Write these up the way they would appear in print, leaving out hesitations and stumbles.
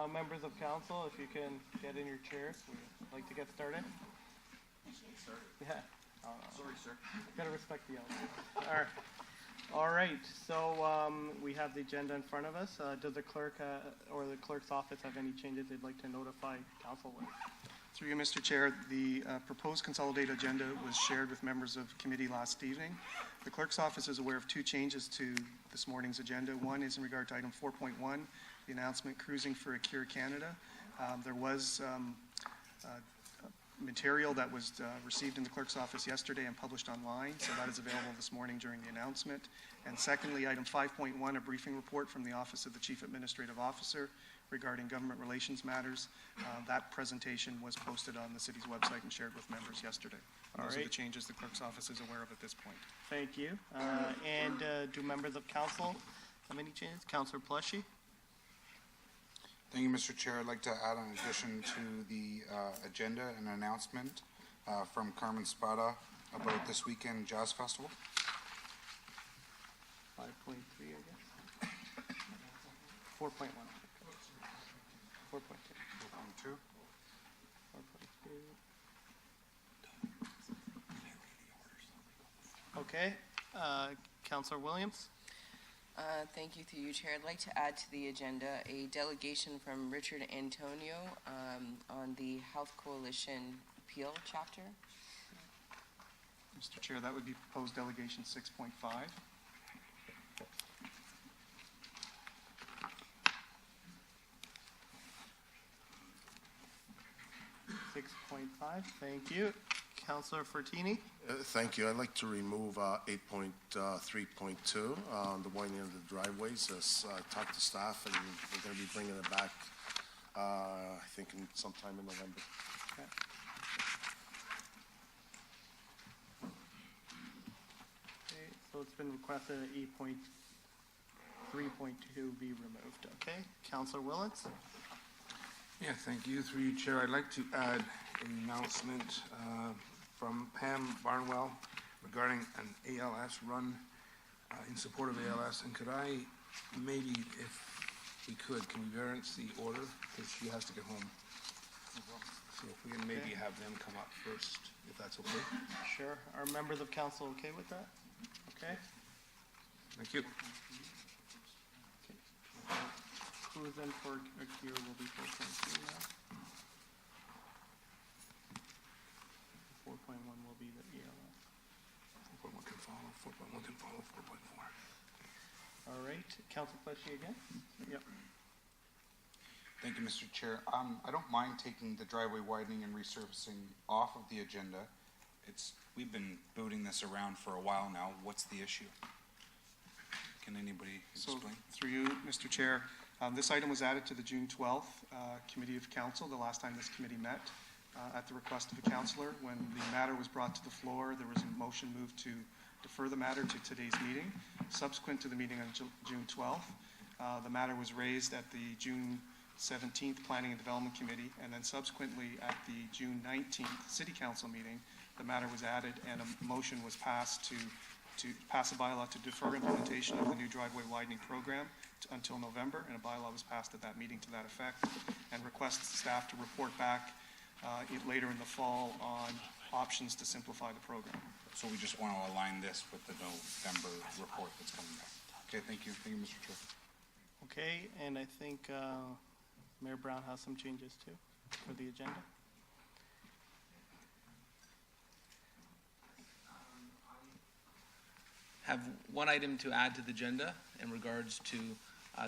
Members of council, if you can get in your chairs, we'd like to get started. Yeah. Sorry, sir. Gotta respect the elders. All right. So we have the agenda in front of us. Does the clerk or the clerk's office have any changes they'd like to notify council with? Through you, Mr. Chair, the proposed consolidated agenda was shared with members of committee last evening. The clerk's office is aware of two changes to this morning's agenda. One is in regard to item 4.1, the announcement Cruising for a Cure Canada. There was material that was received in the clerk's office yesterday and published online, so that is available this morning during the announcement. And secondly, item 5.1, a briefing report from the Office of the Chief Administrative Officer regarding government relations matters. That presentation was posted on the city's website and shared with members yesterday. Those are the changes the clerk's office is aware of at this point. Thank you. And do members of council have any changes? Councillor Plushy? Thank you, Mr. Chair. I'd like to add an addition to the agenda an announcement from Carmen Spada about this weekend Jazz Festival. 5.3, I guess. 4.1. 4.2. 4.2. 4.2. Okay. Councillor Williams? Thank you, through you, Chair. I'd like to add to the agenda a delegation from Richard Antonio on the Health Coalition Appeal chapter. Mr. Chair, that would be proposed delegation 6.5. Thank you. Councillor Fortini? Thank you. I'd like to remove 8.3.2 on the widening of the driveways. As talked to staff, and we're going to be bringing it back, I think, sometime in November. Okay. Okay, so it's been requested that 8.3.2 be removed. Okay. Councillor Willens? Yeah, thank you. Through you, Chair, I'd like to add an announcement from Pam Barnwell regarding an ALS run in support of ALS. And could I maybe, if we could, can we variance the order? Because she has to get home. So if we can maybe have them come up first, if that's okay. Sure. Are members of council okay with that? Okay. Thank you. Who's in for a cure will be 4.2 now. 4.1 will be the ELS. 4.1 can follow, 4.1 can follow 4.4. All right. Council Plushy again? Yep. Thank you, Mr. Chair. I don't mind taking the driveway widening and resurfacing off of the agenda. We've been booting this around for a while now. What's the issue? Can anybody explain? So, through you, Mr. Chair, this item was added to the June 12th Committee of Council, the last time this committee met, at the request of a councillor. When the matter was brought to the floor, there was a motion moved to defer the matter to today's meeting. Subsequent to the meeting on June 12th, the matter was raised at the June 17th Planning and Development Committee, and then subsequently at the June 19th City Council meeting, the matter was added and a motion was passed to pass a bylaw to defer implementation of the new driveway widening program until November, and a bylaw was passed at that meeting to that effect, and requests staff to report back later in the fall on options to simplify the program. So we just want to align this with the November report that's coming back. Okay, thank you. Thank you, Mr. Chair. Okay, and I think Mayor Brown has some changes too for the agenda. Have one item to add to the agenda in regards to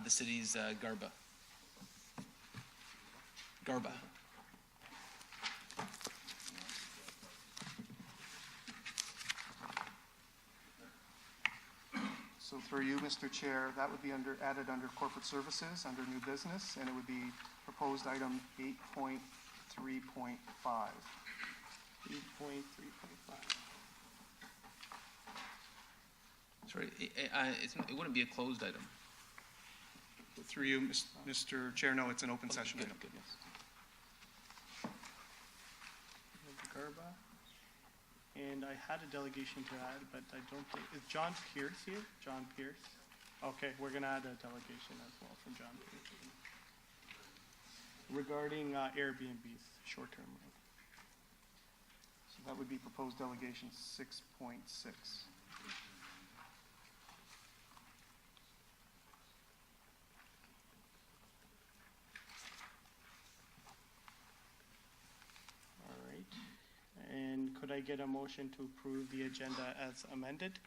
the city's Garba. So through you, Mr. Chair, that would be added under corporate services, under new business, and it would be proposed item 8.3.5. 8.3.5. Sorry, it wouldn't be a closed item. Through you, Mr. Chair, no, it's an open session Good, item. good, yes. Garba. And I had a delegation to add, but I don't think, is John Pierce here? John Pierce? Okay, we're going to add a delegation as well from John Pierce. regarding Airbnbs, short-term rental. So that would be proposed delegation 6.6. All right. And could I get a motion to approve the agenda as amended?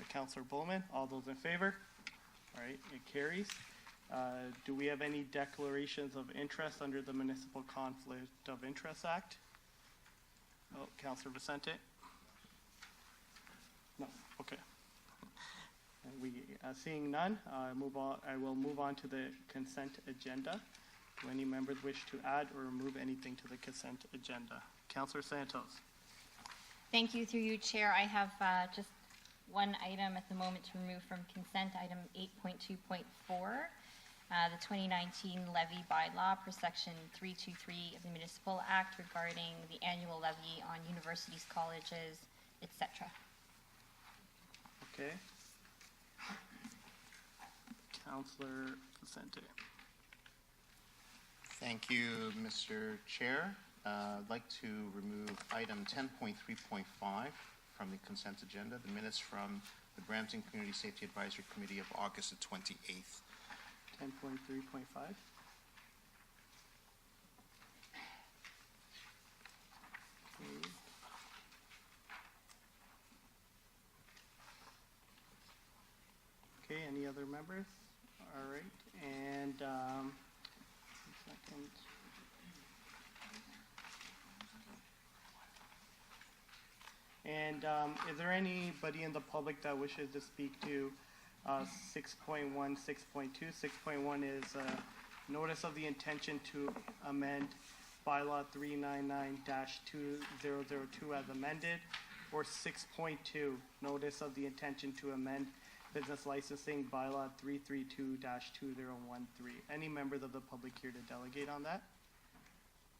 Counselor Bowman, all those in favor? All right, it carries. Do we have any declarations of interest under the Municipal Conflict of Interest Act? Oh, Counselor Vicente? No, okay. And seeing none, I will move on to the consent agenda. Do any members wish to add or remove anything to the consent agenda? Counselor Santos? Thank you. Through you, Chair. I have just one item at the moment to remove from consent, item 8.2.4, the 2019 levy bylaw per section 323 of the Municipal Act regarding the annual levy on universities, colleges, etc. Okay. Counselor Vicente? Thank you, Mr. Chair. I'd like to remove item 10.3.5 from the consent agenda, the minutes from the Brampton Community Safety Advisory Committee of August the 28th. 10.3.5. Okay, any other members? All right, and one second. And is there anybody in the public that wishes to speak to 6.1, 6.2? 6.1 is notice of the intention to amend bylaw 399-2002 as amended, or 6.2, notice of the intention to amend business licensing bylaw 332-2013. Any members of the public here to delegate on that?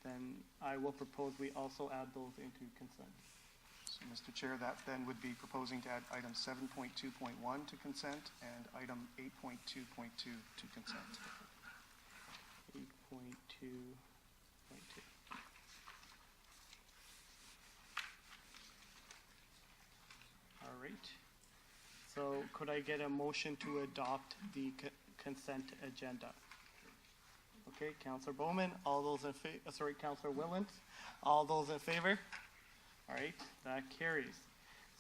Then I will propose we also add those into consent. So, Mr. Chair, that then would be proposing to add item 7.2.1 to consent and item 8.2.2 to consent. 8.2.2. All right. So could I get a motion to adopt the consent agenda? Okay, Counselor Bowman, all those in favor, Counselor Willens, all those in favor? All right, that carries.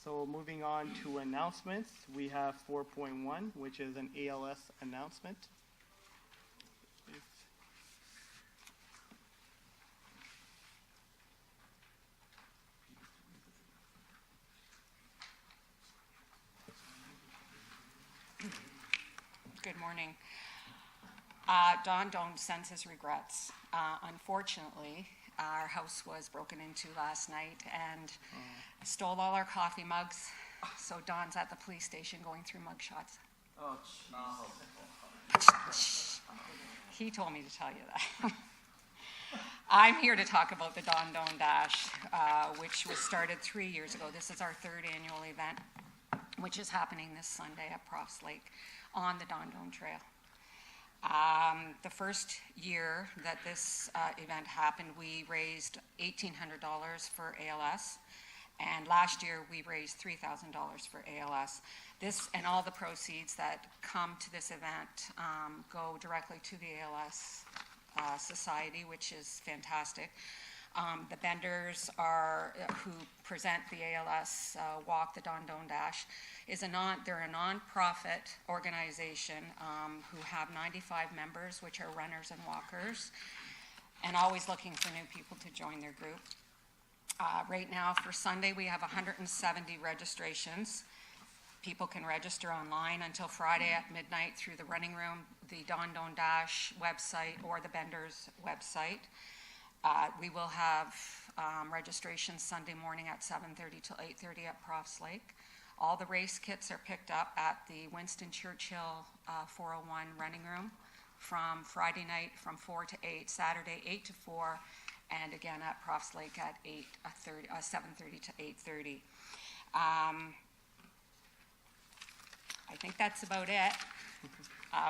So moving on to announcements, we have 4.1, which is an ALS announcement. Good morning. Don sends his regrets. Unfortunately, our house was broken into last night and stole all our coffee mugs. So Don's at the police station going through mug shots. Oh, He told me to tell you that. I'm here to talk about the Don Dash, which was started 3 years ago. This is our third annual event, which is happening this Sunday at Proffs Lake on the Don Trail. The first year that this event happened, we raised $1,800 for ALS, and last year we raised $3,000 for ALS. This and all the proceeds that come to this event go directly to the ALS Society, which is fantastic. The Benders who present the ALS Walk, the Don Dash, they're a non-profit organization who have 95 members, which are runners and walkers, and always looking for new people to join their group. Right now, for Sunday, we have 170 registrations. People can register online until Friday at midnight through the Running Room, the Don Dash website, or the Benders website. We will have registration Sunday morning at 7:30 till 8:30 at Proffs Lake. All the race kits are picked up at the Winston Churchill 401 Running Room from Friday night from 4 to 8, Saturday 8 to 4, and again at Proffs Lake at 7:30 to 8:30. I think that's about it.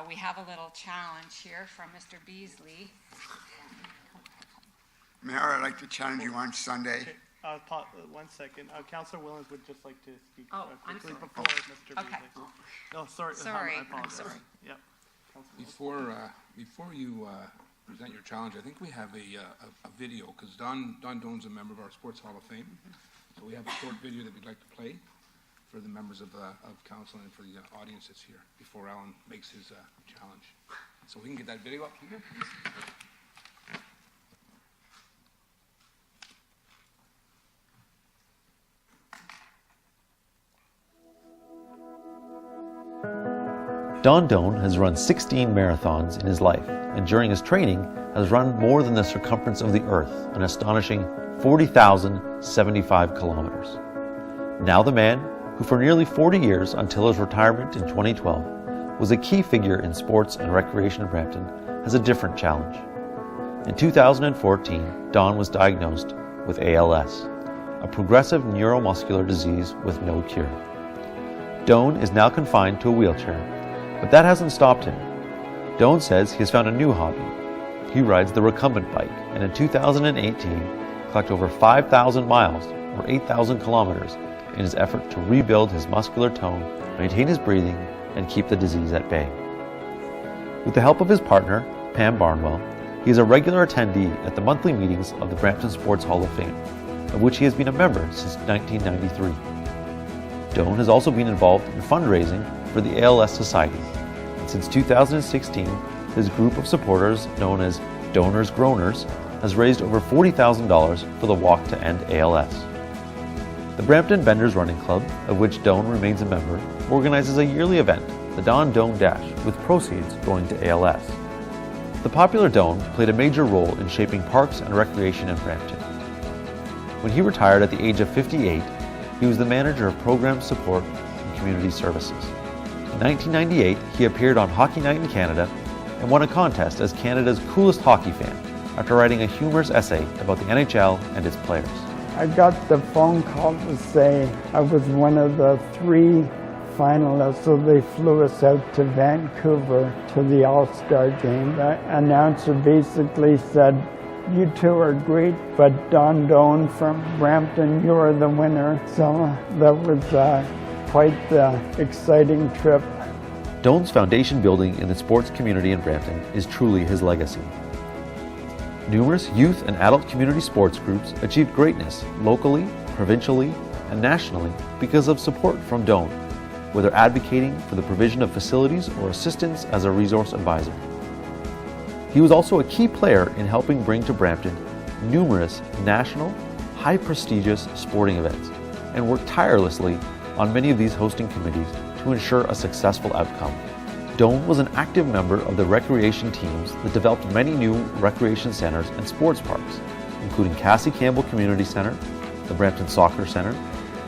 We have a little challenge here from Mr. Beasley. Mayor, I'd like to challenge you on Sunday. Okay, 1 second. Councillor Willens would just like to speak Oh, I'm quickly sorry. before Mr. Okay. Beasley. No, sorry. Sorry, I I'm apologize. sorry. Yep. Before you present your challenge, I think we have a video, because Don Doan's a member of our Sports Hall of Fame. So we have a short video that we'd like to play for the members of council and for the audience that's here before Alan makes his challenge. So we can get that video up here. Don Doan has run 16 marathons in his life, and during his training has run more than the circumference of the earth, an astonishing 40,075 kilometers. Now the man, who for nearly 40 years until his retirement in 2012, was a key figure in sports and recreation in Brampton, has a different challenge. In 2014, Don was diagnosed with ALS, a progressive neuromuscular disease with no cure. Doan is now confined to a wheelchair, but that hasn't stopped him. Doan says he has found a new hobby. He rides the recumbent bike, and in 2018 clocked over 5,000 miles, or 8,000 kilometers, in his effort to rebuild his muscular tone, maintain his breathing, and keep the disease at bay. With the help of his partner, Pam Barnwell, he is a regular attendee at the monthly meetings of the Brampton Sports Hall of Fame, of which he has been a member since 1993. Doan has also been involved in fundraising for the ALS Society, and since 2016, his group of supporters, known as Donors Groaners, has raised over $40,000 for the Walk to End ALS. The Brampton Benders Running Club, of which Doan remains a member, organizes a yearly event, the Don Doan Dash, with proceeds going to ALS. The popular Doan played a major role in shaping parks and recreation in Brampton. When he retired at the age of 58, he was the manager of program support and community services. In 1998, he appeared on Hockey Night in Canada and won a contest as Canada's coolest hockey fan after writing a humorous essay about the NHL and its players. I got the phone call to say I was one of the 3 finalists, so they flew us out to Vancouver to the All-Star game. The announcer basically said, "You two are great, but Don Doan from Brampton, you're the winner." So that was quite the exciting trip. Doan's foundation building in the sports community in Brampton is truly his legacy. Numerous youth and adult community sports groups achieved greatness locally, provincially, and nationally because of support from Doan, whether advocating for the provision of facilities or assistance as a resource advisor. He was also a key player in helping bring to Brampton numerous national, high-prestigious sporting events, and worked tirelessly on many of these hosting committees to ensure a successful outcome. Doan was an active member of the recreation teams that developed many new recreation centers and sports parks, including Cassie Campbell Community Center, the Brampton Soccer Center,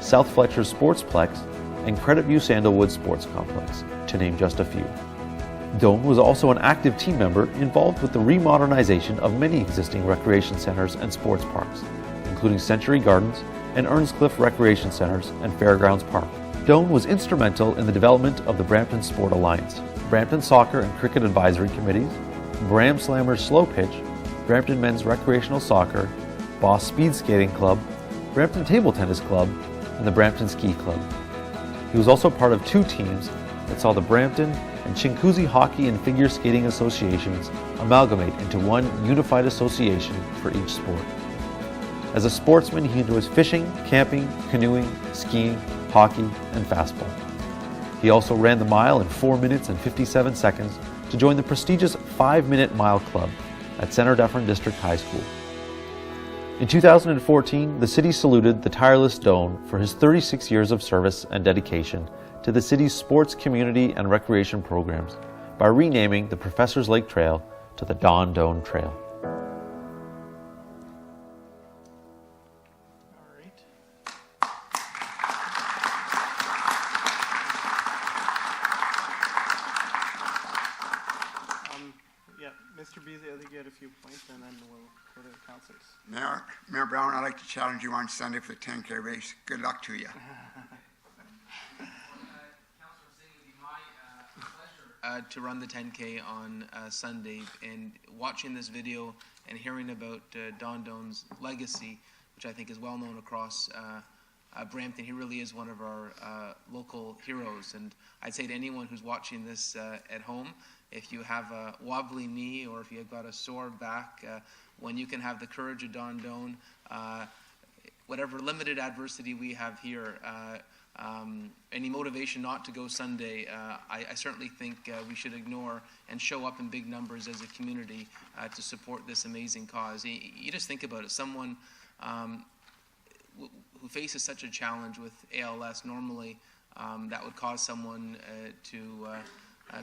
South Fletcher Sportsplex, and Credit View Sandalwood Sports Complex, to name just a few. Doan was also an active team member involved with the remodernization of many existing recreation centers and sports parks, including Century Gardens and Earnscliffe Recreation Centers and Fairgrounds Park. Doan was instrumental in the development of the Brampton Sport Alliance, Brampton Soccer and Cricket Advisory Committees, Bram Slammers Slow Pitch, Brampton Men's Recreational Soccer, Boss Speed Skating Club, Brampton Table Tennis Club, and the Brampton Ski Club. He was also part of 2 teams that saw the Brampton and Chinguacousy Hockey and Figure Skating Associations amalgamate into one unified association for each sport. As a sportsman, he enjoys fishing, camping, canoeing, skiing, hockey, and fastball. He also ran the mile in 4 minutes and 57 seconds to join the prestigious 5-Minute Mile Club at Centre Dufferin District High School. In 2014, the city saluted the tireless Doan for his 36 years of service and dedication to the city's sports, community, and recreation programs by renaming the Professors Lake Trail to the Don Doan Trail. All right. Yeah, Mr. Beasley, I think you had a few points, and then we'll go to the councilors. Mayor Brown, I'd like to challenge you on Sunday for the 10K race. Good luck to you. to run the 10K on Sunday, and watching this video and hearing about Don Doan's legacy, which I think is well known across Brampton. He really is one of our local heroes, and I'd say to anyone who's watching this at home, if you have a wobbly knee or if you've got a sore back, when you can have the courage of Don Doan, whatever limited adversity we have here, any motivation not to go Sunday, I certainly think we should ignore and show up in big numbers as a community to support this amazing cause. You just think about it, someone who faces such a challenge with ALS, normally that would cause someone to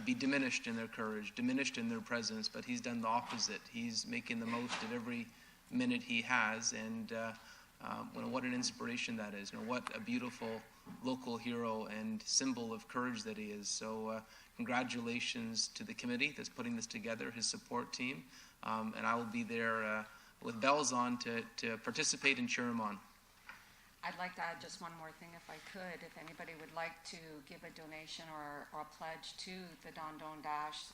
be diminished in their courage, diminished in their presence, but he's done the opposite. He's making the most of every minute he has, and what an inspiration that is. What a beautiful local hero and symbol of courage that he is. So congratulations to the committee that's putting this together, his support team, and I will be there with bells on to participate and cheer him on. I'd like to add just one more thing if I could. If anybody would like to give a donation or a pledge to the Don Doan Dash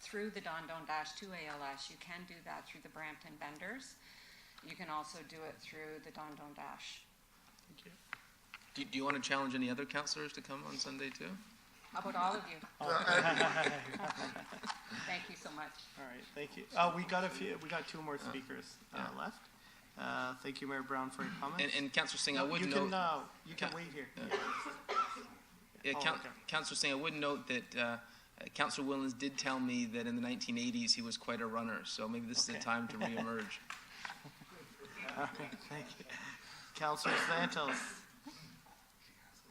through the Don Doan Dash to ALS, you can do that through the Brampton vendors. You can also do it through the Don Doan Dash. Thank you. Do you want to challenge any other councillors to come on Sunday too? How about all of you? Thank you so much. All right, thank you. We got two more speakers left. Thank you, Mayor Brown, for your comments. And Councillor Singh, I would you note... you can wait here. Councillor Singh, I would note that Councillor Willens did tell me that in the 1980s he was quite a runner, so maybe this is the time to re-emerge. Thank you. Councillor Santos.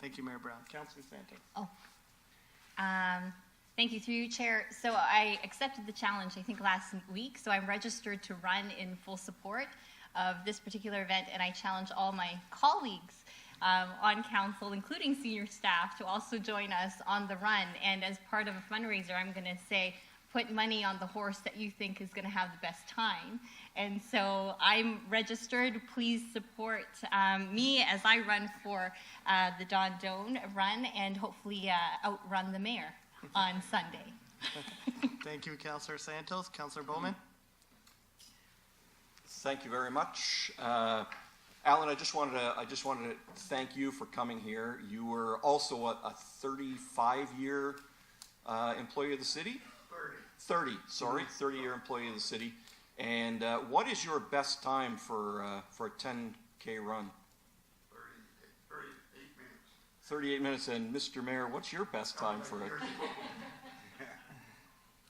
Thank you, Mayor Brown. Councillor Santos. Thank you, through you, Chair. So I accepted the challenge, I think, last week, so I'm registered to run in full support of this particular event, and I challenge all my colleagues on council, including senior staff, to also join us on the run. And as part of a fundraiser, I'm going to say, put money on the horse that you think is going to have the best time. And so I'm registered. Please support me as I run for the Don Doan run and hopefully outrun the mayor on Sunday. Thank you, Councillor Santos. Councillor Bowman. Thank you very much. Alan, I just wanted to thank you for coming here. You were also a 35-year employee of the city? 30-year employee of the city. And what is your best time for a 10K run? 38 minutes. And Mr. Mayor, what's your best time for it?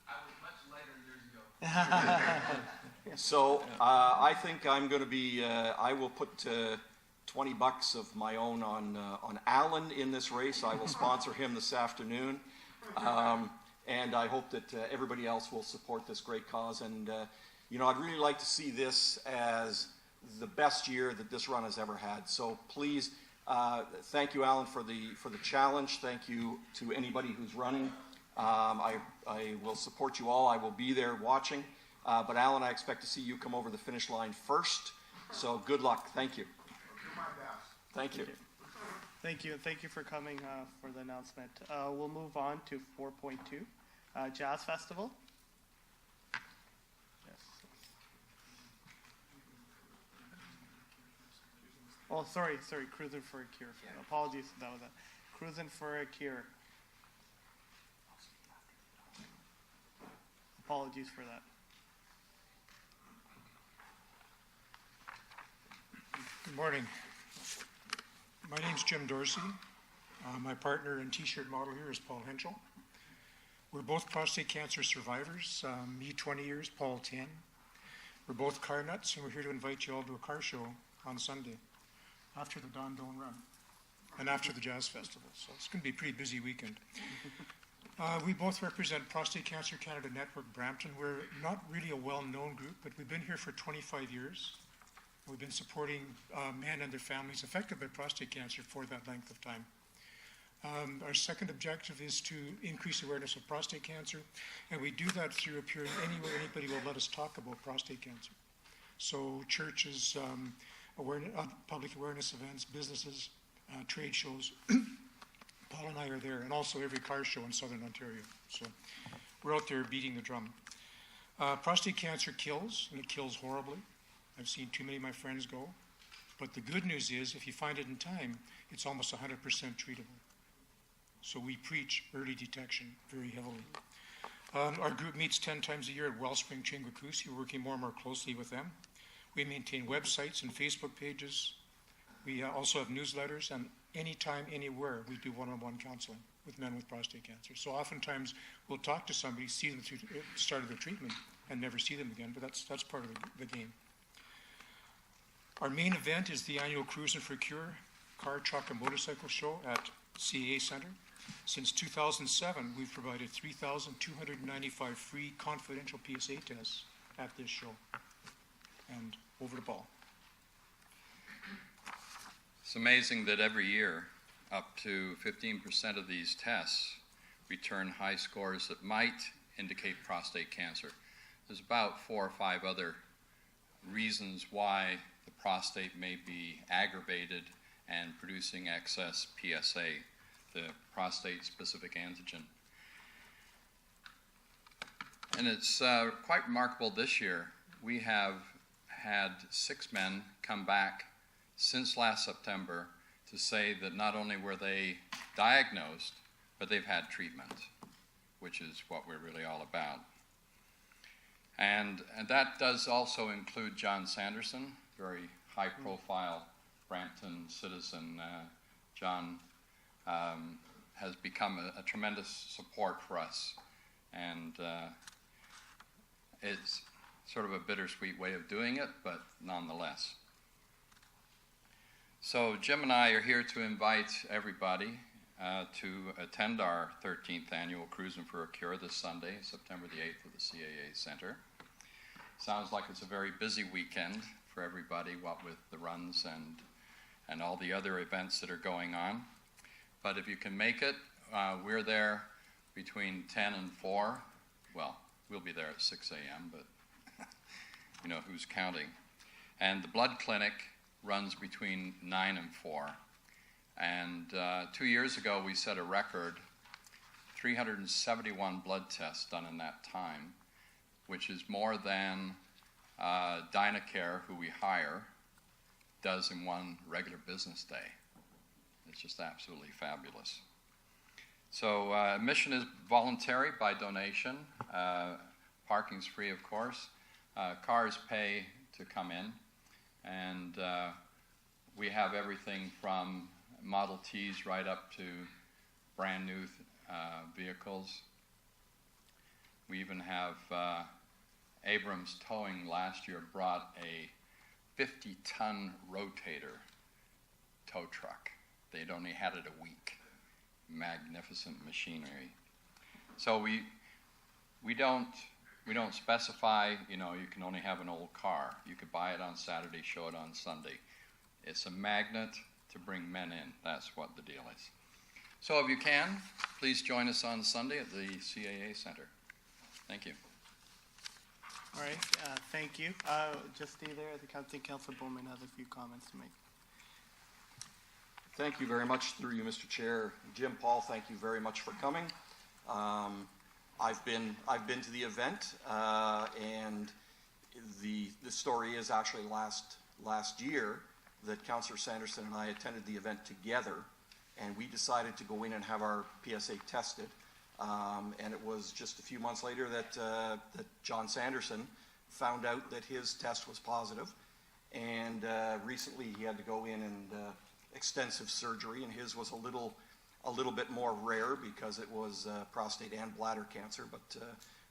I was much lighter years ago. So I think I'm going to be, I will put $20 of my own on Alan in this race. I will sponsor him this afternoon. And I hope that everybody else will support this great cause. And, I'd really like to see this as the best year that this run has ever had. So please, thank you, Alan, for the challenge. Thank you to anybody who's running. I will support you all. I will be there watching. But Alan, I expect to see you come over the finish line first. So good luck. Thank you. Thank you. Thank you, and thank you for coming for the announcement. We'll move on to 4.2, Jazz Festival. Yes. Oh, sorry, Cruising for a Cure. Apologies, that was that. Cruising for a Cure. Apologies for that. Good morning. My name's Jim Dorsey. My partner and t-shirt model here is Paul Henschel. We're both prostate cancer survivors, me 20 years, Paul 10. We're both car nuts, and we're here to invite you all to a car show on Sunday after the Don Doan Run and after the Jazz Festival. So it's going to be a pretty busy weekend. We both represent Prostate Cancer Canada Network Brampton. We're not really a well-known group, but we've been here for 25 years. We've been supporting men and their families affected by prostate cancer for that length of time. Our second objective is to increase awareness of prostate cancer, and we do that through appearing anywhere anybody will let us talk about prostate cancer. So churches, public awareness events, businesses, trade shows, Paul and I are there, and also every car show in Southern Ontario. So we're out there beating the drum. Prostate cancer kills, and it kills horribly. I've seen too many of my friends go. But the good news is, if you find it in time, it's almost 100% treatable. So we preach early detection very heavily. Our group meets 10 times a year at Wellspring Chinguacousy. We're working more and more closely with them. We maintain websites and Facebook pages. We also have newsletters, and anytime, anywhere, we do one-on-one counseling with men with prostate cancer. So oftentimes, we'll talk to somebody, see them through the start of their treatment, and never see them again, but that's part of the game. Our main event is the annual Cruising for a Cure car, truck, and motorcycle show at CAA Centre. Since 2007, we've provided 3,295 free confidential PSA tests at this show. And over to Paul. It's amazing that every year, up to 15% of these tests return high scores that might indicate prostate cancer. There's about 4 or 5 other reasons why the prostate may be aggravated and producing excess PSA, the prostate-specific antigen. And it's quite remarkable this year. We have had 6 men come back since last September to say that not only were they diagnosed, but they've had treatment, which is what we're really all about. And that does also include John Sanderson, very high-profile Brampton citizen. John has become a tremendous support for us, and it's sort of a bittersweet way of doing it, but nonetheless. So Jim and I are here to invite everybody to attend our 13th annual Cruising for a Cure this Sunday, September the 8th at the CAA Centre. Sounds like it's a very busy weekend for everybody, what with the runs and all the other events that are going on. But if you can make it, we're there between 10 and 4. Well, we'll be there at 6 a.m., but you know who's counting. And the blood clinic runs between 9 and 4. And 2 years ago, we set a record, 371 blood tests done in that time, which is more than Dynacare, who we hire, does in one regular business day. It's just absolutely fabulous. So admission is voluntary by donation. Parking's free, of course. Cars pay to come in. And we have everything from Model Ts right up to brand new vehicles. We even have Abrams Towing last year brought a 50-ton rotator tow truck. They'd only had it a week. Magnificent machinery. So we don't specify, you know, you can only have an old car. You could buy it on Saturday, show it on Sunday. It's a magnet to bring men in. That's what the deal is. So if you can, please join us on Sunday at the CAA Centre. Thank you. All right, thank you. Just stay there. I think Councillor Bowman has a few comments to make. Thank you very much, through you, Mr. Chair. Jim, Paul, thank you very much for coming. I've been to the event, and the story is actually last year that Councillor Sanderson and I attended the event together, and we decided to go in and have our PSA tested. And it was just a few months later that John Sanderson found out that his test was positive, and recently he had to go in and extensive surgery, and his was a little bit more rare because it was prostate and bladder cancer, but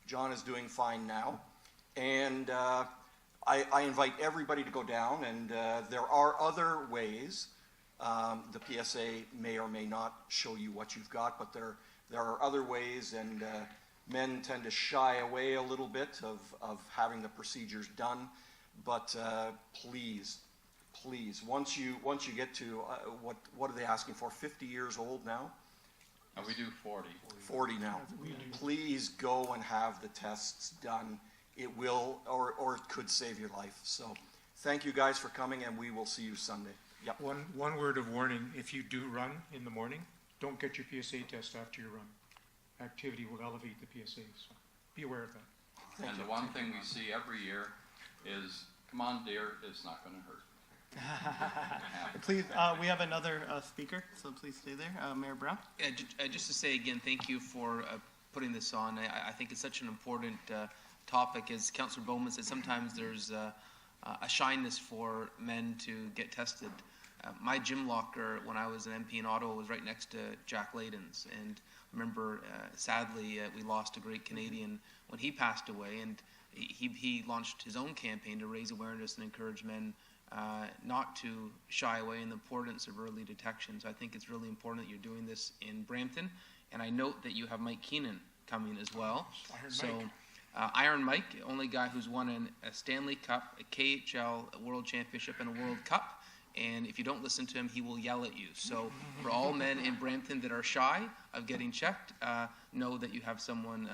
John is doing fine now. And I invite everybody to go down, and there are other ways. The PSA may or may not show you what you've got, but there are other ways, and men tend to shy away a little bit of having the procedures done. But please, once you get to what are they asking for? 50 years old now? We do 40. 40 now. Please go and have the tests done. It will, or it could save your life. So thank you guys for coming, and we will see you Sunday. Yep. One word of warning: if you do run in the morning, don't get your PSA test after your run. Activity will elevate the PSA, so be aware of that. And the one thing we see every year is, come on dear, it's not gonna hurt. Please, we have another speaker, so please stay there. Mayor Brown? Just to say again, thank you for putting this on. I think it's such an important topic. As Councillor Bowman said, sometimes there's a shyness for men to get tested. My gym locker when I was an MP in Ottawa was right next to Jack Layden's, and I remember sadly we lost a great Canadian when he passed away, and he launched his own campaign to raise awareness and encourage men not to shy away in the importance of early detection. So I think it's really important that you're doing this in Brampton, and I note that you have Mike Keenan coming as well. Iron Mike, only guy who's won a Stanley Cup, a KHL, a World Championship, and a World Cup. And if you don't listen to him, he will yell at you. So for all men in Brampton that are shy of getting checked, know that you have someone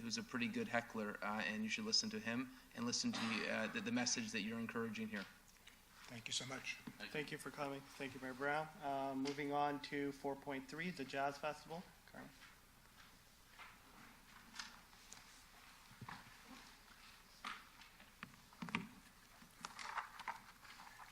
who's a pretty good heckler, and you should listen to him and listen to the message that you're encouraging here. Thank you so much. Thank you for coming. Thank you, Mayor Brown. Moving on to 4.3, the Jazz Festival. Carmen.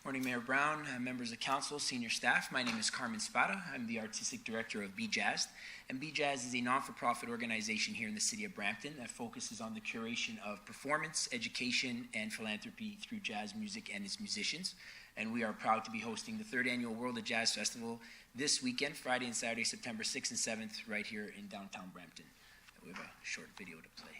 Morning, Mayor Brown, members of council, senior staff. My name is Carmen Spada. I'm the artistic director of Be Jazzed. And Be Jazzed is a non-for-profit organization here in the city of Brampton that focuses on the curation of performance, education, and philanthropy through jazz music and its musicians. And we are proud to be hosting the third annual World of Jazz Festival this weekend, Friday and Saturday, September 6th and 7th, right here in downtown Brampton. We have a short video to play.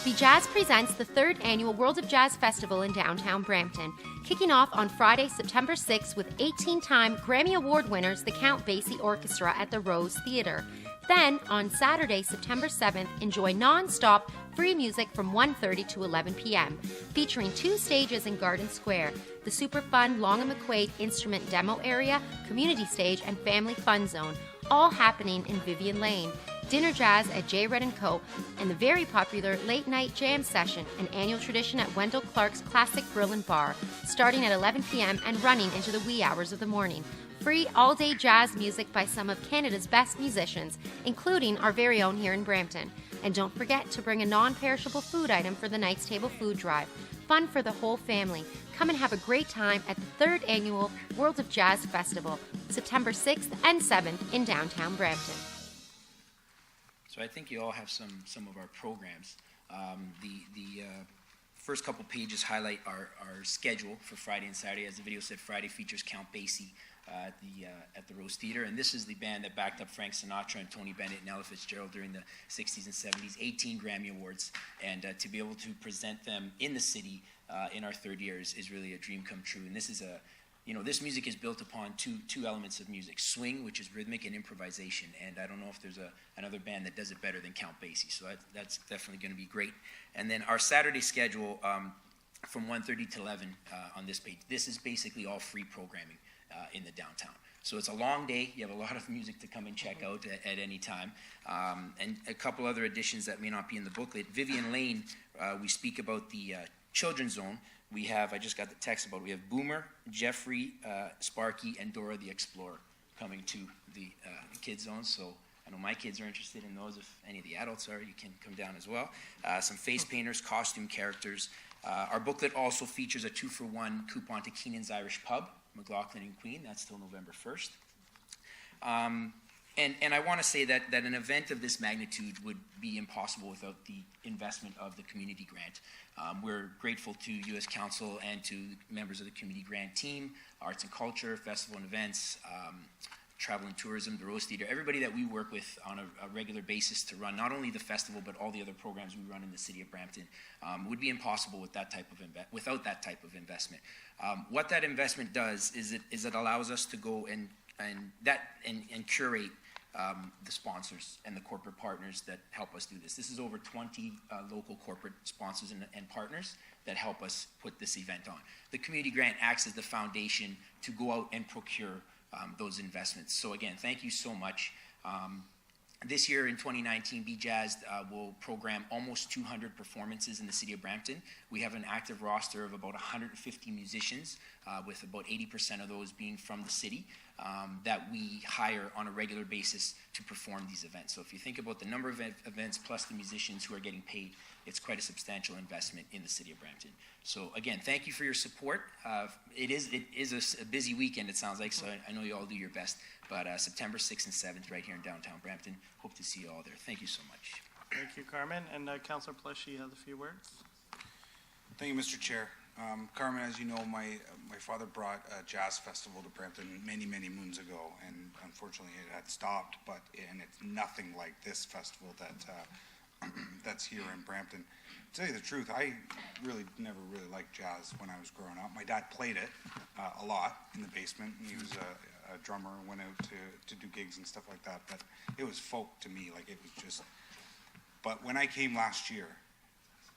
Be Jazz presents the third annual World of Jazz Festival in downtown Brampton, kicking off on Friday, September 6th with 18-time Grammy Award winners, the Count Basie Orchestra at the Rose Theatre. Then, on Saturday, September 7th, enjoy non-stop free music from 1:30 to 11 p.m., featuring 2 stages in Garden Square, the super fun Long and McQuaid instrument demo area, community stage, and family fun zone, all happening in Vivian Lane. Dinner jazz at J. Red & Co., and the very popular Late Night Jam Session, an annual tradition at Wendell Clark's Classic Grill and Bar, starting at 11 p.m. and running into the wee hours of the morning. Free all-day jazz music by some of Canada's best musicians, including our very own here in Brampton. And don't forget to bring a non-perishable food item for the Knights Table Food Drive. Fun for the whole family. Come and have a great time at the third annual World of Jazz Festival, September 6th and 7th in downtown Brampton. So I think you all have some of our programs. The first couple pages highlight our schedule for Friday and Saturday. As the video said, Friday features Count Basie at the Rose Theatre, and this is the band that backed up Frank Sinatra and Tony Bennett and Ella Fitzgerald during the 60s and 70s, 18 Grammy Awards, and to be able to present them in the city in our third year is really a dream come true. And this is this music is built upon two elements of music: swing, which is rhythmic, and improvisation. And I don't know if there's another band that does it better than Count Basie. So that's definitely going to be great. And then our Saturday schedule from 1:30 to 11 on this page. This is basically all free programming in the downtown. So it's a long day. You have a lot of music to come and check out at any time. And a couple other additions that may not be in the booklet. Vivian Lane, we speak about the Children's Zone. We have, I just got the text about it, we have Boomer, Jeffrey, Sparky, and Dora the Explorer coming to the kids zone. So I know my kids are interested in those. If any of the adults are, you can come down as well. Some face painters, costume characters. Our booklet also features a 2-for-1 coupon to Keenan's Irish Pub, McLaughlin and Queen. That's till November 1st. And I want to say that an event of this magnitude would be impossible without the investment of the community grant. We're grateful to U.S. Council and to members of the community grant team, Arts and Culture, Festival and Events, Travel and Tourism, the Rose Theatre, everybody that we work with on a regular basis to run not only the festival but all the other programs we run in the city of Brampton would be impossible with that type of without that type of investment. What that investment does is it allows us to go and curate the sponsors and the corporate partners that help us do this. This is over 20 local corporate sponsors and partners that help us put this event on. The community grant acts as the foundation to go out and procure those investments. So again, thank you so much. This year in 2019, Be Jazzed will program almost 200 performances in the city of Brampton. We have an active roster of about 150 musicians, with about 80% of those being from the city, that we hire on a regular basis to perform these events. So if you think about the number of events plus the musicians who are getting paid, it's quite a substantial investment in the city of Brampton. So again, thank you for your support. It is a busy weekend, it sounds like, so I know you all do your best. But September 6th and 7th, right here in downtown Brampton. Hope to see you all there. Thank you so much. Thank you, Carmen. And Councillor Pleshy has a few words. Thank you, Mr. Chair. Carmen, as you know, my father brought a jazz festival to Brampton many, many moons ago, and unfortunately it had stopped, and it's nothing like this festival that's here in Brampton. To tell you the truth, I never really liked jazz when I was growing up. My dad played it a lot in the basement. He was a drummer and went out to do gigs and stuff like that, but it was folk to me. Like, it was just, but when I came last year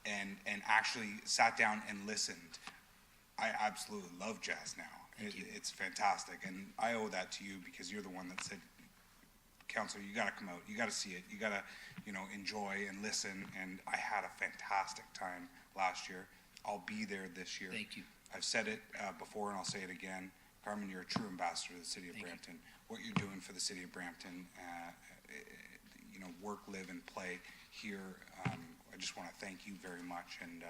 and actually sat down and listened, I absolutely love jazz now. It's fantastic, and I owe that to you because you're the one that said, Councillor, you got to come out, you got to see it, you got to, enjoy and listen. And I had a fantastic time last year. I'll be there this year. Thank you. I've said it before, and I'll say it again. Carmen, you're a true ambassador of the city of Brampton. What you're doing for the city of Brampton, work, live, and play here. I just want to thank you very much, and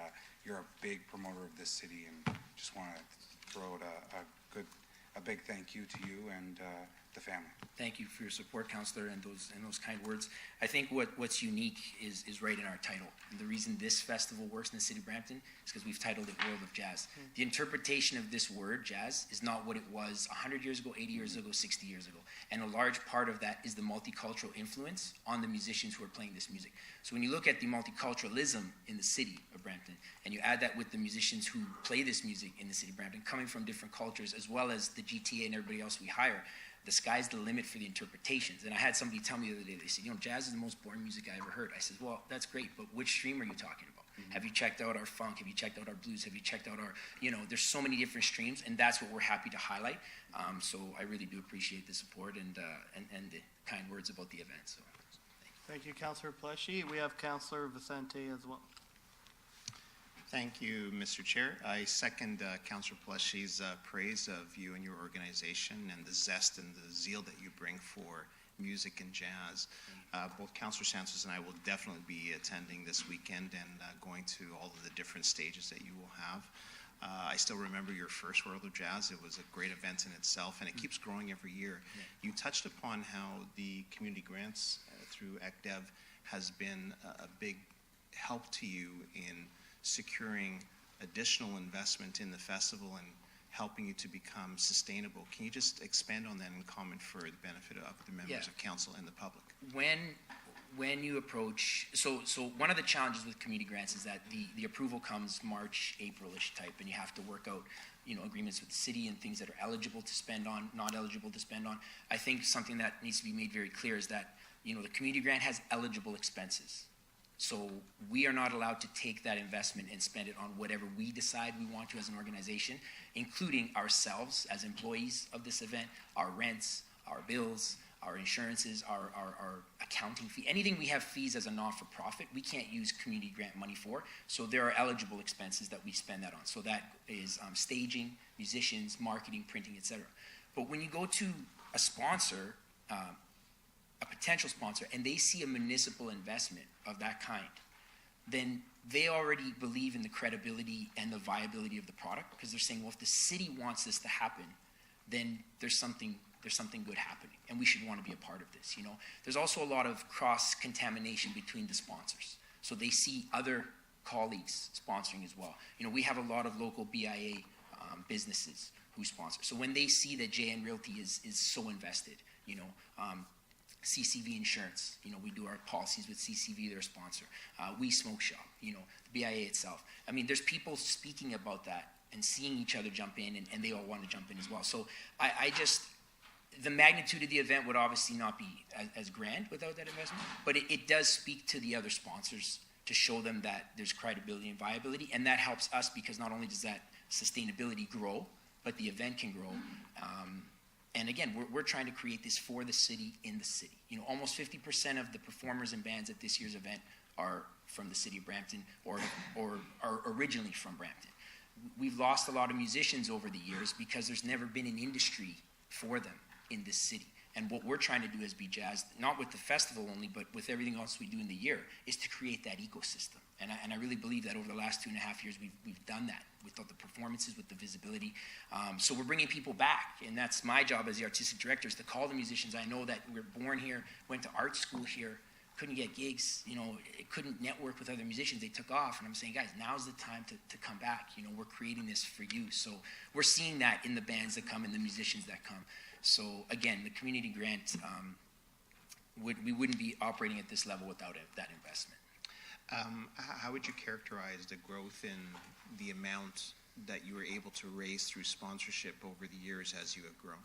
you're a big promoter of this city, and just want to throw out a big thank you to you and the family. Thank you for your support, Councillor, and those kind words. I think what's unique is right in our title. And the reason this festival works in the city of Brampton is because we've titled it World of Jazz. The interpretation of this word, jazz, is not what it was 100 years ago, 80 years ago, 60 years ago. And a large part of that is the multicultural influence on the musicians who are playing this music. So when you look at the multiculturalism in the city of Brampton, and you add that with the musicians who play this music in the city of Brampton, coming from different cultures, as well as the GTA and everybody else we hire, the sky's the limit for the interpretations. And I had somebody tell me the other day, they said, jazz is the most boring music I ever heard. I said, well, that's great, but which stream are you talking about? Have you checked out our funk? Have you checked out our blues? Have you checked out our, there's so many different streams, and that's what we're happy to highlight. So I really do appreciate the support and the kind words about the event. So thank you, Councillor Pleshy. We have Councillor Vicente as well. Thank you, Mr. Chair. I second Councillor Pleshy's praise of you and your organization and the zest and the zeal that you bring for music and jazz. Both Councillor Santos and I will definitely be attending this weekend and going to all of the different stages that you will have. I still remember your first World of Jazz. It was a great event in itself, and it keeps growing every year. Yeah. You touched upon how the community grants through ECDEV has been a big help to you in securing additional investment in the festival and helping you to become sustainable. Can you just expand on that and comment for the benefit of the members of council and the public? When you approach, so one of the challenges with community grants is that the approval comes March, April-ish type, and you have to work out, agreements with the city and things that are eligible to spend on, not eligible to spend on. I think something that needs to be made very clear is that, the community grant has eligible expenses. So we are not allowed to take that investment and spend it on whatever we decide we want to as an organization, including ourselves as employees of this event, our rents, our bills, our insurances, our accounting fee, anything we have fees as a not-for-profit, we can't use community grant money for. So there are eligible expenses that we spend that on. So that is staging, musicians, marketing, printing, etc. But when you go to a sponsor, a potential sponsor, and they see a municipal investment of that kind, then they already believe in the credibility and the viability of the product, because they're saying, well, if the city wants this to happen, then there's something good happening, and we should want to be a part of this. There's also a lot of cross-contamination between the sponsors, so they see other colleagues sponsoring as well. We have a lot of local BIA businesses who sponsor, so when they see that JN Realty is so invested, CCV Insurance, we do our policies with CCV, they're a sponsor. We Smoke Shop, the BIA itself. I mean, there's people speaking about that and seeing each other jump in, and they all want to jump in as well. So the magnitude of the event would obviously not be as grand without that investment, but it does speak to the other sponsors to show them that there's credibility and viability, and that helps us because not only does that sustainability grow, but the event can grow. And again, we're trying to create this for the city, in the city. You know, almost 50% of the performers and bands at this year's event are from the city of Brampton or are originally from Brampton. We've lost a lot of musicians over the years because there's never been an industry for them in this city. And what we're trying to do as Be Jazz, not with the festival only, but with everything else we do in the year, is to create that ecosystem. And I really believe that over the last 2.5 years, we've done that with all the performances, with the visibility. So we're bringing people back, and that's my job as the artistic director, is to call the musicians. I know that we're born here, went to art school here, couldn't get gigs, you know, couldn't network with other musicians. They took off, and I'm saying, guys, now's the time to come back. You know, we're creating this for you. So we're seeing that in the bands that come and the musicians that come. So again, the community grant, we wouldn't be operating at this level without that investment. How would you characterize the growth in the amount that you were able to raise through sponsorship over the years as you have grown?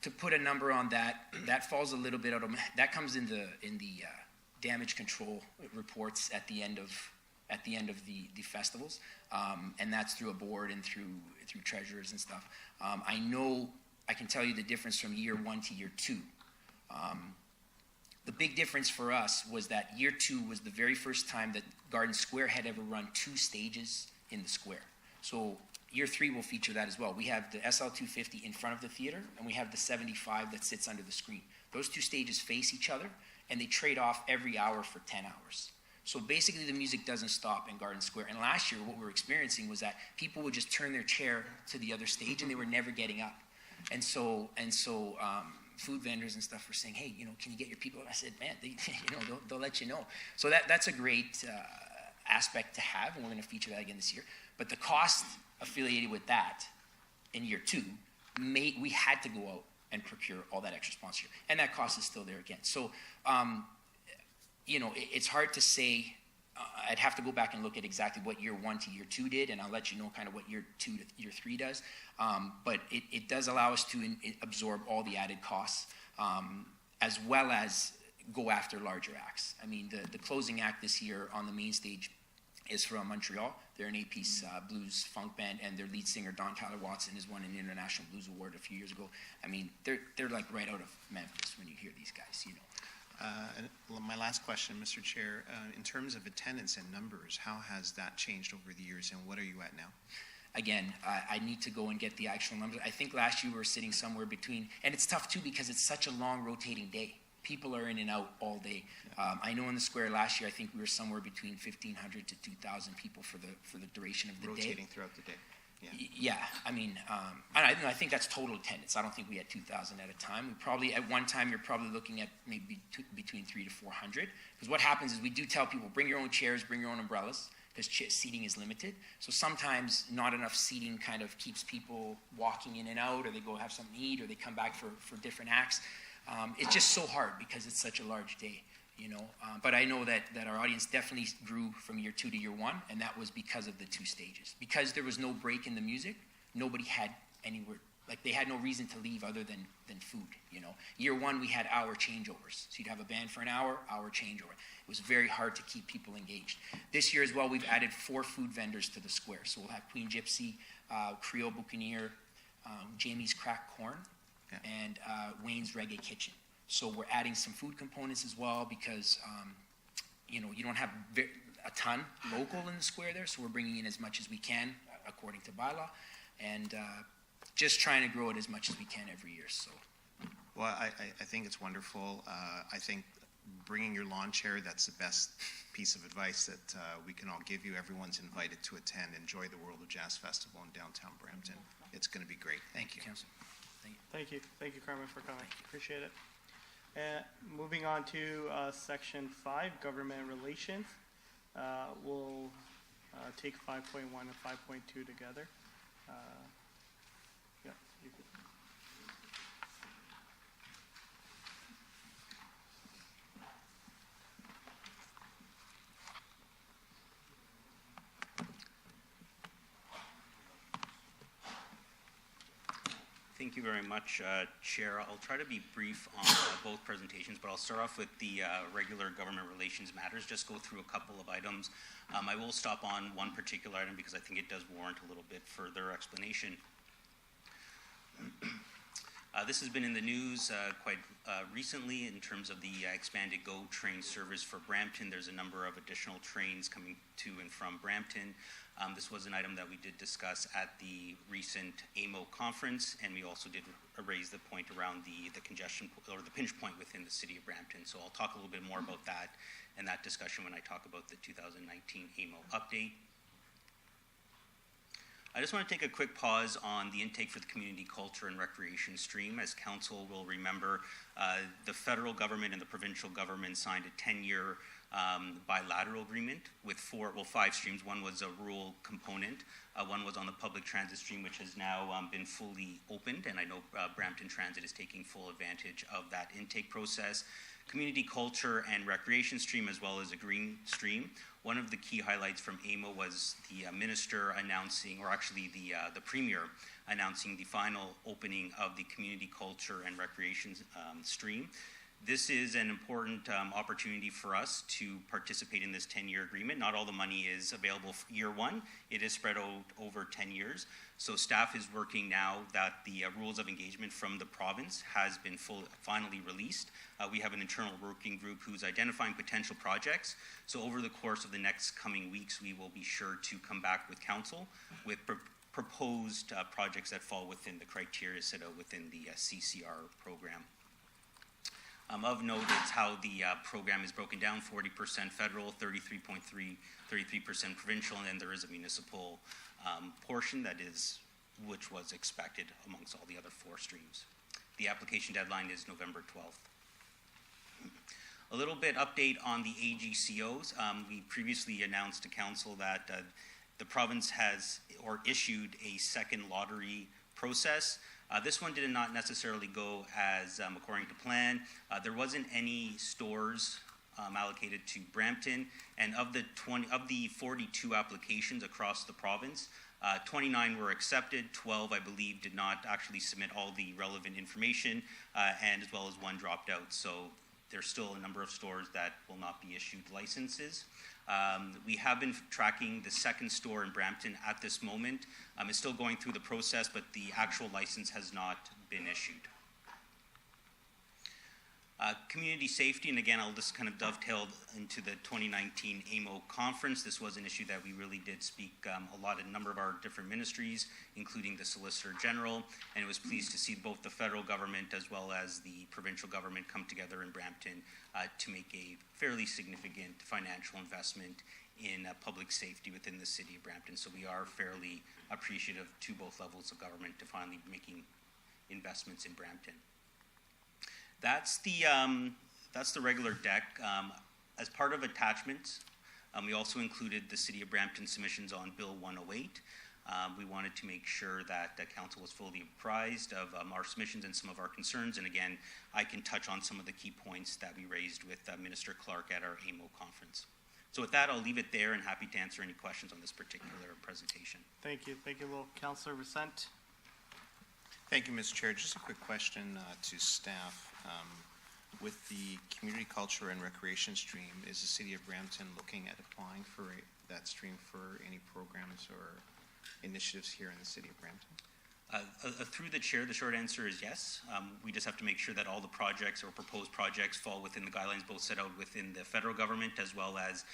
To put a number on that, that falls a little bit out of, that comes in the damage control reports at the end of the festivals, and that's through a board and through treasurers and stuff. I know I can tell you the difference from year 1 to year 2. The big difference for us was that year 2 was the very first time that Garden Square had ever run 2 stages in the square. So year 3 will feature that as well. We have the SL250 in front of the theater, and we have the 75 that sits under the screen. Those 2 stages face each other, and they trade off every hour for 10 hours. So basically the music doesn't stop in Garden Square. And last year what we were experiencing was that people would just turn their chair to the other stage, and they were never getting up. And so food vendors and stuff were saying, hey, you know, can you get your people? I said, man, they'll let you know. So that's a great aspect to have, and we're going to feature that again this year. But the cost affiliated with that in year 2, we had to go out and procure all that extra sponsorship, and that cost is still there again. So, you know, it's hard to say. I'd have to go back and look at exactly what year 1 to year 2 did, and I'll let you know kind of what year 2 to year 3 does. But it does allow us to absorb all the added costs, as well as go after larger acts. I mean, the closing act this year on the main stage is from Montreal. They're an 8-piece blues funk band, and their lead singer, Don Tyler Watson, has won an International Blues Award a few years ago. I mean, they're like right out of Memphis when you hear these guys, you know. And my last question, Mr. Chair, in terms of attendance and numbers, how has that changed over the years, and what are you at now? Again, I need to go and get the actual numbers. I think last year we were sitting somewhere between, and it's tough too because it's such a long rotating day. People are in and out all day. I know in the square last year, I think we were somewhere between 1,500 to 2,000 people for the duration of the day. Rotating throughout the day. Yeah, I mean, I think that's total attendance. I don't think we had 2,000 at a time. We probably, at one time, you're probably looking at maybe between 300 to 400. Because what happens is we do tell people, bring your own chairs, bring your own umbrellas, because seating is limited. So sometimes not enough seating kind of keeps people walking in and out, or they go have something to eat, or they come back for different acts. It's just so hard because it's such a large day. You know, but I know that our audience definitely grew from year 2 to year 1, and that was because of the 2 stages. Because there was no break in the music, nobody had anywhere, like they had no reason to leave other than food, you know. Year 1, we had hour changeovers. So you'd have a band for an hour changeover. It was very hard to keep people engaged. This year as well, we've added 4 food vendors to the square. So we'll have Queen Gypsy, Creole Boucanier, Jamie's Cracked Corn, and Wayne's Reggae Kitchen. So we're adding some food components as well because, you know, you don't have a ton local in the square there, so we're bringing in as much as we can according to bylaw, and just trying to grow it as much as we can every year. So, well, I think it's wonderful. I think bringing your lawn chair, that's the best piece of advice that we can all give you. Everyone's invited to attend. Enjoy the World of Jazz Festival in downtown Brampton. It's going to be great. Thank you. Council. Thank you. Thank you, Carmen, for coming. Appreciate it. Moving on to Section 5, Government Relations. We'll take 5.1 and 5.2 together. Yeah, you could. Thank you very much, Chair. I'll try to be brief on both presentations, but I'll start off with the regular government relations matters, just go through a couple of items. I will stop on one particular item because I think it does warrant a little bit further explanation. This has been in the news quite recently in terms of the expanded GO train service for Brampton. There's a number of additional trains coming to and from Brampton. This was an item that we did discuss at the recent AMO conference, and we also did raise the point around the congestion or the pinch point within the city of Brampton. So I'll talk a little bit more about that and that discussion when I talk about the 2019 AMO update. I just want to take a quick pause on the intake for the community culture and recreation stream. As council will remember, the federal government and the provincial government signed a 10-year bilateral agreement with five streams. One was a rural component. One was on the public transit stream, which has now been fully opened, and I know Brampton Transit is taking full advantage of that intake process. Community culture and recreation stream, as well as a green stream. One of the key highlights from AMO was the minister announcing, or actually the premier announcing the final opening of the community culture and recreation stream. This is an important opportunity for us to participate in this 10-year agreement. Not all the money is available for year one. It is spread out over 10 years. So staff is working now that the rules of engagement from the province has been finally released. We have an internal working group who's identifying potential projects. So over the course of the next coming weeks, we will be sure to come back with council with proposed projects that fall within the criteria set out within the CCR program. Of note is how the program is broken down: 40% federal, 33% provincial, and then there is a municipal portion which was expected amongst all the other four streams. The application deadline is November 12th. A little bit update on the AGCOs. We previously announced to council that the province has issued a second lottery process. This one did not necessarily go as according to plan. There wasn't any stores allocated to Brampton, and of the 42 applications across the province, 29 were accepted. 12, I believe, did not actually submit all the relevant information, and as well as one dropped out. So there's still a number of stores that will not be issued licenses. We have been tracking the second store in Brampton at this moment. It's still going through the process, but the actual license has not been issued. Community safety, and again, I'll just kind of dovetail into the 2019 AMO conference. This was an issue that we really did speak a number of our different ministries, including the Solicitor General, and it was pleased to see both the federal government as well as the provincial government come together in Brampton to make a fairly significant financial investment in public safety within the city of Brampton. So we are fairly appreciative to both levels of government to finally making investments in Brampton. That's the regular deck. As part of attachments, we also included the City of Brampton submissions on Bill 108. We wanted to make sure that the council was fully apprised of our submissions and some of our concerns. And again, I can touch on some of the key points that we raised with Minister Clark at our AMO conference. So with that, I'll leave it there and happy to answer any questions on this particular presentation. Thank you. Thank you, Councillor Vicente. Thank you, Mr. Chair. Just a quick question to staff. With the community culture and recreation stream, is the City of Brampton looking at applying for that stream for any programs or initiatives here in the City of Brampton? Through the chair, the short answer is yes. We just have to make sure that all the projects or proposed projects fall within the guidelines both set out within the federal government as well as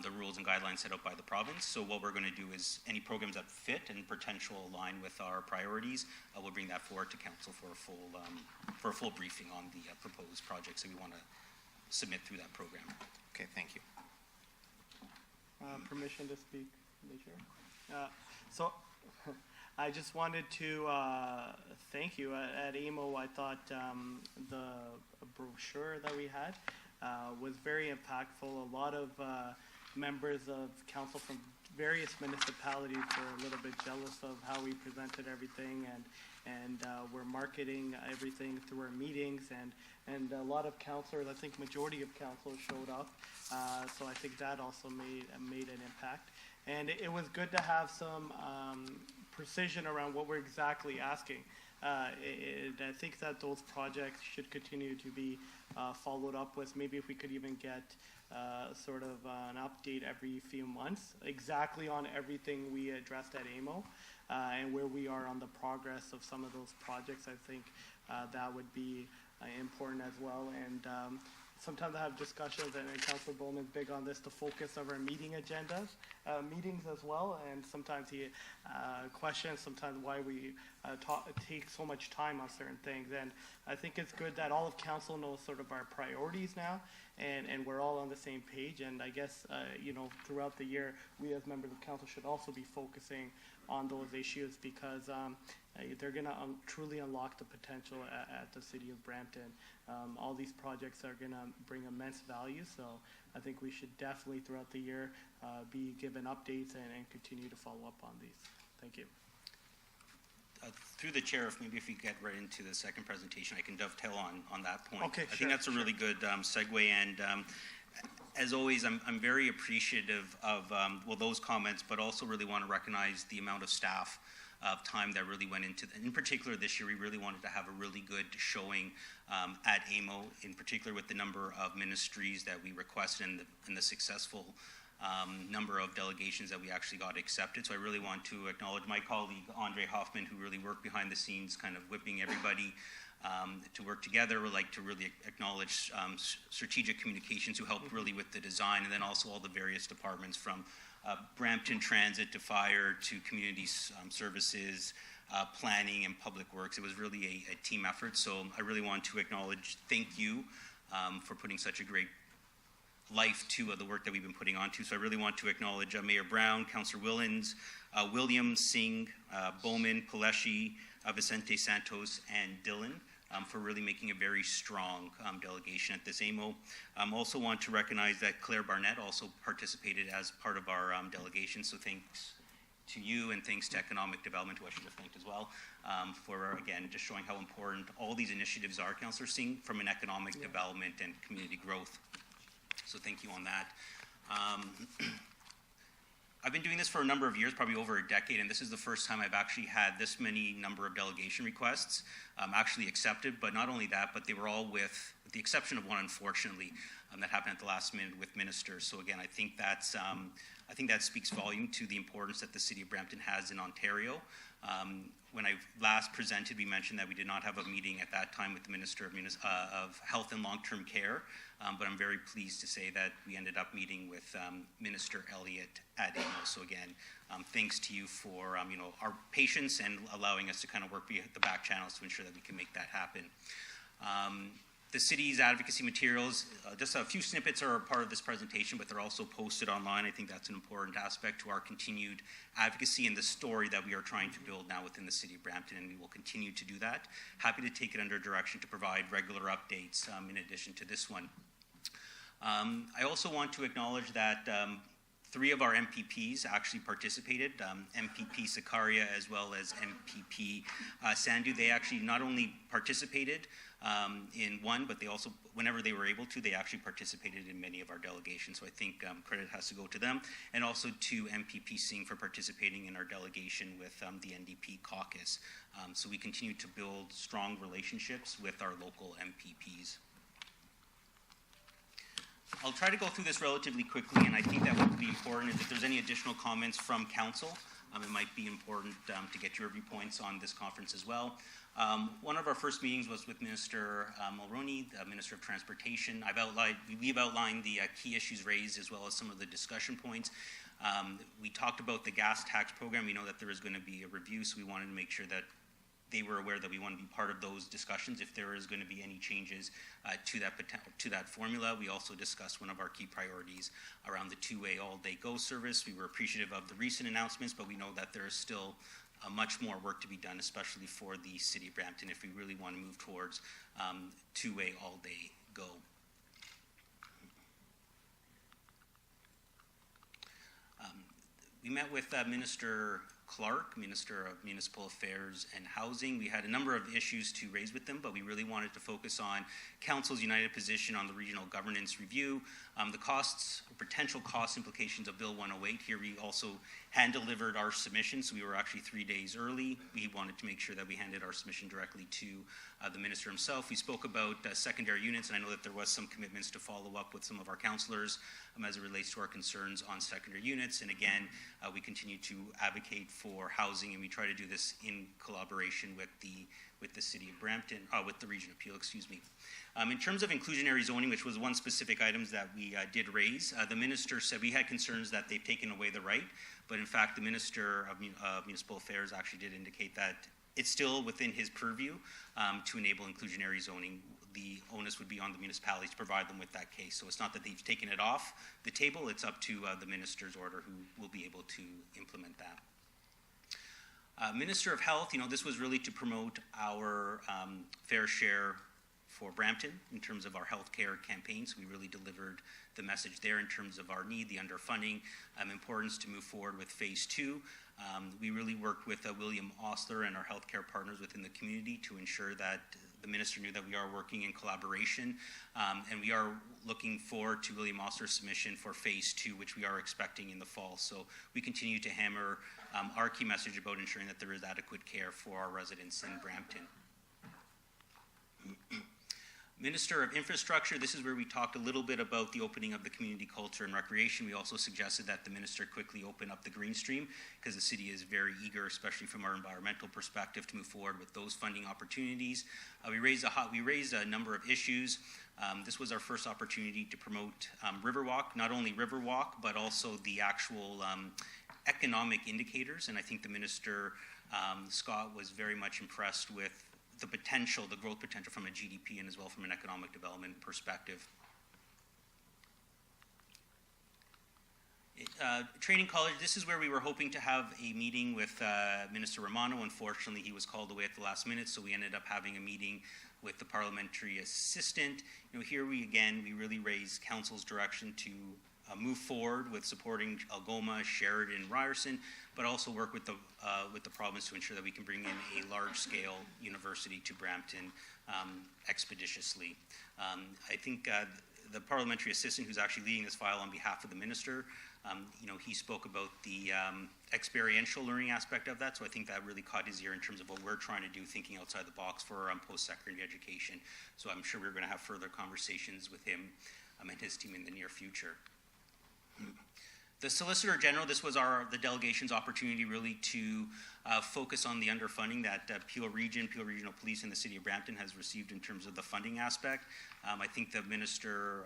the rules and guidelines set out by the province. So what we're going to do is any programs that fit and potential align with our priorities, we'll bring that forward to council for a full briefing on the proposed projects that we want to submit through that program. Okay, thank you. Permission to speak, the chair. So I just wanted to thank you. At AMO, I thought the brochure that we had was very impactful. A lot of members of council from various municipalities were a little bit jealous of how we presented everything, and we're marketing everything through our meetings, and a lot of councilors, I think majority of councilors showed up, so I think that also made an impact. And it was good to have some precision around what we're exactly asking. I think that those projects should continue to be followed up with. Maybe if we could even get sort of an update every few months exactly on everything we addressed at AMO and where we are on the progress of some of those projects, I think that would be important as well. And sometimes I have discussions, and Councilor Bowman's big on this, to focus of our meetings as well. And sometimes he questions sometimes why we take so much time on certain things. And I think it's good that all of council knows sort of our priorities now, and we're all on the same page. And I guess, throughout the year, we as members of council should also be focusing on those issues, because they're going to truly unlock the potential at the city of Brampton. All these projects are going to bring immense value, so I think we should definitely throughout the year be given updates and continue to follow up on these. Thank you. Through the chair, if we get right into the second presentation, I can dovetail on that point. Okay, I think that's a really good segue, and as always, I'm very appreciative of those comments, but also really want to recognize the amount of staff of time that really went into, in particular this year, we really wanted to have a really good showing at AMO, in particular with the number of ministries that we requested and the successful number of delegations that we actually got accepted. So I really want to acknowledge my colleague, Andre Hoffman, who really worked behind the scenes, kind of whipping everybody to work together. We'd like to really acknowledge Strategic Communications, who helped really with the design, and then also all the various departments from Brampton Transit to Fire to Community Services, Planning and Public Works. It was really a team effort. So I really want to thank you for putting such a great life to the work that we've been putting on to. So I really want to acknowledge Mayor Brown, Councillor Willens, Williams, Singh, Bowman, Paleshi, Vicente Santos, and Dillon for really making a very strong delegation at this AMO. Also want to recognize that Claire Barnett also participated as part of our delegation, so thanks to you and thanks to Economic Development, who I should have thanked as well, for, again, just showing how important all these initiatives are, Councillor Singh, from an economic development and community growth. So thank you on that. I've been doing this for a number of years, probably over a decade, and this is the first time I've actually had this many number of delegation requests actually accepted. But not only that, but they were all with the exception of one, unfortunately, that happened at the last minute with ministers. So again, I think that speaks volume to the importance that the city of Brampton has in Ontario. When I last presented, we mentioned that we did not have a meeting at that time with the Minister of Health and Long-Term Care, but I'm very pleased to say that we ended up meeting with Minister Elliott at AMO. So again, thanks to you for our patience and allowing us to kind of work via the back channels to ensure that we can make that happen. The city's advocacy materials, just a few snippets are a part of this presentation, but they're also posted online. I think that's an important aspect to our continued advocacy and the story that we are trying to build now within the city of Brampton, and we will continue to do that. Happy to take it under direction to provide regular updates in addition to this one. I also want to acknowledge that 3 of our MPPs actually participated, MPP Sakaria as well as MPP Sandhu. They actually not only participated in one, but they also, whenever they were able to, they actually participated in many of our delegations. So I think credit has to go to them, and also to MPP Singh for participating in our delegation with the NDP caucus. So we continue to build strong relationships with our local MPPs. I'll try to go through this relatively quickly, and I think that what will be important is if there's any additional comments from council, it might be important to get your viewpoints on this conference as well. One of our first meetings was with Minister Mulroney, the Minister of Transportation. We've outlined the key issues raised as well as some of the discussion points. We talked about the gas tax program. We know that there is going to be a review, so we wanted to make sure that they were aware that we want to be part of those discussions if there is going to be any changes to that formula. We also discussed one of our key priorities around the two-way all-day GO service. We were appreciative of the recent announcements, but we know that there is still much more work to be done, especially for the city of Brampton, if we really want to move towards two-way all-day GO. We met with Minister Clark, Minister of Municipal Affairs and Housing. We had a number of issues to raise with them, but we really wanted to focus on Council's united position on the regional governance review, the costs, potential cost implications of Bill 108. Here we also hand-delivered our submission, so we were actually 3 days early. We wanted to make sure that we handed our submission directly to the minister himself. We spoke about secondary units, and I know that there was some commitments to follow up with some of our councillors as it relates to our concerns on secondary units. And again, we continue to advocate for housing, and we try to do this in collaboration with the city of Brampton, with the region of Peel, excuse me. In terms of inclusionary zoning, which was one specific item that we did raise, the minister said we had concerns that they've taken away the right, but in fact the Minister of Municipal Affairs actually did indicate that it's still within his purview to enable inclusionary zoning. The onus would be on the municipalities to provide them with that case. So it's not that they've taken it off the table, it's up to the minister's order who will be able to implement that. Minister of Health, this was really to promote our fair share for Brampton in terms of our healthcare campaigns. We really delivered the message there in terms of our need, the underfunding, importance to move forward with phase 2. We really worked with William Osler and our healthcare partners within the community to ensure that the minister knew that we are working in collaboration, and we are looking forward to William Osler's submission for phase 2, which we are expecting in the fall. So we continue to hammer our key message about ensuring that there is adequate care for our residents in Brampton. Minister of Infrastructure, this is where we talked a little bit about the opening of the community culture and recreation. We also suggested that the minister quickly open up the green stream because the city is very eager, especially from our environmental perspective, to move forward with those funding opportunities. We raised a number of issues. This was our first opportunity to promote Riverwalk, not only Riverwalk, but also the actual economic indicators. And I think the minister, Scott, was very much impressed with the potential, the growth potential from a GDP and as well from an economic development perspective. Training College, this is where we were hoping to have a meeting with Minister Romano. Unfortunately, he was called away at the last minute, so we ended up having a meeting with the parliamentary assistant. Here we really raise council's direction to move forward with supporting Algoma, Sheridan, Ryerson, but also work with the province to ensure that we can bring in a large-scale university to Brampton expeditiously. I think the parliamentary assistant who's actually leading this file on behalf of the minister, he spoke about the experiential learning aspect of that, so I think that really caught his ear in terms of what we're trying to do, thinking outside the box for post-secondary education. So I'm sure we're going to have further conversations with him and his team in the near future. The Solicitor General, this was the delegation's opportunity really to focus on the underfunding that Peel Regional Police and the City of Brampton has received in terms of the funding aspect. I think the minister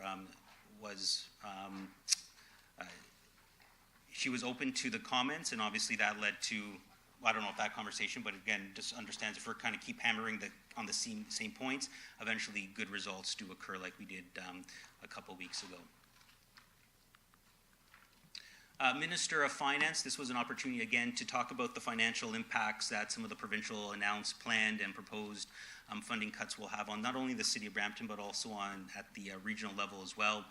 she was open to the comments, and obviously that led to, I don't know if that conversation, but again, just understands if we're kind of keep hammering on the same points, eventually good results do occur like we did a couple weeks ago. Minister of Finance, this was an opportunity again to talk about the financial impacts that some of the provincial announced, planned, and proposed funding cuts will have on not only the City of Brampton, but also at the regional level as well.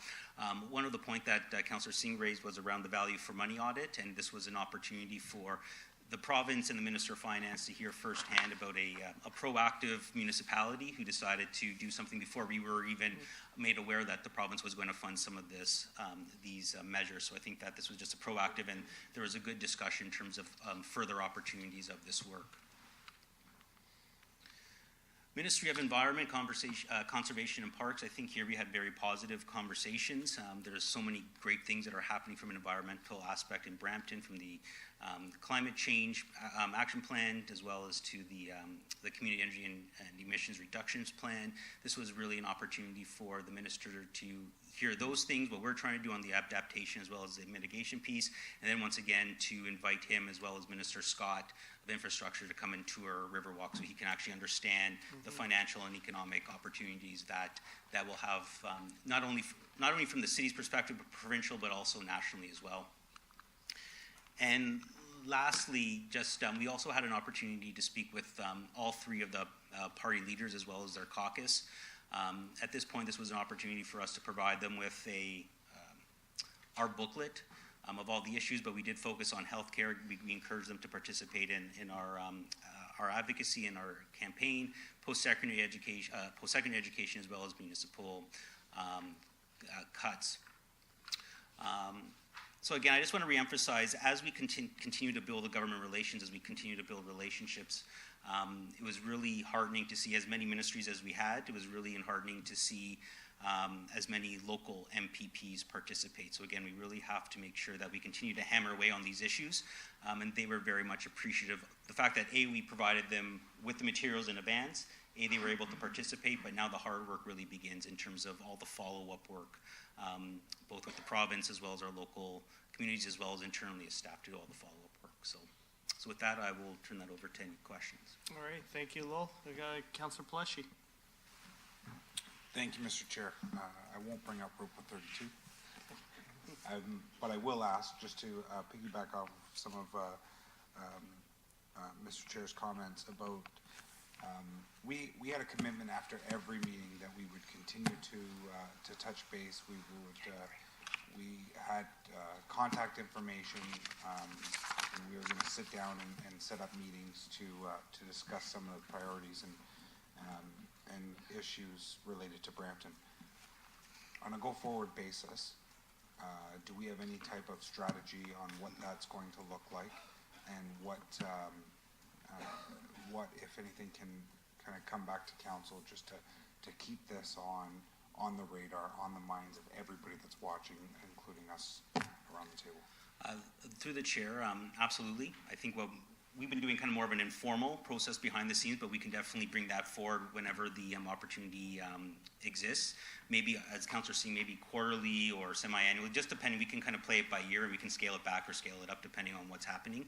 One of the points that Councillor Singh raised was around the value for money audit, and this was an opportunity for the province and the Minister of Finance to hear firsthand about a proactive municipality who decided to do something before we were even made aware that the province was going to fund some of these measures. So I think that this was just a proactive, and there was a good discussion in terms of further opportunities of this work. Ministry of Environment, Conservation and Parks, I think here we had very positive conversations. There's so many great things that are happening from an environmental aspect in Brampton, from the climate change action plan, as well as to the community energy and emissions reductions plan. This was really an opportunity for the minister to hear those things, what we're trying to do on the adaptation as well as the mitigation piece, and then once again to invite him as well as Minister Scott of Infrastructure to come and tour Riverwalk so he can actually understand the financial and economic opportunities that will have not only from the city's perspective, but provincial, but also nationally as well. And lastly, we also had an opportunity to speak with all three of the party leaders as well as their caucus. At this point, this was an opportunity for us to provide them with our booklet of all the issues, but we did focus on healthcare. We encouraged them to participate in our advocacy and our campaign, post-secondary education as well as municipal cuts. So again, I just want to reemphasize, as we continue to build the government relations, as we continue to build relationships, it was really heartening to see as many ministries as we had. It was really heartening to see as many local MPPs participate. So again, we really have to make sure that we continue to hammer away on these issues, and they were very much appreciative. The fact that A, we provided them with the materials in advance, A, they were able to participate, but now the hard work really begins in terms of all the follow-up work, both with the province as well as our local communities, as well as internally as staff to do all the follow-up work. So with that, I will turn that over to any questions. All right, thank you, Lowell. We got Councillor Pelletier. Thank you, Mr. Chair. I won't bring up ROPA 32, but I will ask, just to piggyback off some of Mr. Chair's comments about, we had a commitment after every meeting that we would continue to touch base. We had contact information, and we were going to sit down and set up meetings to discuss some of the priorities and issues related to Brampton. On a go-forward basis, do we have any type of strategy on what that's going to look like, and what, if anything, can kind of come back to council just to keep this on the radar, on the minds of everybody that's watching, including us around the table? Through the chair, absolutely. I think what we've been doing kind of more of an informal process behind the scenes, but we can definitely bring that forward whenever the opportunity exists. Maybe, as Councillor C, maybe quarterly or semi-annually, just depending. We can kind of play it by year, and we can scale it back or scale it up depending on what's happening.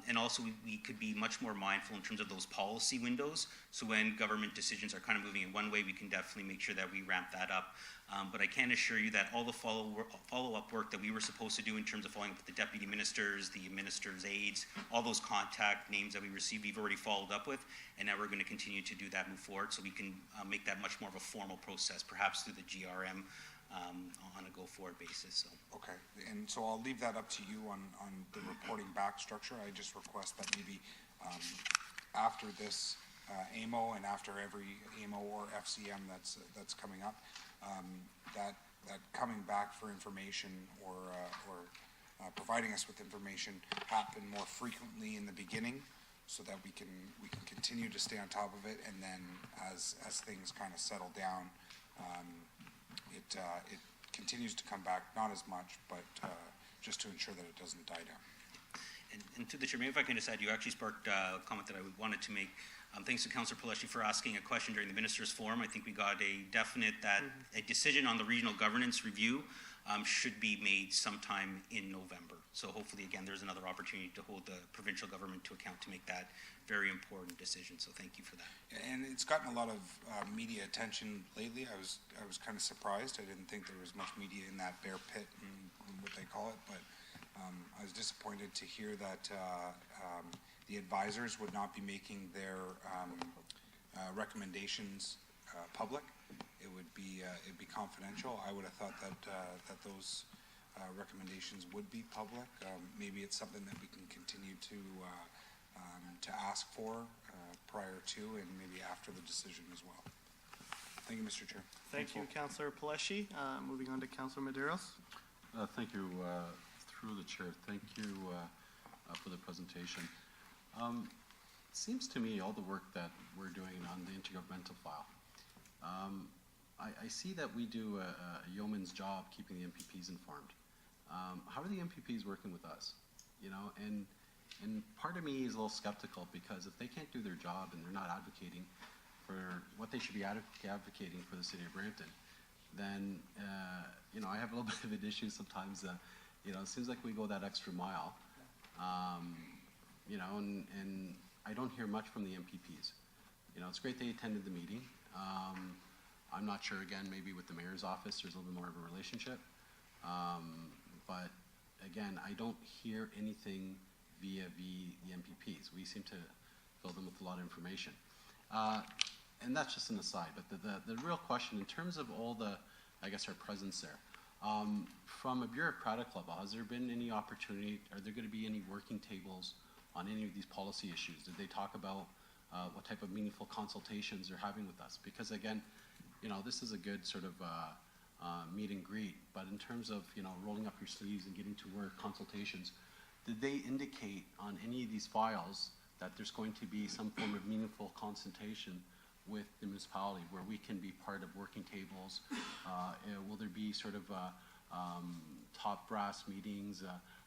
And also, we could be much more mindful in terms of those policy windows. So when government decisions are kind of moving in one way, we can definitely make sure that we ramp that up. But I can assure you that all the follow-up work that we were supposed to do in terms of following up with the deputy ministers, the ministers' aides, all those contact names that we received, we've already followed up with, and now we're going to continue to do that, move forward, so we can make that much more of a formal process, perhaps through the GRM on a go-forward basis. So. Okay, and so I'll leave that up to you on the reporting back structure. I just request that maybe after this AMO and after every AMO or FCM that's coming up, that coming back for information or providing us with information happen more frequently in the beginning, so that we can continue to stay on top of it, and then as things kind of settle down, it continues to come back, not as much, but just to ensure that it doesn't die down. And to the chair, maybe if I can just add, you actually sparked a comment that I wanted to make. Thanks to Councillor Pelletier for asking a question during the Ministers' Forum. I think we got a definite that a decision on the regional governance review should be made sometime in November. So hopefully, again, there's another opportunity to hold the provincial government to account to make that very important decision. So thank you for that. And it's gotten a lot of media attention lately. I was kind of surprised. I didn't think there was much media in that bear pit, and what they call it, but I was disappointed to hear that the advisors would not be making their recommendations public. It'd be confidential. I would have thought that those recommendations would be public. Maybe it's something that we can continue to ask for prior to and maybe after the decision as well. Thank you, Mr. Chair. Thank you, Councillor Pelletier. Moving on to Councillor Medeiros. Thank you, through the chair. Thank you for the presentation. It seems to me all the work that we're doing on the intergovernmental file, I see that we do a yeoman's job keeping the MPPs informed. How are the MPPs working with us? You know, and part of me is a little skeptical, because if they can't do their job and they're not advocating for what they should be advocating for the city of Brampton, then you know, I have a little bit of an issue sometimes. You know, it seems like we go that extra mile, you know, and I don't hear much from the MPPs. You know, it's great they attended the meeting. I'm not sure, again, maybe with the mayor's office there's a little bit more of a relationship. But again, I don't hear anything via the MPPs. We seem to fill them with a lot of information. And that's just an aside, but the real question, in terms of all the, I guess, our presence there, from a bureaucratic level, has there been any opportunity, are there going to be any working tables on any of these policy issues? Did they talk about what type of meaningful consultations they're having with us? Because again, you know, this is a good sort of meet and greet, but in terms of, rolling up your sleeves and getting to work, consultations, did they indicate on any of these files that there's going to be some form of meaningful consultation with the municipality where we can be part of working tables? Will there be sort of top brass meetings,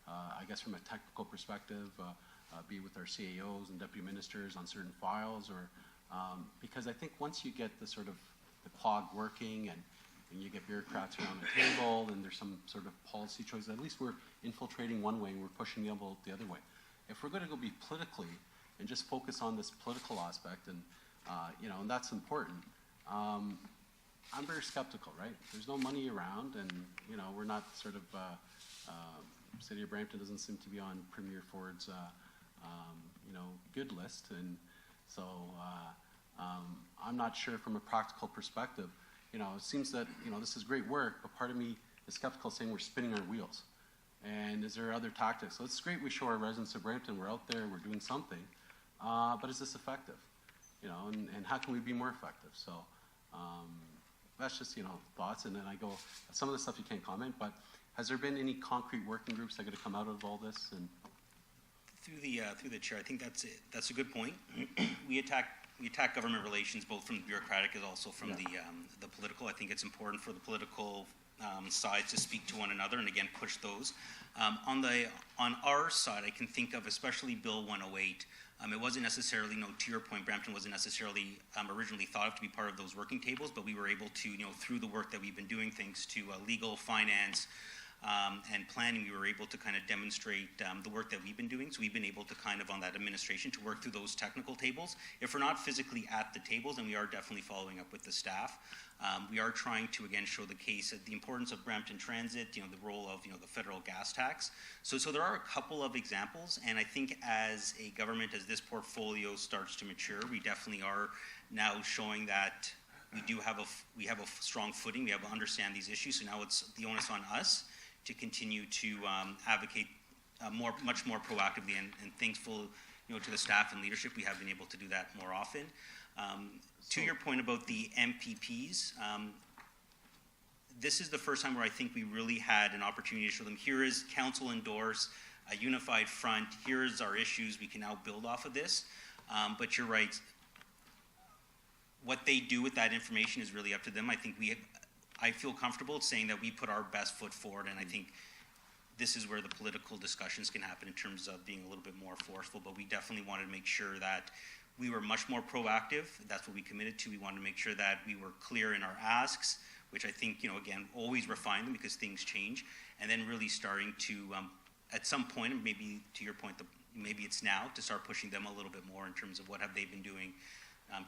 I guess from a technical perspective, be with our CAOs and deputy ministers on certain files, or because I think once you get the sort of the clog working and you get bureaucrats around the table and there's some sort of policy choice, at least we're infiltrating one way and we're pushing the envelope the other way. If we're going to go be politically and just focus on this political aspect, and and that's important, I'm very skeptical, right? There's no money around, and we're not sort of City of Brampton doesn't seem to be on Premier Ford's good list, and so I'm not sure from a practical perspective. It seems that this is great work, but part of me is skeptical, saying we're spinning our wheels. And is there other tactics? So it's great we show our residents of Brampton we're out there, we're doing something, but is this effective? And how can we be more effective? So that's just thoughts. And then I go, some of the stuff you can't comment, but has there been any concrete working groups that are going to come out of all this? And through the chair, I think that's a good point. We attack government relations both from the bureaucratic as also from the political. I think it's important for the political sides to speak to one another and again push those. On our side, I can think of especially Bill 108. It wasn't necessarily, to your point, Brampton wasn't necessarily originally thought of to be part of those working tables, but we were able to, through the work that we've been doing, thanks to legal, finance, and planning, we were able to kind of demonstrate the work that we've been doing. So we've been able to kind of, on that administration, to work through those technical tables. If we're not physically at the tables, then we are definitely following up with the staff. We are trying to, again, show the case, the importance of Brampton Transit, the role of, the federal gas tax. So there are a couple of examples, and I think as a government, as this portfolio starts to mature, we definitely are now showing that we have a strong footing. We have to understand these issues. So now it's the onus on us to continue to advocate much more proactively, and thankful, to the staff and leadership, we have been able to do that more often. To your point about the MPPs, this is the first time where I think we really had an opportunity to show them, here is council endorse, a unified front, here's our issues, we can now build off of this. But you're right, what they do with that information is really up to them. I feel comfortable saying that we put our best foot forward, and I think this is where the political discussions can happen in terms of being a little bit more forceful, but we definitely wanted to make sure that we were much more proactive. That's what we committed to. We wanted to make sure that we were clear in our asks, which I think, again, always refine them because things change, and then really starting to, at some point, and maybe to your point, maybe it's now, to start pushing them a little bit more in terms of what have they been doing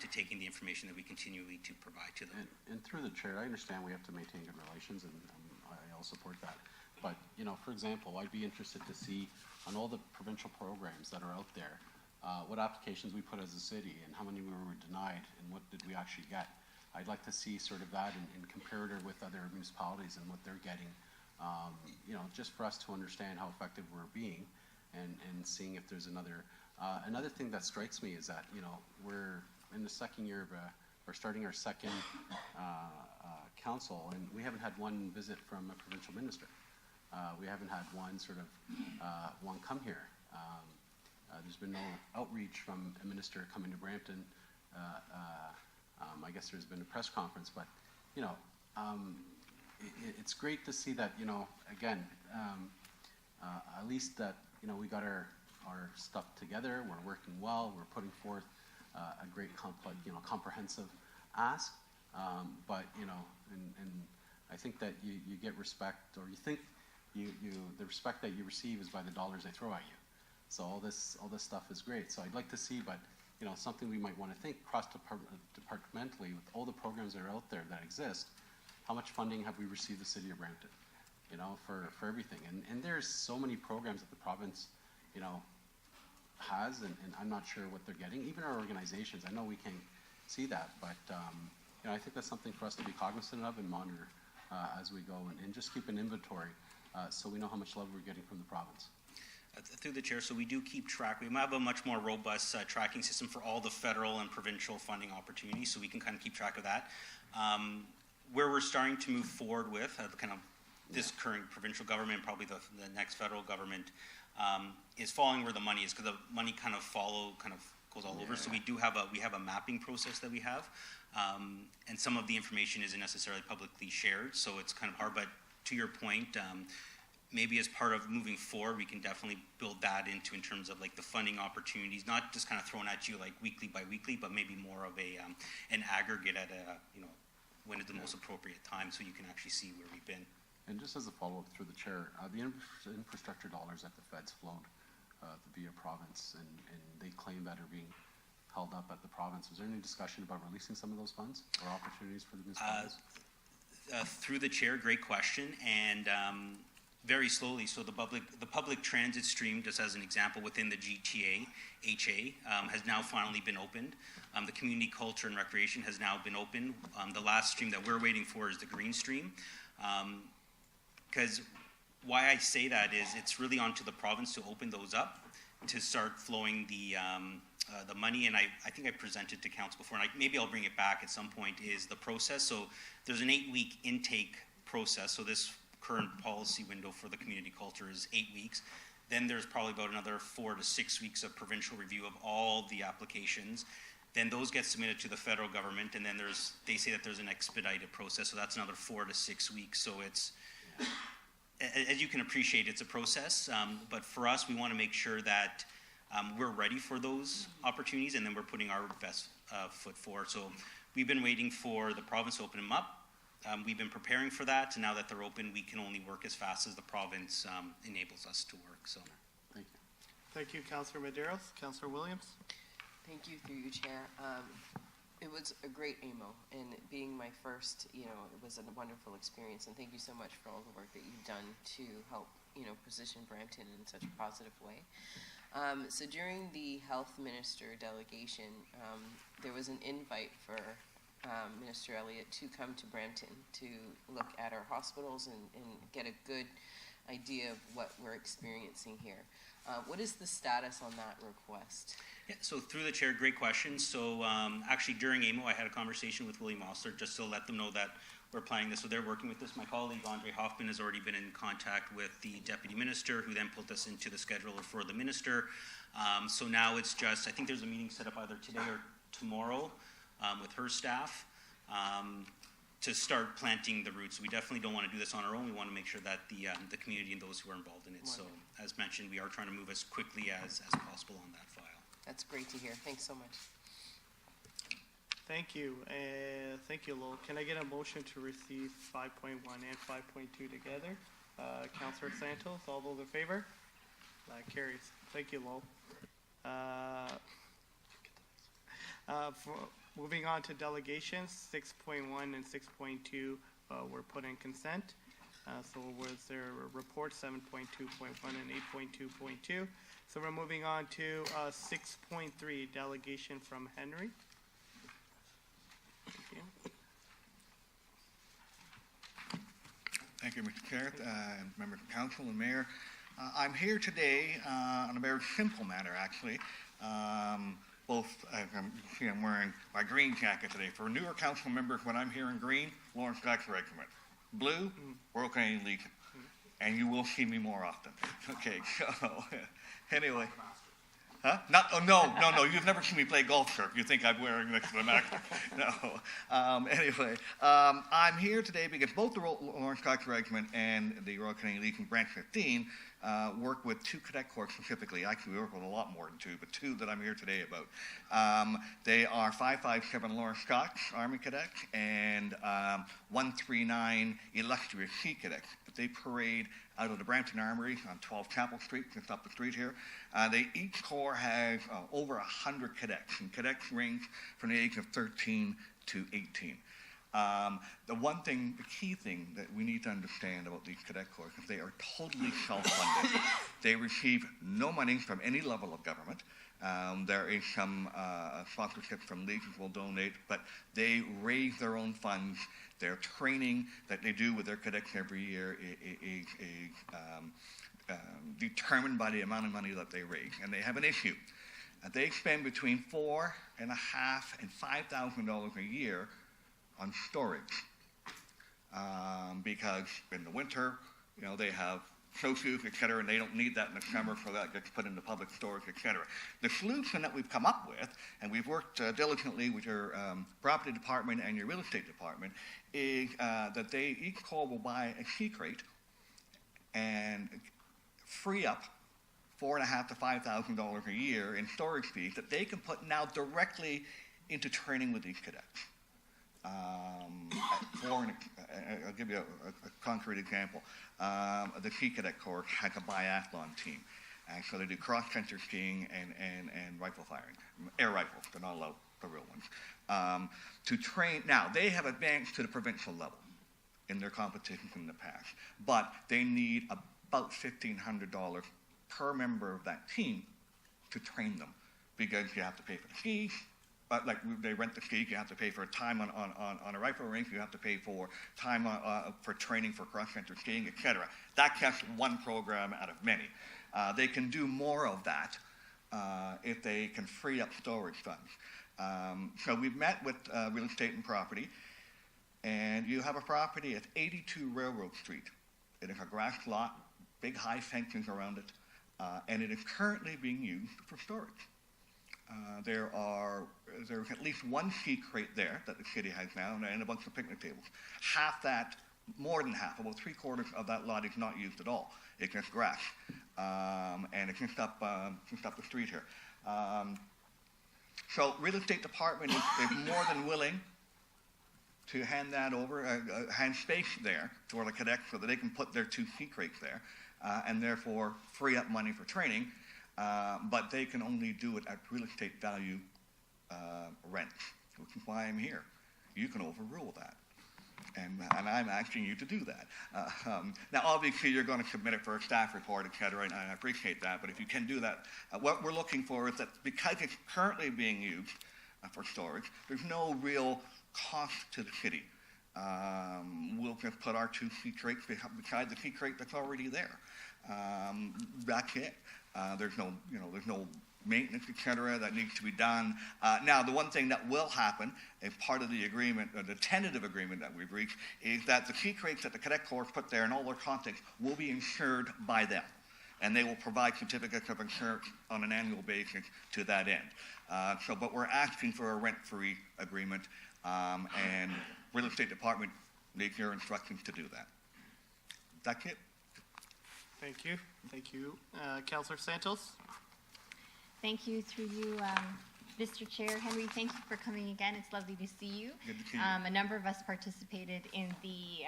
to taking the information that we continually to provide to them. And through the chair, I understand we have to maintain good relations, and I'll support that. But, for example, I'd be interested to see on all the provincial programs that are out there, what applications we put as a city and how many we were denied and what did we actually get. I'd like to see sort of that in comparator with other municipalities and what they're getting, just for us to understand how effective we're being and seeing if there's another thing that strikes me is that, we're in the second year of we're starting our second council, and we haven't had one visit from a provincial minister. We haven't had one one come here. There's been no outreach from a minister coming to Brampton. I guess there's been a press conference, but it's great to see that again, at least that we got our stuff together. We're working well. We're putting forth a great complex, comprehensive ask. But and I think that you get respect, or you think the respect that you receive is by the dollars they throw at you. So all this stuff is great. So I'd like to see, but something we might want to think cross-departmentally with all the programs that are out there that exist. How much funding have we received the City of Brampton? For everything. And there's so many programs that the province, has, and I'm not sure what they're getting. Even our organizations, I know we can't see that, but I think that's something for us to be cognizant of and monitor as we go, and just keep an inventory so we know how much love we're getting from the province. Through the chair, so we do keep track. We have a much more robust tracking system for all the federal and provincial funding opportunities, so we can kind of keep track of that. where we're starting to move forward with kind of this current provincial government, probably the next federal government, is following where the money is, because the money kind of goes all over. So we have a mapping process that we have, and some of the information isn't necessarily publicly shared, so it's kind of hard. But to your point, maybe as part of moving forward, we can definitely build that into in terms of like the funding opportunities, not just kind of thrown at you like weekly by weekly, but maybe more of an aggregate at when is the most appropriate time, so you can actually see where we've been. And just as a follow-up through the chair, the infrastructure dollars that the feds flown via province, and they claim that are being held up at the province. Was there any discussion about releasing some of those funds or opportunities for the municipalities? Through the chair, great question, and very slowly. So the public transit stream, just as an example, within the GTA, HA, has now finally been opened. The community culture and recreation has now been opened. The last stream that we're waiting for is the green stream. Because why I say that is it's really onto the province to open those up, to start flowing the money. And I think I presented to council before, and maybe I'll bring it back at some point, is the process. So there's an 8-week intake process. So this current policy window for the community culture is 8 weeks. Then there's probably about another 4 to 6 weeks of provincial review of all the applications. Then those get submitted to the federal government, and then they say that there's an expedited process, so that's another 4 to 6 weeks. So it's, as you can appreciate, it's a process, but for us, we want to make sure that we're ready for those opportunities, and then we're putting our best foot forward. So we've been waiting for the province to open them up. We've been preparing for that, and now that they're open, we can only work as fast as the province enables us to work. So, thank you. Thank you, Councillor Medeiros. Councillor Williams. Thank you, through you, Chair. It was a great AMO, and being my first, it was a wonderful experience, and thank you so much for all the work that you've done to help, position Brampton in such a positive way. So during the health minister delegation, there was an invite for Minister Elliott to come to Brampton to look at our hospitals and get a good idea of what we're experiencing here. What is the status on that request? yeah, so through the chair, great question. So actually during AMO, I had a conversation with William Osler just to let them know that we're planning this. So they're working with this. My colleague, Andre Hoffman, has already been in contact with the deputy minister, who then put us into the scheduler for the minister. So now it's just, I think there's a meeting set up either today or tomorrow with her staff to start planting the roots. We definitely don't want to do this on our own. We want to make sure that the community and those who are involved in it. So as mentioned, we are trying to move as quickly as possible on that file. That's great to hear. Thanks so much. Thank you. Thank you, Lowell. Can I get a motion to receive 5.1 and 5.2 together? Councillor Santos, all those in favor? That carries. Thank you, Lowell. Moving on to delegations, 6.1 and 6.2 were put in consent. So was there a report 7.2.1 and 8.2.2? So we're moving on to 6.3, delegation from Henry. Thank you. Thank you, Mr. Chair, members of council and mayor. I'm here today on a very simple matter, actually. I'm wearing my green jacket today. For newer council members, when I'm here in green, Lawrence Cox Regiment. Blue, Royal Canadian Legion. And you will see me more often. Okay, so anyway. Huh? No. You've never seen me play golf, sir. You think I'm wearing next to the master. No. Anyway, I'm here today because both the Lawrence Cox Regiment and the Royal Canadian Legion Branch 15 work with two cadet corps specifically. Actually, we work with a lot more than two, but two that I'm here today about. They are 557 Lawrence Cox Army Cadets and 139 Illustrious Sea Cadets. They parade out of the Brampton Armory on 12 Chapel Street, just up the street here. Each corps has over 100 cadets, and cadets range from the age of 13 to 18. The key thing that we need to understand about these cadet corps is they are totally self-funded. They receive no money from any level of government. There is some sponsorship from Legions will donate, but they raise their own funds. Their training that they do with their cadets every year is determined by the amount of money that they raise. And they have an issue. They spend between $4,500 and $5,000 a year on storage. because in the winter, you know, they have snowshoes, et cetera, and they don't need that in the summer, so that gets put into public storage, et cetera. The solution that we've come up with, and we've worked diligently with your property department and your real estate department, is that each core will buy a ski crate and free up $4,500 to $5,000 a year in storage fees that they can put now directly into training with these cadets. I'll give you a concrete example. The Ski Cadet Corps has a biathlon team. And so they do cross-country skiing and rifle firing, air rifles, they're not allowed the real ones. To train, now they have advanced to the provincial level in their competitions in the past, but they need about $1,500 per member of that team to train them, because you have to pay for the skis. Like they rent the skis, you have to pay for time on a rifle range, you have to pay for time for training for cross-country skiing, et cetera. That's just one program out of many. They can do more of that if they can free up storage funds. So we've met with Real Estate and Property, and you have a property at 82 Railroad Street. It is a grass lot, big high fences around it, and it is currently being used for storage. There's at least one ski crate there that the city has now, and a bunch of picnic tables. Half that, more than half, about 3/4 of that lot is not used at all. It's just grass, and it's just up the street here. So real estate department is more than willing to hand that over, hand space there for the cadets so that they can put their 2 ski crates there, and therefore free up money for training. But they can only do it at real estate value rents, which is why I'm here. You can overrule that. And I'm asking you to do that. Now, obviously, you're going to submit it for a staff report, et cetera, and I appreciate that. But if you can do that, what we're looking for is that because it's currently being used for storage, there's no real cost to the city. We'll just put our 2 ski crates beside the ski crate that's already there. That's it. There's no maintenance, et cetera, that needs to be done. Now, the one thing that will happen, as part of the agreement, the tentative agreement that we've reached, is that the ski crates that the Cadet Corps put there and all their contents will be insured by them. And they will provide certificates of insurance on an annual basis to that end. But we're asking for a rent-free agreement, and Real Estate Department needs your instructions to do that. That's it. Thank you. Thank you. Councillor Santos? Thank you, through you, Mr. Chair. Henry, thank you for coming again. It's lovely to see you. Good to see you. A number of us participated in the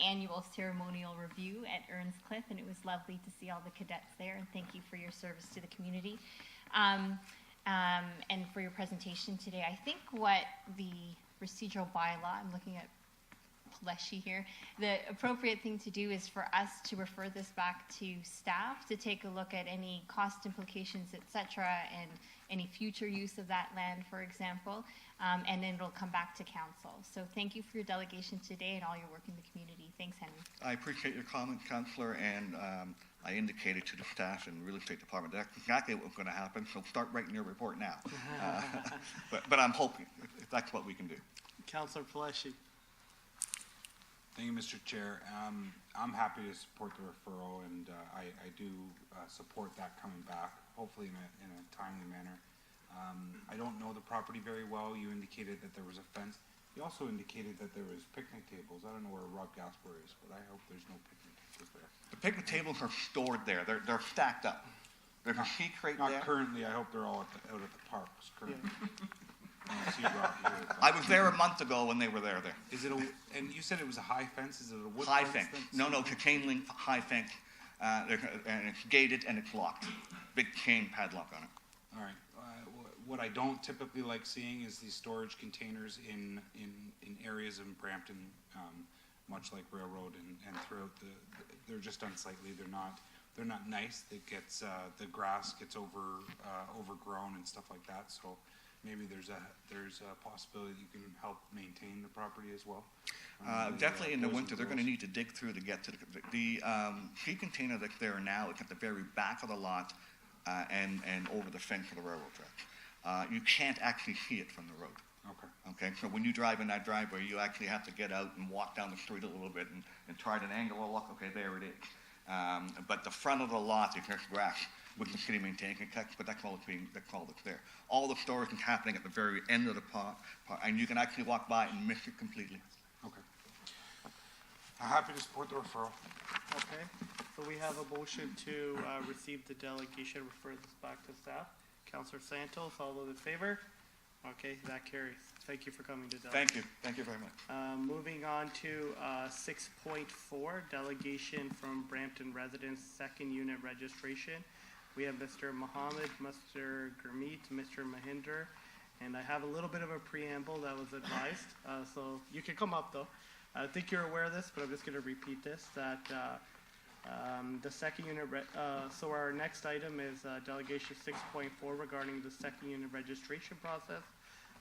annual ceremonial review at Earnscliffe, and it was lovely to see all the cadets there, and thank you for your service to the community. And for your presentation today. I think what the procedural bylaw, I'm looking at Leshy here, the appropriate thing to do is for us to refer this back to staff to take a look at any cost implications, etc., and any future use of that land, for example, and then it'll come back to council. So thank you for your delegation today and all your work in the community. Thanks, Henry. I appreciate your comment, Councillor, and I indicated to the staff and Real Estate Department that's exactly what's going to happen, so start writing your report now. But I'm hoping if that's what we can do. Councillor Paleschi. Thank you, Mr. Chair. I'm happy to support the referral, and I do support that coming back, hopefully in a timely manner. I don't know the property very well. You indicated that there was a fence. You also indicated that there was picnic tables. I don't know where Rob Gasper is, but I hope there's no picnic tables there. The picnic tables are stored there. They're stacked up. There's a ski crate there. Not currently. I hope they're all out at the parks currently. Yeah. I was there a month ago when they were there. Is it and you said it was a high fence? Is it a wood high fence? No, it's a chain link high fence. And it's gated and it's locked. Big chain padlock on it. All right. What I don't typically like seeing is these storage containers in areas in Brampton, much like Railroad and throughout they're just unsightly. They're not nice. It gets the grass gets overgrown and stuff like that. So maybe there's a possibility you can help maintain the property as well. Definitely in the winter, they're going to need to dig through to get to the ski container that's there now. It's at the very back of the lot and over the fence of the railroad track. You can't actually see it from the road. Okay. Okay, so when you drive in that driveway, you actually have to get out and walk down the street a little bit and try to angle a look. Okay, there it is. But the front of the lot is just grass, which the city maintains, but that's all that's there. All the storage is happening at the very end of the part, and you can actually walk by and miss it completely. Okay. I'm happy to support the referral. Okay, so we have a motion to receive the delegation, refer this back to staff. Councillor Santos, all those in favor? Okay, that carries. Thank you for coming to delegate. Thank you very much. Moving on to 6.4, delegation from Brampton residents, second unit registration. We have Mr. Mohammed, Mr. Gurmeet, Mr. Mahinder, and I have a little bit of a preamble that was advised, so you can come up though. I think you're aware of this, but I'm just going to repeat this, that the second unit, so our next item is delegation 6.4 regarding the second unit registration process.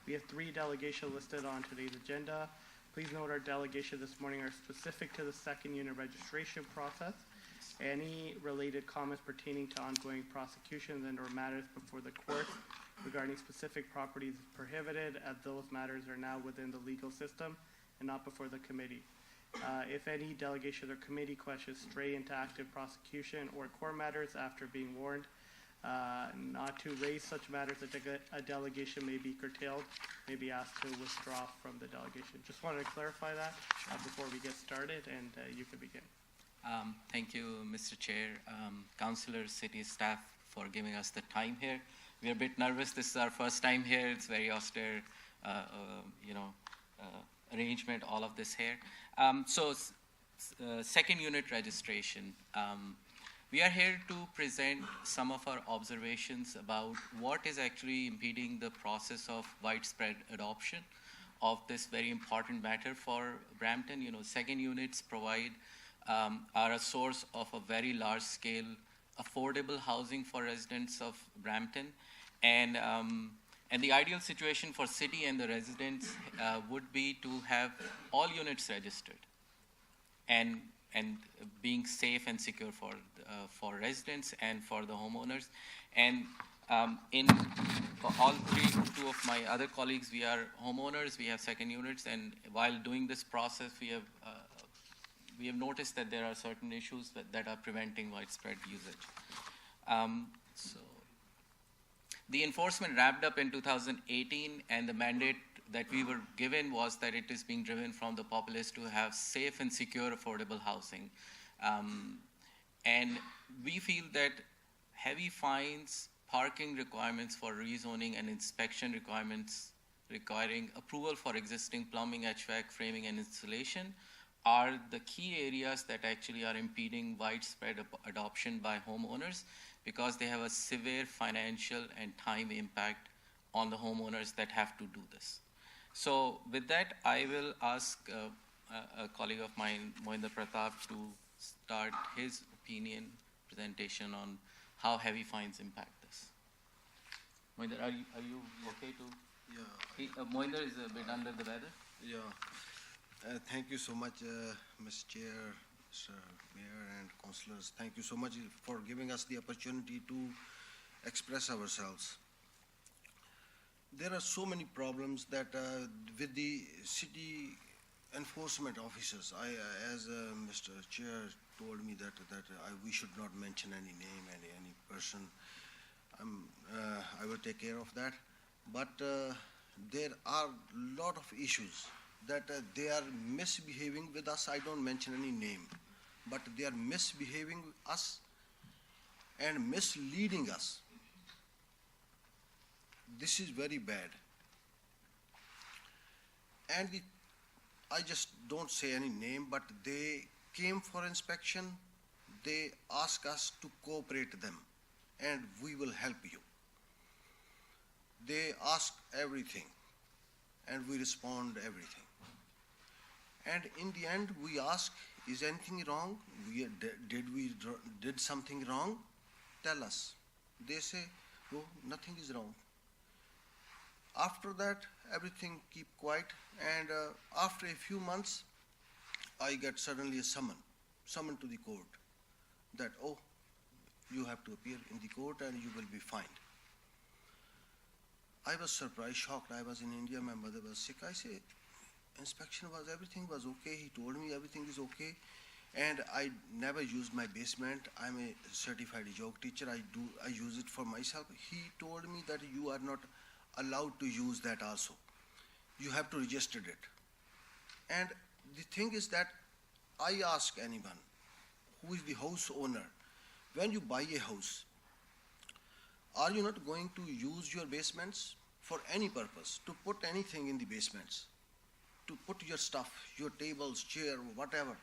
We have 3 delegations listed on today's agenda. Please note our delegation this morning are specific to the second unit registration process. Any related comments pertaining to ongoing prosecutions and or matters before the court regarding specific properties is prohibited, as those matters are now within the legal system and not before the committee. If any delegation or committee questions stray into active prosecution or court matters after being warned not to raise such matters, a delegation may be curtailed, may be asked to withdraw from the delegation. Just wanted to clarify that before we get started, and you can begin. Thank you, Mr. Chair, councillors, city staff for giving us the time here. We're a bit nervous. This is our first time here. It's very austere, arrangement, all of this here. Second unit registration. We are here to present some of our observations about what is actually impeding the process of widespread adoption of this very important matter for Brampton. Second units are a source of a very large scale affordable housing for residents of Brampton, and the ideal situation for city and the residents would be to have all units registered and being safe and secure for residents and for the homeowners. And in all 2 of my other colleagues, we are homeowners, we have second units, and while doing this process, we have noticed that there are certain issues that are preventing widespread usage. The enforcement wrapped up in 2018, and the mandate that we were given was that it is being driven from the populace to have safe and secure affordable housing. And we feel that heavy fines, parking requirements for rezoning, and inspection requirements requiring approval for existing plumbing, HVAC, framing, and installation are the key areas that actually are impeding widespread adoption by homeowners, because they have a severe financial and time impact on the homeowners that have to do this. So with that, I will ask a colleague of mine, Mohinder Pratap, to start his opinion presentation on how heavy fines impact this. Mohinder, are you okay to? Yeah. Mohinder is a bit under the weather. Yeah. Thank you so much, Mr. Chair, Mr. Mayor, and councillors. Thank you so much for giving us the opportunity to express ourselves. There are so many problems that with the city enforcement officers. As Mr. Chair told me that we should not mention any name, any person. I will take care of that. But there are a lot of issues that they are misbehaving with us. I don't mention any name, but they are misbehaving with us and misleading us. This is very bad. And I just don't say any name, but they came for inspection. They ask us to cooperate them, and we will help you. They ask everything, and we respond everything. And in the end, we ask, is anything wrong? Did something wrong? Tell us. They say, no, nothing is wrong. After that, everything keep quiet, and after a few months, I get suddenly a summon to the court that, oh, you have to appear in the court and you will be fined. I was surprised, shocked. I was in India, my mother was sick. I say, inspection was, everything was okay. He told me everything is okay. And I never used my basement. I'm a certified yoga teacher. I use it for myself. He told me that you are not allowed to use that also. You have to register it. And the thing is that I ask anyone who is the house owner, when you buy a house, are you not going to use your basements for any purpose, to put anything in the basements, to put your stuff, your tables, chair, whatever?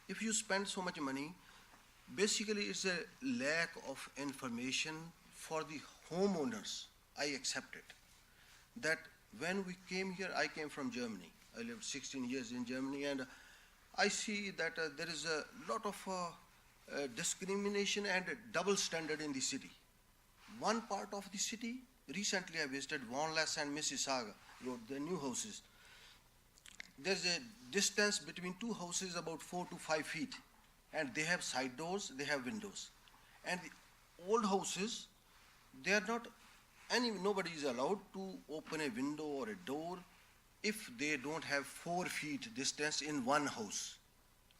If you spend so much money, basically it's a lack of information for the homeowners. I accept it. That when we came here, I came from Germany. I lived 16 years in Germany, and I see that there is a lot of discrimination and double standard in the city. One part of the city, recently I visited Vaughanless and Mississauga Road, the new houses. There's a distance between two houses about 4 to 5 feet, and they have side doors, they have windows. And the old houses, they are not, nobody is allowed to open a window or a door if they don't have 4 feet distance in one house.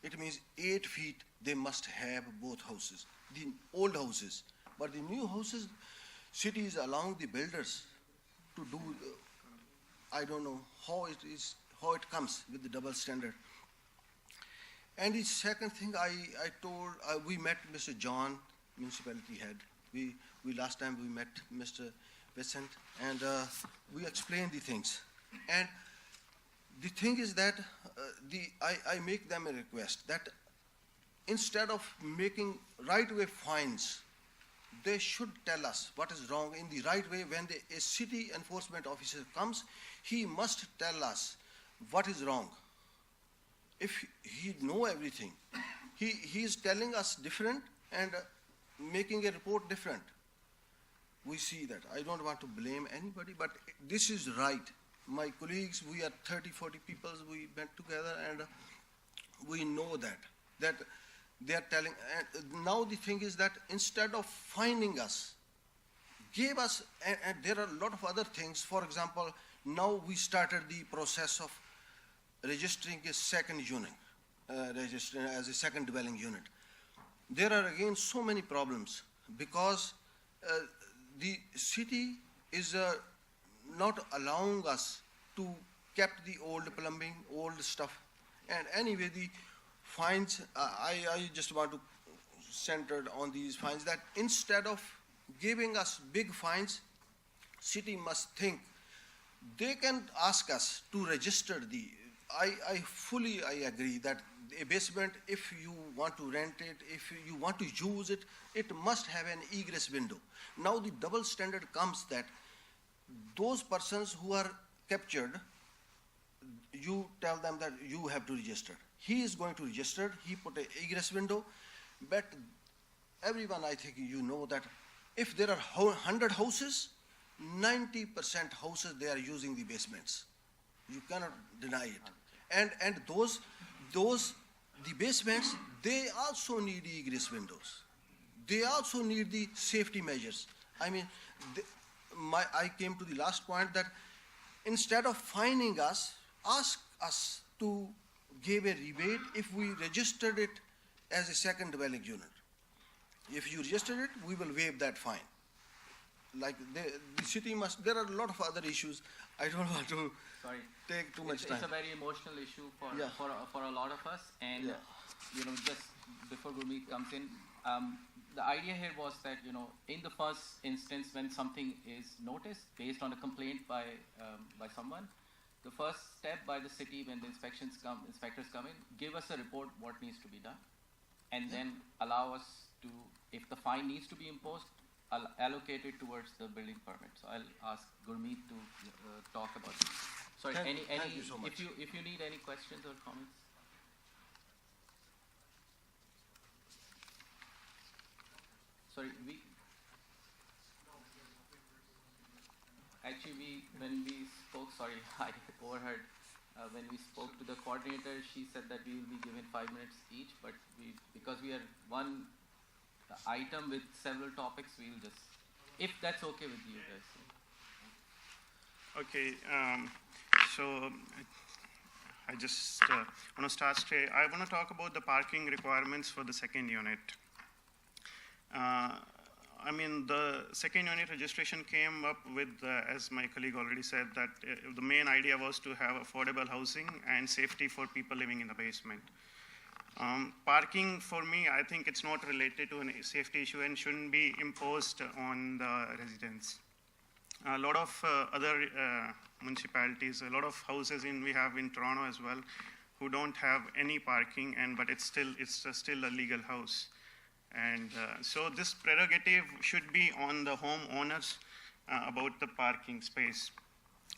It means 8 feet they must have both houses, the old houses. But the new houses, city is allowing the builders to do, I don't know how it is, how it comes with the double standard. And the second thing I told, we met Mr. John, municipality head. We last time we met Mr. Vincent, and we explained the things. And the thing is that I make them a request that instead of making right-way fines, they should tell us what is wrong in the right way. When a city enforcement officer comes, he must tell us what is wrong. If he know everything, he is telling us different and making a report different. We see that. I don't want to blame anybody, but this is right. My colleagues, we are 30, 40 people, we met together, and we know that they are telling, and now the thing is that instead of finding us, gave us, and there are a lot of other things. For example, now we started the process of registering a second unit, registering as a second dwelling unit. There are again so many problems because the city is not allowing us to keep the old plumbing, old stuff. And anyway, the fines, I just want to center on these fines, that instead of giving us big fines, city must think they can ask us to register the, I fully agree that a basement, if you want to rent it, if you want to use it, it must have an egress window. Now the double standard comes that those persons who are captured, you tell them that you have to register. He is going to register, he put an egress window, but everyone, I think you know that if there are 100 houses, 90% houses, they are using the basements. You cannot deny it. And those, the basements, they also need egress windows. They also need the safety measures. I mean, I came to the last point that instead of fining us, ask us to give a rebate if we registered it as a second dwelling unit. If you registered it, we will waive that fine. Like the city must, there are a lot of other issues. I don't want to take too much time. It's a very emotional issue for a lot of us. And, you know, just before Gurmeet comes in, the idea here was that, you know, in the first instance when something is noticed based on a complaint by someone, the first step by the city when the inspectors come in, give us a report what needs to be done, and then allow us to, if the fine needs to be imposed, allocate it towards the building permit. So I'll ask Gurmeet to talk about this. Sorry, Thank you so much. If you need any questions or comments. Sorry, when we spoke, sorry, I overheard, when we spoke to the coordinator, she said that we will be given 5 minutes each, but because we are one item with several topics, we'll just, if that's okay with you guys. Okay, so I just want to start straight. I want to talk about the parking requirements for the second unit. I mean, the second unit registration came up with, as my colleague already said, that the main idea was to have affordable housing and safety for people living in the basement. Parking, for me, I think it's not related to a safety issue and shouldn't be imposed on the residents. A lot of other municipalities, a lot of houses we have in Toronto as well, who don't have any parking, but it's still a legal house. And so this prerogative should be on the homeowners about the parking space.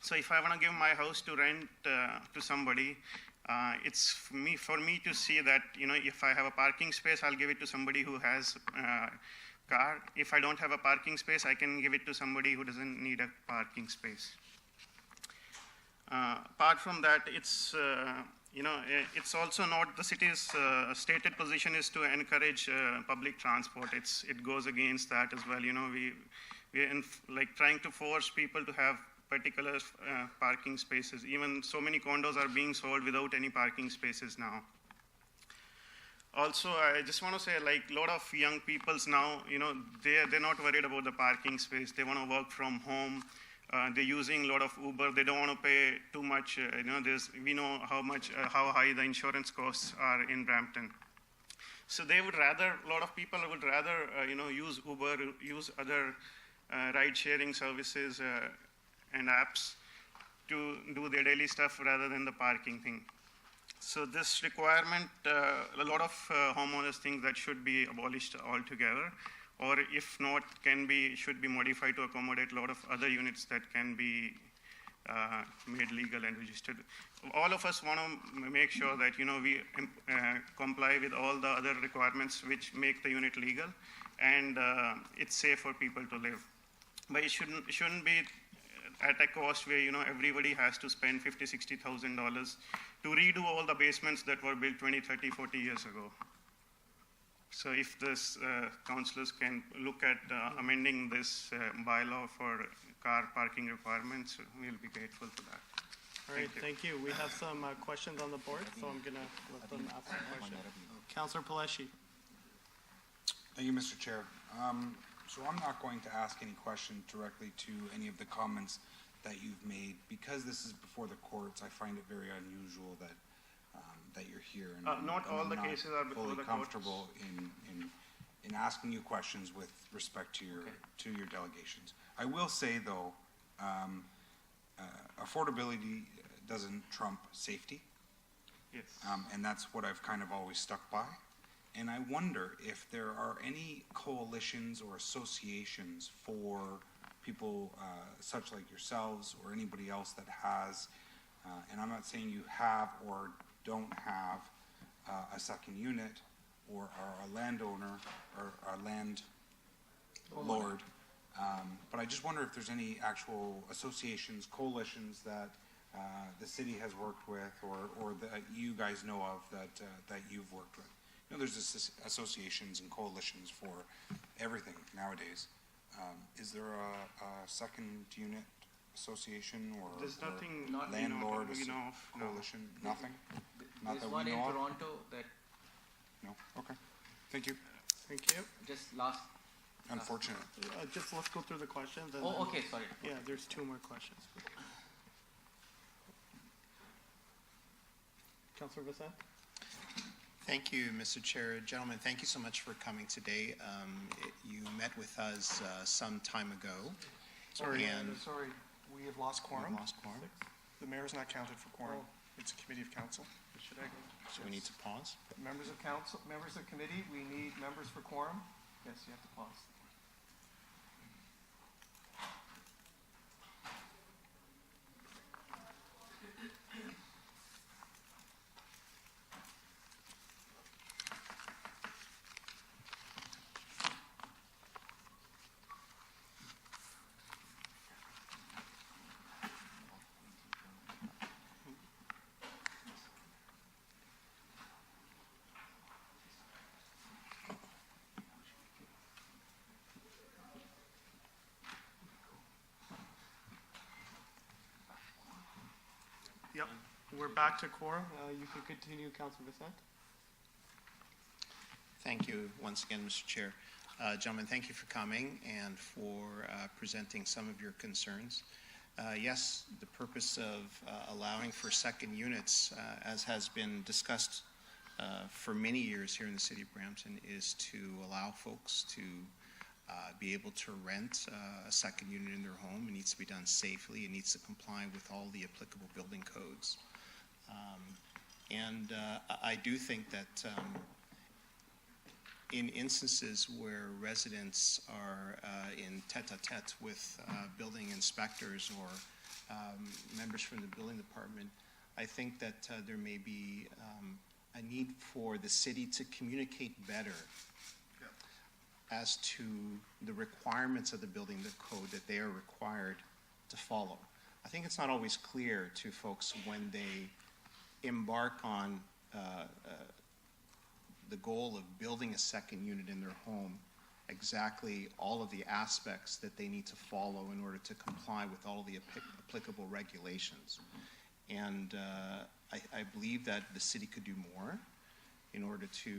So if I want to give my house to rent to somebody, it's for me to see that, if I have a parking space, I'll give it to somebody who has a car. If I don't have a parking space, I can give it to somebody who doesn't need a parking space. Apart from that, it's also not the city's stated position is to encourage public transport. It goes against that as well. We're trying to force people to have particular parking spaces. Even so many condos are being sold without any parking spaces now. Also, I just want to say, a lot of young peoples now, they're not worried about the parking space. They want to work from home. They're using a lot of Uber. They don't want to pay too much. We know how high the insurance costs are in Brampton. So a lot of people would rather, use Uber, use other ride-sharing services and apps to do their daily stuff rather than the parking thing. So this requirement, a lot of homeowners think that should be abolished altogether, or if not, should be modified to accommodate a lot of other units that can be made legal and registered. All of us want to make sure that we comply with all the other requirements which make the unit legal, and it's safe for people to live. But it shouldn't be at a cost where everybody has to spend $50,000-$60,000 to redo all the basements that were built 20, 30, 40 years ago. So if this councillors can look at amending this bylaw for car parking requirements, we'll be grateful for that. All right, thank you. We have some questions on the board, so I'm going to let them ask a question. Councillor Paleshi. Thank you, Mr. Chair. So I'm not going to ask any question directly to any of the comments that you've made. Because this is before the courts, I find it very unusual that you're here. And not all I'm the cases are before the courts. comfortable in asking you questions with respect to your delegations. I will say, though, affordability doesn't trump safety. Yes. And that's what I've kind of always stuck by. And I wonder if there are any coalitions or associations for people such like yourselves or anybody else that has, and I'm not saying you have or don't have a second unit or are a landowner or a landlord, but I just wonder if there's any actual associations, coalitions that the city has worked with or that you guys know of that you've worked with. There's associations and coalitions for everything nowadays. Is there a second unit association or there's nothing landlord coalition? Nothing? Not There's that one we in know of? Toronto that. No? Okay. Thank you. Thank you. Just last. Unfortunate. Just let's go through the questions. And Oh, okay, sorry. Yeah, there's two more questions. Councillor Vicente? Thank you, Mr. Chair. Gentlemen, thank you so much for coming today. You met with us some time ago. Sorry, we have lost quorum. We've lost quorum. The mayor is not counted for quorum. It's a committee of council. So we need to pause. Members of council, members of committee, we need members for quorum. Yes, you have to pause. we're back to quorum. You can continue, Councilor Vicente. Thank you once again, Mr. Chair. Gentlemen, thank you for coming and for presenting some of your concerns. Yes, the purpose of allowing for second units, as has been discussed for many years here in the city of Brampton, is to allow folks to be able to rent a second unit in their home. It needs to be done safely. It needs to comply with all the applicable building codes. I do think that in instances where residents are in tete-a-tete with building inspectors or members from the building department, I think that there may be a need for the city to communicate better as to the requirements of the building code that they are required to follow. I think it's not always clear to folks when they embark on the goal of building a second unit in their home, exactly all of the aspects that they need to follow in order to comply with all of the applicable regulations. And I believe that the city could do more in order to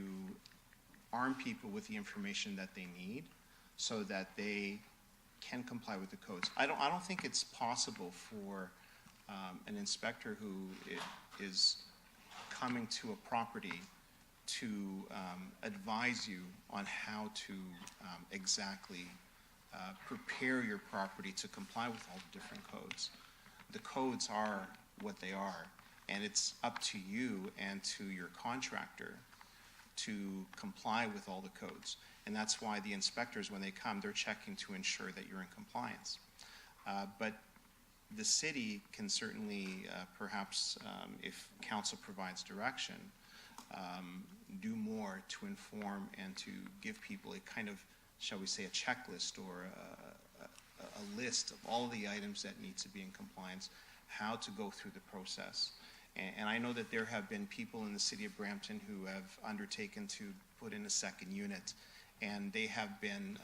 arm people with the information that they need so that they can comply with the codes. I don't think it's possible for an inspector who is coming to a property to advise you on how to exactly prepare your property to comply with all the different codes. The codes are what they are, and it's up to you and to your contractor to comply with all the codes. And that's why the inspectors, when they come, they're checking to ensure that you're in compliance. But the city can certainly, perhaps, if council provides direction, do more to inform and to give people a kind of, shall we say, a checklist or a list of all the items that need to be in compliance, how to go through the process. And I know that there have been people in the city of Brampton who have undertaken to put in a second unit, and they have been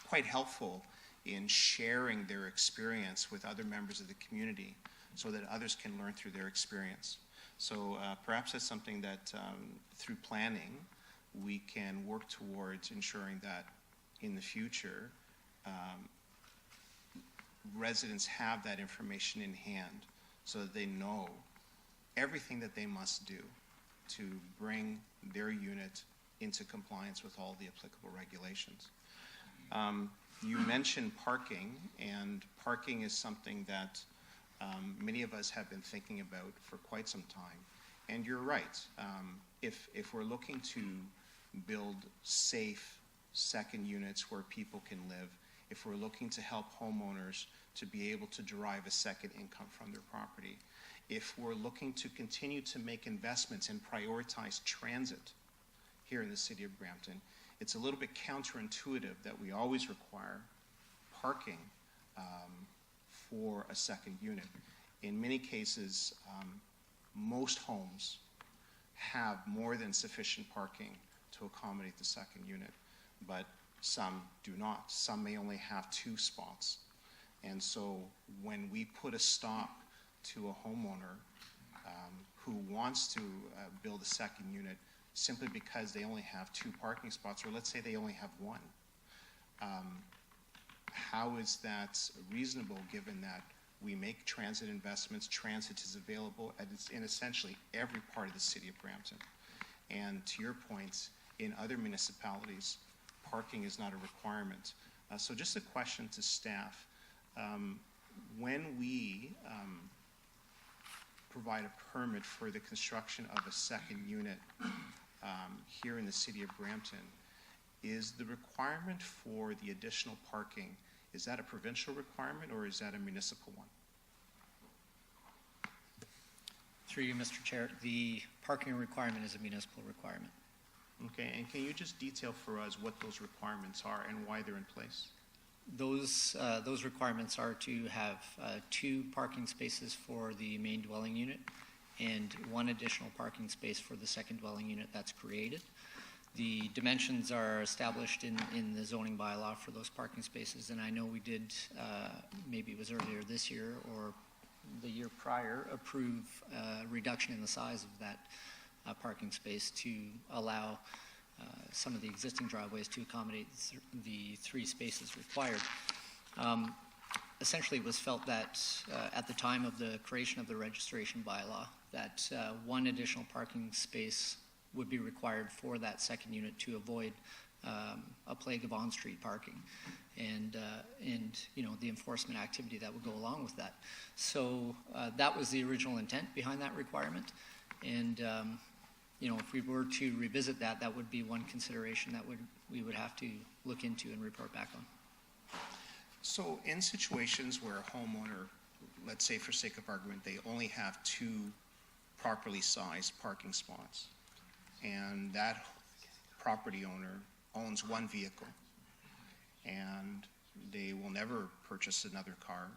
quite helpful in sharing their experience with other members of the community so that others can learn through their experience. So perhaps that's something that through planning we can work towards ensuring that in the future residents have that information in hand so that they know everything that they must do to bring their unit into compliance with all the applicable regulations. You mentioned parking, and parking is something that many of us have been thinking about for quite some time. And you're right. If we're looking to build safe second units where people can live, if we're looking to help homeowners to be able to derive a second income from their property, if we're looking to continue to make investments and prioritize transit here in the city of Brampton, it's a little bit counterintuitive that we always require parking for a second unit. In many cases, most homes have more than sufficient parking to accommodate the second unit, but some do not. Some may only have 2 spots. And so when we put a stop to a homeowner who wants to build a second unit simply because they only have 2 parking spots, or let's say they only have 1, how is that reasonable given that we make transit investments? Transit is available in essentially every part of the city of Brampton. And to your point, in other municipalities, parking is not a requirement. So just a question to staff. When we provide a permit for the construction of a second unit here in the city of Brampton, is the requirement for the additional parking, is that a provincial requirement or is that a municipal one? Through you, Mr. Chair, the parking requirement is a municipal requirement. Okay, and can you just detail for us what those requirements are and why they're in place? Those requirements are to have 2 parking spaces for the main dwelling unit and 1 additional parking space for the second dwelling unit that's created. The dimensions are established in the zoning bylaw for those parking spaces, and I know we did, maybe it was earlier this year or the year prior, approve a reduction in the size of that parking space to allow some of the existing driveways to accommodate the 3 spaces required. Essentially, it was felt that at the time of the creation of the registration bylaw, that 1 additional parking space would be required for that second unit to avoid a plague of on-street parking and you know, the enforcement activity that would go along with that. So that was the original intent behind that requirement, and you know, if we were to revisit that, that would be one consideration that we would have to look into and report back on. So in situations where a homeowner, let's say for sake of argument, they only have 2 properly sized parking spots, and that property owner owns 1 vehicle, and they will never purchase another car,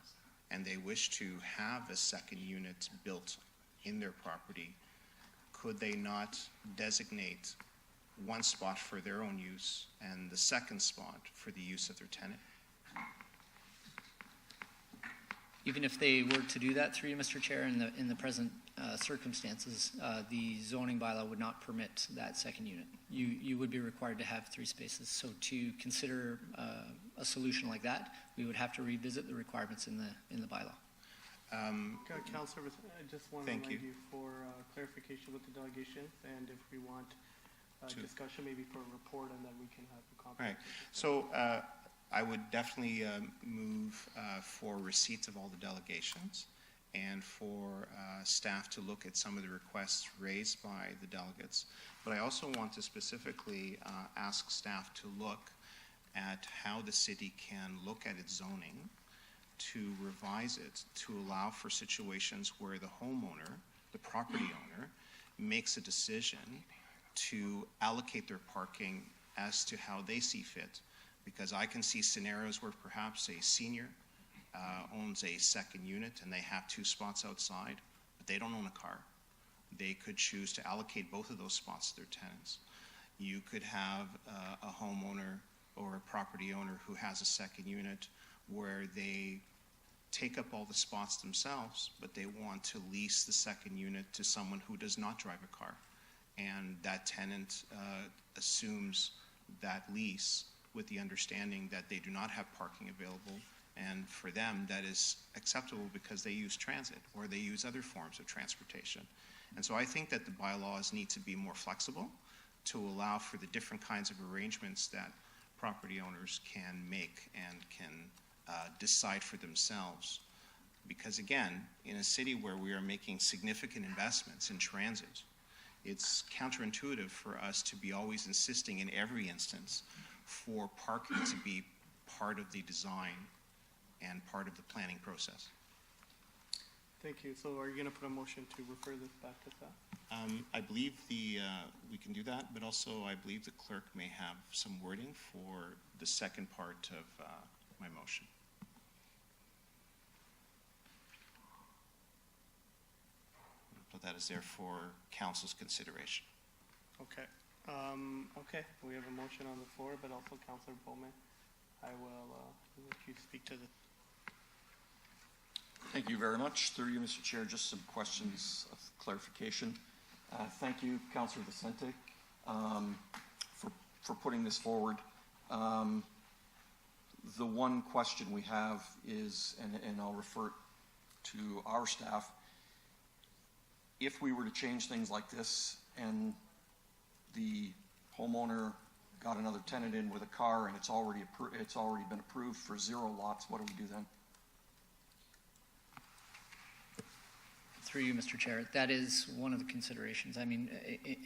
and they wish to have a second unit built in their property, could they not designate 1 spot for their own use and the second spot for the use of their tenant? Even if they were to do that, through you, Mr. Chair, in the present circumstances, the zoning bylaw would not permit that second unit. You would be required to have 3 spaces. So to consider a solution like that, we would have to revisit the requirements in the bylaw. Councillor, I just want to remind you for clarification with the delegation, and if we want discussion, maybe for a report, and then we can have a conference. All right. So I would definitely move for receipt of all the delegations and for staff to look at some of the requests raised by the delegates. But I also want to specifically ask staff to look at how the city can look at its zoning to revise it to allow for situations where the homeowner, the property owner, makes a decision to allocate their parking as to how they see fit. Because I can see scenarios where perhaps a senior owns a second unit and they have 2 spots outside, but they don't own a car. They could choose to allocate both of those spots to their tenants. You could have a homeowner or a property owner who has a second unit where they take up all the spots themselves, but they want to lease the second unit to someone who does not drive a car. And that tenant assumes that lease with the understanding that they do not have parking available, and for them that is acceptable because they use transit or they use other forms of transportation. And so I think that the bylaws need to be more flexible to allow for the different kinds of arrangements that property owners can make and can decide for themselves. Because again, in a city where we are making significant investments in transit, it's counterintuitive for us to be always insisting in every instance for parking to be part of the design and part of the planning process. Thank you. So are you going to put a motion to refer this back to staff? I believe we can do that, but also I believe the clerk may have some wording for the second part of my motion. I'll put that as there for council's consideration. Okay. Okay, we have a motion on the floor, but also Councillor Bowman, I will let you speak to the. Thank you very much. Through you, Mr. Chair, just some questions of clarification. Thank you, Councillor Vicente, for putting this forward. The one question we have is, and I'll refer to our staff, if we were to change things like this and the homeowner got another tenant in with a car and it's already been approved for 0 lots, what do we do then? Through you, Mr. Chair, that is one of the considerations. I mean,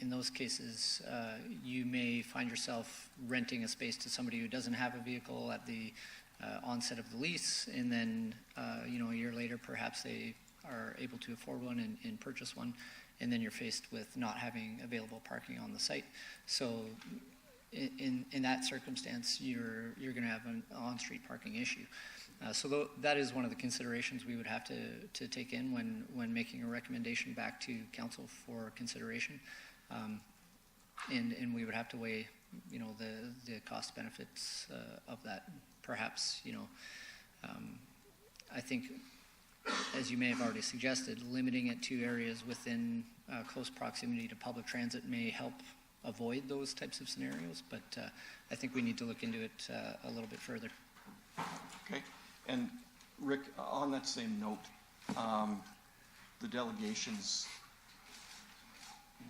in those cases, you may find yourself renting a space to somebody who doesn't have a vehicle at the onset of the lease, and then, you know, a year later, perhaps they are able to afford one and purchase one, and then you're faced with not having available parking on the site. So in that circumstance, you're going to have an on-street parking issue. So that is one of the considerations we would have to take in when making a recommendation back to council for consideration. And we would have to weigh, you know, the cost benefits of that. Perhaps, you know, I think as you may have already suggested, limiting it to areas within close proximity to public transit may help avoid those types of scenarios, but I think we need to look into it a little bit further. Okay, and Rick, on that same note, the delegations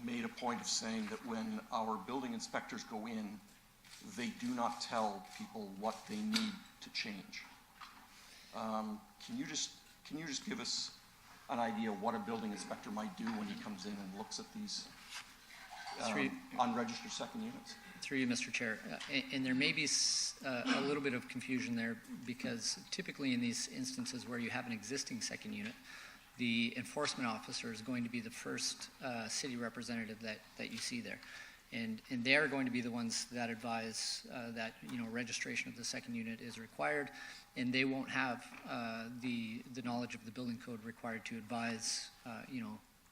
made a point of saying that when our building inspectors go in, they do not tell people what they need to change. Can you just give us an idea of what a building inspector might do when he comes in and looks at these unregistered second units? Through you, Mr. Chair. And there may be a little bit of confusion there, because typically in these instances where you have an existing second unit, the enforcement officer is going to be the first city representative that you see there. And they are going to be the ones that advise that registration of the second unit is required, and they won't have the knowledge of the building code required to advise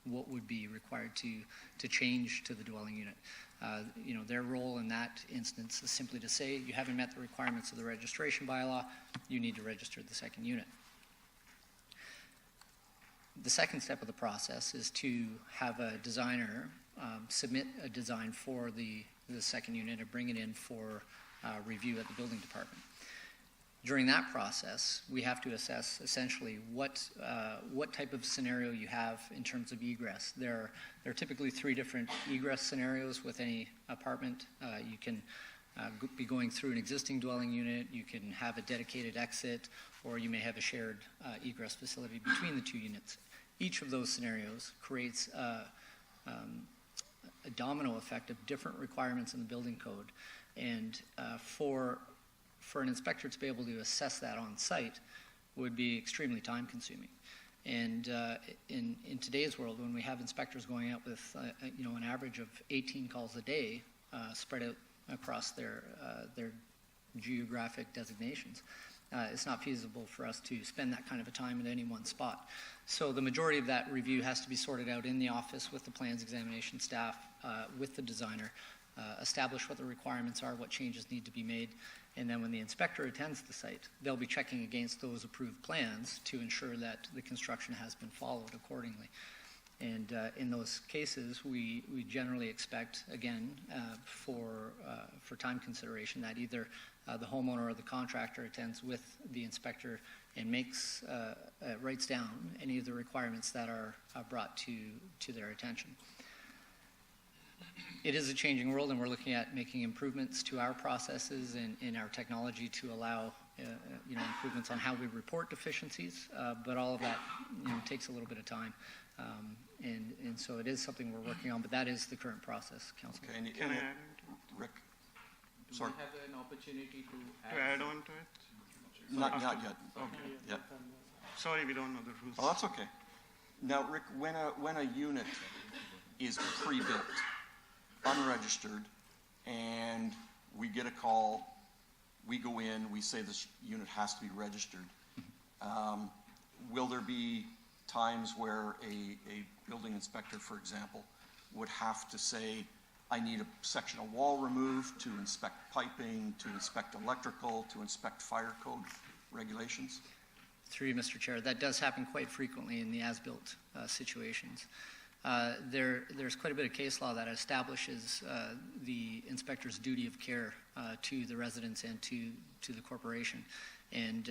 what would be required to change to the dwelling unit. Their role in that instance is simply to say, you haven't met the requirements of the registration bylaw, you need to register the second unit. The second step of the process is to have a designer submit a design for the second unit and bring it in for review at the building department. During that process, we have to assess essentially what type of scenario you have in terms of egress. There are typically 3 different egress scenarios with any apartment. You can be going through an existing dwelling unit, you can have a dedicated exit, or you may have a shared egress facility between the 2 units. Each of those scenarios creates a domino effect of different requirements in the building code, and for an inspector to be able to assess that on site would be extremely time consuming. And in today's world, when we have inspectors going out with an average of 18 calls a day spread out across their geographic designations, it's not feasible for us to spend that kind of a time at any one spot. So the majority of that review has to be sorted out in the office with the plans examination staff, with the designer, establish what the requirements are, what changes need to be made, and then when the inspector attends the site, they'll be checking against those approved plans to ensure that the construction has been followed accordingly. And in those cases, we generally expect, again, for time consideration, that either the homeowner or the contractor attends with the inspector and writes down any of the requirements that are brought to their attention. It is a changing world, and we're looking at making improvements to our processes and in our technology to allow improvements on how we report deficiencies, but all of that takes a little bit of time. And so it is something we're working on, but that is the current process, Council. Okay, Can I add Rick? Do Sorry. we have an opportunity to add on to it? Not yet. Okay. Yep. Sorry, we don't know the rules. Oh, that's okay. Now, Rick, when a unit is pre-built, unregistered, and we get a call, we go in, we say this unit has to be registered, will there be times where a building inspector, for example, would have to say, I need a section of wall removed to inspect piping, to inspect electrical, to inspect fire code regulations? Through you, Mr. Chair, that does happen quite frequently in the as-built situations. There's quite a bit of case law that establishes the inspector's duty of care to the residents and to the corporation. And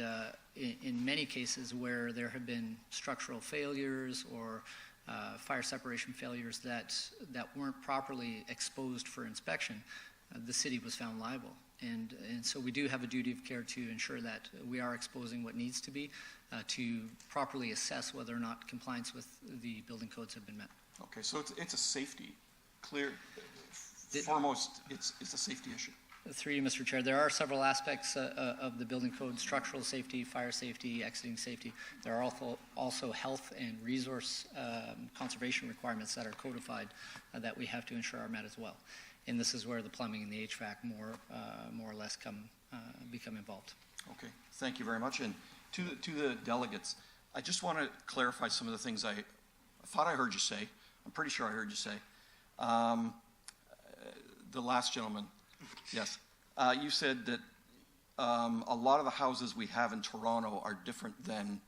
in many cases where there have been structural failures or fire separation failures that weren't properly exposed for inspection, the city was found liable. And so we do have a duty of care to ensure that we are exposing what needs to be to properly assess whether or not compliance with the building codes have been met. Okay, so it's a safety, foremost, it's a safety issue. Through you, Mr. Chair, there are several aspects of the building code: structural safety, fire safety, exiting safety. There are also health and resource conservation requirements that are codified that we have to ensure are met as well. And this is where the plumbing and the HVAC more or less become involved. Okay, thank you very much. And to the delegates, I just want to clarify some of the things I thought I heard you say. I'm pretty sure I heard you say. The last gentleman, yes. You said that a lot of the houses we have in Toronto are different than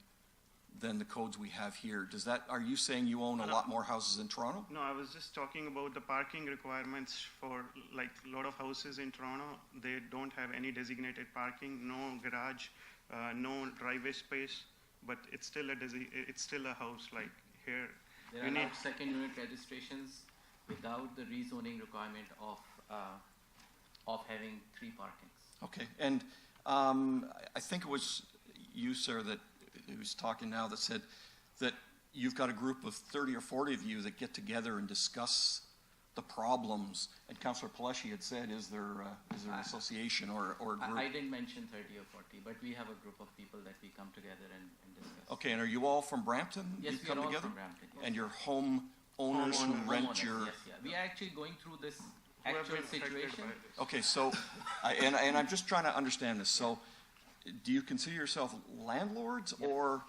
than the codes we have here. Are you saying you own a lot more houses in Toronto? No, I was just talking about the parking requirements for like a lot of houses in Toronto. They don't have any designated parking, no garage, no driveway space, but it's still a house like here. There You are need now second unit registrations without the rezoning requirement of having 3 parkings. Okay, and I think it was you, sir, that who's talking now that said that you've got a group of 30 or 40 of you that get together and discuss the problems. And Councillor Paleshi had said, is there an association or group? I didn't mention 30 or 40, but we have a group of people that we come together and discuss. Okay, and are you all from Brampton? Yes, you we come are all together? from Brampton. Yes. And you're home owners who rent Homeowners, your... Yes, yeah. We are actually going through this actual situation. Okay, so, and I'm just trying to understand this. So, do you consider yourself landlords, or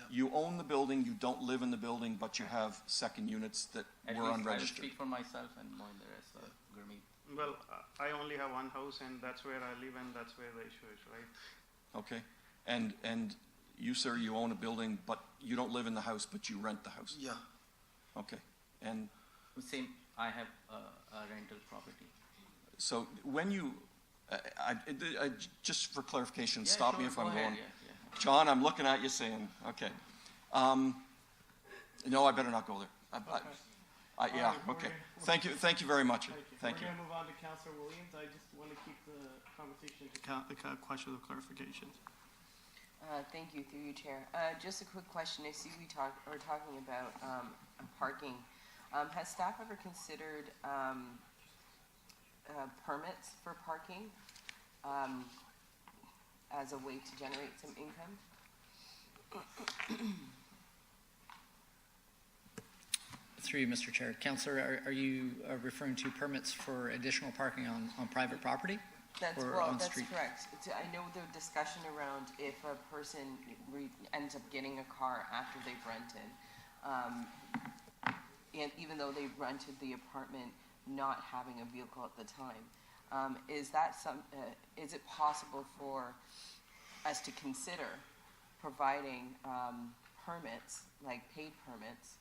you own the building, you don't live in the building, but you have second units that At were least I will unregistered? speak for myself and more in the rest of Gurmeet. Well, I only have one house, and that's where I live, and that's where the issue is, right? Okay, and you, sir, you own a building, but you don't live in the house, but you rent the house? Yeah. Okay, and Same, I have a rental property. so when you, just for clarification, Yeah, stop me sure, if go I'm ahead, going. yeah. John, I'm looking at you saying, okay. No, I better not go there. Yeah, okay. Thank you very much. Thank you. We're going to move on to Councillor Williams. I just want to keep the conversation to questions of clarification. Thank you, through you, Chair. Just a quick question. I see we are talking about parking. Has staff ever considered permits for parking as a way to generate some income? Through you, Mr. Chair. Councillor, are you referring to permits for additional parking on private property? That's or well, on that's street? correct. I know the discussion around if a person ends up getting a car after they've rented, and even though they've rented the apartment, not having a vehicle at the time, is it possible for us to consider providing permits, like paid permits,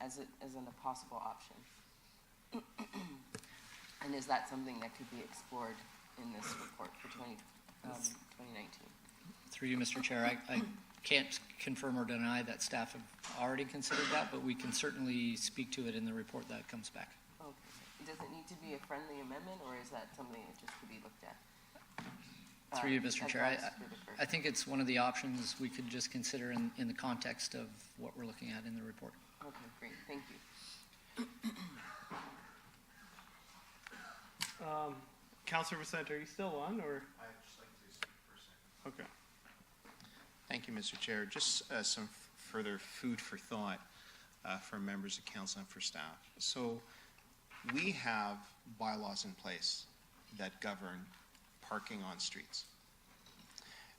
as a possible option? And is that something that could be explored in this report for 2019? Through you, Mr. Chair, I can't confirm or deny that staff have already considered that, but we can certainly speak to it in the report that comes back. Okay. Does it need to be a friendly amendment, or is that something that just could be looked at? Through you, Mr. Chair, advised for the first- I think it's one of the options we could just consider in the context of what we're looking at in the report. Okay, great, thank you. Councillor Vicente, are you still on, or? I'd just like to speak for a second. Okay. Thank you, Mr. Chair. Just some further food for thought for members of council and for staff. So we have bylaws in place that govern parking on streets.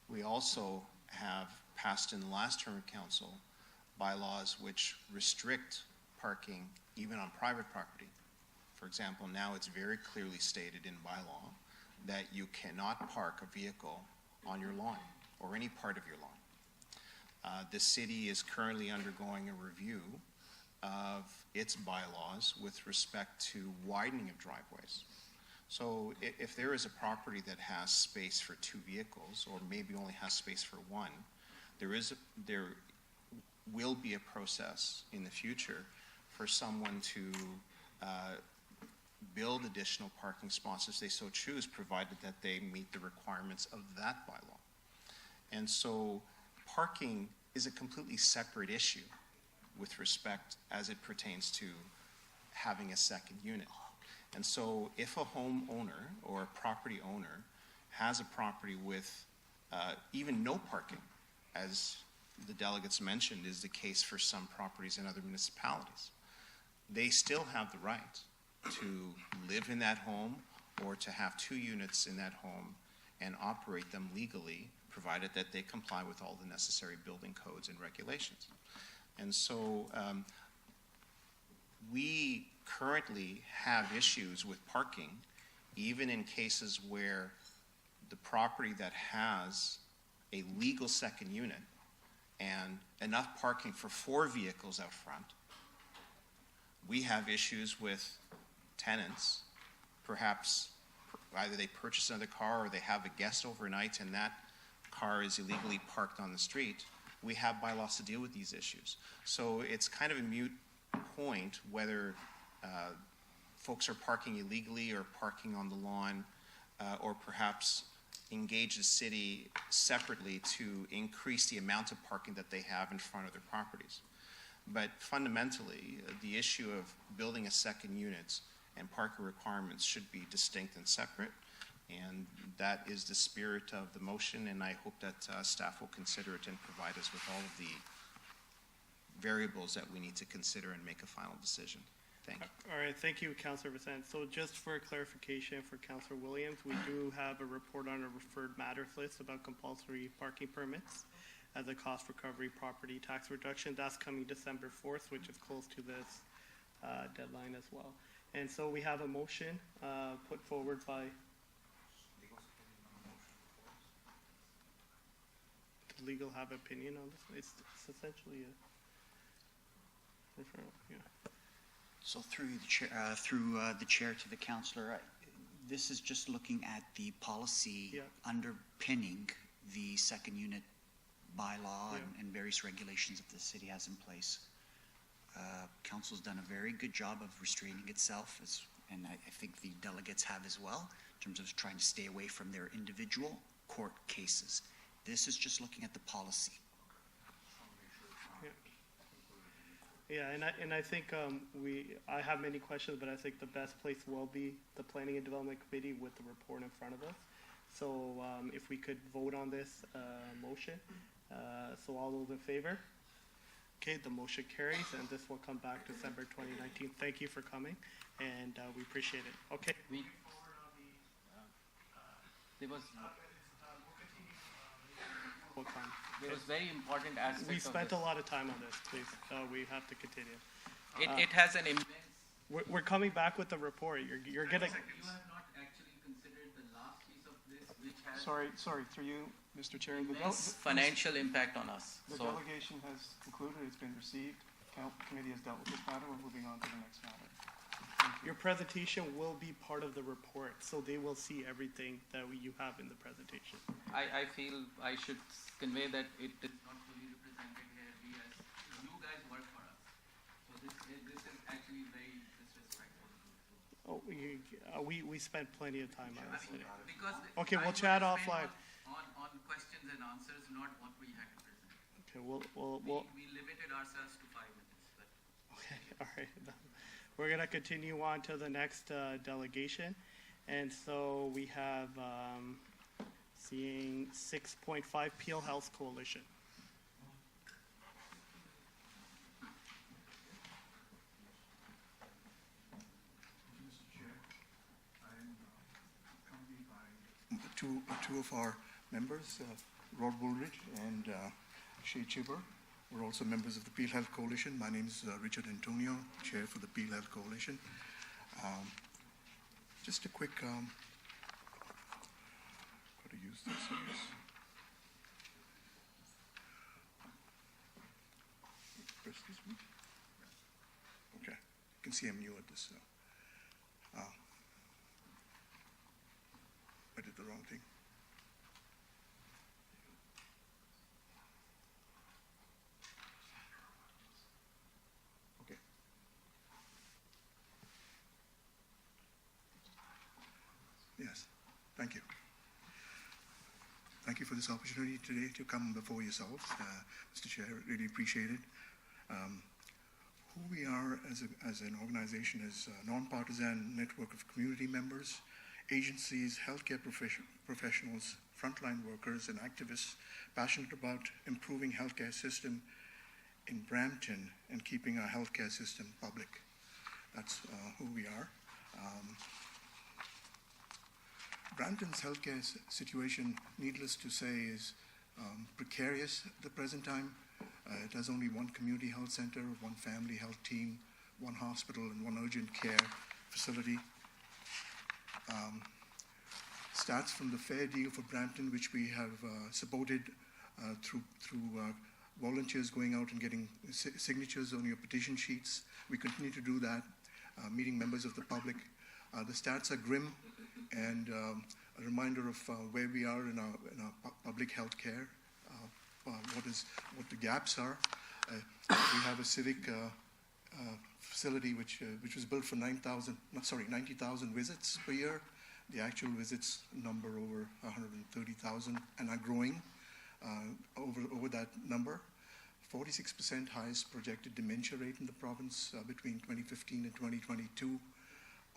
We also have passed in the last term of council bylaws which restrict parking even on private property. For example, now it's very clearly stated in bylaw that you cannot park a vehicle on your lawn or any part of your lawn. The city is currently undergoing a review of its bylaws with respect to widening of driveways. So if there is a property that has space for 2 vehicles, or maybe only has space for 1, there will be a process in the future for someone to build additional parking spots as they so choose, provided that they meet the requirements of that bylaw. And so parking is a completely separate issue with respect as it pertains to having a second unit. And so if a homeowner or a property owner has a property with even no parking, as the delegates mentioned is the case for some properties in other municipalities, they still have the right to live in that home or to have 2 units in that home and operate them legally, provided that they comply with all the necessary building codes and regulations. And so we currently have issues with parking, even in cases where the property that has a legal second unit and enough parking for 4 vehicles out front. We have issues with tenants, perhaps either they purchase another car or they have a guest overnight and that car is illegally parked on the street. We have bylaws to deal with these issues. So it's kind of a moot point whether folks are parking illegally or parking on the lawn, or perhaps engage the city separately to increase the amount of parking that they have in front of their properties. But fundamentally, the issue of building a second unit and parking requirements should be distinct and separate. And that is the spirit of the motion, and I hope that staff will consider it and provide us with all of the variables that we need to consider and make a final decision. Thank you. All right, thank you, Councillor Vicente. So just for clarification for Councillor Williams, we do have a report on a referred matters list about compulsory parking permits as a cost recovery property tax reduction. That's coming December 4th, which is close to this deadline as well. And so we have a motion put forward by... Does legal have opinion on this? It's essentially a referral, yeah. So through the chair to the councillor, this is just looking at the policy underpinning the second unit bylaw and various regulations that the city has in place. Council's done a very good job of restraining itself, and I think the delegates have as well, in terms of trying to stay away from their individual court cases. This is just looking at the policy. Yeah, and I think I have many questions, but I think the best place will be the Planning and Development Committee with the report in front of us. So if we could vote on this motion, so all those in favor? Okay, the motion carries, and this will come back December 2019. Thank you for coming, and we appreciate it. Okay. There was What time? there was very important aspect. We of spent this. a lot of time on this, please. We have to continue. It has an immense. We're coming back with the report. You're getting. You have not actually considered the last piece of this, which has Sorry, through you, Mr. Chair. immense financial impact on us. The So delegation has concluded, it's been received. Committee has dealt with this matter. We're moving on to the next matter. Your presentation will be part of the report, so they will see everything that you have in the presentation. I feel I should convey that it is not fully represented here. You guys work for us. So this is actually very disrespectful. Oh, we spent plenty of time on this today. Because Okay, I we'll would chat spend offline. On questions and answers, not what we had to present. Okay, we'll We limited ourselves to 5 minutes. But okay, all right. We're gonna continue on to the next delegation, and so we have seeing 6.5 Peel Health Coalition. Two of our members, Rod Woolridge and Shay Chibber, we're also members of the Peel Health Coalition. My name is Richard Antonio, Chair for the Peel Health Coalition. Just a quick, got to use this. Press this one. Okay, you can see I'm new at this. I did the wrong thing. Okay. Yes, thank you. Thank you for this opportunity today to come before yourselves, Mr. Chair. Really appreciate it. Who we are as an organization is a non-partisan network of community members, agencies, healthcare professionals, frontline workers, and activists passionate about improving healthcare system in Brampton and keeping our healthcare system public. That's who we are. Brampton's healthcare situation, needless to say, is precarious at the present time. It has only one community health center, one family health team, one hospital, and one urgent care facility. Stats from the Fair Deal for Brampton, which we have supported through volunteers going out and getting signatures on your petition sheets. We continue to do that, meeting members of the public. The stats are grim, and a reminder of where we are in our public health care, what the gaps are. We have a civic facility which was built for 90,000 visits per year. The actual visits number over 130,000 and are growing over that number. 46% highest projected dementia rate in the province between 2015 and 2022.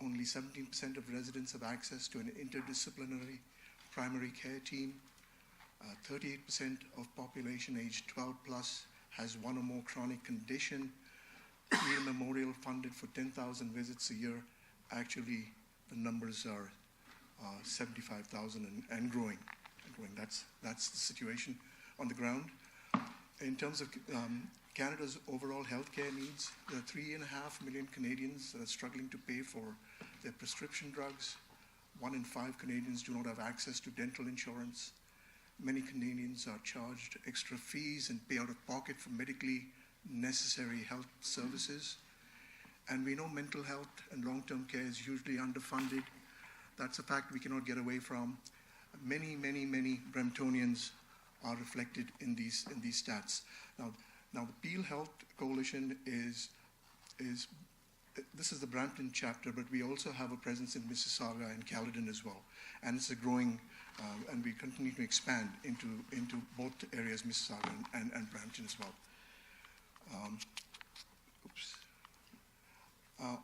Only 17% of residents have access to an interdisciplinary primary care team. 38% of population aged 12 plus has one or more chronic condition. Freedom Memorial funded for 10,000 visits a year. Actually, the numbers are 75,000 and growing. That's the situation on the ground. In terms of Canada's overall healthcare needs, there are 3.5 million Canadians that are struggling to pay for their prescription drugs. 1 in 5 Canadians do not have access to dental insurance. Many Canadians are charged extra fees and pay out of pocket for medically necessary health services. And we know mental health and long-term care is hugely underfunded. That's a fact we cannot get away from. Many Bramptonians are reflected in these stats. Now the Peel Health Coalition this is the Brampton chapter, but we also have a presence in Mississauga and Caledon as well. And it's a growing, and we continue to expand into both areas, Mississauga and Brampton as well.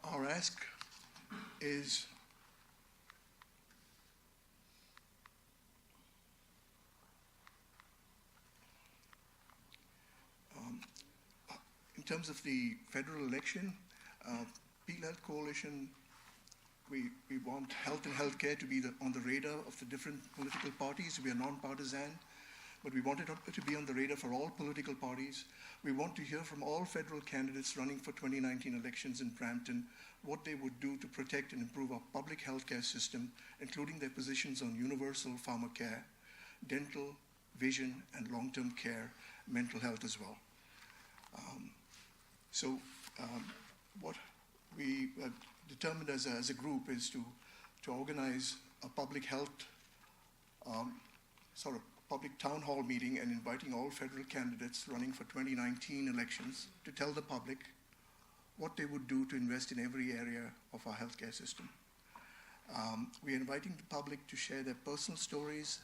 Our ask is in terms of the federal election, Peel Health Coalition, we want health and healthcare to be on the radar of the different political parties. We are non-partisan, but we want it to be on the radar for all political parties. We want to hear from all federal candidates running for 2019 elections in Brampton what they would do to protect and improve our public healthcare system, including their positions on universal pharmacare, dental, vision, and long-term care, mental health as well. What we determined as a group is to organize a public health public town hall meeting and inviting all federal candidates running for 2019 elections to tell the public what they would do to invest in every area of our healthcare system. We are inviting the public to share their personal stories.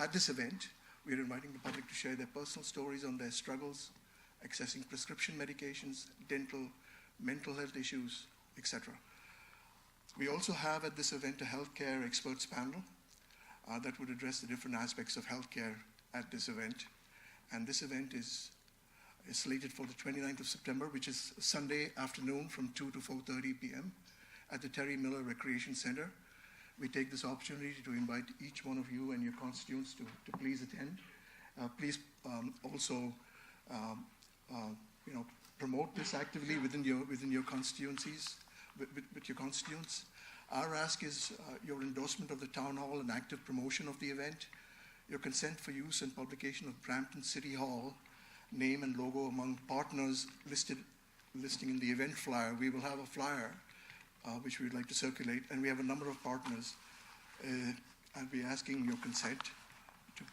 At this event, we are inviting the public to share their personal stories on their struggles, accessing prescription medications, dental, mental health issues, etc. We also have at this event a healthcare experts panel that would address the different aspects of healthcare at this event. And this event is slated for the 29th of September, which is Sunday afternoon from 2 to 4:30 p.m. at the Terry Miller Recreation Center. We take this opportunity to invite each one of you and your constituents to please attend. Please also promote this actively within your constituencies, with your constituents. Our ask is your endorsement of the town hall and active promotion of the event, your consent for use and publication of Brampton City Hall name and logo among partners listing in the event flyer. We will have a flyer which we would like to circulate, and we have a number of partners. I'll be asking your consent to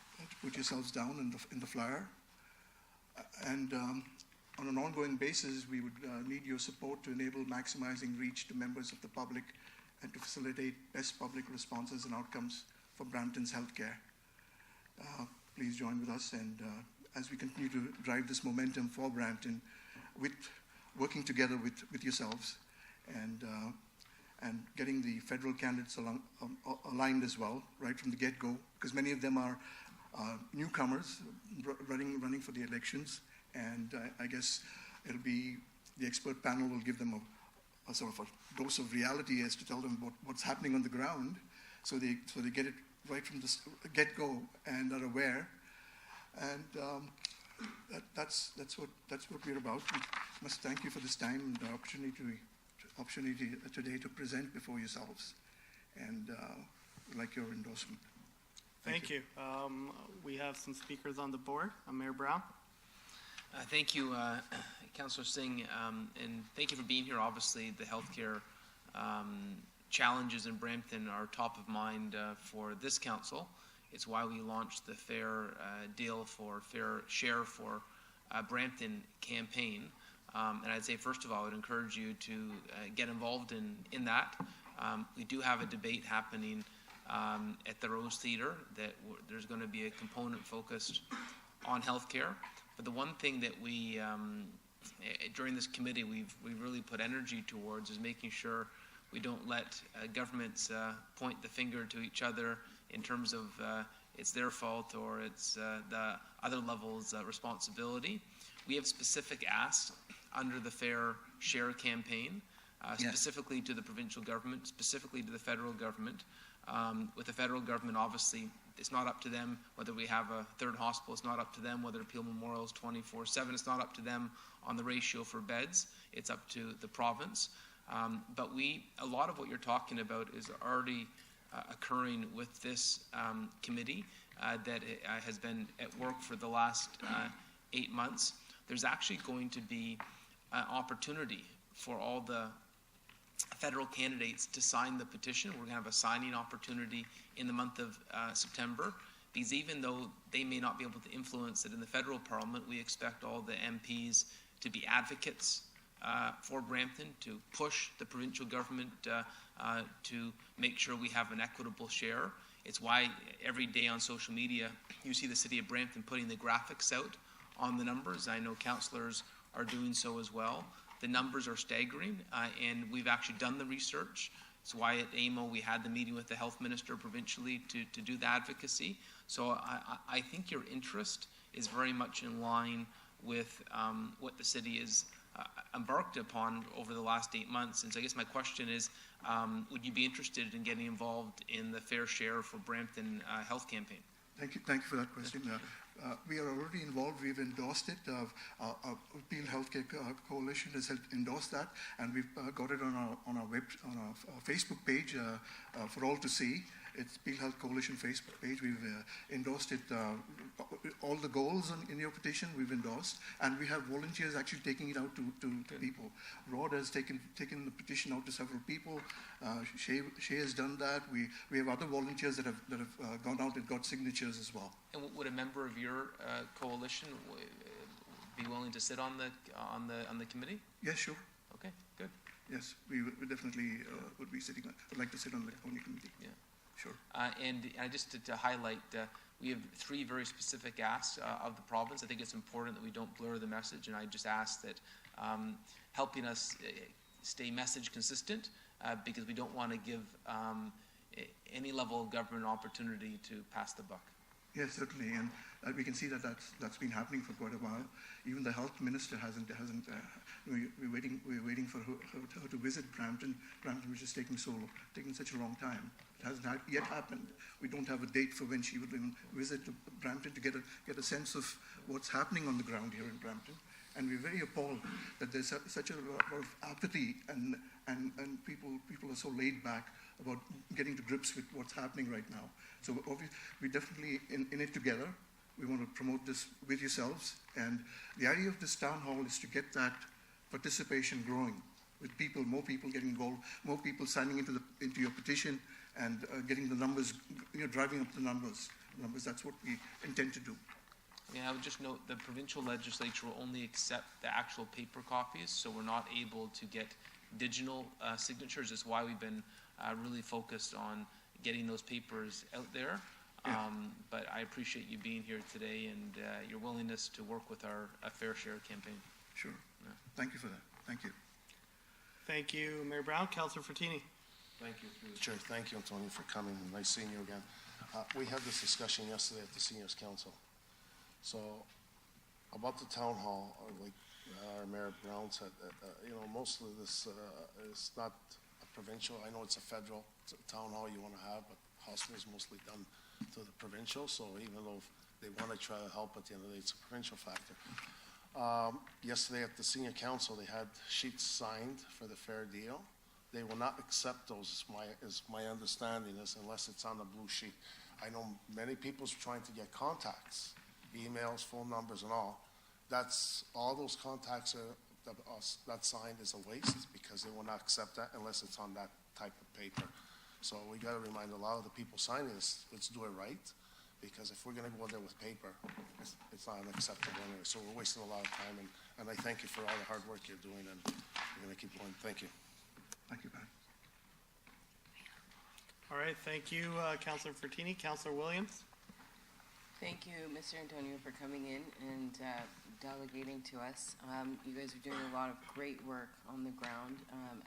put yourselves down in the flyer. And on an ongoing basis, we would need your support to enable maximizing reach to members of the public and to facilitate best public responses and outcomes for Brampton's healthcare. Please join with us, and as we continue to drive this momentum for Brampton, working together with yourselves, and getting the federal candidates aligned as well, right from the get-go, because many of them are newcomers running for the elections, and I guess it'll be the expert panel will give them a sort of a dose of reality as to tell them what's happening on the ground, so they get it right from the get-go and are aware, and that's what we're about. We must thank you for this time and the opportunity today to present before yourselves, and we'd like your endorsement. Thank you. We have some speakers on the board. Mayor Brown. Thank you, Councillor Singh, and thank you for being here. Obviously, the healthcare challenges in Brampton are top of mind for this council. It's why we launched the Fair Deal for Fair Share for Brampton campaign. And I'd say, first of all, I would encourage you to get involved in that. We do have a debate happening at the Rose Theatre that there's going to be a component focused on healthcare. But the one thing that we, during this committee, we've really put energy towards is making sure we don't let governments point the finger to each other in terms of it's their fault or it's the other level's responsibility. We have specific asks under the Fair Share campaign, specifically to the provincial government, specifically to the federal government. With the federal government, obviously, it's not up to them whether we have a third hospital. It's not up to them whether Peel Memorial is 24/7. It's not up to them on the ratio for beds. It's up to the province. But a lot of what you're talking about is already occurring with this committee that has been at work for the last 8 months. There's actually going to be an opportunity for all the federal candidates to sign the petition. We're going to have a signing opportunity in the month of September, because even though they may not be able to influence it in the federal parliament, we expect all the MPs to be advocates for Brampton, to push the provincial government to make sure we have an equitable share. It's why every day on social media you see the city of Brampton putting the graphics out on the numbers. I know councillors are doing so as well. The numbers are staggering, and we've actually done the research. It's why at AMO we had the meeting with the health minister provincially to do the advocacy. So I think your interest is very much in line with what the city is embarked upon over the last 8 months. And so I guess my question is, would you be interested in getting involved in the Fair Share for Brampton health campaign? Thank you for that question. We are already involved. We've endorsed it. Peel Healthcare Coalition has endorsed that, and we've got it on our Facebook page for all to see. It's Peel Health Coalition Facebook page. We've endorsed it. All the goals in your petition we've endorsed, and we have volunteers actually taking it out to people. Rod has taken the petition out to several people. Shay has done that. We have other volunteers that have gone out and got signatures as well. And would a member of your coalition be willing to sit on the committee? Yes, sure. Okay, good. Yes, we definitely would be sitting. Would like to sit on the committee. Yeah. Sure. And just to highlight, we have 3 very specific asks of the province. I think it's important that we don't blur the message, and I just ask that helping us stay message consistent, because we don't want to give any level of government opportunity to pass the buck. Yes, certainly, and we can see that's been happening for quite a while. Even the health minister hasn't. We're waiting for her to visit Brampton, which is taking such a long time. It hasn't yet happened. We don't have a date for when she would even visit Brampton to get a sense of what's happening on the ground here in Brampton. And we're very appalled that there's such a lot of apathy, and people are so laid back about getting to grips with what's happening right now. So we're definitely in it together. We want to promote this with yourselves. And the idea of this town hall is to get that participation growing, with more people getting involved, more people signing into your petition, and getting the numbers, driving up the numbers. That's what we intend to do. I would just note the provincial legislature will only accept the actual paper copies, so we're not able to get digital signatures. That's why we've been really focused on getting those papers out there. Yeah. But I appreciate you being here today and your willingness to work with our Fair Share campaign. Sure. Yeah. Thank you for that. Thank you. Thank you, Mayor Brown. Councillor Fortini. Thank you, through the chair. Thank you, Antonio, for coming. Nice seeing you again. We had this discussion yesterday at the Seniors Council. So, about the town hall, like our Mayor Brown said, most of this is not a provincial. I know it's a federal town hall you want to have, but hospital is mostly done to the provincial. So even though they want to try to help, at the end of the day, it's a provincial factor. Yesterday at the Senior Council, they had sheets signed for the Fair Deal. They will not accept those, is my understanding, unless it's on the blue sheet. I know many people's trying to get contacts, emails, phone numbers, and all, that's, all those contacts that signed is a waste because they will not accept that unless it's on that type of paper. So we gotta remind a lot of the people signing this, let's do it right, because if we're gonna go there with paper, it's not acceptable anyway. So we're wasting a lot of time, and I thank you for all the hard work you're doing, and you're gonna keep going. Thank you. Thank you, Pat. All right, thank you, Councillor Fertini. Councillor Williams? Thank you, Mr. Antonio, for coming in and delegating to us. You guys are doing a lot of great work on the ground,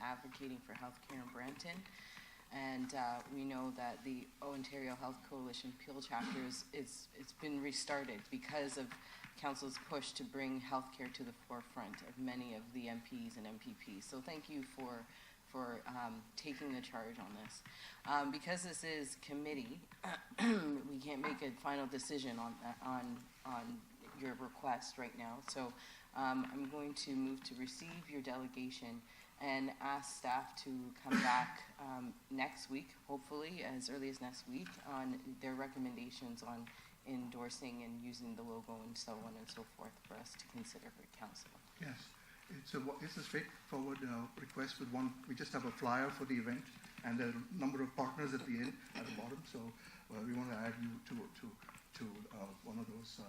advocating for healthcare in Brampton. And we know that the Ontario Health Coalition Peel chapter it's been restarted because of Council's push to bring healthcare to the forefront of many of the MPs and MPPs. So thank you for taking the charge on this. Because this is committee, we can't make a final decision on your request right now. So I'm going to move to receive your delegation and ask staff to come back next week, hopefully as early as next week, on their recommendations on endorsing and using the logo and so on and so forth for us to consider for council. Yes, it's a straightforward request with one. We just have a flyer for the event and a number of partners at the end, at the bottom. So we want to add you to one of those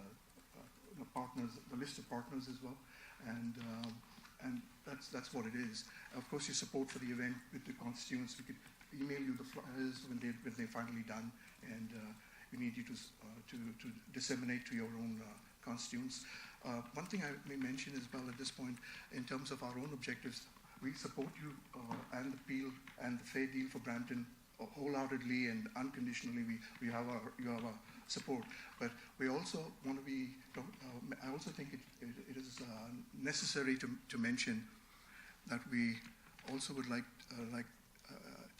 partners, the list of partners as well, and that's what it is. Of course, your support for the event with the constituents. We could email you the flyers when they're finally done, and we need you to disseminate to your own constituents. One thing I may mention as well at this point, in terms of our own objectives, we support you and the Peel and the Fair Deal for Brampton wholeheartedly and unconditionally. You have our support, but we also want to be. I also think it is necessary to mention that we also would like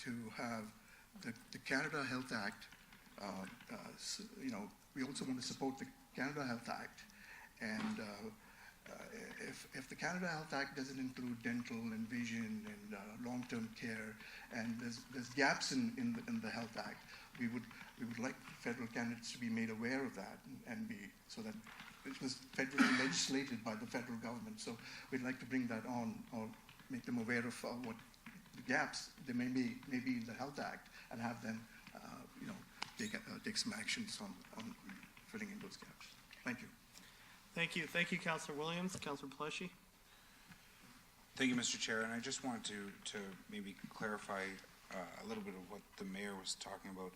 to have the Canada Health Act. We also want to support the Canada Health Act, and if the Canada Health Act doesn't include dental and vision and long-term care, and there's gaps in the Health Act, we would like federal candidates to be made aware of that and be so that it was federally legislated by the federal government. So we'd like to bring that on or make them aware of what the gaps there may be in the Health Act and have them take some actions on filling in those gaps. Thank you. Thank you. Thank you, Councillor Williams. Councillor Pleshy? Thank you, Mr. Chair, and I just wanted to maybe clarify a little bit of what the mayor was talking about.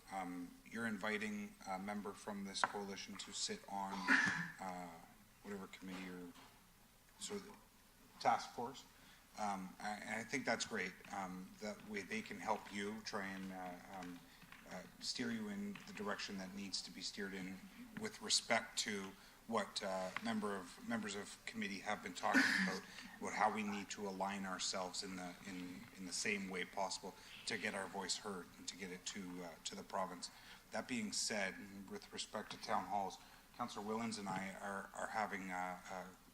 You're inviting a member from this coalition to sit on whatever committee or so the task force. And I think that's great. That way they can help you try and steer you in the direction that needs to be steered in with respect to what members of committee have been talking about how we need to align ourselves in the same way possible to get our voice heard and to get it to the province. That being said, with respect to town halls, Councillor Willens and I are having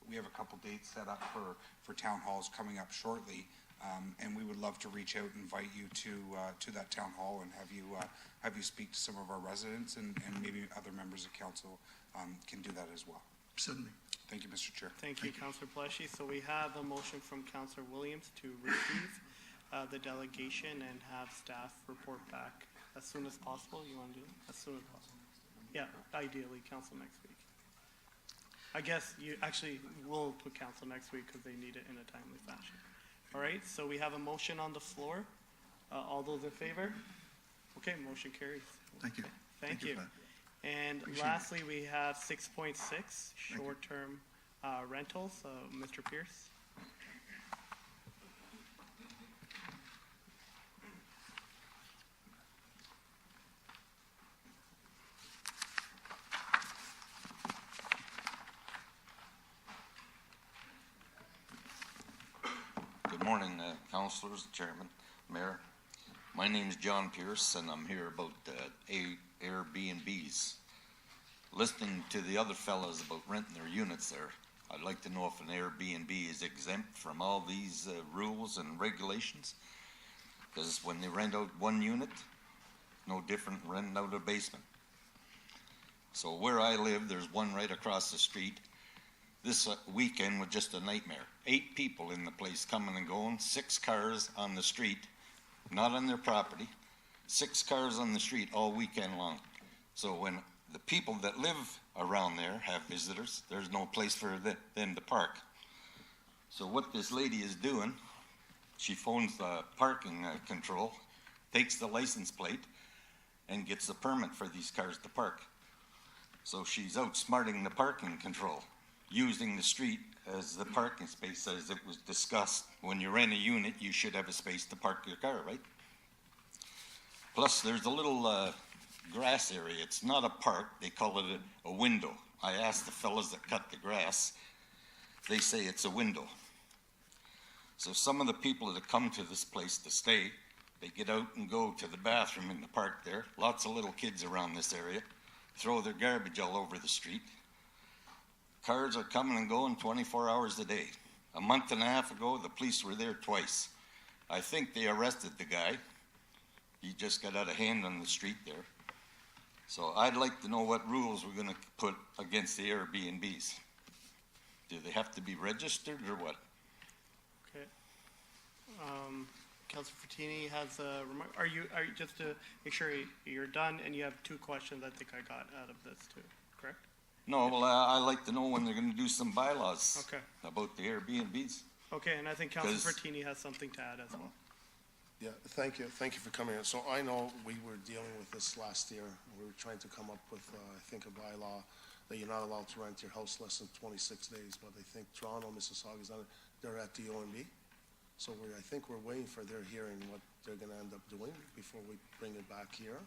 we have a couple dates set up for town halls coming up shortly, and we would love to reach out and invite you to that town hall and have you speak to some of our residents and maybe other members of council can do that as well. Certainly. Thank you, Mr. Chair. Thank you, Councillor Pleshy. So we have a motion from Councillor Williams to receive the delegation and have staff report back as soon as possible. You want to do it? As soon as possible. Yeah, ideally, council next week. I guess you actually will put council next week because they need it in a timely fashion. All right, so we have a motion on the floor. All those in favor? Okay, motion carries. Thank you. Thank you. Pat. And Appreciate lastly, we have 6.6, short-term rentals. Mr. Pierce? Good morning, councillors, chairman, mayor. My name is John Pierce, and I'm here about Airbnbs. Listening to the other fellows about renting their units there, I'd like to know if an Airbnb is exempt from all these rules and regulations. Because when they rent out one unit, no different than renting out a basement. So where I live, there's one right across the street, This weekend was just a nightmare. 8 people in the place coming and going, 6 cars on the street, not on their property, 6 cars on the street all weekend long. So when the people that live around there have visitors, there's no place for them to park. So what this lady is doing, she phones the parking control, takes the license plate, and gets a permit for these cars to park. So she's outsmarting the parking control, using the street as the parking space, as it was discussed. When you rent a unit, you should have a space to park your car, right? Plus, there's a little grass area. It's not a park. They call it a window. I asked the fellas that cut the grass. They say it's a window. So some of the people that come to this place to stay, they get out and go to the bathroom in the park there. Lots of little kids around this area throw their garbage all over the street. Cars are coming and going 24 hours a day. A month and a half ago, the police were there twice. I think they arrested the guy. He just got out of hand on the street there. So I'd like to know what rules we're going to put against the Airbnbs. Do they have to be registered or what? Okay. Councilor Fortini has a remark. Are you just to make sure you're done, and you have 2 questions I think I got out of this too, correct? No, well, I'd like to know when they're going to do some bylaws Okay. about the Airbnbs. Okay, and I think Councilor 'Cause- Fortini has something to add as well. Yeah, thank you for coming in. So I know we were dealing with this last year. We were trying to come up with, I think, a bylaw that you're not allowed to rent your house less than 26 days, but I think Toronto, Mississauga's done it. They're at the OMB. So I think we're waiting for their hearing, what they're gonna end up doing before we bring it back here.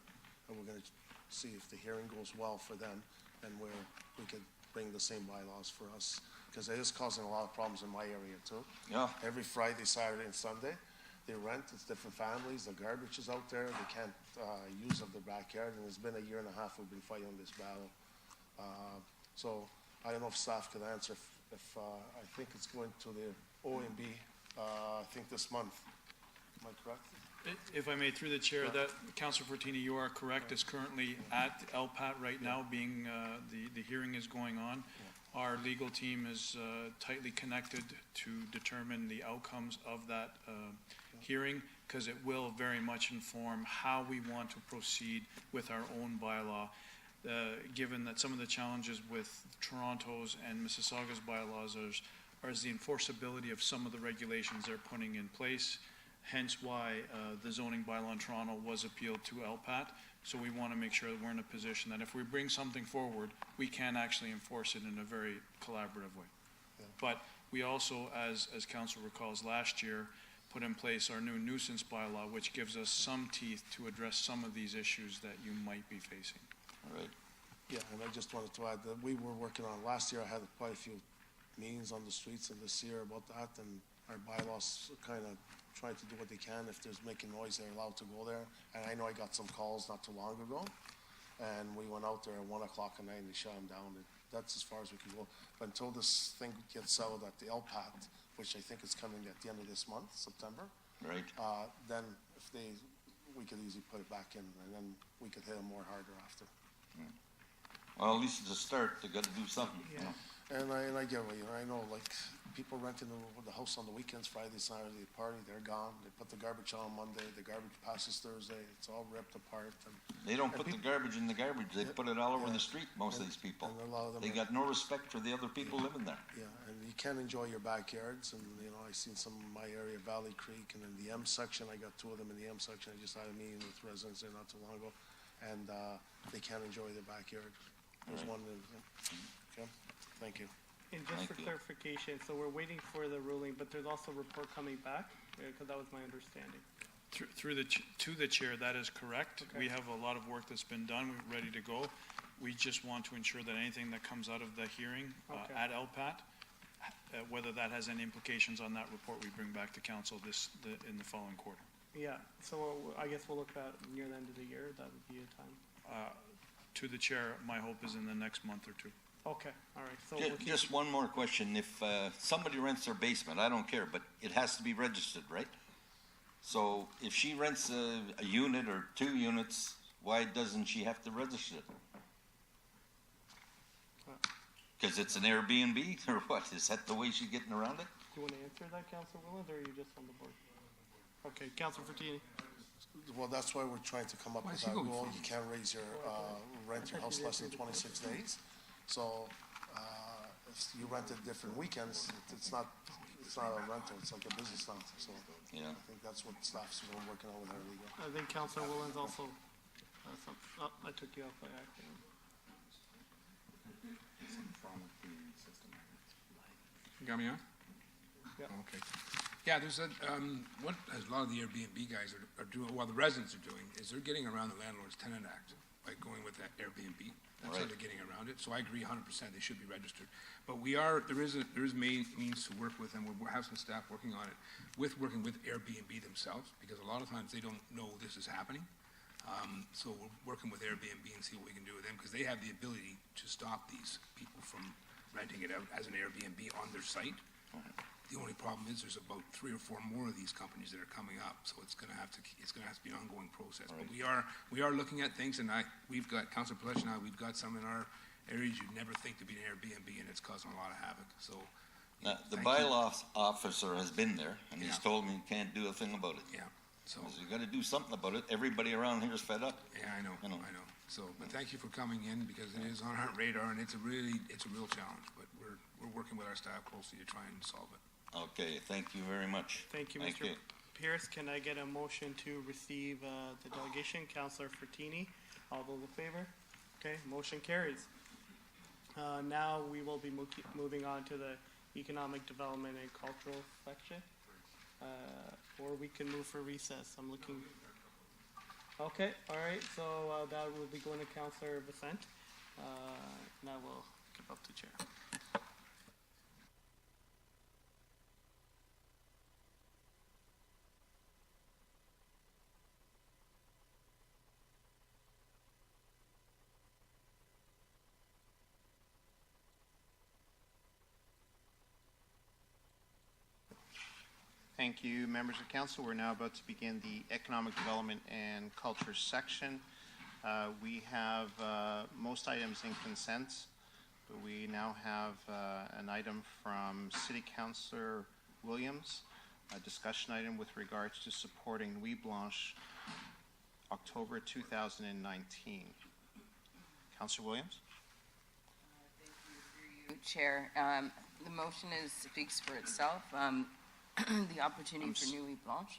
And we're gonna see if the hearing goes well for them and where we could bring the same bylaws for us. Because it is causing a lot of problems in my area too. Yeah. Every Friday, Saturday, and Sunday, they rent, it's different families, the garbage is out there, they can't use of their backyard, and it's been a year and a half we've been fighting this battle. So I don't know if staff could answer if I think it's going to the OMB, I think this month. Am I correct? If I may, through the chair, Yeah. that, Councilor Fortini, you are correct, is currently at LPAT right now, being, the hearing is going on. Our legal team is tightly connected to determine the outcomes of that hearing, because it will very much inform how we want to proceed with our own bylaw. Given that some of the challenges with Toronto's and Mississauga's bylaws is the enforceability of some of the regulations they're putting in place, hence why the zoning bylaw in Toronto was appealed to LPAT. So we want to make sure that we're in a position that if we bring something forward, we can actually enforce it in a very collaborative way. But we also, as council recalls last year, put in place our new nuisance bylaw, which gives us some teeth to address some of these issues that you might be facing. All right. Yeah, and I just wanted to add that we were working on, last year I had quite a few meetings on the streets of this year about that, and our bylaws kind of trying to do what they can. If there's making noise, they're allowed to go there. And I know I got some calls not too long ago, and we went out there at 1 o'clock at night and they shut them down. And that's as far as we can go. But until this thing gets settled at the LPAT, which I think is coming at the end of this month, September. Right. Then if we could easily put it back in, and then we could hit them more harder after. Well, at least it's a start. They got to do something. you know. And I get what I know, like, people renting the house on the weekends, Friday, Saturday, party, they're gone. They put the garbage on Monday, the garbage passes Thursday, it's all ripped apart. They don't put the garbage in the garbage. They put it all over the street, most of these people. And a lot of them They are- got no respect for the other people living there. Yeah, and you can enjoy your backyards, and, I seen some in my area, Valley Creek, and in the M section, I got 2 of them in the M section. I just had a meeting with residents there not too long ago, and they can't enjoy their backyard. There's Right. one, okay, thank you. And just for clarification, so we're waiting for the ruling, but there's also a report coming back, because that was my understanding. To the chair, that is correct. Okay. We have a lot of work that's been done, we're ready to go. We just want to ensure that anything that comes out of the hearing Okay. at LPAT, whether that has any implications on that report, we bring back to council in the following quarter. Yeah, so I guess we'll look at near the end of the year, that would be a time. To the chair, my hope is in the next month or two. Okay, all right, so we'll keep. Just one more question. If somebody rents their basement, I don't care, but it has to be registered, right? So if she rents a unit or 2 units, why doesn't she have to register it? Because it's an Airbnb, or what? Is that the way she's getting around it? Do you want to answer that, Councilor Williams, or are you just on the board? Okay, Councilor Fortini. Well, that's why we're trying to come up with that rule. You can't raise your, rent your house less than 26 days. So, if you rent it different weekends, it's not a rental, it's like a business rental. So, yeah. I think that's what staff's been working on with our legal. I think Councilor Williams also, I took you off by accident. You got me on? Yeah. Okay. Yeah, there's what a lot of the Airbnb guys are doing, well, the residents are doing, is they're getting around the Landlord's Tenant Act by going with that Airbnb. That's how they're getting around it. So I agree 100%, they should be registered. But there is means to work with them. We have some staff working on it, working with Airbnb themselves, because a lot of times they don't know this is happening. So we're working with Airbnb and see what we can do with them, because they have the ability to stop these people from renting it out as an Airbnb on their site. The only problem is there's about 3 or 4 more of these companies that are coming up, so it's going to have to be an ongoing process. But we are looking at things, and we've got Councilor Palesh and I, we've got some in our areas you'd never think to be an Airbnb, and it's causing a lot of havoc. So now, the bylaw officer has been there, and he's told me he can't do a thing about it. Yeah. So you got to do something about it. Everybody around here is fed up. Yeah, I know. So, but thank you for coming in, because it is on our radar, and it's a real challenge. But we're working with our staff closely to try and solve it. Okay, thank you very much. Thank you, Mr. Pierce. Can I get a motion to receive the delegation? Councilor Fortini, all those in favor? Okay, motion carries. Now we will be moving on to the Economic Development and Cultural section. Or we can move for recess. I'm looking. Okay, all right, so that will be going to Councilor Vicente. Now we'll give up to Chair. Thank you, members of council. We're now about to begin the Economic Development and Culture section. We have most items in consent, but we now have an item from City Councilor Williams, a discussion item with regards to supporting Nuit Blanche, October 2019. Councilor Williams? Thank you, Chair. The motion speaks for itself. The opportunity for Nuit Blanche.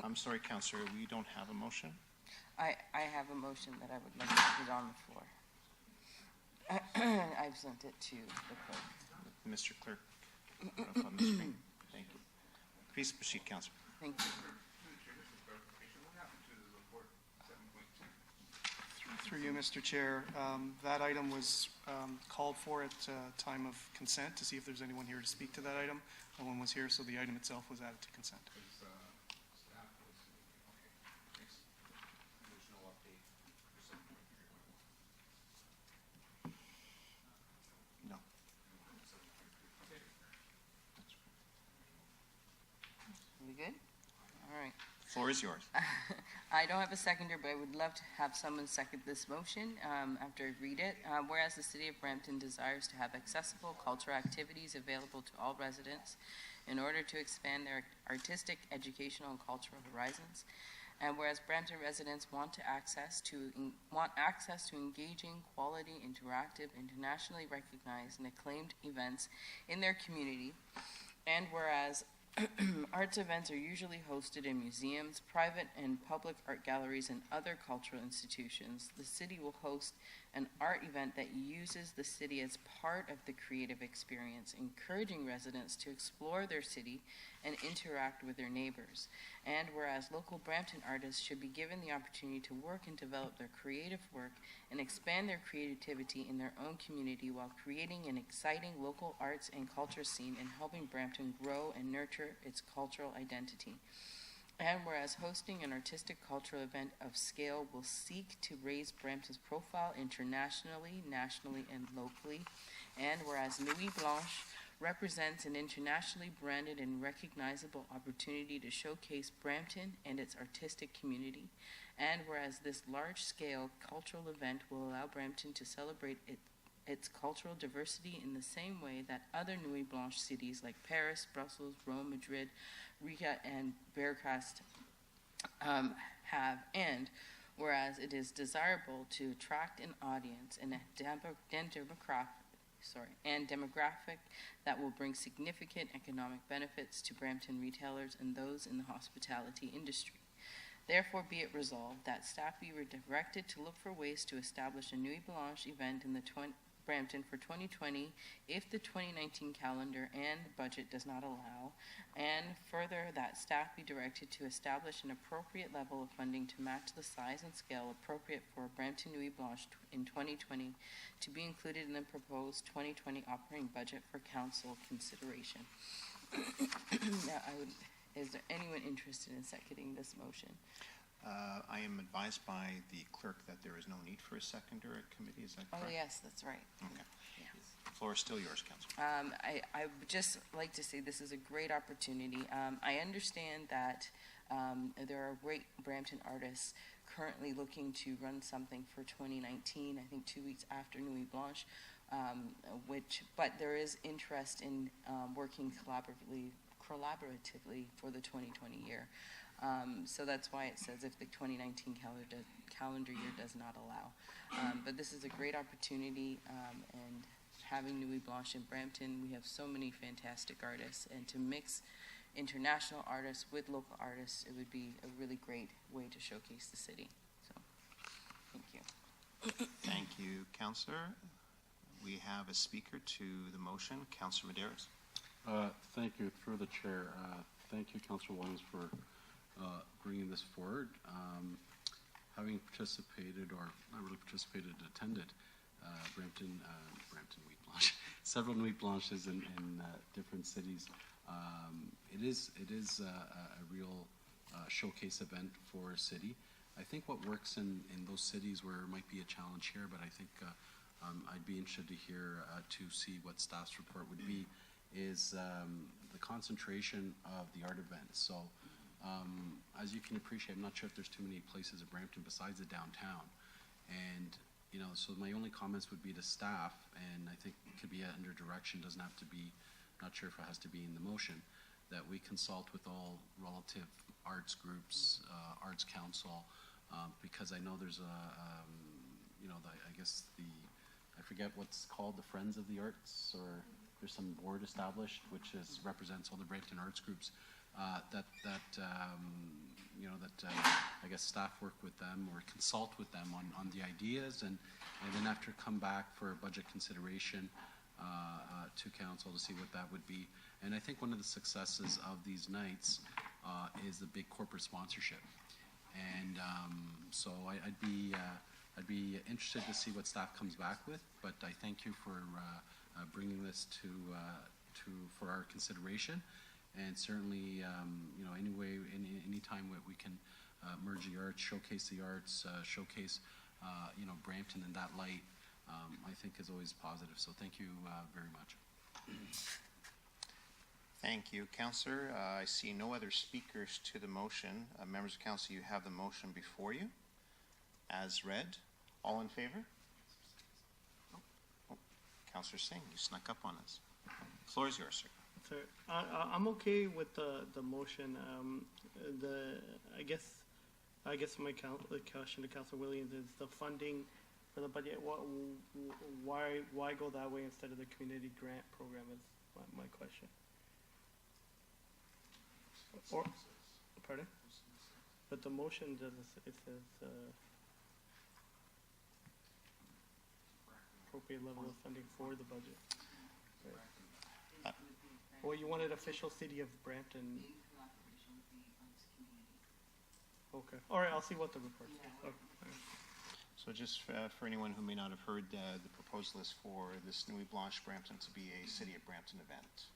I'm sorry, Councillor, we don't have a motion? I have a motion that I would like to put on the floor. I've sent it to the clerk. Mr. Clerk, up on the screen. Thank you. Please proceed, Councillor. Thank you. Through you, Mr. Chair, that item was called for at time of consent to see if there's anyone here to speak to that item. No one was here, so the item itself was added to consent. No. We good? All right. Floor is yours. I don't have a seconder, but I would love to have someone second this motion after I read it. Whereas the City of Brampton desires to have accessible cultural activities available to all residents in order to expand their artistic, educational, and cultural horizons. And whereas Brampton residents want access to engaging, quality, interactive, internationally recognized, and acclaimed events in their community. And whereas arts events are usually hosted in museums, private and public art galleries, and other cultural institutions, the city will host an art event that uses the city as part of the creative experience, encouraging residents to explore their city and interact with their neighbors. And whereas local Brampton artists should be given the opportunity to work and develop their creative work and expand their creativity in their own community while creating an exciting local arts and culture scene and helping Brampton grow and nurture its cultural identity. And whereas hosting an artistic cultural event of scale will seek to raise Brampton's profile internationally, nationally, and locally. And whereas Nuit Blanche represents an internationally branded and recognizable opportunity to showcase Brampton and its artistic community. And whereas this large-scale cultural event will allow Brampton to celebrate its cultural diversity in the same way that other Nuit Blanche cities like Paris, Brussels, Rome, Madrid, Riga, and Bucharest have, and whereas it is desirable to attract an audience and demographic that will bring significant economic benefits to Brampton retailers and those in the hospitality industry. Therefore, be it resolved that staff be directed to look for ways to establish a Nuit Blanche event in the Brampton for 2020 if the 2019 calendar and budget does not allow, and further that staff be directed to establish an appropriate level of funding to match the size and scale appropriate for Brampton Nuit Blanche in 2020 to be included in the proposed 2020 operating budget for council consideration. Now, is there anyone interested in seconding this motion? I am advised by the clerk that there is no need for a seconder at committee. Is that correct? Oh, yes, that's right. Okay. The floor is still yours, Councillor. I would just like to say this is a great opportunity. I understand that there are great Brampton artists currently looking to run something for 2019, I think 2 weeks after Nuit Blanche, but there is interest in working collaboratively for the 2020 year. So that's why it says if the 2019 calendar year does not allow. But this is a great opportunity, and having Nuit Blanche in Brampton, we have so many fantastic artists, and to mix international artists with local artists, it would be a really great way to showcase the city. So, thank you. Thank you, Councillor. We have a speaker to the motion, Councillor Medeiros. Thank you, through the chair. Thank you, Councillor Williams, for bringing this forward. Having participated, or not really participated, attended Brampton Nuit Blanche, several Nuit Blanches in different cities. It is a real showcase event for a city. I think what works in those cities where it might be a challenge here, but I think I'd be interested to hear, to see what staff's report would be, is the concentration of the art events. So as you can appreciate, I'm not sure if there's too many places in Brampton besides the downtown. And, you know, so my only comments would be to staff, and I think it could be under direction, doesn't have to be, not sure if it has to be in the motion, that we consult with all relative arts groups, arts council, because I know there's a, you know, I guess I forget what's called, the Friends of the Arts, or there's some board established which represents all the Brampton arts groups, you know, I guess staff work with them or consult with them on the ideas, and then after come back for budget consideration to council to see what that would be. And I think one of the successes of these nights is the big corporate sponsorship. And so I'd be interested to see what staff comes back with, but I thank you for bringing this for our consideration. And certainly, you know, any time that we can merge the arts, showcase the arts, showcase, you know, Brampton in that light, I think is always positive. So thank you very much. Thank you, Councillor. I see no other speakers to the motion. Members of Council, you have the motion before you as read. All in favor? Oh, Councillor Singh, you snuck up on us. The floor is yours, sir. Sir, I'm okay with the motion. I guess my question to Councilor Williams is the funding for the budget. Why go that way instead of the community grant program? Is my question. Or, pardon? But the motion doesn't. It says appropriate level of funding for the budget. Right. Well, you wanted official city of Brampton. Okay. All right. I'll see what the report says. Okay. So just for anyone who may not have heard, the proposal is for this Nuit Blanche Brampton to be a City of Brampton event.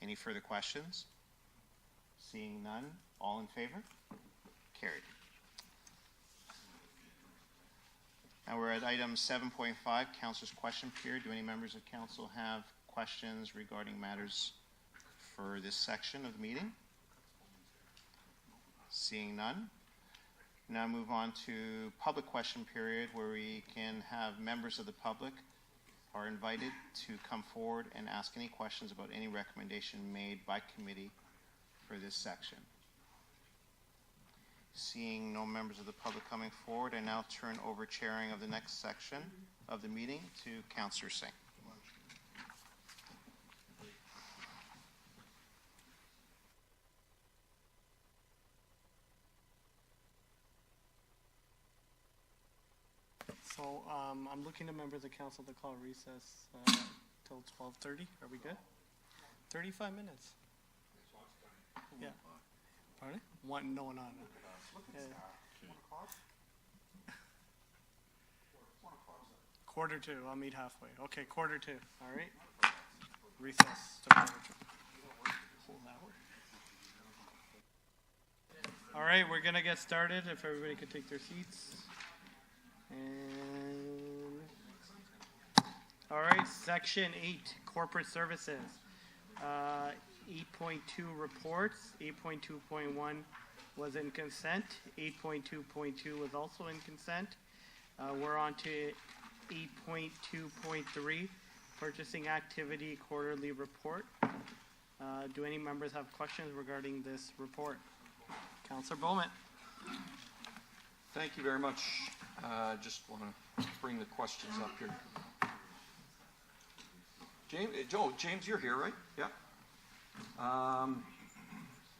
Any further questions? Seeing none, all in favor? Carried. Now we're at item 7.5, Councilor's question period. Do any members of Council have questions regarding matters for this section of the meeting? Seeing none. Now move on to public question period, where we can have members of the public are invited to come forward and ask any questions about any recommendation made by committee for this section. Seeing no members of the public coming forward, I now turn over chairing of the next section of the meeting to Councillor Singh. So I'm looking to members of council to call recess till 12:30. Are we good? 35 minutes. Yeah. Pardon? One? No, no. Quarter two. I'll meet halfway. Okay, quarter two. All right. Recess to quarter two. Whole hour. All right, we're gonna get started. If everybody could take their seats. And all right, section 8, corporate services. 8.2 reports. 8.2.1 was in consent. 8.2.2 was also in consent. We're on to 8.2.3, purchasing activity quarterly report. Do any members have questions regarding this report? Councillor Bowman. Thank you very much. Just want to bring the questions up here. James, you're here, right? Yeah.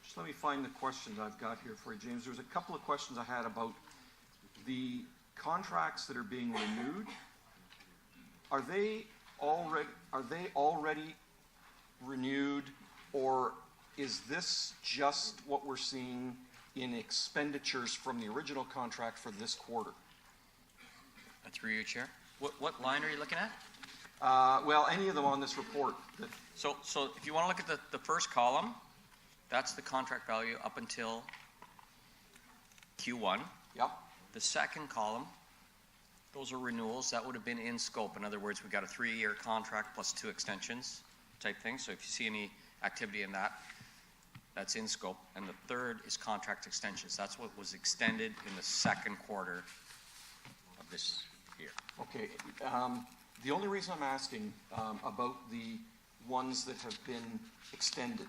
Just let me find the questions I've got here for you, James. There's a couple of questions I had about the contracts that are being renewed. Are they already renewed, or is this just what we're seeing in expenditures from the original contract for this quarter? Through you, Chair. What line are you looking at? Well, any of them on this report. So if you want to look at the first column, that's the contract value up until Q1. Yep. The second column, those are renewals. That would have been in scope. In other words, we've got a 3-year contract plus 2 extensions type thing. So if you see any activity in that, that's in scope. And the third is contract extensions. That's what was extended in the second quarter of this year. Okay. The only reason I'm asking about the ones that have been extended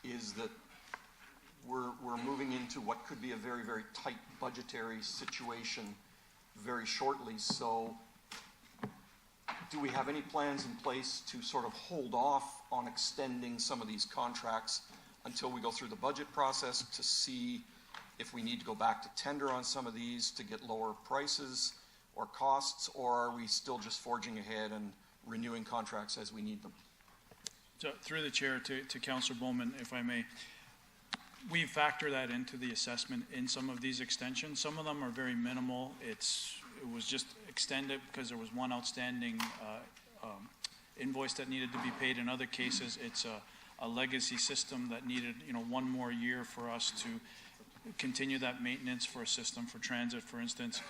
is that we're moving into what could be a very, very tight budgetary situation very shortly. So do we have any plans in place to sort of hold off on extending some of these contracts until we go through the budget process to see if we need to go back to tender on some of these to get lower prices or costs, or are we still just forging ahead and renewing contracts as we need them? So through the chair to Councillor Bowman, if I may, we factor that into the assessment in some of these extensions. Some of them are very minimal. It was just extended because there was one outstanding invoice that needed to be paid. In other cases, it's a legacy system that needed, one more year for us to continue that maintenance for a system for transit, for instance,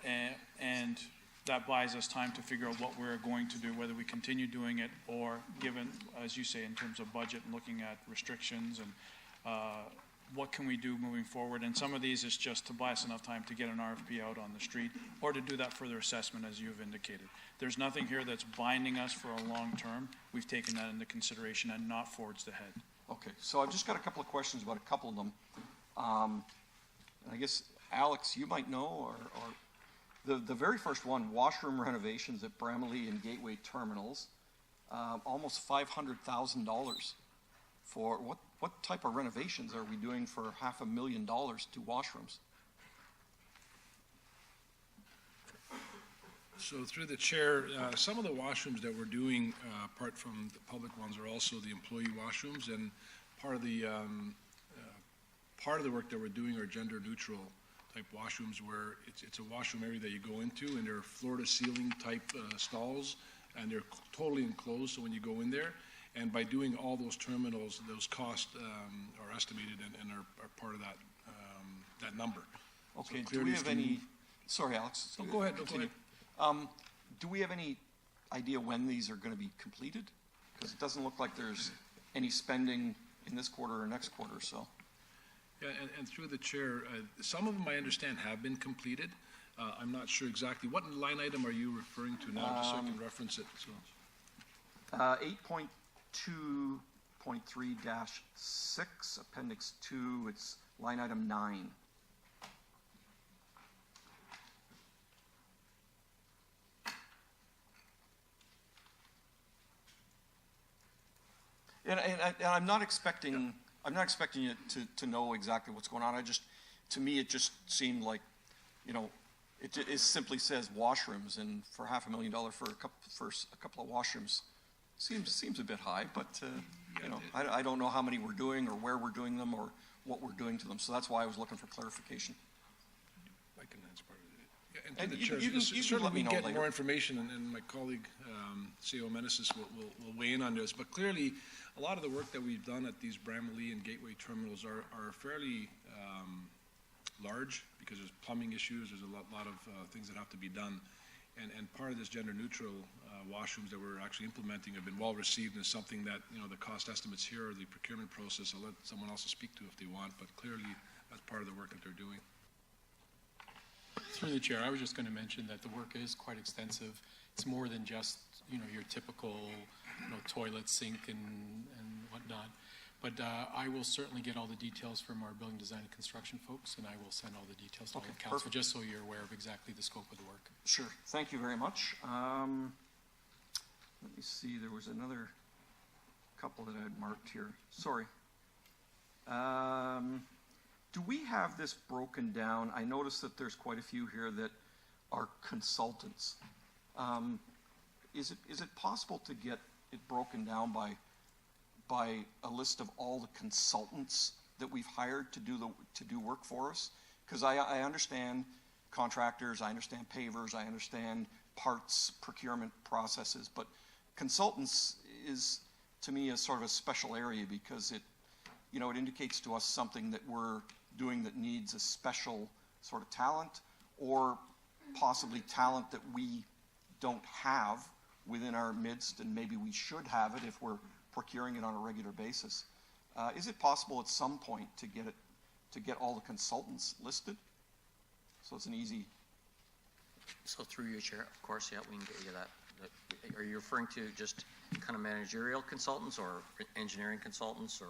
and that buys us time to figure out what we're going to do, whether we continue doing it or, given, as you say, in terms of budget and looking at restrictions and what can we do moving forward. And some of these is just to buy us enough time to get an RFP out on the street or to do that further assessment, as you've indicated. There's nothing here that's binding us for a long term. We've taken that into consideration and not forged ahead. Okay, so I've just got a couple of questions about a couple of them. And I guess, Alex, you might know, or the very first one, washroom renovations at Bramalea and Gateway Terminals, almost $500,000 for what type of renovations are we doing for $500,000 to washrooms? So through the chair, some of the washrooms that we're doing, apart from the public ones, are also the employee washrooms, and part of the work that we're doing are gender neutral type washrooms, where it's a washroom area that you go into, and they're floor to ceiling type stalls, and they're totally enclosed. So when you go in there, and by doing all those terminals, those costs are estimated and are part of that number. Okay. So do we have any? Sorry, Alex. Oh, go ahead. Continue. Do we have any idea when these are going to be completed? Because it doesn't look like there's any spending in this quarter or next quarter. So. Yeah, and through the chair, some of them I understand have been completed. I'm not sure exactly. What line item are you referring to now, just so I can reference it? So. 8.2.3-6, Appendix 2, it's line item 9. And I'm not expecting you to know exactly what's going on. To me, it just seemed like, it simply says washrooms, and for $500,000 for a couple of washrooms seems a bit high. But I don't know how many we're doing, or where we're doing them, or what we're doing to them. So that's why I was looking for clarification. I can answer part of it. Yeah, and to the You chair, can certainly let me we know get later. more information, and my colleague, CEO Meneses, will weigh in on this. But clearly, a lot of the work that we've done at these Bramalea and Gateway terminals are fairly large, because there's plumbing issues, there's a lot of things that have to be done. And part of this gender-neutral washrooms that we're actually implementing have been well received, and is something that, the cost estimates here, or the procurement process, I'll let someone else speak to if they want, but clearly that's part of the work that they're doing. Through the chair, I was just going to mention that the work is quite extensive. It's more than just, your typical, toilet, sink, and whatnot. But I will certainly get all the details from our building design and construction folks, and I will send all the details to all the council, perfect. just so you're aware of exactly the scope of the work. Sure. Thank you very much. Let me see. There was another couple that I had marked here. Sorry. Do we have this broken down? I noticed that there's quite a few here that are consultants. Is it possible to get it broken down by a list of all the consultants that we've hired to do work for us? Because I understand contractors, I understand pavers, I understand parts procurement processes, but consultants is, to me, a sort of a special area, because it indicates to us something that we're doing that needs a special sort of talent, or possibly talent that we don't have within our midst, and maybe we should have it if we're procuring it on a regular basis. Is it possible at some point to get all the consultants listed? So it's an easy. So through your chair, of course, yeah, we can get you that. Are you referring to just kind of managerial consultants or engineering consultants? Or?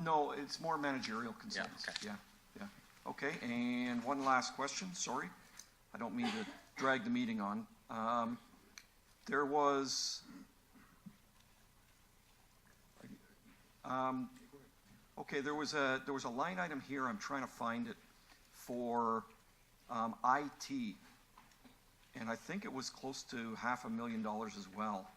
No, it's more managerial consultants. Yeah, Yeah. Okay, and one last question. Sorry, I don't mean to drag the meeting on. There was. There was a line item here. I'm trying to find it for IT, and I think it was close to $500,000 as well.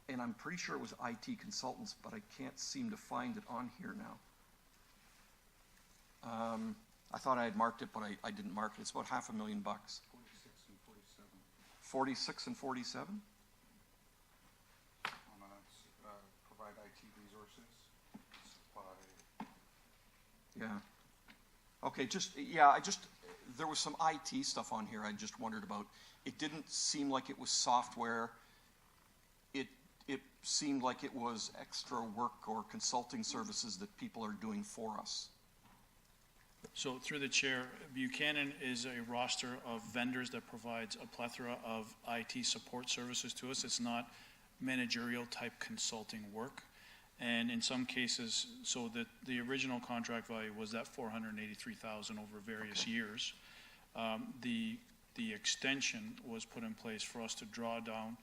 And I'm pretty sure it was IT consultants, but I can't seem to find it on here now. I thought I had marked it, but I didn't mark it. It's about $500,000. 46 and 47. 46 and 47. Provide IT resources, supply. Yeah. Okay, there was some IT stuff on here I just wondered about. It didn't seem like it was software. It seemed like it was extra work or consulting services that people are doing for us. So through the chair, Buchanan is a roster of vendors that provides a plethora of IT support services to us. It's not managerial type consulting work. And in some cases, so that the original contract value was that $483,000 over various years. The extension was put in place for us to draw down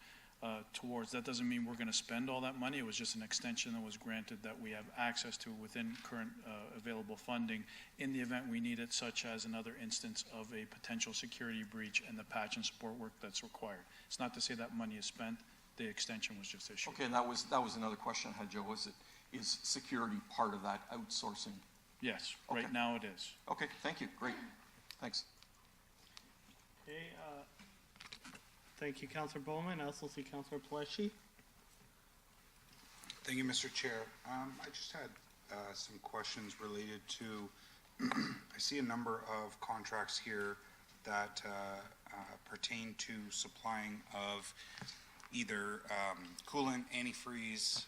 towards. That doesn't mean we're going to spend all that money. It was just an extension that was granted that we have access to within current available funding in the event we need it, such as another instance of a potential security breach and the patch and support work that's required. It's not to say that money is spent. The extension was just issued. Okay, and that was another question I had, Joe. Is security part of that outsourcing? Yes, Okay. right now it is. Okay, thank you. Great. Thanks. Okay, thank you, Councillor Bowman. I also see Councillor Pelletier. Thank you, Mr. Chair. I just had some questions related to, I see a number of contracts here that pertain to supplying of either coolant, antifreeze,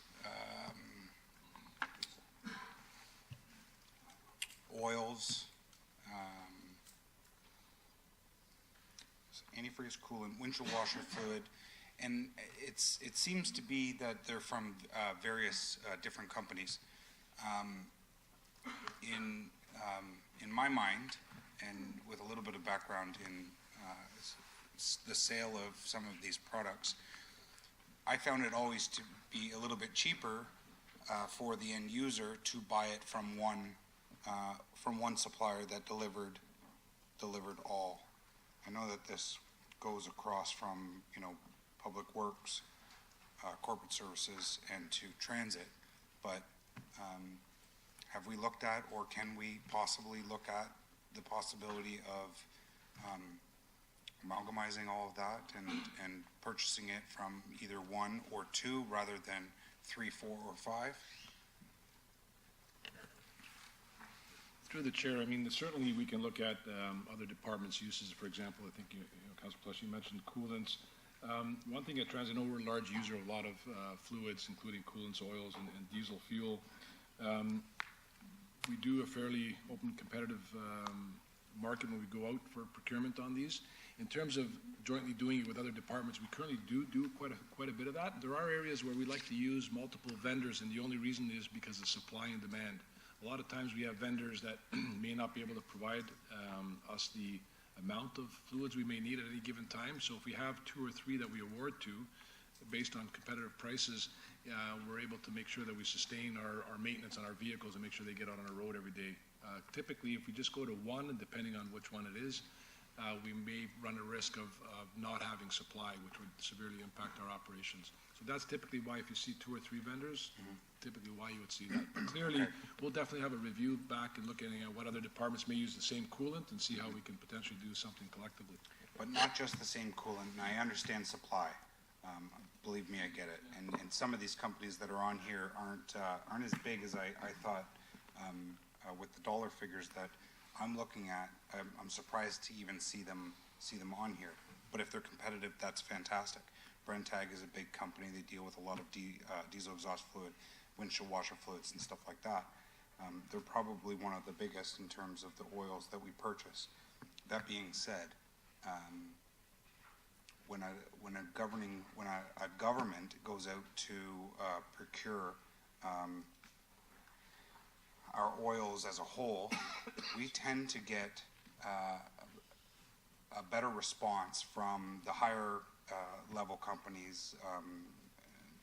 oils, antifreeze coolant, windshield washer fluid, and it seems to be that they're from various different companies. In my mind, and with a little bit of background in the sale of some of these products, I found it always to be a little bit cheaper for the end user to buy it from one supplier that delivered all. I know that this goes across from, you know, Public Works, Corporate Services, and to Transit, but have we looked at, or can we possibly look at the possibility of amalgamizing all of that and purchasing it from either one or two rather than 3, 4, or 5? Through the chair, I mean, certainly we can look at other departments' uses. For example, I think, Councilor Plush, you mentioned coolants. One thing at Transit, I know we're a large user of a lot of fluids, including coolants, oils, and diesel fuel. We do a fairly open, competitive market when we go out for procurement on these. In terms of jointly doing it with other departments, we currently do quite a bit of that. There are areas where we like to use multiple vendors, and the only reason is because of supply and demand. A lot of times we have vendors that may not be able to provide us the amount of fluids we may need at any given time. So if we have 2 or 3 that we award to, based on competitive prices, we're able to make sure that we sustain our maintenance on our vehicles and make sure they get out on the road every day. Typically, if we just go to one, and depending on which one it is, we may run a risk of not having supply, which would severely impact our operations. So that's typically why, if you see 2 or 3 vendors, typically why you would see that. But clearly, we'll definitely have a review back and looking at what other departments may use the same coolant and see how we can potentially do something collectively. But not just the same coolant, and I understand supply. Believe me, I get it. And some of these companies that are on here aren't as big as I thought. With the dollar figures that I'm looking at, I'm surprised to even see them on here. But if they're competitive, that's fantastic. Brenntag is a big company. They deal with a lot of diesel exhaust fluid, windshield washer fluids, and stuff like that. They're probably one of the biggest in terms of the oils that we purchase. That being said, when a government goes out to procure our oils as a whole, we tend to get a better response from the higher level companies.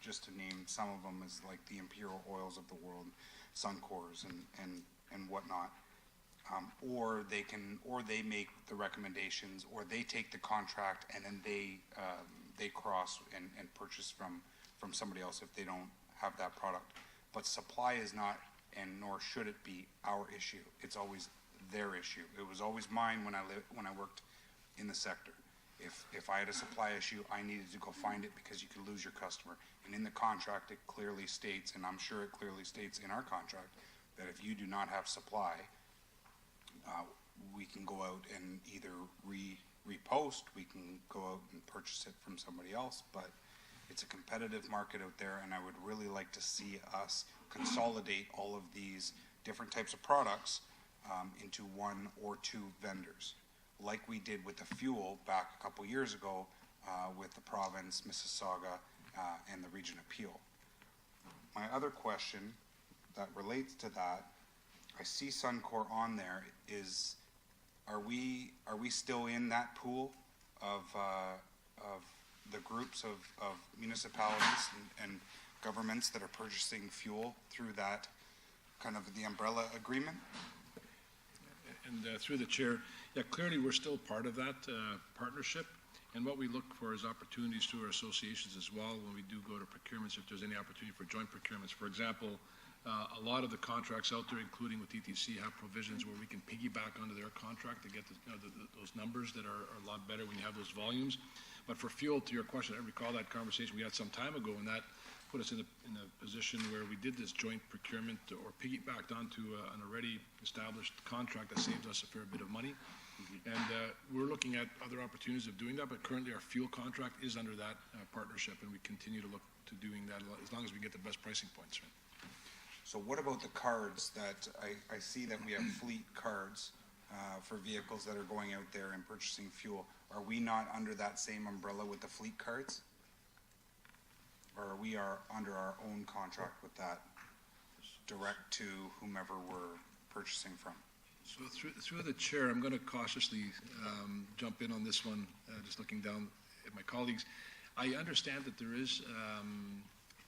Just to name some of them, is like the Imperial Oils of the world, Suncors, and whatnot. Or they make the recommendations, or they take the contract and then they cross and purchase from somebody else if they don't have that product. But supply is not, and nor should it be, our issue. It's always their issue. It was always mine when I worked in the sector. If I had a supply issue, I needed to go find it because you could lose your customer. And in the contract, it clearly states, and I'm sure it clearly states in our contract, that if you do not have supply, we can go out and either repost, we can go out and purchase it from somebody else, but it's a competitive market out there, and I would really like to see us consolidate all of these different types of products into 1 or 2 vendors, like we did with the fuel back a couple years ago with the province, Mississauga, and the region of Peel. My other question that relates to that, I see Suncor on there. Are we still in that pool of the groups of municipalities and governments that are purchasing fuel through that kind of the umbrella agreement? And through the chair, yeah, clearly we're still part of that partnership. And what we look for is opportunities through our associations as well when we do go to procurements, if there's any opportunity for joint procurements. For example, a lot of the contracts out there, including with ETC, have provisions where we can piggyback onto their contract to get those numbers that are a lot better when you have those volumes. But for fuel, to your question, I recall that conversation we had some time ago, and that put us in a position where we did this joint procurement or piggybacked onto an already established contract that saved us a fair bit of money. And we're looking at other opportunities of doing that, but currently our fuel contract is under that partnership, and we continue to look to doing that as long as we get the best pricing points. Right? So what about the cards that I see that we have fleet cards? for vehicles that are going out there and purchasing fuel. Are we not under that same umbrella with the fleet cards? Or are we under our own contract with that, direct to whomever we're purchasing from? So through the chair, I'm going to cautiously jump in on this one, just looking down at my colleagues. I understand that there is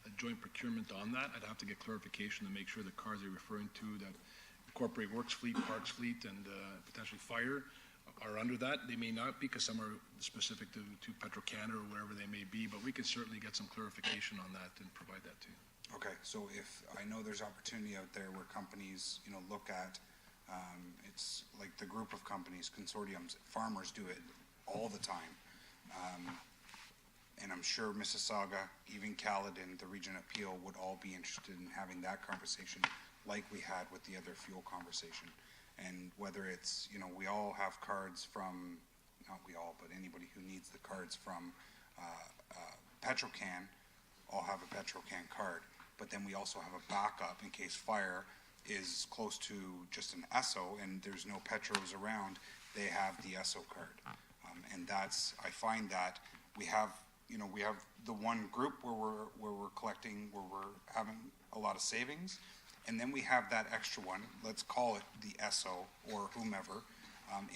a joint procurement on that. I'd have to get clarification to make sure the cars you're referring to that incorporate Works Fleet, Parks Fleet, and potentially Fire are under that. They may not be, because some are specific to Petro-Canada or wherever they may be, but we could certainly get some clarification on that and provide that too. Okay, so if, I know there's opportunity out there where companies, look at, it's like the group of companies, consortiums, farmers do it all the time. And I'm sure Mississauga, even Caledon, the Region of Peel would all be interested in having that conversation like we had with the other fuel conversation. And whether it's, we all have cards from, not we all, but anybody who needs the cards from Petro-Can, all have a Petro-Can card. But then we also have a backup in case Fire is close to just an Esso and there's no Petros around, they have the Esso card. And that's, I find that we have the one group where we're collecting, where we're having a lot of savings, and then we have that extra one, let's call it the Esso or whomever,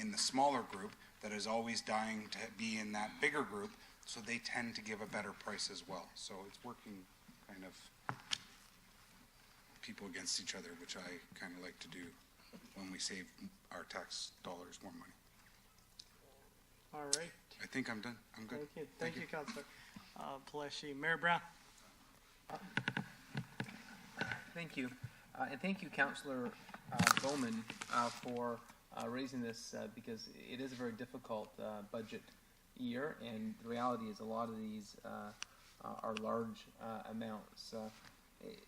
in the smaller group that is always dying to be in that bigger group, so they tend to give a better price as well. So it's working kind of people against each other, which I kind of like to do when we save our tax dollars more money. All right. I think I'm done. I'm good. Thank you, Councillor Pelletier. Mayor Brown. Thank you. And thank you, Councillor Bowman, for raising this because it is a very difficult budget year, and the reality is a lot of these are large amounts. It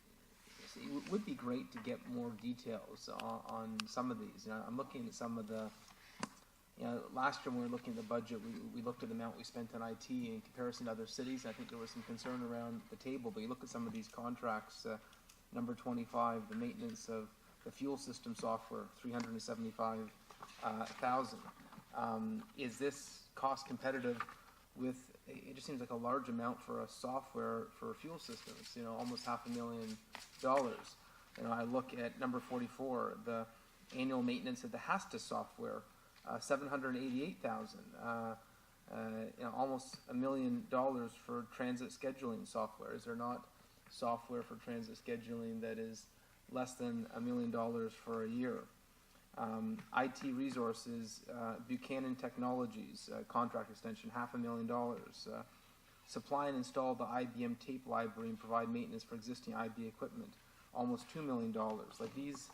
would be great to get more details on some of these. I'm looking at some of the, last year when we were looking at the budget, we looked at the amount we spent on IT in comparison to other cities. I think there was some concern around the table, but you look at some of these contracts, number 25, the maintenance of the fuel system software, $375,000. Is this cost competitive with, it just seems like a large amount for a software for a fuel system. It's, almost $500,000. I look at number 44, the annual maintenance of the HASTA software, $788,000. Almost $1 million for transit scheduling software. Is there not software for transit scheduling that is less than $1 million for a year? IT resources, Buchanan Technologies, contract extension, $500,000. Supply and install the IBM tape library and provide maintenance for existing IB equipment, almost $2 million. Like these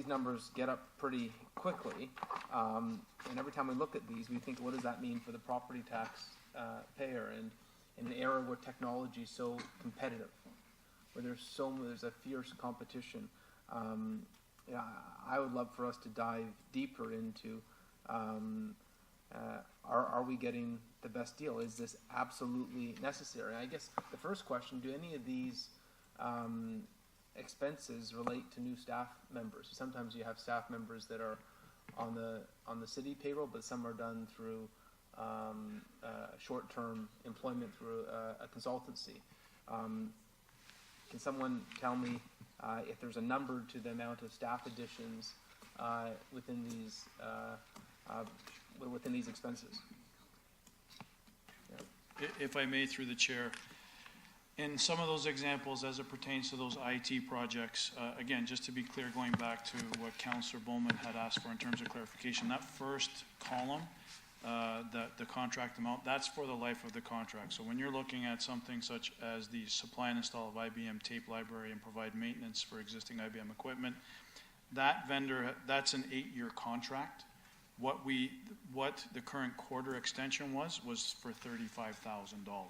numbers get up pretty quickly. And every time we look at these, we think, what does that mean for the property tax payer? And in an era where technology is so competitive, where there's a fierce competition, I would love for us to dive deeper into, are we getting the best deal? Is this absolutely necessary? I guess the first question, do any of these expenses relate to new staff members? Sometimes you have staff members that are on the city payroll, but some are done through short-term employment through a consultancy. Can someone tell me if there's a number to the amount of staff additions within these expenses? If I may, through the chair, in some of those examples as it pertains to those IT projects, again, just to be clear, going back to what Councillor Bowman had asked for in terms of clarification, that first column, the contract amount, that's for the life of the contract. So when you're looking at something such as the supply and install of IBM tape library and provide maintenance for existing IBM equipment, that vendor, that's an 8-year contract. What the current quarter extension was for $35,000.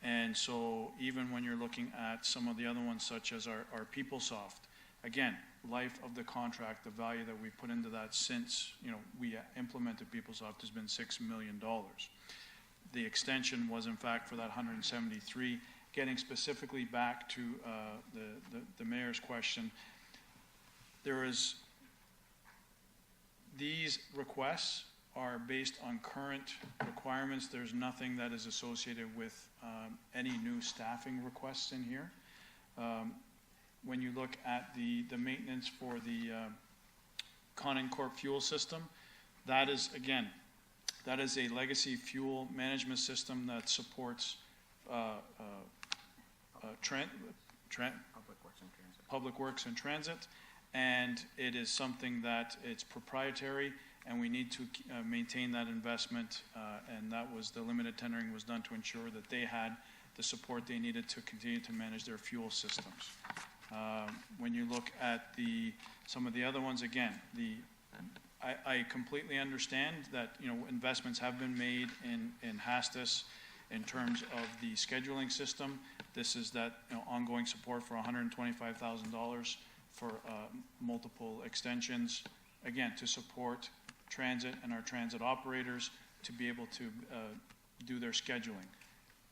And so even when you're looking at some of the other ones, such as our PeopleSoft, again, life of the contract, the value that we put into that since we implemented PeopleSoft has been $6 million. The extension was in fact for that 173. Getting specifically back to the mayor's question, there is These requests are based on current requirements. There's nothing that is associated with any new staffing requests in here. When you look at the maintenance for the Connincorp fuel system, that is, again, that is a legacy fuel management system that supports Public Works and Transit, and it is something that it's proprietary, and we need to maintain that investment, and that was the limited tendering was done to ensure that they had the support they needed to continue to manage their fuel systems. When you look at some of the other ones, again, I completely understand that, you know, investments have been made in Hastis in terms of the scheduling system. This is that, you know, ongoing support for $125,000 for multiple extensions, again, to support transit and our transit operators to be able to do their scheduling.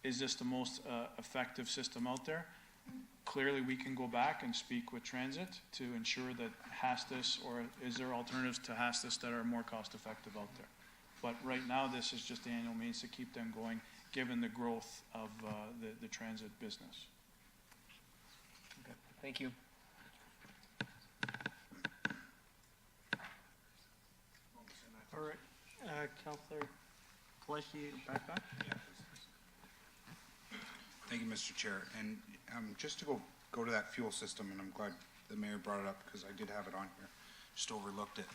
Is this the most effective system out there? Clearly, we can go back and speak with transit to ensure that Hastis, or is there alternatives to Hastis that are more cost-effective out there? But right now, this is just the annual means to keep them going, given the growth of the transit business. Okay. Thank you. All right, Councillor Fleshy, back on? Thank you, Mr. Chair. And just to go to that fuel system, and I'm glad the mayor brought it up because I did have it on here, just overlooked it.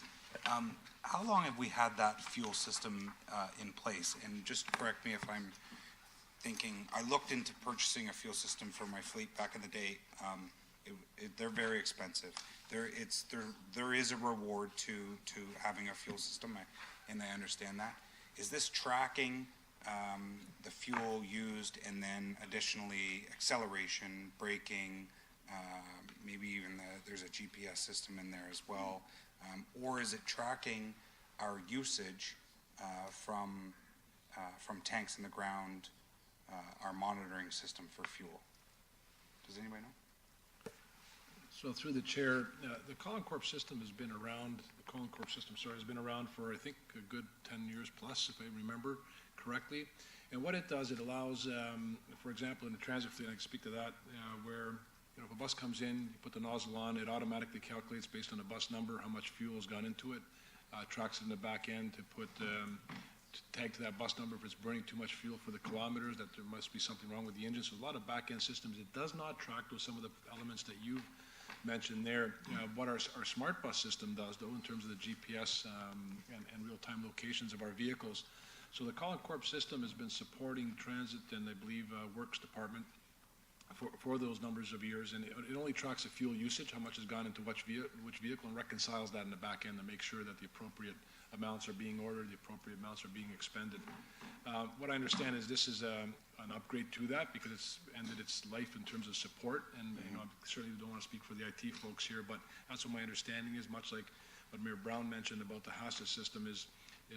How long have we had that fuel system in place? And just correct me if I'm thinking, I looked into purchasing a fuel system for my fleet back in the day. They're very expensive. There is a reward to having a fuel system, and I understand that. Is this tracking the fuel used, and then additionally acceleration, braking, maybe even there's a GPS system in there as well, or is it tracking our usage from tanks in the ground, our monitoring system for fuel? Does anybody know? So through the chair, the Connincorp system has been around, has been around for, I think, a good 10 years plus, if I remember correctly. And what it does, it allows, for example, in the transit fleet, I can speak to that, where, you know, if a bus comes in, you put the nozzle on, it automatically calculates based on the bus number how much fuel has gone into it, tracks it in the back end to put, to tag to that bus number if it's burning too much fuel for the kilometers, that there must be something wrong with the engine. So a lot of back end systems, it does not track those some of the elements that you've mentioned there. What our smart bus system does, though, in terms of the GPS and real-time locations of our vehicles. So the Connincorp system has been supporting transit and I believe Works Department for those numbers of years, and it only tracks the fuel usage, how much has gone into which vehicle, and reconciles that in the back end to make sure that the appropriate amounts are being ordered, the appropriate amounts are being expended. What I understand is this is an upgrade to that because it's ended its life in terms of support, and you know, I certainly don't want to speak for the IT folks here, but that's what my understanding is, much like what Mayor Brown mentioned about the Hastis system is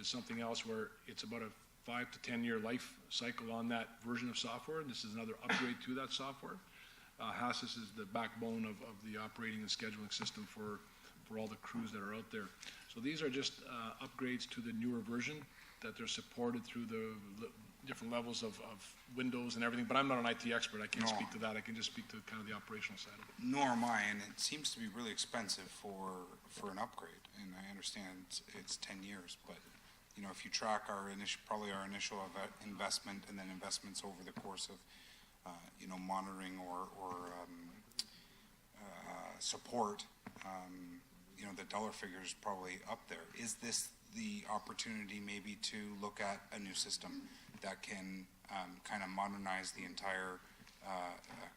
something else where it's about a 5 to 10 year life cycle on that version of software. This is another upgrade to that software. Hastis is the backbone of the operating and scheduling system for all the crews that are out there. So these are just upgrades to the newer version that they're supported through the different levels of Windows and everything, but I'm not an IT expert. I can't speak to that. I can just speak to kind of the operational side of it. Nor am I, and it seems to be really expensive for an upgrade, and I understand it's 10 years, but you know, if you track our initial investment and then investments over the course of, you know, monitoring or support, you know, the dollar figure is probably up there. Is this the opportunity maybe to look at a new system that can kind of modernize the entire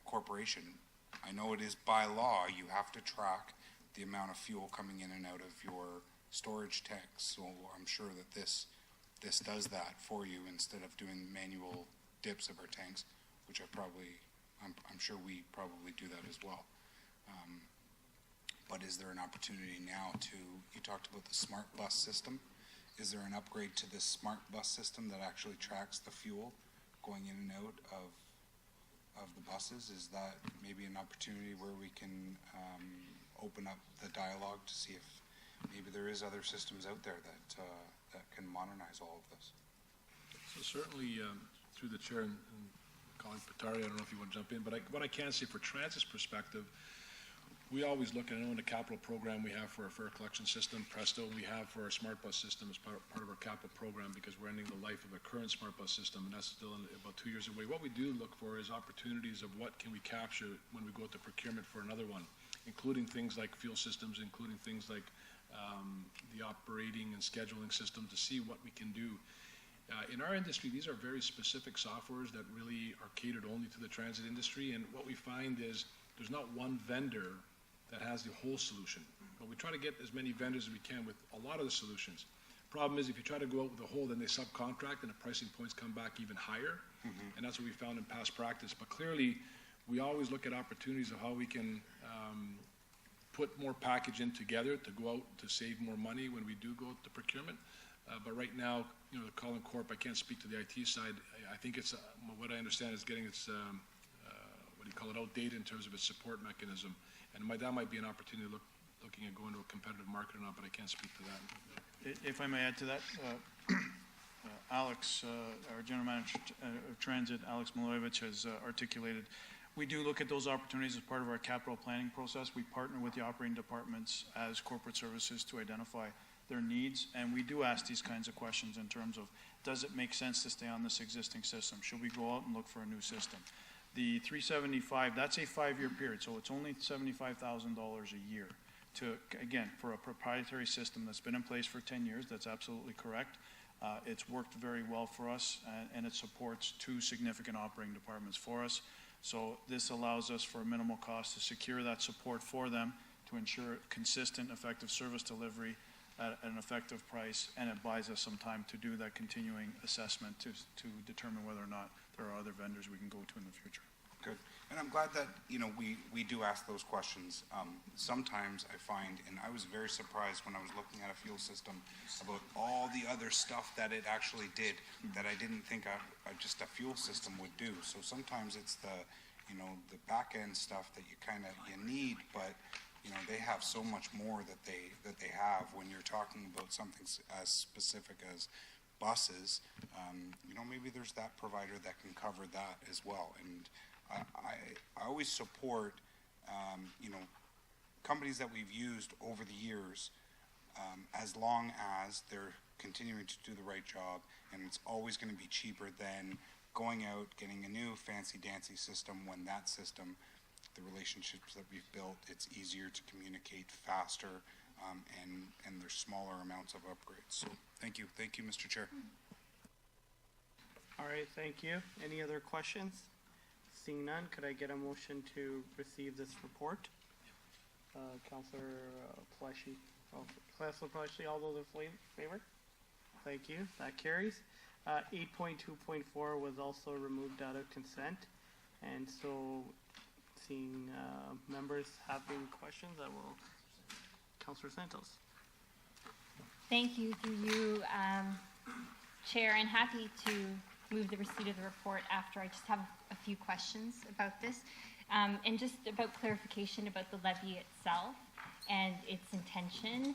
corporation? I know it is by law, you have to track the amount of fuel coming in and out of your storage tanks, so I'm sure that this does that for you instead of doing manual dips of our tanks, which I'm sure we probably do that as well. But is there an opportunity now you talked about the smart bus system, is there an upgrade to this smart bus system that actually tracks the fuel going in and out of the buses? Is that maybe an opportunity where we can open up the dialogue to see maybe there is other systems out there that can modernize all of this. So certainly, through the chair and colleague Patari, I don't know if you want to jump in, but what I can say for Transit's perspective, we always look at, I know in the capital program we have for our fare collection system, Presto, we have for our smart bus system as part of our capital program because we're ending the life of a current smart bus system, and that's still about 2 years away. What we do look for is opportunities of what can we capture when we go to procurement for another one, including things like fuel systems, including things like the operating and scheduling system to see what we can do. In our industry, these are very specific softwares that really are catered only to the transit industry, and what we find is there's not one vendor that has the whole solution. But we try to get as many vendors as we can with a lot of the solutions. Problem is, if you try to go out with the whole, then they subcontract and the pricing points come back even higher. And that's what we found in past practice. But clearly, we always look at opportunities of how we can put more package in together to go out to save more money when we do go to procurement. But right now, you know, the Colin Corp, I can't speak to the IT side. I think it's, what I understand is getting its, what do you call it, outdated in terms of its support mechanism. And that might be an opportunity looking at going to a competitive market or not, but I can't speak to that. If I may add to that, Alex, our General Manager of Transit, Alex Milojevic, has articulated, we do look at those opportunities as part of our capital planning process. We partner with the operating departments as corporate services to identify their needs, and we do ask these kinds of questions in terms of, does it make sense to stay on this existing system? Should we go out and look for a new system? The 375, that's a 5-year period, so it's only $75,000 a year to, again, for a proprietary system that's been in place for 10 years, that's absolutely correct. It's worked very well for us, and it supports 2 significant operating departments for us. So this allows us for a minimal cost to secure that support for them, to ensure consistent, effective service delivery at an effective price, and it buys us some time to do that continuing assessment to determine whether or not there are other vendors we can go to in the future. Good. And I'm glad that, you know, we do ask those questions. Sometimes I find, and I was very surprised when I was looking at a fuel system about all the other stuff that it actually did that I didn't think just a fuel system would do. So sometimes it's the, you know, the back end stuff that you need, but you know, they have so much more that they have when you're talking about something as specific as buses. You know, maybe there's that provider that can cover that as well. And I always support, you know, companies that we've used over the years, as long as they're continuing to do the right job, and it's always going to be cheaper than going out, getting a new fancy-dancy system when that system, the relationships that we've built, it's easier to communicate faster, and there's smaller amounts of upgrades. So thank you, Mr. Chair. All right, thank you. Any other questions? Seeing none, could I get a motion to receive this report? Councillor Palashi, all those in favor? Thank you, that carries. 8.2.4 was also removed out of consent, and so seeing members having questions, I will, Councillor Santos. Thank you, through you, Chair, and happy to move the receipt of the report after. I just have a few questions about this, and just about clarification about the levy itself and its intention.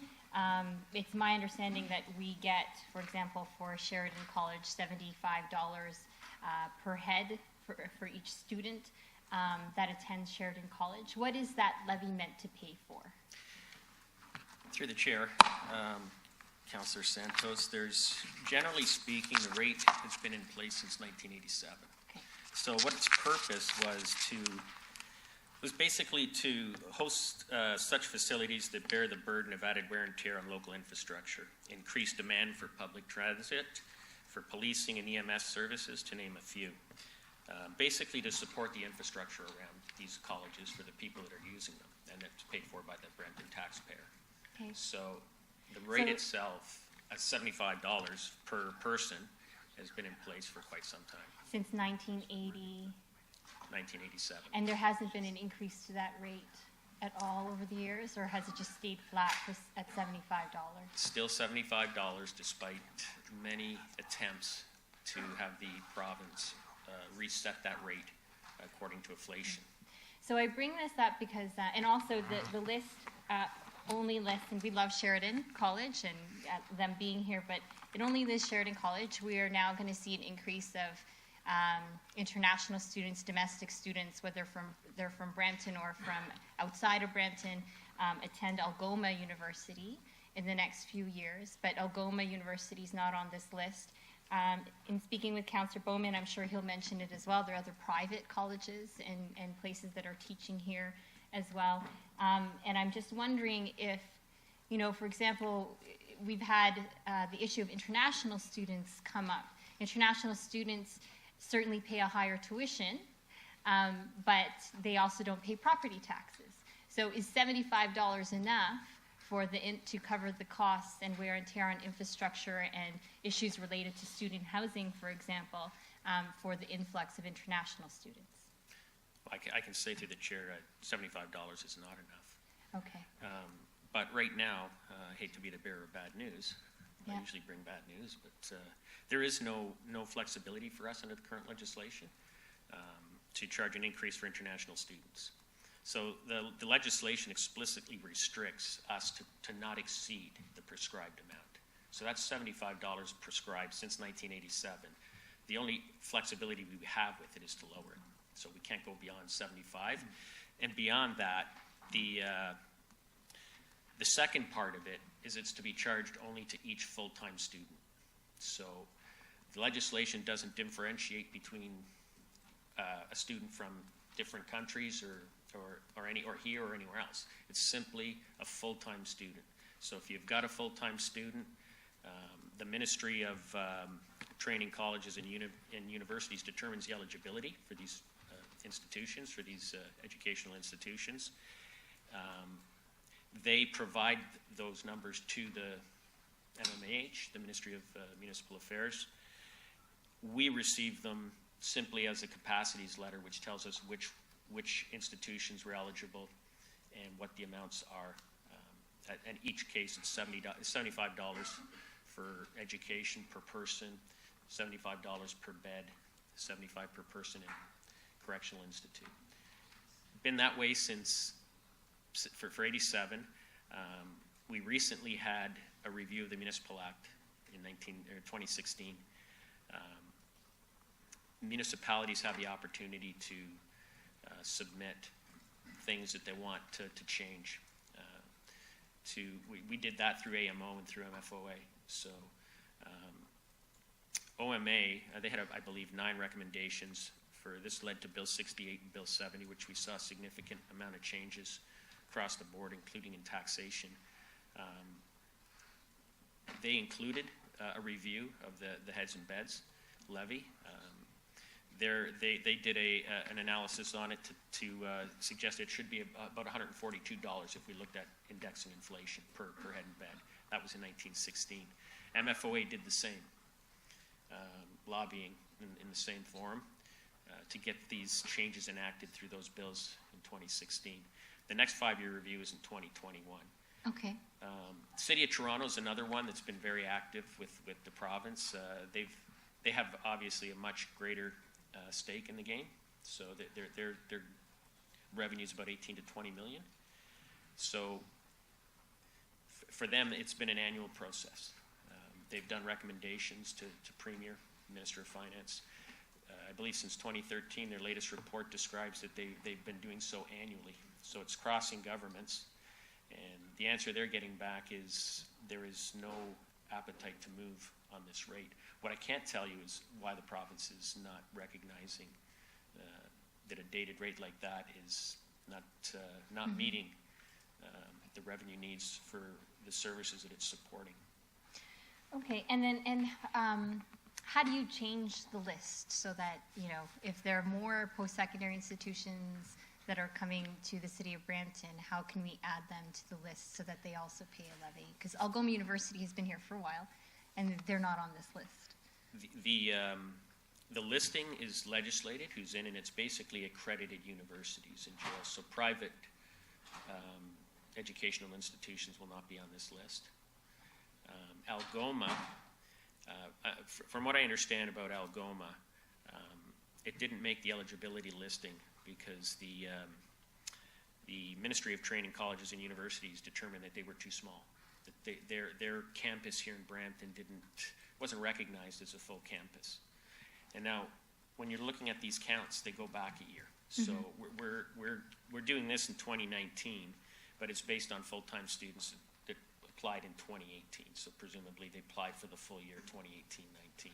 It's my understanding that we get, for example, for Sheridan College, $75 per head for each student that attends Sheridan College. What is that levy meant to pay for? Through the chair, Councillor Santos, there's, generally speaking, the rate has been in place since 1987. Okay. So what its purpose was basically to host such facilities that bear the burden of added wear and tear on local infrastructure, increased demand for public transit, for policing and EMS services, to name a few. Basically to support the infrastructure around these colleges for the people that are using them, and it's paid for by the Brampton taxpayer. Okay. So the rate itself at $75 per person has been in place for quite some time. Since 1980. 1987. And there hasn't been an increase to that rate at all over the years, or has it just stayed flat at $75? Still $75, despite many attempts to have the province reset that rate according to inflation. So I bring this up because, and also the list only lists, and we love Sheridan College and them being here, but it only lists Sheridan College. We are now going to see an increase of international students, domestic students, whether they're from Brampton or from outside of Brampton, attend Algoma University in the next few years, but Algoma University is not on this list. In speaking with Councillor Bowman, I'm sure he'll mention it as well. There are other private colleges and places that are teaching here as well. And I'm just wondering if, you know, for example, we've had the issue of international students come up. International students certainly pay a higher tuition, but they also don't pay property taxes. So is $75 enough for to cover the costs and wear and tear on infrastructure and issues related to student housing, for example, for the influx of international students? I can say through the chair, $75 is not enough. Okay. But right now, I hate to be the bearer of bad news. Yeah. I usually bring bad news, but there is no flexibility for us under the current legislation to charge an increase for international students. So the legislation explicitly restricts us to not exceed the prescribed amount. So that's $75 prescribed since 1987. The only flexibility we have with it is to lower it. So we can't go beyond 75. And beyond that, the second part of it is it's to be charged only to each full-time student. So the legislation doesn't differentiate between a student from different countries or here or anywhere else. It's simply a full-time student. So if you've got a full-time student, the Ministry of Training Colleges and Universities determines the eligibility for these institutions, for these educational institutions. They provide those numbers to the MMAH, the Ministry of Municipal Affairs. We receive them simply as a capacities letter, which tells us which institutions were eligible and what the amounts are. And each case, it's $75 for education per person, $75 per bed, $75 per person in correctional institute. Been that way since for 87. We recently had a review of the Municipal Act in 2016. Municipalities have the opportunity to submit things that they want to change. We did that through AMO and through MFOA. So OMA, they had, I believe, 9 recommendations. This led to Bill 68 and Bill 70, which we saw a significant amount of changes across the board, including in taxation. They included a review of the heads and beds levy. They did an analysis on it to suggest it should be about $142 if we looked at indexing inflation per head and bed. That was in 1916. MFOA did the same, lobbying in the same forum to get these changes enacted through those bills in 2016. The next 5-year review is in 2021. Okay. City of Toronto is another one that's been very active with the province. They have obviously a much greater stake in the game, so their revenue is about 18 to 20 million. So for them, it's been an annual process. They've done recommendations to Premier, Minister of Finance. I believe since 2013, their latest report describes that they've been doing so annually. So it's crossing governments, and the answer they're getting back is there is no appetite to move on this rate. What I can't tell you is why the province is not recognizing that a dated rate like that is not meeting the revenue needs for the services that it's supporting. Okay, and then how do you change the list so that, you know, if there are more post-secondary institutions that are coming to the city of Brampton, how can we add them to the list so that they also pay a levy? Because Algoma University has been here for a while, and they're not on this list. The listing is legislated, who's in, and it's basically accredited universities in jail. So private educational institutions will not be on this list. Algoma, from what I understand about Algoma, it didn't make the eligibility listing because the the Ministry of Training Colleges and Universities determined that they were too small. That their campus here in Brampton wasn't recognized as a full campus. And now, when you're looking at these counts, they go back a year. So we're doing this in 2019, but it's based on full-time students that applied in 2018. So presumably they applied for the full year 2018-19.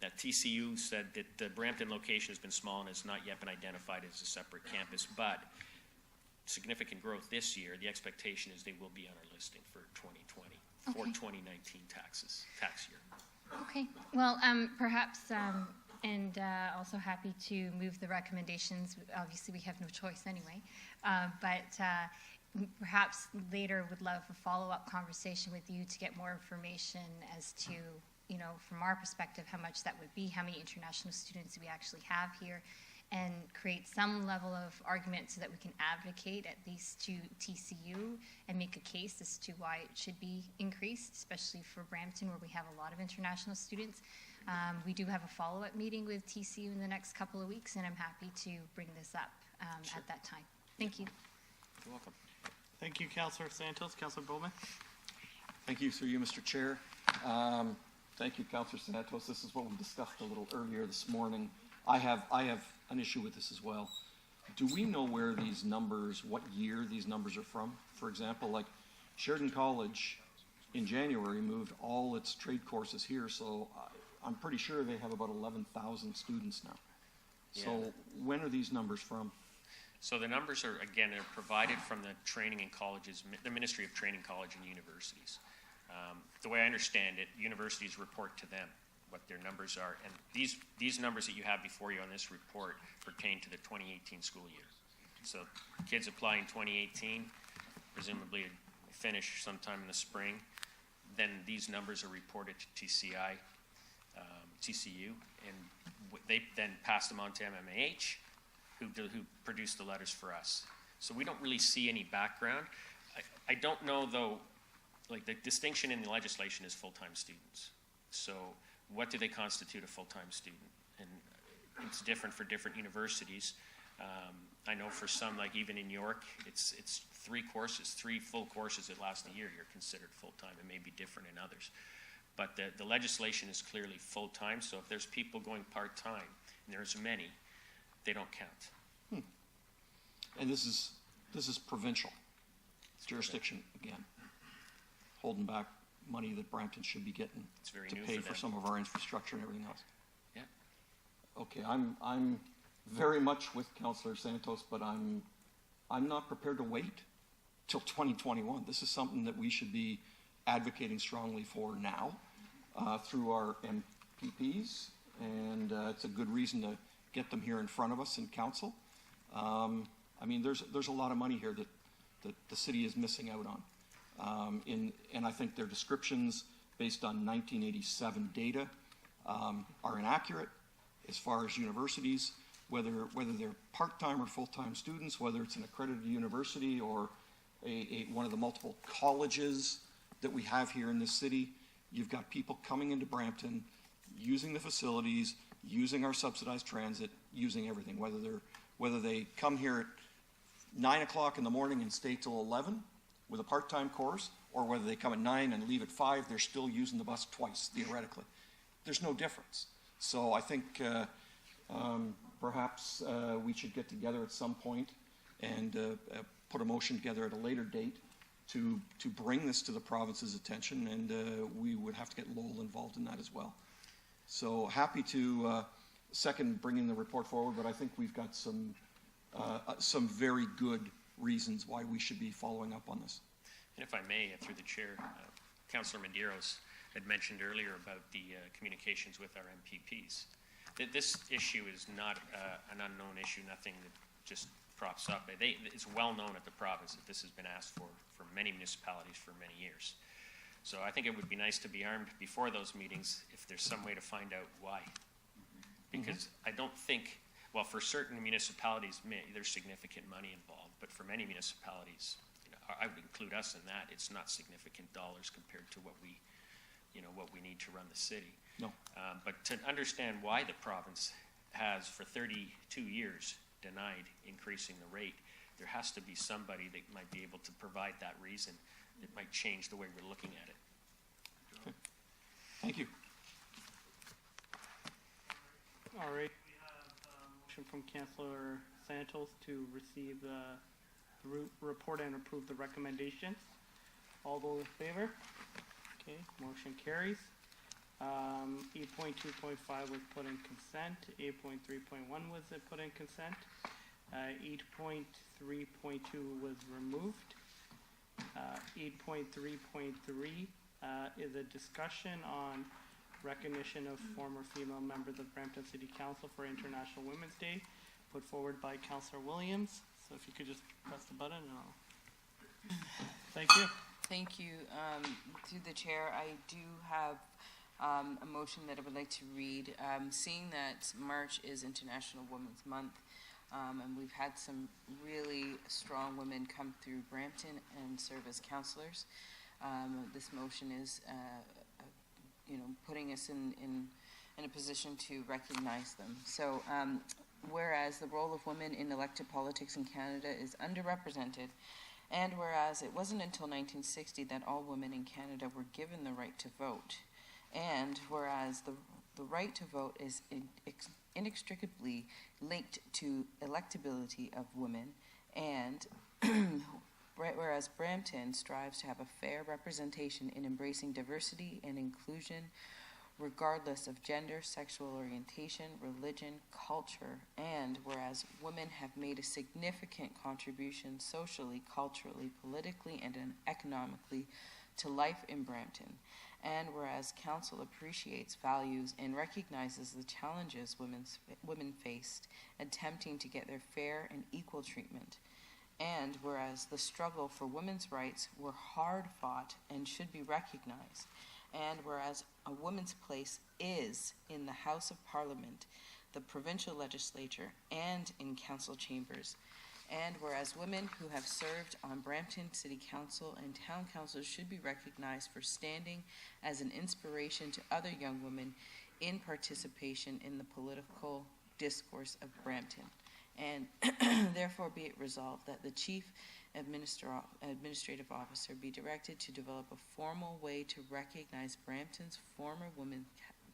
That TCU said that the Brampton location has been small and has not yet been identified as a separate campus, but significant growth this year. The expectation is they will be on our listing for 2020, for 2019 tax year. Okay, well, perhaps, and also happy to move the recommendations. Obviously, we have no choice anyway, but perhaps later would love a follow-up conversation with you to get more information as to, you know, from our perspective, how much that would be, how many international students we actually have here, and create some level of argument so that we can advocate at least to TCU and make a case as to why it should be increased, especially for Brampton where we have a lot of international students. We do have a follow-up meeting with TCU in the next couple of weeks, and I'm happy to bring this up at that time. Thank you. You're welcome. Thank you, Councillor Santos. Councillor Bowman? Thank you, through you, Mr. Chair. Thank you, Councillor Santos. This is what we discussed a little earlier this morning. I have an issue with this as well. Do we know where these numbers, what year these numbers are from? For example, like Sheridan College in January moved all its trade courses here, so I'm pretty sure they have about 11,000 students now. So when are these numbers from? So the numbers are, again, they're provided from the training and colleges, the Ministry of Training College and Universities. The way I understand it, universities report to them what their numbers are, and these numbers that you have before you on this report pertain to the 2018 school year. So kids apply in 2018, presumably finish sometime in the spring, then these numbers are reported to TCU, and they then pass them on to MMAH, who produce the letters for us. So we don't really see any background. I don't know, though, like the distinction in the legislation is full-time students. So what do they constitute a full-time student? And it's different for different universities. I know for some, like even in York, it's 3 full courses that last a year, you're considered full-time. It may be different in others. But the legislation is clearly full-time, so if there's people going part-time, and there's many, they don't count. And this is provincial jurisdiction again, holding back money that Brampton should be getting to pay for some of our infrastructure and everything else. Yeah. Okay, I'm very much with Councillor Santos, but I'm not prepared to wait till 2021. This is something that we should be advocating strongly for now through our MPPs, and it's a good reason to get them here in front of us in council. I mean, there's a lot of money here that the city is missing out on. And I think their descriptions based on 1987 data are inaccurate as far as universities, whether they're part-time or full-time students, whether it's an accredited university or one of the multiple colleges that we have here in this city. You've got people coming into Brampton, using the facilities, using our subsidized transit, using everything, whether they come here at 9 o'clock in the morning and stay till 11 with a part-time course, or whether they come at 9 and leave at 5, they're still using the bus twice, theoretically. There's no difference. So I think perhaps we should get together at some point and put a motion together at a later date to bring this to the province's attention, and we would have to get Lowell involved in that as well. So happy to second bringing the report forward, but I think we've got some very good reasons why we should be following up on this. And if I may, through the chair, Councillor Medeiros had mentioned earlier about the communications with our MPPs. This issue is not an unknown issue, nothing that just props up. It's well known at the province that this has been asked for many municipalities for many years. So I think it would be nice to be armed before those meetings if there's some way to find out why. Because I don't think, well, for certain municipalities, there's significant money involved, but for many municipalities, I would include us in that, it's not significant dollars compared to what we need to run the city. No. But to understand why the province has, for 32 years, denied increasing the rate, there has to be somebody that might be able to provide that reason that might change the way we're looking at it. Thank you. All right, we have a motion from Councillor Santos to receive the report and approve the recommendations. All those in favor? Okay, motion carries. 8.2.5 was put in consent. 8.3.1 was put in consent. 8.3.2 was removed. 8.3.3 is a discussion on recognition of former female members of Brampton City Council for International Women's Day, put forward by Councillor Williams. So if you could just press the button and I'll... Thank you. Thank you. Through the chair, I do have a motion that I would like to read. Seeing that March is International Women's Month, and we've had some really strong women come through Brampton and serve as councillors, this motion is, putting us in a position to recognize them. So, whereas the role of women in elected politics in Canada is underrepresented, and whereas it wasn't until 1960 that all women in Canada were given the right to vote, and whereas the right to vote is inextricably linked to electability of women, and whereas Brampton strives to have a fair representation in embracing diversity and inclusion regardless of gender, sexual orientation, religion, culture, and whereas women have made a significant contribution socially, culturally, politically, and economically to life in Brampton, and whereas Council appreciates, values, and recognizes the challenges women faced attempting to get their fair and equal treatment, and whereas the struggle for women's rights were hard fought and should be recognized, and whereas a woman's place is in the House of Parliament, the provincial legislature, and in council chambers, and whereas women who have served on Brampton City Council and Town Council should be recognized for standing as an inspiration to other young women in participation in the political discourse of Brampton. And therefore be it resolved that the Chief Administrative Officer be directed to develop a formal way to recognize Brampton's former women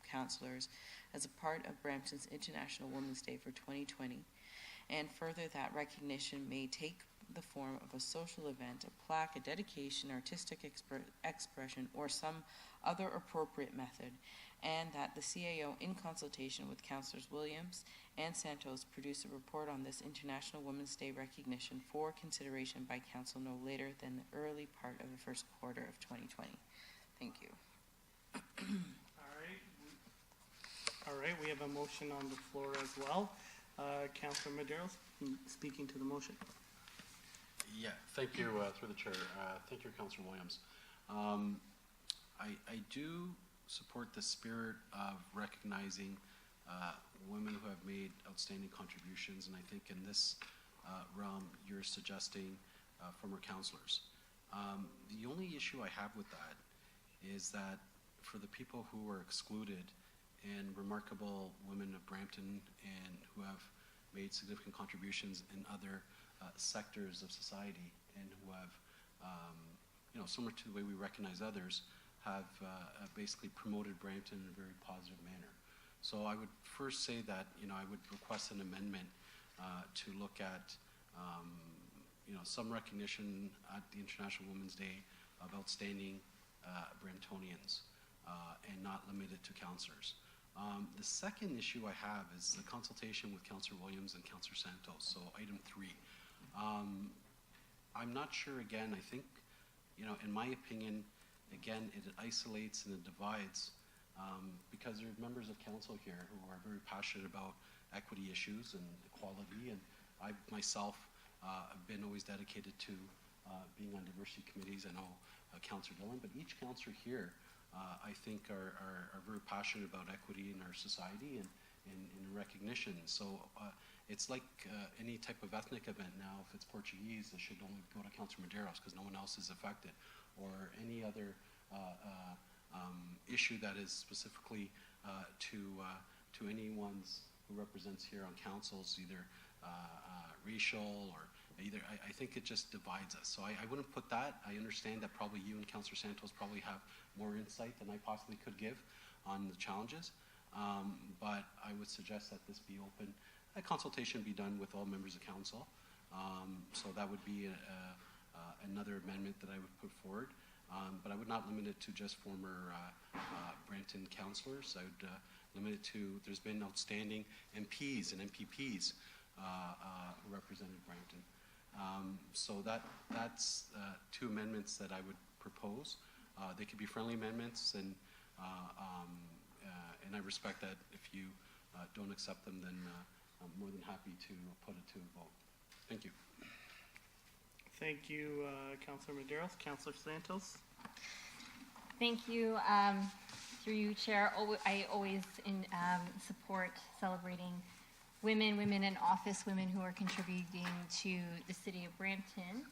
councillors as a part of Brampton's International Women's Day for 2020, and further that recognition may take the form of a social event, a plaque, a dedication, artistic expression, or some other appropriate method, and that the CAO, in consultation with Councillors Williams and Santos, produce a report on this International Women's Day recognition for consideration by Council no later than the early part of the first quarter of 2020. Thank you. All right, we have a motion on the floor as well. Councillor Medeiros, speaking to the motion. Yeah, thank you, through the chair. Thank you, Councillor Williams. I do support the spirit of recognizing women who have made outstanding contributions, and I think in this realm you're suggesting former councillors. The only issue I have with that is that for the people who were excluded and remarkable women of Brampton and who have made significant contributions in other sectors of society and who have, similar to the way we recognize others, have basically promoted Brampton in a very positive manner. So I would first say that, I would request an amendment to look at, some recognition at the International Women's Day of outstanding Bramptonians and not limited to councillors. The second issue I have is the consultation with Councillor Williams and Councillor Santos, so item 3. I'm not sure, again, I think, in my opinion, again, it isolates and it divides because there are members of council here who are very passionate about equity issues and equality, and I myself have been always dedicated to being on diversity committees. I know Councillor Dillon, but each councillor here I think are very passionate about equity in our society and in recognition. So it's like any type of ethnic event now. If it's Portuguese, it should only go to Councillor Medeiros because no one else is affected, or any other issue that is specifically to anyone who represents here on councils, either racial or either. I think it just divides us. So I wouldn't put that. I understand that probably you and Councillor Santos probably have more insight than I possibly could give on the challenges. But I would suggest that this be open, a consultation be done with all members of council. So that would be another amendment that I would put forward. But I would not limit it to just former Brampton councillors. I would limit it to, there's been outstanding MPs and MPPs who represented Brampton. So that's two amendments that I would propose. They could be friendly amendments, and I respect that. If you don't accept them, then I'm more than happy to put it to a vote. Thank you. Thank you, Councillor Medeiros. Councillor Santos. Thank you. Through you, Chair, I always support celebrating women in office, women who are contributing to the city of Brampton.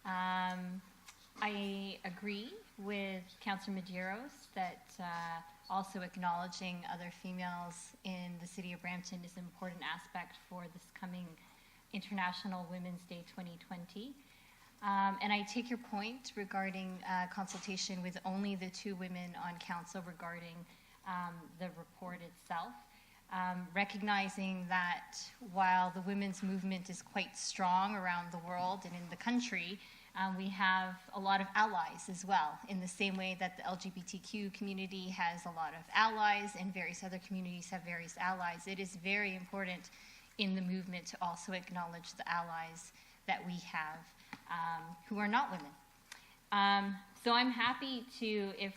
I agree with Councillor Medeiros that also acknowledging other females in the city of Brampton is an important aspect for this coming International Women's Day 2020. And I take your point regarding consultation with only the two women on council regarding the report itself. Recognizing that while the women's movement is quite strong around the world and in the country, we have a lot of allies as well, in the same way that the LGBTQ community has a lot of allies and various other communities have various allies. It is very important in the movement to also acknowledge the allies that we have who are not women. So I'm happy to, if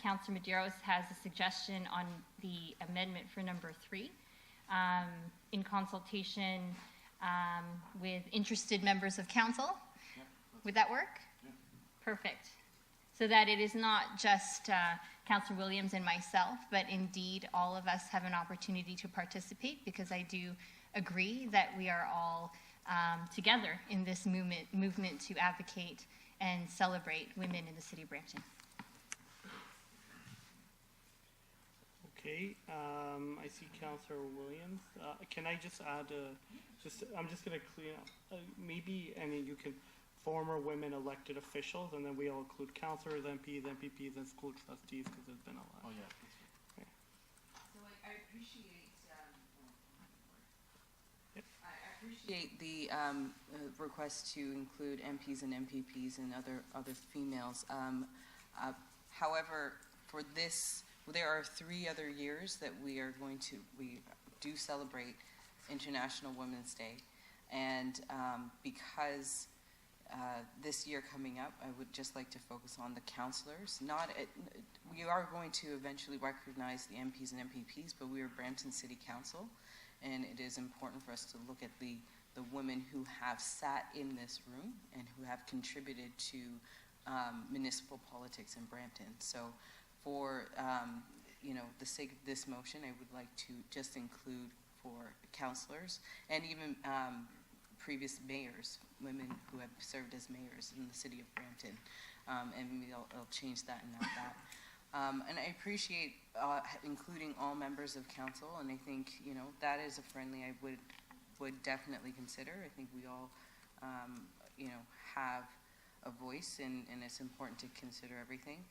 Councillor Medeiros has a suggestion on the amendment for number 3, in consultation with interested members of council. Would that work? Yeah. Perfect. So that it is not just Councillor Williams and myself, but indeed all of us have an opportunity to participate, because I do agree that we are all together in this movement to advocate and celebrate women in the city of Brampton. Okay, I see Councillor Williams. Can I just add, I'm just going to clean up, maybe, I mean, you can, former women elected officials, and then we'll include councillors, MPs, MPPs, and school trustees, because there's been a lot. Oh, yeah. Okay. So I appreciate, I appreciate the request to include MPs and MPPs and other females. However, for this, there are 3 other years that we do celebrate International Women's Day, and because this year coming up, I would just like to focus on the councillors. We are going to eventually recognize the MPs and MPPs, but we are Brampton City Council, and it is important for us to look at the women who have sat in this room and who have contributed to municipal politics in Brampton. So for the sake of this motion, I would like to just include for councillors and even previous mayors, women who have served as mayors in the city of Brampton, and maybe I'll change that and not that. And I appreciate including all members of council, and I think that is a friendly I would definitely consider. I think we all have a voice, and it's important to consider everything.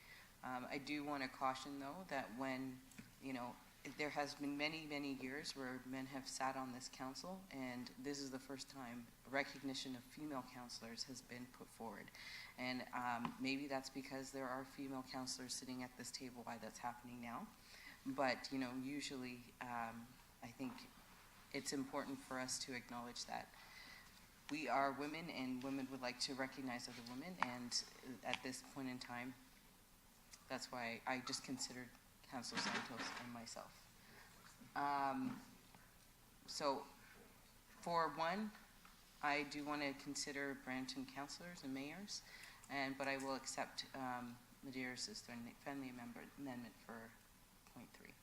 I do want to caution though that when there has been many years where men have sat on this council, and this is the first time recognition of female councillors has been put forward. And maybe that's because there are female councillors sitting at this table why that's happening now. But usually I think it's important for us to acknowledge that we are women, and women would like to recognize other women, and at this point in time, that's why I just considered Councillor Santos and myself. So for one, I do want to consider Brampton councillors and mayors, but I will accept Medeiros' friendly amendment for point 3.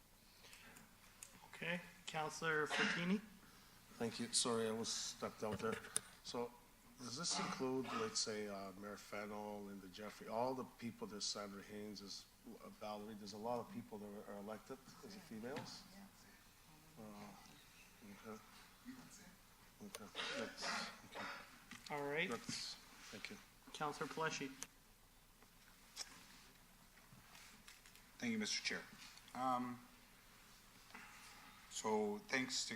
Okay, Councillor Fortini. Thank you. Sorry, I was stepped out there. So does this include, let's say, Mayor Fennell, Linda Jeffrey, all the people, there's Sandra Haynes, there's Valerie, there's a lot of people that are elected as females? Okay. Okay, that's, okay, All right, that's, thank you. Councillor Pelletier. Thank you, Mr. Chair. So thanks to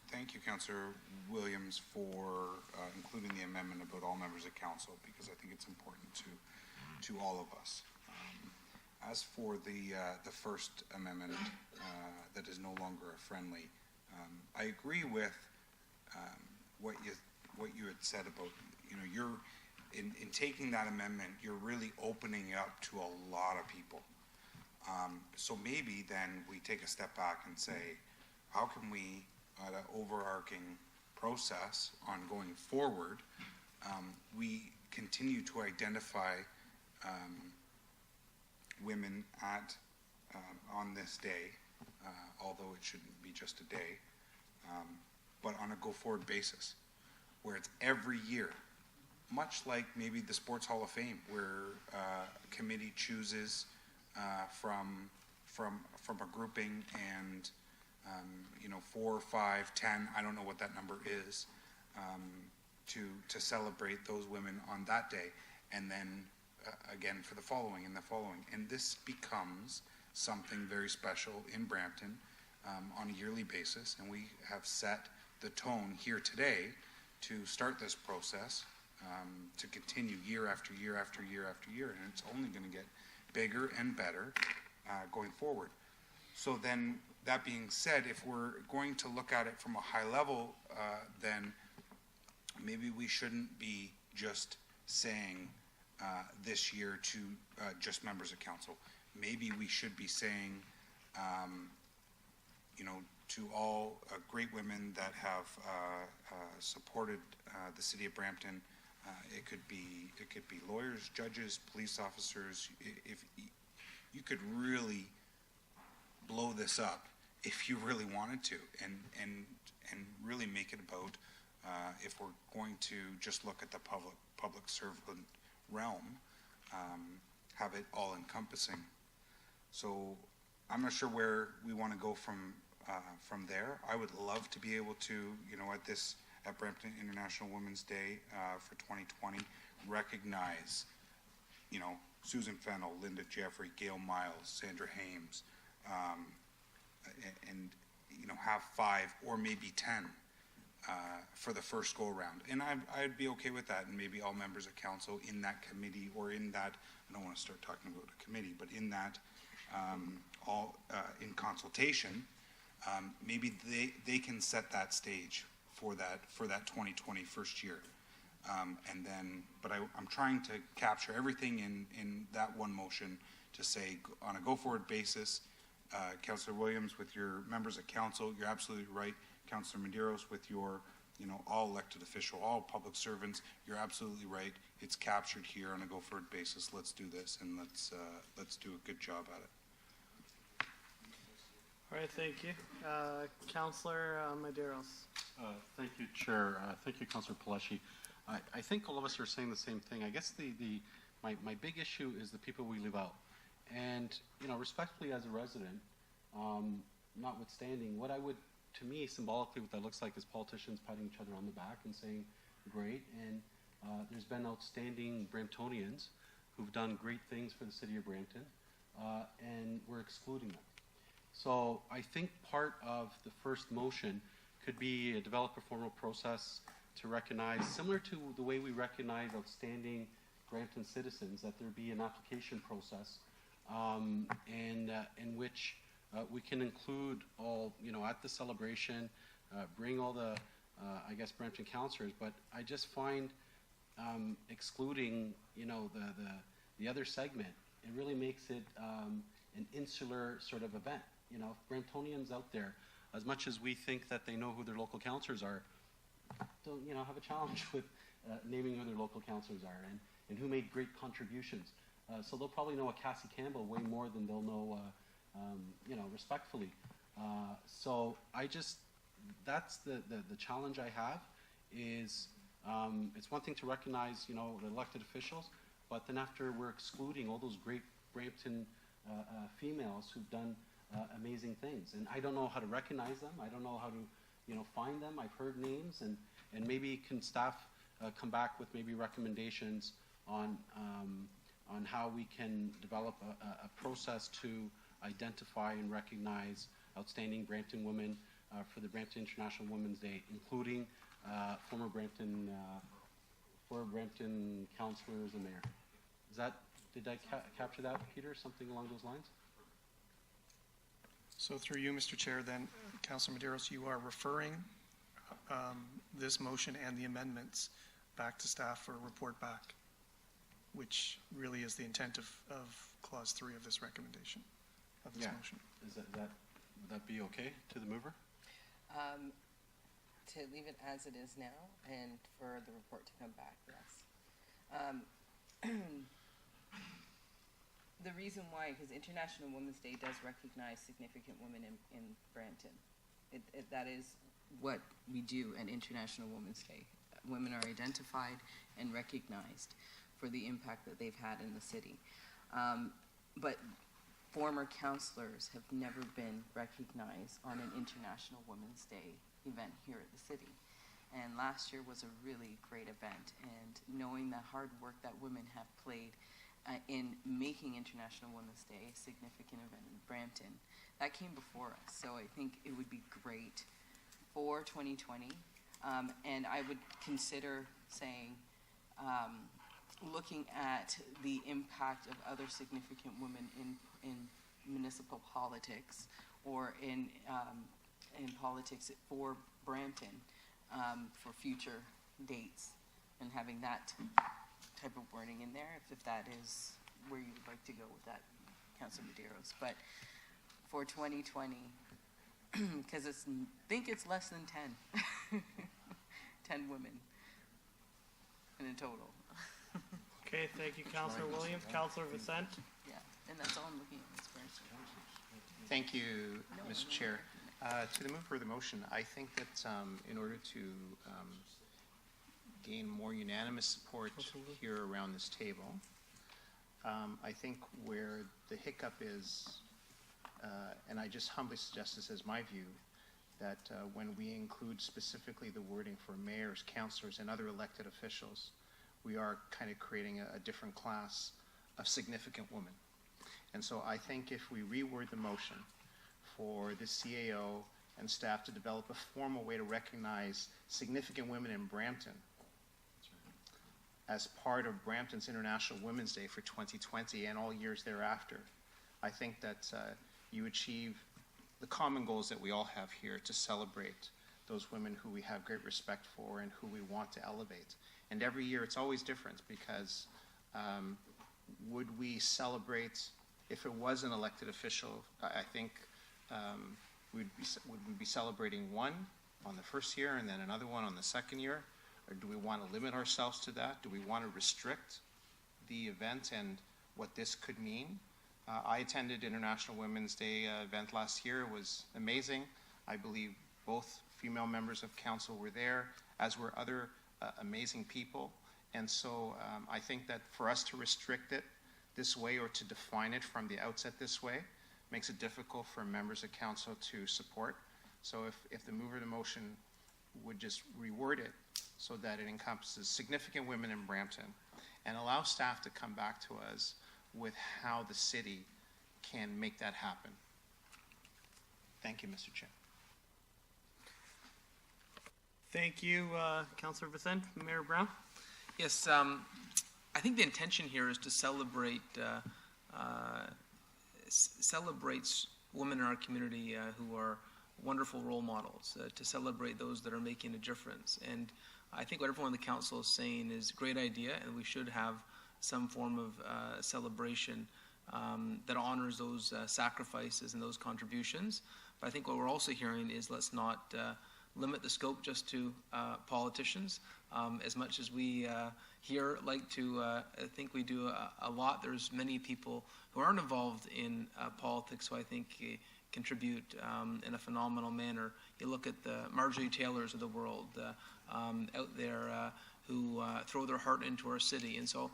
thank you, Councillor Williams, for including the amendment about all members of council, because I think it's important to all of us. As for the first amendment that is no longer a friendly, I agree with what you had said about, you know, you're in taking that amendment, you're really opening up to a lot of people. So maybe then we take a step back and say, how can we, at an overarching process on going forward, we continue to identify women at on this day, although it shouldn't be just a day, but on a go-forward basis, where it's every year, much like maybe the Sports Hall of Fame, where a committee chooses from a grouping and you know, 4, 5, 10, I don't know what that number is, to celebrate those women on that day, and then again for the following and the following. And this becomes something very special in Brampton on a yearly basis, and we have set the tone here today to start this process, to continue year after year after year after year, and it's only going to get bigger and better going forward. So then, that being said, if we're going to look at it from a high level, then maybe we shouldn't be just saying this year to just members of council. Maybe we should be saying, you know, to all great women that have supported the city of Brampton. It could be lawyers, judges, police officers. If you could really blow this up, if you really wanted to, and really make it about, if we're going to just look at the public servant realm, have it all encompassing. So I'm not sure where we want to go from there. I would love to be able to, you know, at Brampton International Women's Day for 2020, recognize, you know, Susan Fennell, Linda Jeffrey, Gail Miles, Sandra Hames, and you know, have 5 or maybe 10 for the first go around, and I'd be okay with that, and maybe all members of council in that committee, or in that, I don't want to start talking about a committee, but in that, all in consultation, maybe they can set that stage for that 2020 first year, and then, but I'm trying to capture everything in that one motion to say, on a go-forward basis, Councillor Williams, with your members of council, you're absolutely right. Councillor Medeiros, with your, you know, all elected official, all public servants, you're absolutely right. It's captured here on a go-forward basis. Let's do this, and let's do a good job at it. All right, thank you. Councillor Medeiros. Thank you, Chair. Thank you, Councillor Pelletier. I think all of us are saying the same thing. I guess my big issue is the people we leave out. And, you know, respectfully as a resident, notwithstanding, what I would, to me, symbolically, what that looks like is politicians patting each other on the back and saying, great, and there's been outstanding Bramptonians who've done great things for the city of Brampton, and we're excluding them. So I think part of the first motion could be develop a formal process to recognize, similar to the way we recognize outstanding Brampton citizens, that there be an application process in which we can include all, you know, at the celebration, bring all the, I guess, Brampton councillors, but I just find excluding, you know, the other segment, it really makes it an insular sort of event. You know, if Bramptonians out there, as much as we think that they know who their local councillors are, don't, you know, have a challenge with naming who their local councillors are and who made great contributions. So they'll probably know a Cassie Campbell way more than they'll know, you know, respectfully. So I just, that's the challenge I have is, it's one thing to recognize, you know, the elected officials, but then after we're excluding all those great Brampton females who've done amazing things. And I don't know how to recognize them. I don't know how to find them. I've heard names, and maybe can staff come back with maybe recommendations on how we can develop a process to identify and recognize outstanding Brampton women for the Brampton International Women's Day, including former Brampton councillors and mayor. Did I capture that, Peter? Something along those lines? So through you, Mr. Chair, then, Councilor Medeiros, you are referring this motion and the amendments back to staff for a report back, which really is the intent of Clause 3 of this recommendation, of this motion. Would that be okay to the mover? To leave it as it is now and for the report to come back, yes. The reason why, because International Women's Day does recognize significant women in Brampton. That is what we do at International Women's Day. Women are identified and recognized for the impact that they've had in the city. But former councillors have never been recognized on an International Women's Day event here at the city. And last year was a really great event, and knowing the hard work that women have played in making International Women's Day a significant event in Brampton, that came before us. So I think it would be great for 2020, and I would consider saying, looking at the impact of other significant women in municipal politics or in politics for Brampton for future dates, and having that type of wording in there, if that is where you would like to go with that, Councilor Medeiros. But for 2020, because I think it's less than 10, 10 women in total. Okay, thank you, Councillor Williams. Councillor Vicente? Yeah, and that's all I'm looking at, Mr. Branson. Thank you, Mr. Chair. To the mover of the motion, I think that in order to gain more unanimous support here around this table, I think where the hiccup is, and I just humbly suggest this as my view, that when we include specifically the wording for mayors, councillors, and other elected officials, we are kind of creating a different class of significant women. And so I think if we reword the motion for the CAO and staff to develop a formal way to recognize significant women in Brampton as part of Brampton's International Women's Day for 2020 and all years thereafter, I think that you achieve the common goals that we all have here to celebrate those women who we have great respect for and who we want to elevate. And every year it's always different, because would we celebrate, if it was an elected official, I think would we be celebrating one on the first year and then another one on the second year? Or do we want to limit ourselves to that? Do we want to restrict the event and what this could mean? I attended International Women's Day event last year. It was amazing. I believe both female members of council were there, as were other amazing people. And so I think that for us to restrict it this way or to define it from the outset this way makes it difficult for members of council to support. So if the mover of the motion would just reword it so that it encompasses significant women in Brampton and allow staff to come back to us with how the city can make that happen. Thank you, Mr. Chair. Thank you, Councillor Vicente. Mayor Brown? Yes, I think the intention here is to celebrate celebrates women in our community who are wonderful role models, to celebrate those that are making a difference. And I think what everyone on the council is saying is a great idea, and we should have some form of celebration that honors those sacrifices and those contributions. But I think what we're also hearing is let's not limit the scope just to politicians. As much as we here like to think we do a lot, there's many people who aren't involved in politics who I think contribute in a phenomenal manner. You look at the Marjorie Taylors of the world out there who throw their heart into our city. And so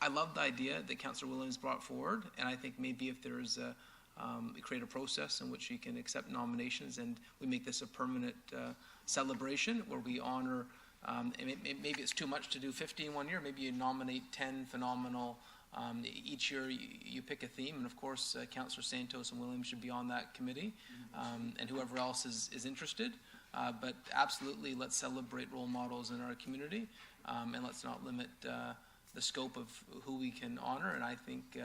I love the idea that Councillor Williams brought forward, and I think maybe if there's We create a process in which you can accept nominations, and we make this a permanent celebration where we honor, and maybe it's too much to do 50 in 1 year, maybe you nominate 10 phenomenal. Each year you pick a theme, and of course Councillor Santos and Williams should be on that committee, and whoever else is interested. But absolutely, let's celebrate role models in our community, and let's not limit the scope of who we can honor. And I think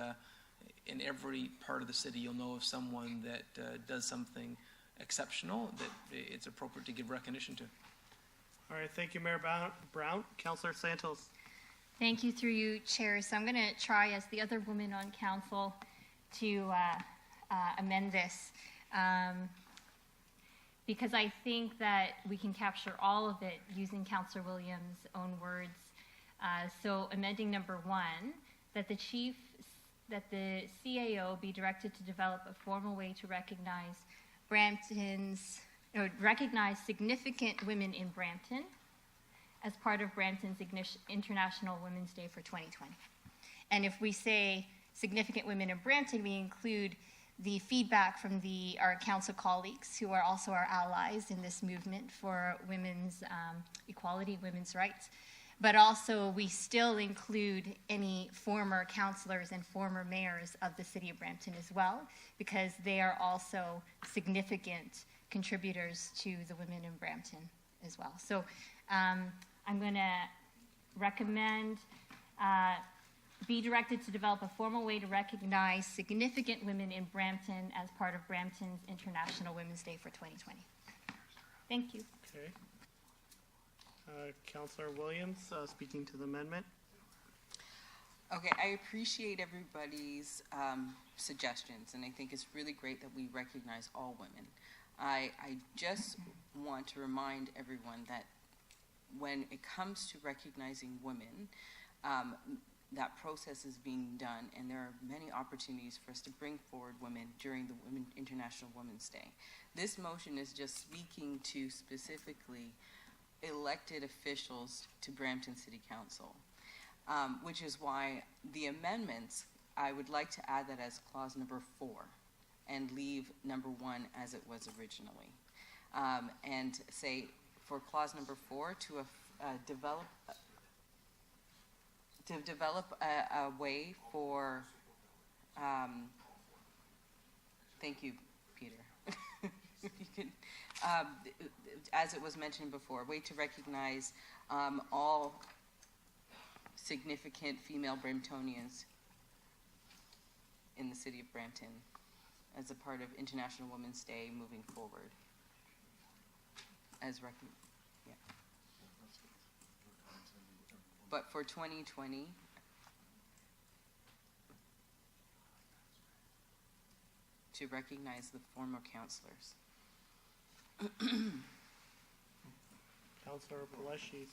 in every part of the city you'll know of someone that does something exceptional that it's appropriate to give recognition to. All right, thank you, Mayor Brown. Councillor Santos. Thank you, through you, Chair. So I'm going to try, as the other woman on council, to amend this because I think that we can capture all of it using Councillor Williams' own words. So amending number 1, that the CAO be directed to develop a formal way to recognize recognize significant women in Brampton as part of Brampton's International Women's Day for 2020. And if we say significant women in Brampton, we include the feedback from our council colleagues who are also our allies in this movement for women's equality, women's rights. But also we still include any former councillors and former mayors of the city of Brampton as well, because they are also significant contributors to the women in Brampton as well. So I'm going to recommend be directed to develop a formal way to recognize significant women in Brampton as part of Brampton's International Women's Day for 2020. Thank you. Okay. Councillor Williams, speaking to the amendment. Okay, I appreciate everybody's suggestions, and I think it's really great that we recognize all women. I just want to remind everyone that when it comes to recognizing women, that process is being done, and there are many opportunities for us to bring forward women during the International Women's Day. This motion is just speaking to specifically elected officials to Brampton City Council, which is why the amendments, I would like to add that as clause number 4 and leave number 1 as it was originally. And say for clause number 4 to develop a way for, thank you, Peter. You can, as it was mentioned before, way to recognize all significant female Bramptonians in the city of Brampton as a part of International Women's Day moving forward. As yeah. But for 2020, to recognize the former councillors. Councillor Paleshi.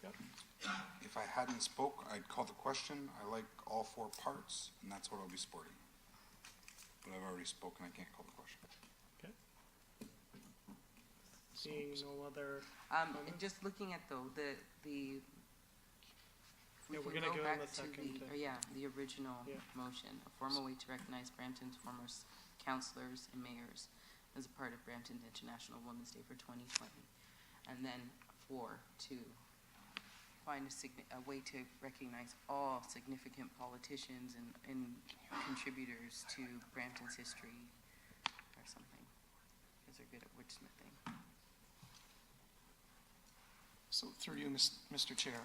Yep. If I hadn't spoke, I'd call the question. I like all 4 parts, and that's what I'll be sporting. But I've already spoken, I can't call the question. Okay. Seeing no other and just looking at though the yeah, we're gonna go in a second. The original motion, a formal way to recognize Brampton's former councillors and mayors as a part of Brampton's International Women's Day for 2020, and then 4 to find a way to recognize all significant politicians and contributors to Brampton's history or something, because they're good at wordsmithing. So through you, Mr. Chair,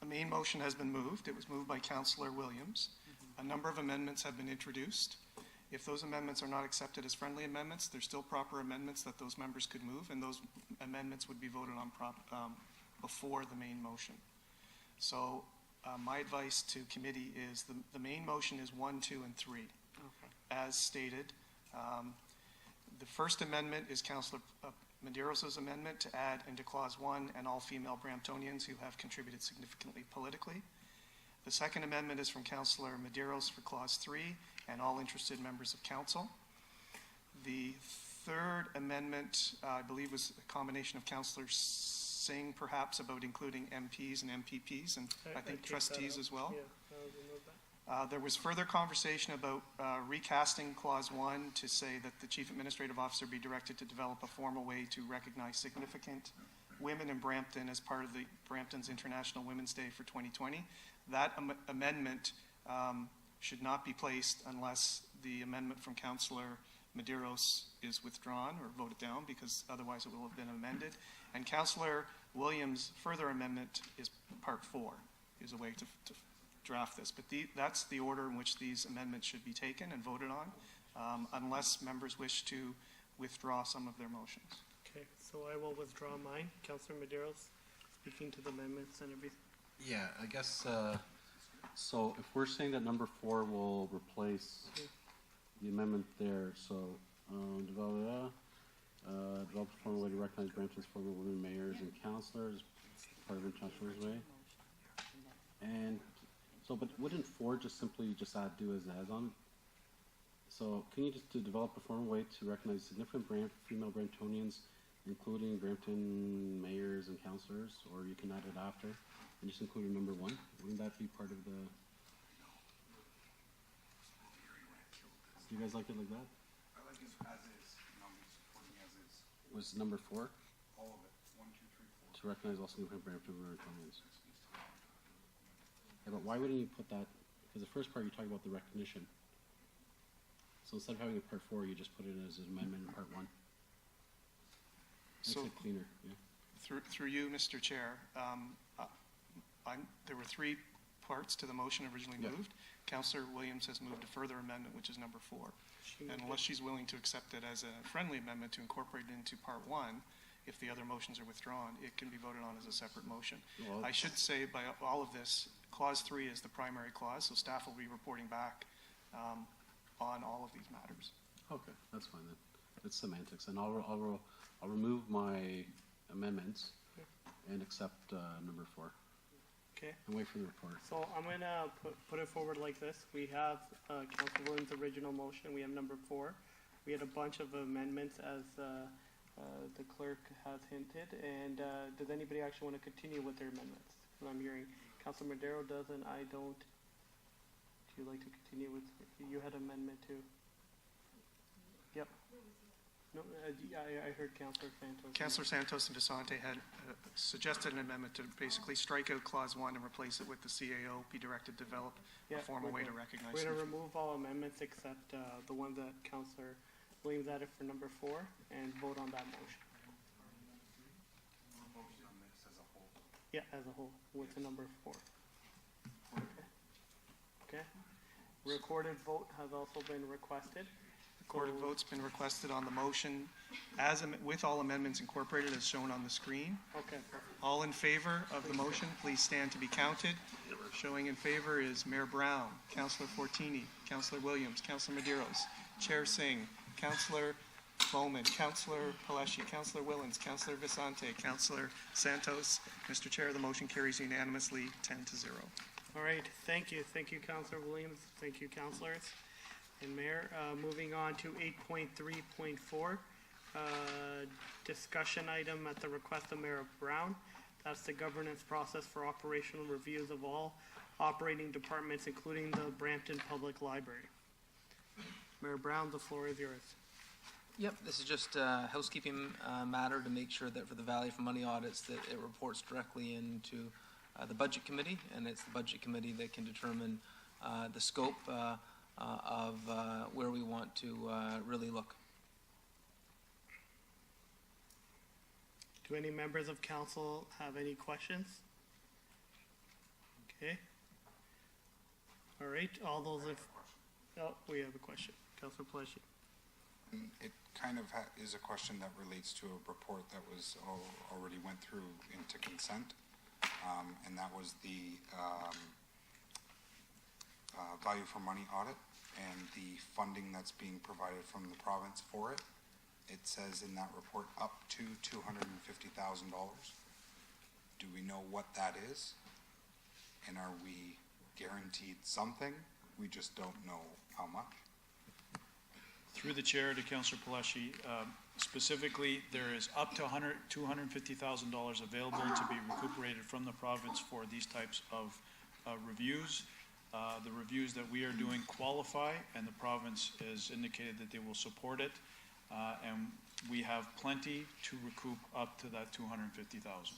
the main motion has been moved. It was moved by Councillor Williams. A number of amendments have been introduced. If those amendments are not accepted as friendly amendments, there's still proper amendments that those members could move, and those amendments would be voted on before the main motion. So my advice to committee is the main motion is 1, 2, and 3. Okay. As stated. The first amendment is Councillor Medeiros' amendment to add into clause 1 and all female Bramptonians who have contributed significantly politically. The second amendment is from Councillor Medeiros for clause 3 and all interested members of council. The third amendment, I believe, was a combination of Councillor Singh, perhaps, about including MPs and MPPs, and I think trustees as well. There was further conversation about recasting Clause 1 to say that the Chief Administrative Officer be directed to develop a formal way to recognize significant women in Brampton as part of the Brampton's International Women's Day for 2020. That amendment should not be placed unless the amendment from Councillor Medeiros is withdrawn or voted down, because otherwise it will have been amended. And Councillor Williams' further amendment is Part 4, is a way to draft this. But that's the order in which these amendments should be taken and voted on, unless members wish to withdraw some of their motions. Okay, so I will withdraw mine. Councillor Medeiros, speaking to the amendments and everything. Yeah, I guess, so if we're saying that number 4 will replace the amendment there, so, develop a formal way to recognize Brampton's former women mayors and councillors, part of International Women's Way. And, so, but wouldn't 4 just simply just add do as on? So, can you just develop a formal way to recognize significant female Bramptonians, including Brampton mayors and councillors, or you can add it after, and just include number 1? Wouldn't that be part of the? Do you guys like it like that? I like it as is, supporting as is. Was number 4? All of it, 1, 2, 3, 4. To recognize all significant Brampton Bramptonians. Yeah, but why wouldn't you put that? Because the first part you talk about the recognition. So instead of having a Part 4, you just put it as an amendment in Part 1. Makes So, it cleaner. Yeah. through you, Mr. Chair, there were 3 parts to the motion originally moved. Councillor Williams has moved a further amendment, which is number 4. And unless she's willing to accept it as a friendly amendment to incorporate it into Part 1, if the other motions are withdrawn, it can be voted on as a separate motion. Well, I should say by all of this, Clause 3 is the primary clause, so staff will be reporting back on all of these matters. Okay, that's fine then. It's semantics, and I'll remove my amendments and accept number 4. Okay. And wait for the report. So I'm gonna put it forward like this. We have Councilor Williams' original motion. We have number 4. We had a bunch of amendments, as the clerk has hinted. And does anybody actually want to continue with their amendments? What I'm hearing, Councilor Madero doesn't. I don't. Do you like to continue with? You had amendment too. Yep. No, I heard Councilor Santos. Councillor Santos and DeSante had suggested an amendment to basically strike out Clause 1 and replace it with the CAO be directed to develop a formal way to recognize. We're going to remove all amendments except the one that Councillor Williams added for number 4 and vote on that motion. Yeah, as a whole, with the number 4. Okay. Recorded vote has also been requested. Recorded vote's been requested on the motion with all amendments incorporated as shown on the screen. Okay. All in favor of the motion, please stand to be counted. Showing in favor is Mayor Brown, Councillor Fortini, Councillor Williams, Councillor Medeiros, Chair Singh, Councillor Bowman, Councillor Paleshi, Councillor Willens, Councillor Vicente, Councillor Santos. Mr. Chair, the motion carries unanimously 10-0. All right, thank you. Thank you, Councillor Williams. Thank you, councillors. And Mayor, moving on to 8.3.4, discussion item at the request of Mayor Brown. That's the governance process for operational reviews of all operating departments, including the Brampton Public Library. Mayor Brown, the floor is yours. Yep, this is just a housekeeping matter to make sure that for the value for money audits that it reports directly into the Budget Committee, and it's the Budget Committee that can determine the scope of where we want to really look. Do any members of council have any questions? Okay. All right, all those we have a question. Councilor Paleshi. It kind of is a question that relates to a report that was already went through into consent, and that was the value for money audit and the funding that's being provided from the province for it. It says in that report up to $250,000. Do we know what that is? And are we guaranteed something? We just don't know how much. Through the chair to Councillor Paleshi, specifically, there is up to $250,000 available to be recuperated from the province for these types of reviews. the reviews that we are doing qualify, and the province has indicated that they will support it. And we have plenty to recoup up to that 250,000.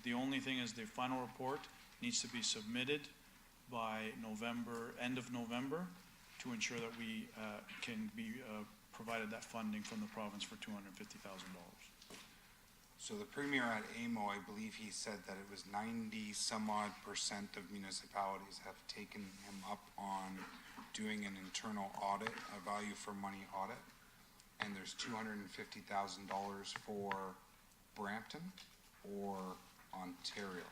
The only thing is the final report needs to be submitted by November, end of November, to ensure that we can be provided that funding from the province for $250,000. So the Premier at AMO, I believe he said that it was 90-some-odd% of municipalities have taken him up on doing an internal audit, a value for money audit, and there's $250,000 for Brampton or Ontario.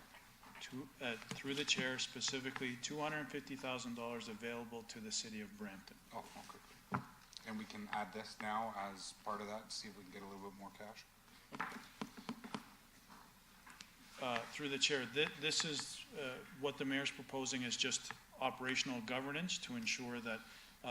Through the chair, specifically $250,000 available to the city of Brampton. Oh, okay. And we can add this now as part of that, see if we can get a little bit more cash. Through the chair, this is what the mayor's proposing is just operational governance to ensure that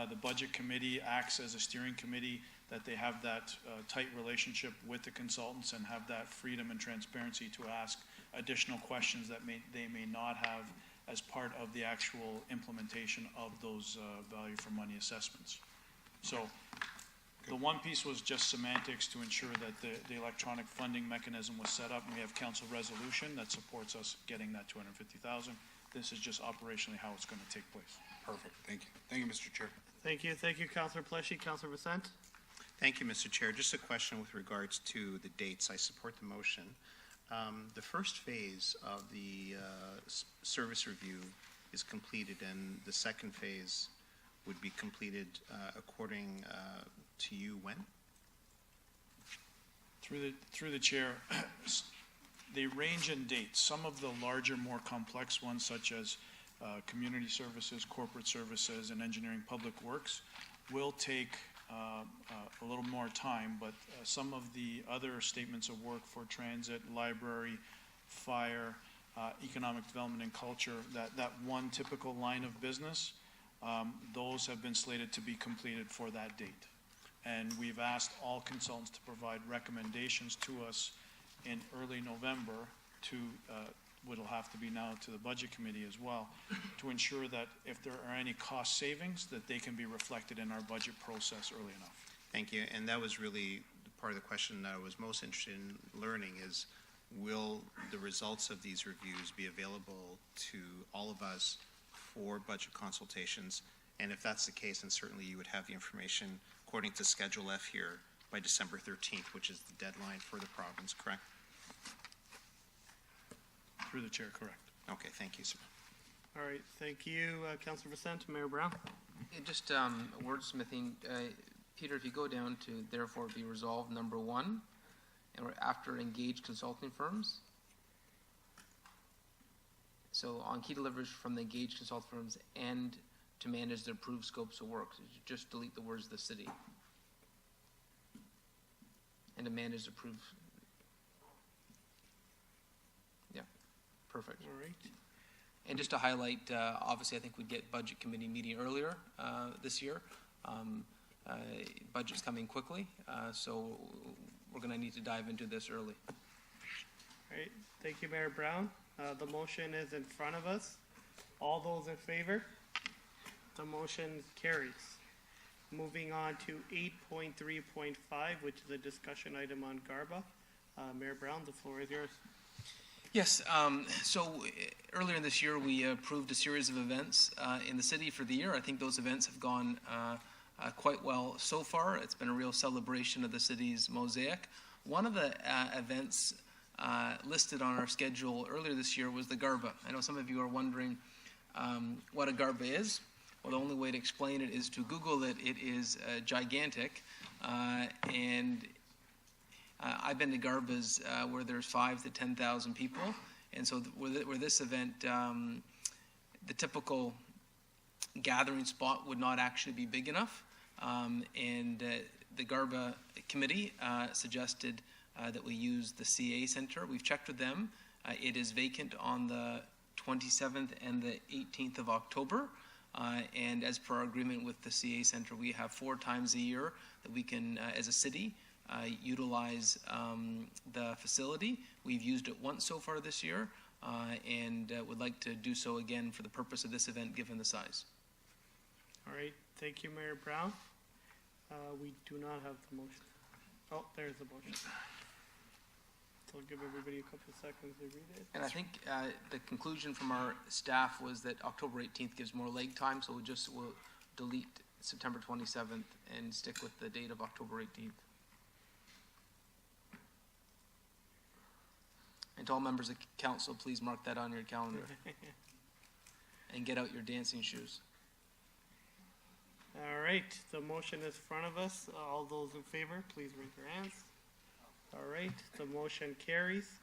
the budget committee acts as a steering committee, that they have that tight relationship with the consultants and have that freedom and transparency to ask additional questions that they may not have as part of the actual implementation of those value for money assessments. So the one piece was just semantics to ensure that the electronic funding mechanism was set up, and we have council resolution that supports us getting that 250,000. This is just operationally how it's going to take place. Perfect. Thank you. Thank you, Mr. Chair. Thank you. Thank you, Councillor Pleshy. Councillor Vicente? Thank you, Mr. Chair. Just a question with regards to the dates. I support the motion. The first phase of the service review is completed, and the second phase would be completed according to you when? Through the chair, they range in dates. Some of the larger, more complex ones, such as community services, corporate services, and engineering public works, will take a little more time, but some of the other statements of work for transit, library, fire, economic development and culture, that one typical line of business, those have been slated to be completed for that date. And we've asked all consultants to provide recommendations to us in early November to, what'll have to be now to the budget committee as well, to ensure that if there are any cost savings, that they can be reflected in our budget process early enough. Thank you. And that was really part of the question that I was most interested in learning is, will the results of these reviews be available to all of us for budget consultations? And if that's the case, then certainly you would have the information according to Schedule F here by December 13th, which is the deadline for the province, correct? Through the chair, correct. Okay, thank you, sir. All right, thank you, Councillor Vicente. Mayor Brown? Just wordsmithing, Peter, if you go down to therefore be resolved, number 1, and we're after engaged consulting firms. So on key deliveries from the engaged consulting firms and to manage the approved scopes of work. So you just delete the words the city. And to manage the approved. Yeah, perfect. All right. And just to highlight, obviously I think we'd get budget committee meeting earlier this year. Budget's coming quickly, so we're going to need to dive into this early. All right, thank you, Mayor Brown. The motion is in front of us. All those in favor? The motion carries. Moving on to 8.3.5, which is a discussion item on GARBA. Mayor Brown, the floor is yours. Yes, so earlier in this year we approved a series of events in the city for the year. I think those events have gone quite well so far. It's been a real celebration of the city's mosaic. One of the events listed on our schedule earlier this year was the GARBA. I know some of you are wondering what a GARBA is. Well, the only way to explain it is to Google it. It is gigantic, and I've been to GARBAs where there's 5,000 to 10,000 people, and so where this event, the typical gathering spot would not actually be big enough, and the GARBA committee suggested that we use the CA Center. We've checked with them. It is vacant on the 27th and the 18th of October. And as per our agreement with the CA Center, we have 4 times a year that we can, as a city, utilize the facility. We've used it once so far this year. and would like to do so again for the purpose of this event, given the size. All right, thank you, Mayor Brown. We do not have the motion. Oh, there's the motion. So I'll give everybody a couple of seconds to read it. And I think the conclusion from our staff was that October 18th gives more leg time, so we'll delete September 27th and stick with the date of October 18th. And to all members of council, please mark that on your calendar and get out your dancing shoes. All right, the motion is in front of us. All those in favor, please raise your hands. All right, the motion carries.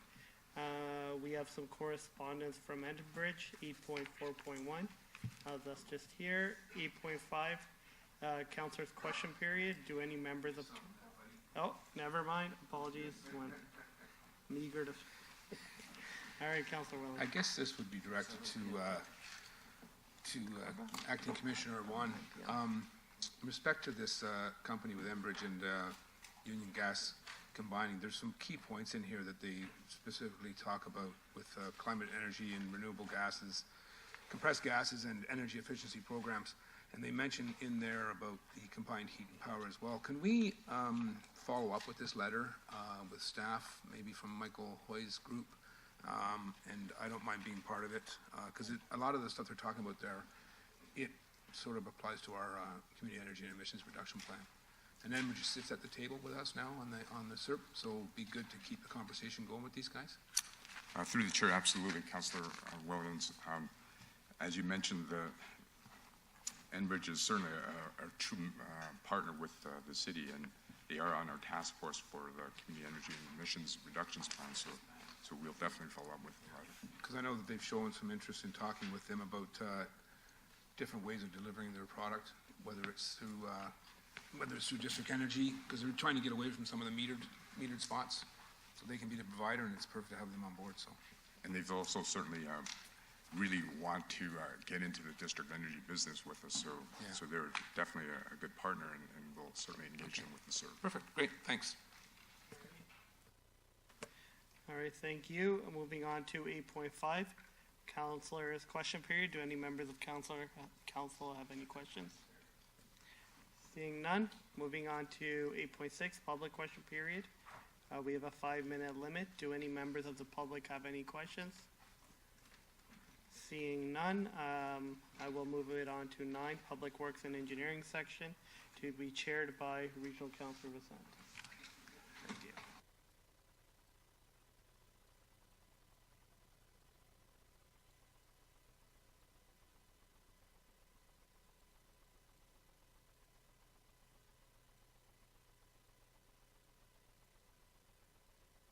We have some correspondence from Enbridge, 8.4.1. That's just here. 8.5, Councilor's question period. Do any members of... Oh, never mind. Apologies. I'm eager to... All right, Councilor Williams. I guess this would be directed to Acting Commissioner Wan. In respect to this company with Enbridge and Union Gas combining, there's some key points in here that they specifically talk about with climate energy and renewable gases, compressed gases and energy efficiency programs. And they mention in there about the combined heat and power as well. Can we follow up with this letter with staff, maybe from Michael Hoy's group? And I don't mind being part of it, because a lot of the stuff they're talking about there, it sort of applies to our community energy and emissions reduction plan. And then we just sits at the table with us now on the CERP, so it'd be good to keep the conversation going with these guys. Through the chair, absolutely, Councillor Williams. As you mentioned, Enbridge is certainly a true partner with the city, and they are on our task force for the community energy and emissions reductions plan. So we'll definitely follow up with them. Because I know that they've shown some interest in talking with them about different ways of delivering their product, whether it's through district energy, because they're trying to get away from some of the metered spots, so they can be the provider, and it's perfect to have them on board. So, And they've also certainly really want to get into the district energy business with us. So they're definitely a good partner, and we'll certainly engage them with the CERB. Perfect. Great. Thanks. All right, thank you. Moving on to 8.5, Councilor's question period. Do any members of council have any questions? Seeing none, moving on to 8.6, public question period. We have a 5-minute limit. Do any members of the public have any questions? Seeing none, I will move it on to 9, Public Works and Engineering section, to be chaired by Regional Councilor Vicente. Thank you.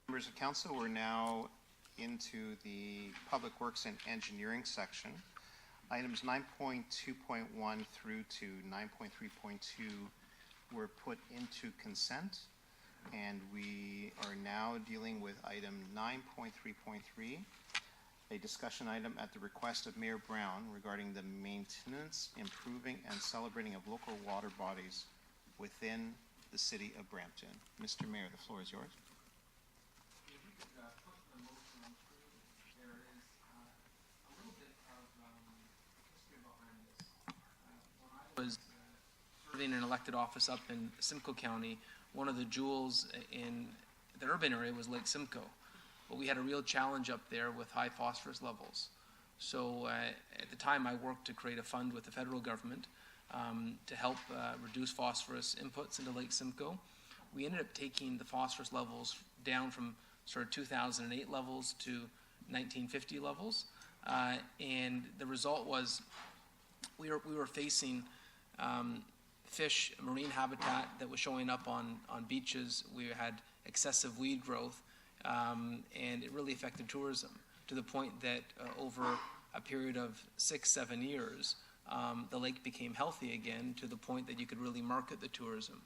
Members of council, we're now into the Public Works and Engineering section. Items 9.2.1 through to 9.3.2 were put into consent, and we are now dealing with item 9.3.3, a discussion item at the request of Mayor Brown regarding the maintenance, improving, and celebrating of local water bodies within the city of Brampton. Mr. Mayor, the floor is yours. Was serving an elected office up in Simcoe County. One of the jewels in the urban area was Lake Simcoe, but we had a real challenge up there with high phosphorus levels. So at the time, I worked to create a fund with the federal government to help reduce phosphorus inputs into Lake Simcoe. We ended up taking the phosphorus levels down from sort of 2008 levels to 1950 levels, and the result was we were facing fish, marine habitat that was showing up on beaches. We had excessive weed growth, and it really affected tourism to the point that over a period of 6-7 years, the lake became healthy again to the point that you could really market the tourism.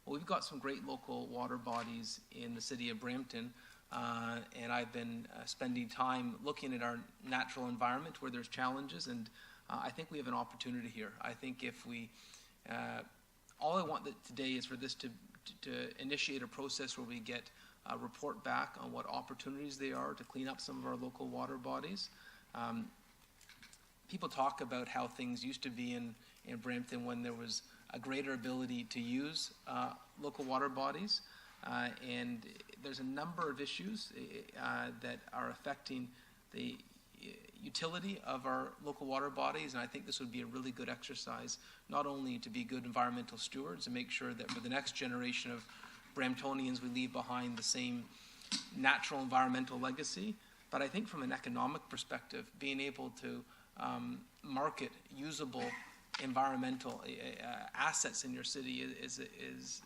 Well, we've got some great local water bodies in the city of Brampton, and I've been spending time looking at our natural environment where there's challenges, and I think we have an opportunity here. I think if we, all I want today is for this to initiate a process where we get report back on what opportunities they are to clean up some of our local water bodies. People talk about how things used to be in Brampton when there was a greater ability to use local water bodies. And there's a number of issues that are affecting the utility of our local water bodies, and I think this would be a really good exercise, not only to be good environmental stewards and make sure that for the next generation of Bramptonians we leave behind the same natural environmental legacy, but I think from an economic perspective, being able to market usable environmental assets in your city is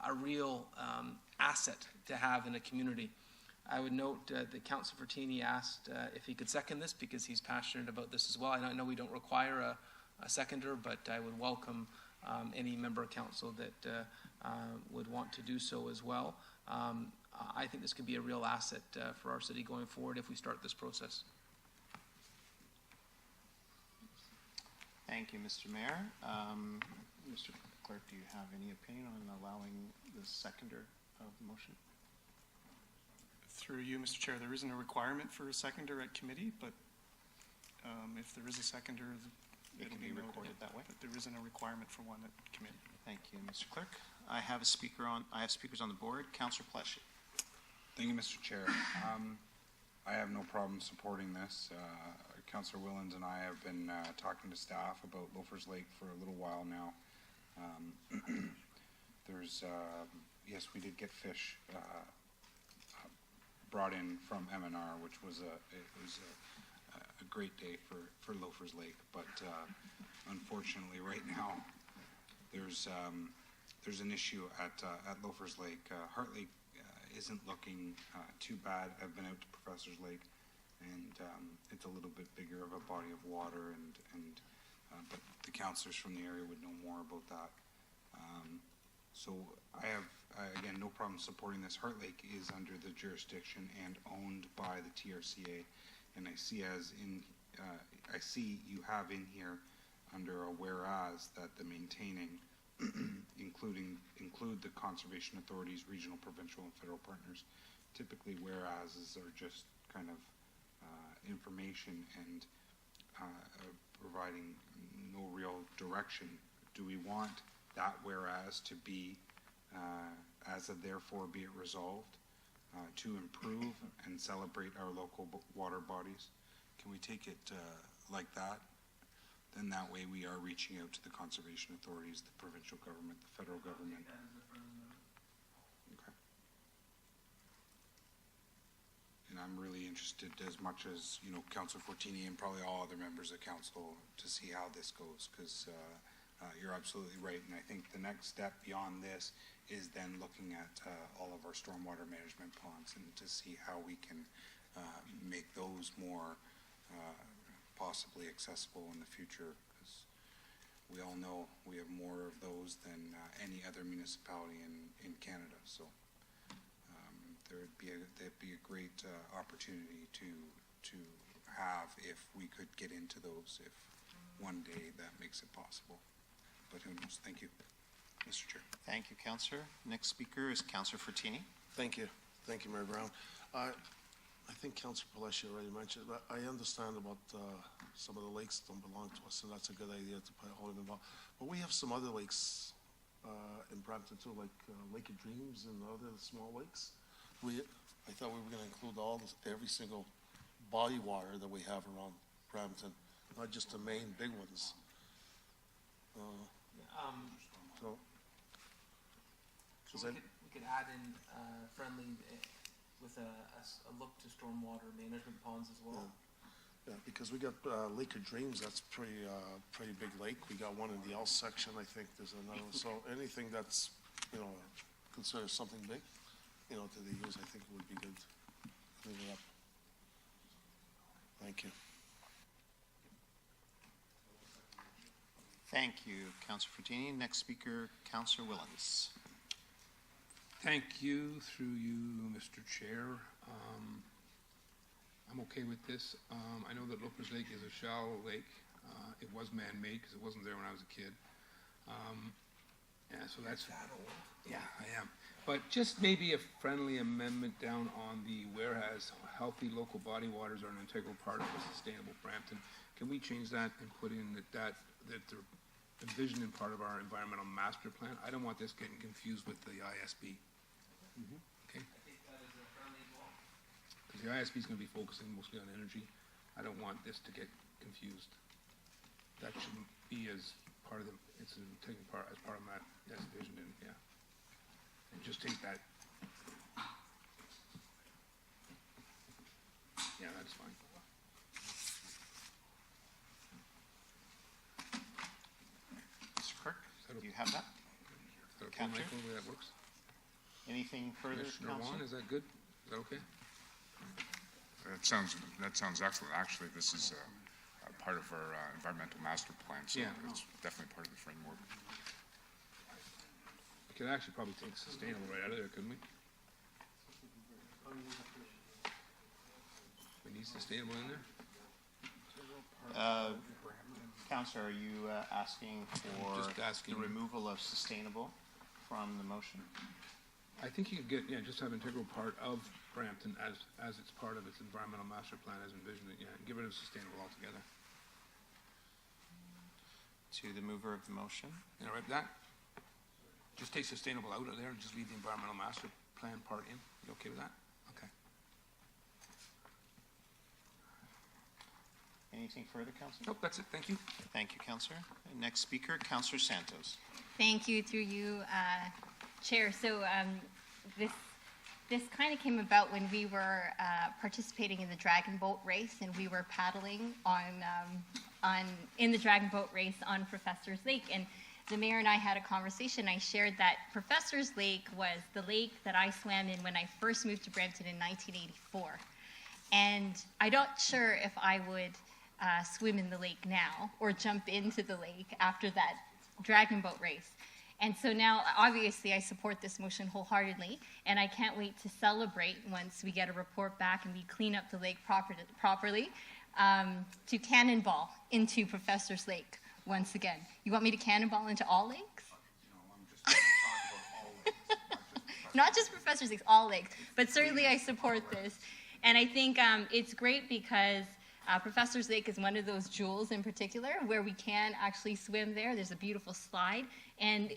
a real asset to have in a community. I would note that Councillor Fortini asked if he could second this because he's passionate about this as well. I know we don't require a seconder, but I would welcome any member of council that would want to do so as well. I think this could be a real asset for our city going forward if we start this process. Thank you, Mr. Mayor. Mr. Clerk, do you have any opinion on allowing the seconder of the motion? Through you, Mr. Chair, there isn't a requirement for a seconder at committee, but if there is a seconder, It can be recorded that way. But there isn't a requirement for one at committee. Thank you, Mr. Clerk. I have speakers on the board. Councillor Pleshy. Thank you, Mr. Chair. I have no problem supporting this. Councillor Willens and I have been talking to staff about Loafers Lake for a little while now. Yes, we did get fish brought in from MNR, which was a great day for Loafers Lake, but unfortunately right now there's an issue at Loafers Lake. Heart Lake isn't looking too bad. I've been out to Professor's Lake, and it's a little bit bigger of a body of water, but the councillors from the area would know more about that. So I have, again, no problem supporting this. Heart Lake is under the jurisdiction and owned by the TRCA, and I see you have in here under a whereas that the maintaining include the conservation authorities, regional, provincial, and federal partners. Typically, whereases are just kind of information and providing no real direction. Do we want that whereas to be as a therefore be it resolved to improve and celebrate our local water bodies? Can we take it like that? Then that way we are reaching out to the conservation authorities, the provincial government, the federal government. Okay. And I'm really interested, as much as, Councillor Fortini and probably all other members of council, to see how this goes, because you're absolutely right. And I think the next step beyond this is then looking at all of our stormwater management ponds and to see how we can make those more possibly accessible in the future, because we all know we have more of those than any other municipality in Canada. So there'd be a great opportunity to have if we could get into those, if one day that makes it possible. But who knows? Thank you, Mr. Chair. Thank you, Councillor. Next speaker is Councillor Fortini. Thank you. Thank you, Mayor Brown. I think Councillor Paleshi already mentioned, but I understand about some of the lakes don't belong to us, and that's a good idea to put all of them involved. But we have some other lakes in Brampton too, like Lake of Dreams and other small lakes. I thought we were going to include every single body water that we have around Brampton, not just the main big ones. So we could add in friendly with a look to stormwater management ponds as well. Yeah, because we got Lake of Dreams. That's pretty big lake. We got one in the L section. I think there's another. So anything that's considered something big, to the use, I think it would be good. Clean it up. Thank you. Thank you, Councillor Fortini. Next speaker, Councillor Willens. Thank you, through you, Mr. Chair. I'm okay with this. I know that Loafers Lake is a shallow lake. It was man-made because it wasn't there when I was a kid. Yeah, so that's, yeah, I am. But just maybe a friendly amendment down on the whereas healthy local body waters are an integral part of a sustainable Brampton. Can we change that and put in that they're envisioned in part of our environmental master plan? I don't want this getting confused with the ISB. Okay? Because the ISB is going to be focusing mostly on energy. I don't want this to get confused. That shouldn't be as part of the, it's an integral part, as part of that's vision, and yeah. And just take that. Yeah, that's fine. Mr. Kirk, do you have that? Is that okay, Capture? Michael, the way that works? Anything further, Commissioner Councillor? Wan, is that good? Is that okay? That sounds excellent. Actually, this is part of our environmental master plan, so Yeah. it's definitely part of the framework. We could actually probably take sustainable right out of there, couldn't we? We need sustainable in there? Councillor, are you asking for Just asking. the removal of sustainable from the motion? I think you could get, yeah, just have integral part of Brampton as it's part of its environmental master plan as envisioned, yeah, and get rid of sustainable altogether. To the mover of the motion? You all right with that? Just take sustainable out of there and just leave the environmental master plan part in. You okay with that? Okay. Anything further, Councillor? Nope, that's it. Thank you. Thank you, Councillor. Next speaker, Councillor Santos. Thank you, through you, Chair. So this kind of came about when we were participating in the Dragon Boat race, and we were paddling in the Dragon Boat race on Professor's Lake. And the mayor and I had a conversation. I shared that Professor's Lake was the lake that I swam in when I first moved to Brampton in 1984. And I'm not sure if I would swim in the lake now or jump into the lake after that Dragon Boat race. And so now, obviously, I support this motion wholeheartedly, and I can't wait to celebrate once we get a report back and we clean up the lake properly, to cannonball into Professor's Lake once again. You want me to cannonball into all lakes? Not just Professor's Lakes, all lakes. But certainly I support this. And I think it's great because Professor's Lake is one of those jewels in particular where we can actually swim there. There's a beautiful slide. And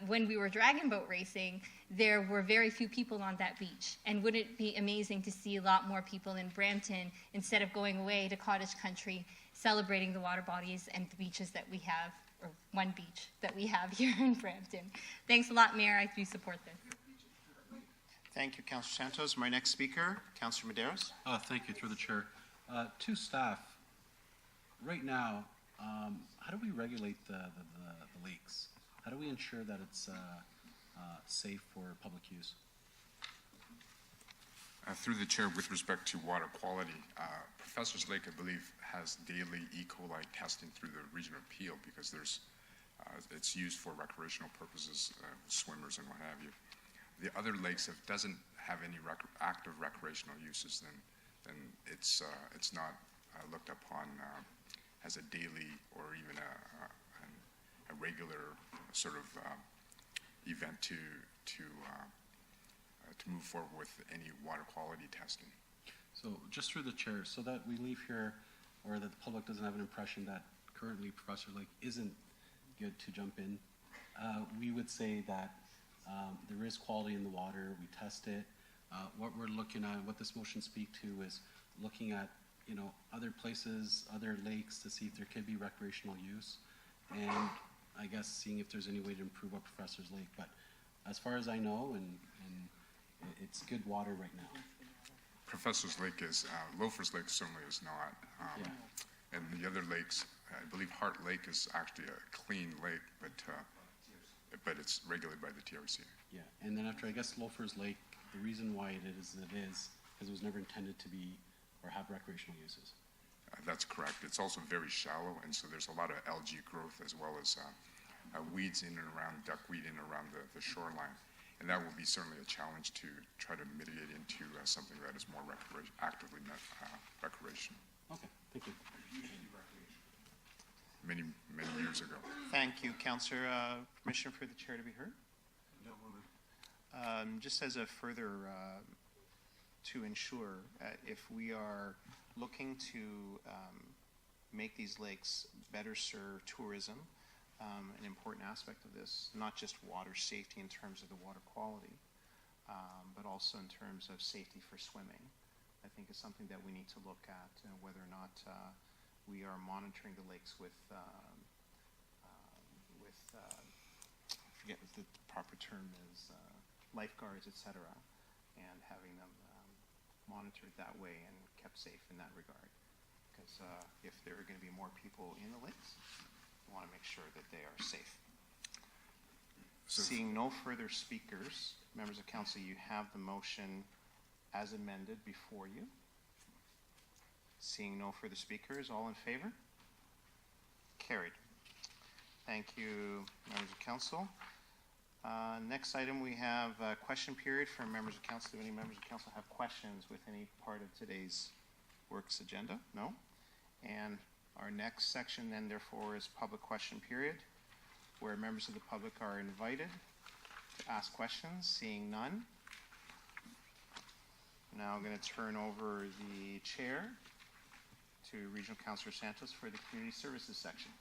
when we were dragon boat racing, there were very few people on that beach. And wouldn't it be amazing to see a lot more people in Brampton instead of going away to cottage country, celebrating the water bodies and the beaches that we have, or one beach that we have here in Brampton. Thanks a lot, Mayor. I do support this. Thank you, Councillor Santos. My next speaker, Councillor Medeiros. Thank you, through the chair. To staff, right now, how do we regulate the lakes? How do we ensure that it's safe for public use? Through the chair, with respect to water quality, Professor's Lake, I believe, has daily E. coli testing through the region of Peel because there's, it's used for recreational purposes, swimmers and what have you. The other lakes, if it doesn't have any active recreational uses, then it's not looked upon as a daily or even a regular sort of event to move forward with any water quality testing. So just through the chair, so that we leave here, or that the public doesn't have an impression that currently Professor Lake isn't good to jump in, we would say that there is quality in the water, we test it. What we're looking at, what this motion speak to is looking at, you know, other places, other lakes to see if there could be recreational use. And I guess seeing if there's any way to improve what Professor's Lake. But as far as I know, and it's good water right now. Professor's Lake is, Loafer's Lake certainly is not. And the other lakes, I believe Hart Lake is actually a clean lake, but it's regulated by the TRC. Yeah, and then after, I guess, Loafer's Lake, the reason why it is because it was never intended to be or have recreational uses. That's correct. It's also very shallow, and so there's a lot of algae growth as well as weeds in and around, duckweed in and around the shoreline. And that will be certainly a challenge to try to mitigate into something that is more actively recreational. Okay, thank you. many, many years ago. Thank you, Councillor. Permission for the chair to be heard? Just as a further, to ensure, if we are looking to make these lakes better serve tourism, an important aspect of this, not just water safety in terms of the water quality, but also in terms of safety for swimming, I think is something that we need to look at, whether or not we are monitoring the lakes with I forget what the proper term is, lifeguards, et cetera, and having them monitored that way and kept safe in that regard. Because if there are going to be more people in the lakes, we want to make sure that they are safe. Seeing no further speakers, members of council, you have the motion as amended before you. Seeing no further speakers, all in favor? Carried. Thank you, members of council. Next item, we have a question period for members of council. Do any members of council have questions with any part of today's works agenda? No? And our next section then therefore is public question period, where members of the public are invited to ask questions. Seeing none. Now I'm going to turn over the chair to Regional Councillor Santos for the Community Services section.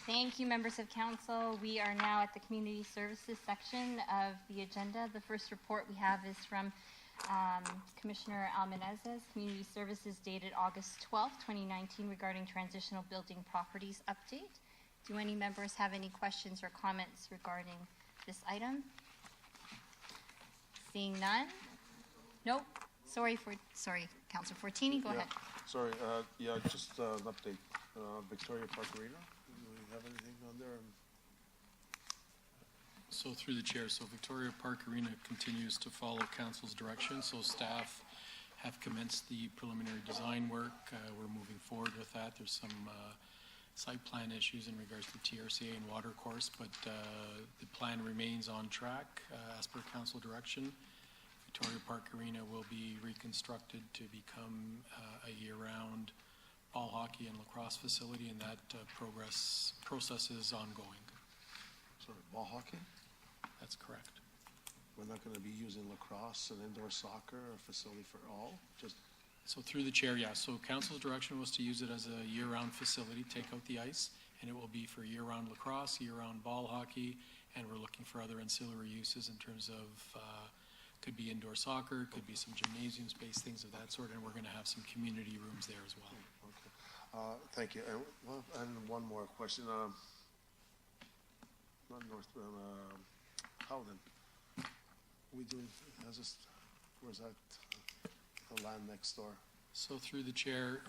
Thank you, members of council. We are now at the community services section of the agenda. The first report we have is from Commissioner Almenezes, Community Services dated August 12th, 2019 regarding transitional building properties update. Do any members have any questions or comments regarding this item? Seeing none? Nope. Sorry, Councilor Fortini, go ahead. Sorry, just an update. Victoria Park Arena, do we have anything on there? So through the chair, so Victoria Park Arena continues to follow council's direction. So staff have commenced the preliminary design work. We're moving forward with that. There's some site plan issues in regards to TRCA and water course, but the plan remains on track as per council direction. Victoria Park Arena will be reconstructed to become a year-round ball hockey and lacrosse facility, and that process is ongoing. Sorry, ball hockey? That's correct. We're not going to be using lacrosse and indoor soccer, a facility for all? So through the chair, yeah. So council's direction was to use it as a year-round facility, take out the ice, and it will be for year-round lacrosse, year-round ball hockey, and we're looking for other ancillary uses in terms of could be indoor soccer, could be some gymnasium space, things of that sort, and we're going to have some community rooms there as well. Okay. Thank you. And one more question. Not North, Howden. We doing, where's that, the land next door? So through the chair,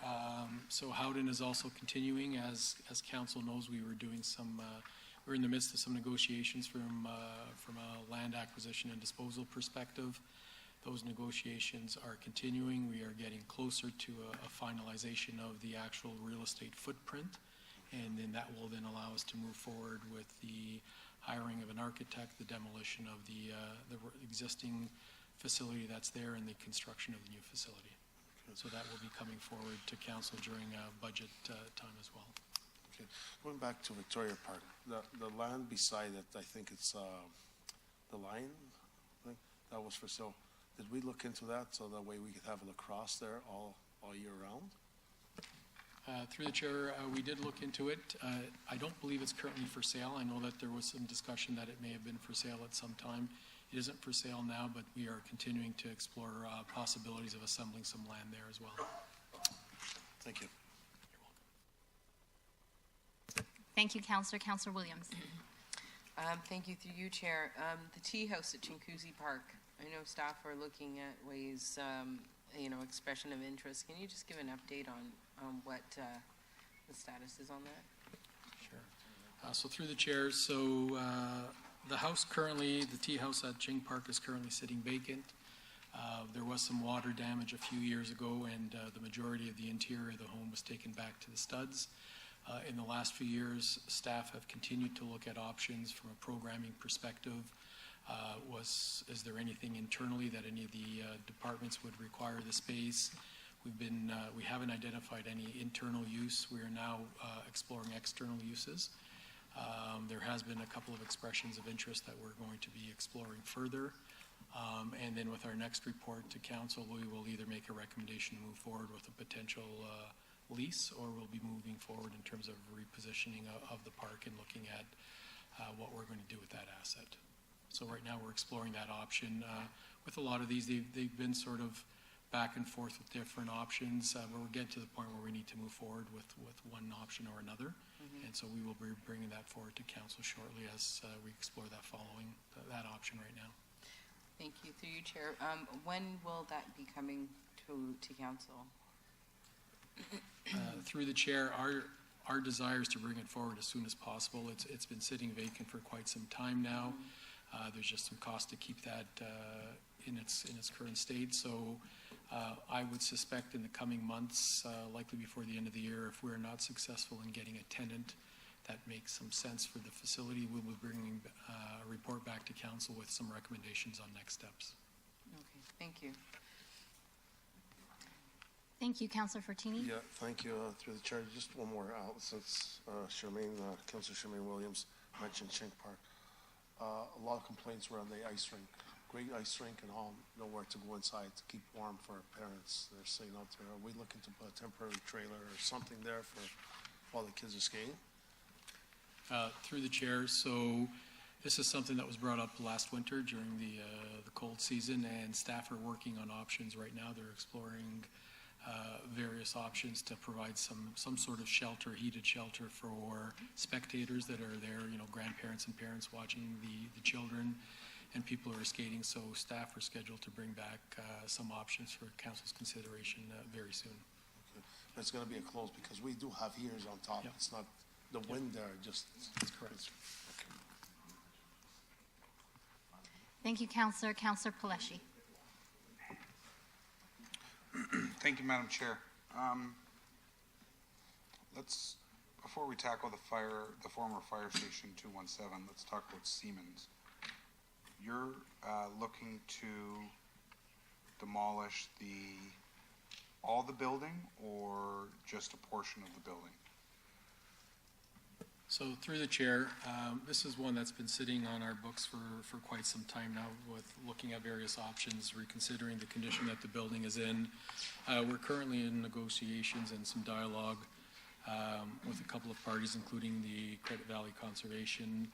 so Howden is also continuing. As council knows, we were doing some, we're in the midst of some negotiations from a land acquisition and disposal perspective. Those negotiations are continuing. We are getting closer to a finalization of the actual real estate footprint, and then that will then allow us to move forward with the hiring of an architect, the demolition of the existing facility that's there, and the construction of the new facility. Okay. So that will be coming forward to council during budget time as well. Okay. Going back to Victoria Park, the land beside it, I think it's the Lion thing that was for sale. Did we look into that so that way we could have a lacrosse there all year round? Through the chair, we did look into it. I don't believe it's currently for sale. I know that there was some discussion that it may have been for sale at some time. It isn't for sale now, but we are continuing to explore possibilities of assembling some land there as well. Thank you. You're welcome. Thank you, Councillor. Councillor Williams. Thank you, through you, Chair. The tea house at Chinguacousy Park. I know staff are looking at ways, expression of interest. Can you just give an update on what the status is on that? Sure. So through the chair, so The house currently, the tea house at Ching Park is currently sitting vacant. There was some water damage a few years ago, and the majority of the interior of the home was taken back to the studs. In the last few years, staff have continued to look at options from a programming perspective. Is there anything internally that any of the departments would require the space? We haven't identified any internal use. We are now exploring external uses. There has been a couple of expressions of interest that we're going to be exploring further. And then with our next report to council, we will either make a recommendation to move forward with a potential lease, or we'll be moving forward in terms of repositioning of the park and looking at what we're going to do with that asset. So right now we're exploring that option. With a lot of these, they've been sort of back and forth with different options, but we're getting to the point where we need to move forward with one option or another. And so we will be bringing that forward to council shortly as we explore that option right now. Thank you. Through you, Chair. When will that be coming to council? Through the chair, our desire is to bring it forward as soon as possible. It's been sitting vacant for quite some time now. There's just some cost to keep that in its current state. So I would suspect in the coming months, likely before the end of the year, if we're not successful in getting a tenant that makes some sense for the facility, we'll be bringing a report back to council with some recommendations on next steps. Okay, thank you. Thank you, Councillor Fortini. Yeah, thank you. Through the chair, just one more since Councillor Charmaine Williams mentioned Chink Park. A lot of complaints were on the ice rink. Great ice rink and all, nowhere to go inside to keep warm for our parents. They're sitting out there. Are we looking to put a temporary trailer or something there for while the kids are skating? Through the chair, so this is something that was brought up last winter during the cold season, and staff are working on options right now. They're exploring various options to provide some sort of shelter, heated shelter for spectators that are there, grandparents and parents watching the children and people who are skating. So staff are scheduled to bring back some options for council's consideration very soon. Okay. It's going to be enclosed because we do have heaters on top. Yep. It's not the wind there, just. That's correct. Okay. Thank you, Councillor. Councillor Paleshi. Thank you, Madam Chair. Before we tackle the former fire station 217, let's talk about Siemens. You're looking to demolish all the building or just a portion of the building? So through the chair, this is one that's been sitting on our books for quite some time now, with looking at various options, reconsidering the condition that the building is in. We're currently in negotiations and some dialogue with a couple of parties, including the Credit Valley Conservation.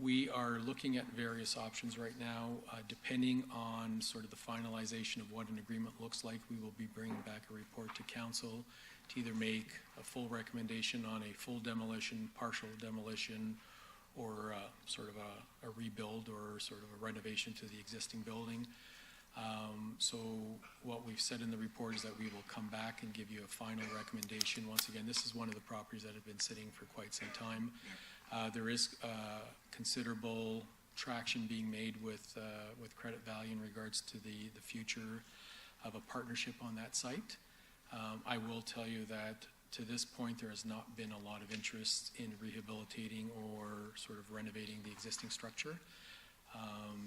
We are looking at various options right now. Depending on sort of the finalization of what an agreement looks like, we will be bringing back a report to council to either make a full recommendation on a full demolition, partial demolition, or sort of a rebuild or sort of a renovation to the existing building. So what we've said in the report is that we will come back and give you a final recommendation. Once again, this is one of the properties that have been sitting for quite some time. There is considerable traction being made with Credit Valley in regards to the future of a partnership on that site. I will tell you that to this point there has not been a lot of interest in rehabilitating or sort of renovating the existing structure.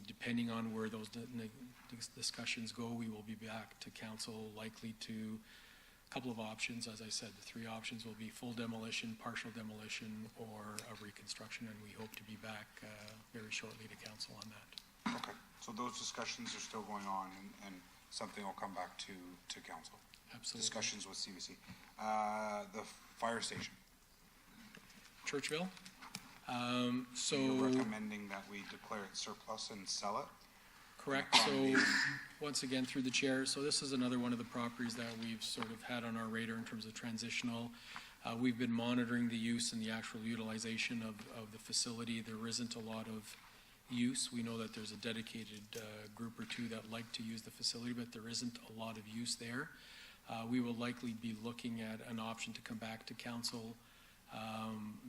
Depending on where those discussions go, we will be back to council likely to a couple of options. As I said, the three options will be full demolition, partial demolition, or a reconstruction, and we hope to be back very shortly to council on that. Okay, so those discussions are still going on, and something will come back to council. Absolutely. Discussions with CVC. The fire station. Churchville. So you're recommending that we declare it surplus and sell it? Correct. So once again, through the chair, so this is another one of the properties that we've sort of had on our radar in terms of transitional. We've been monitoring the use and the actual utilization of the facility. There isn't a lot of use. We know that there's a dedicated group or two that like to use the facility, but there isn't a lot of use there. We will likely be looking at an option to come back to council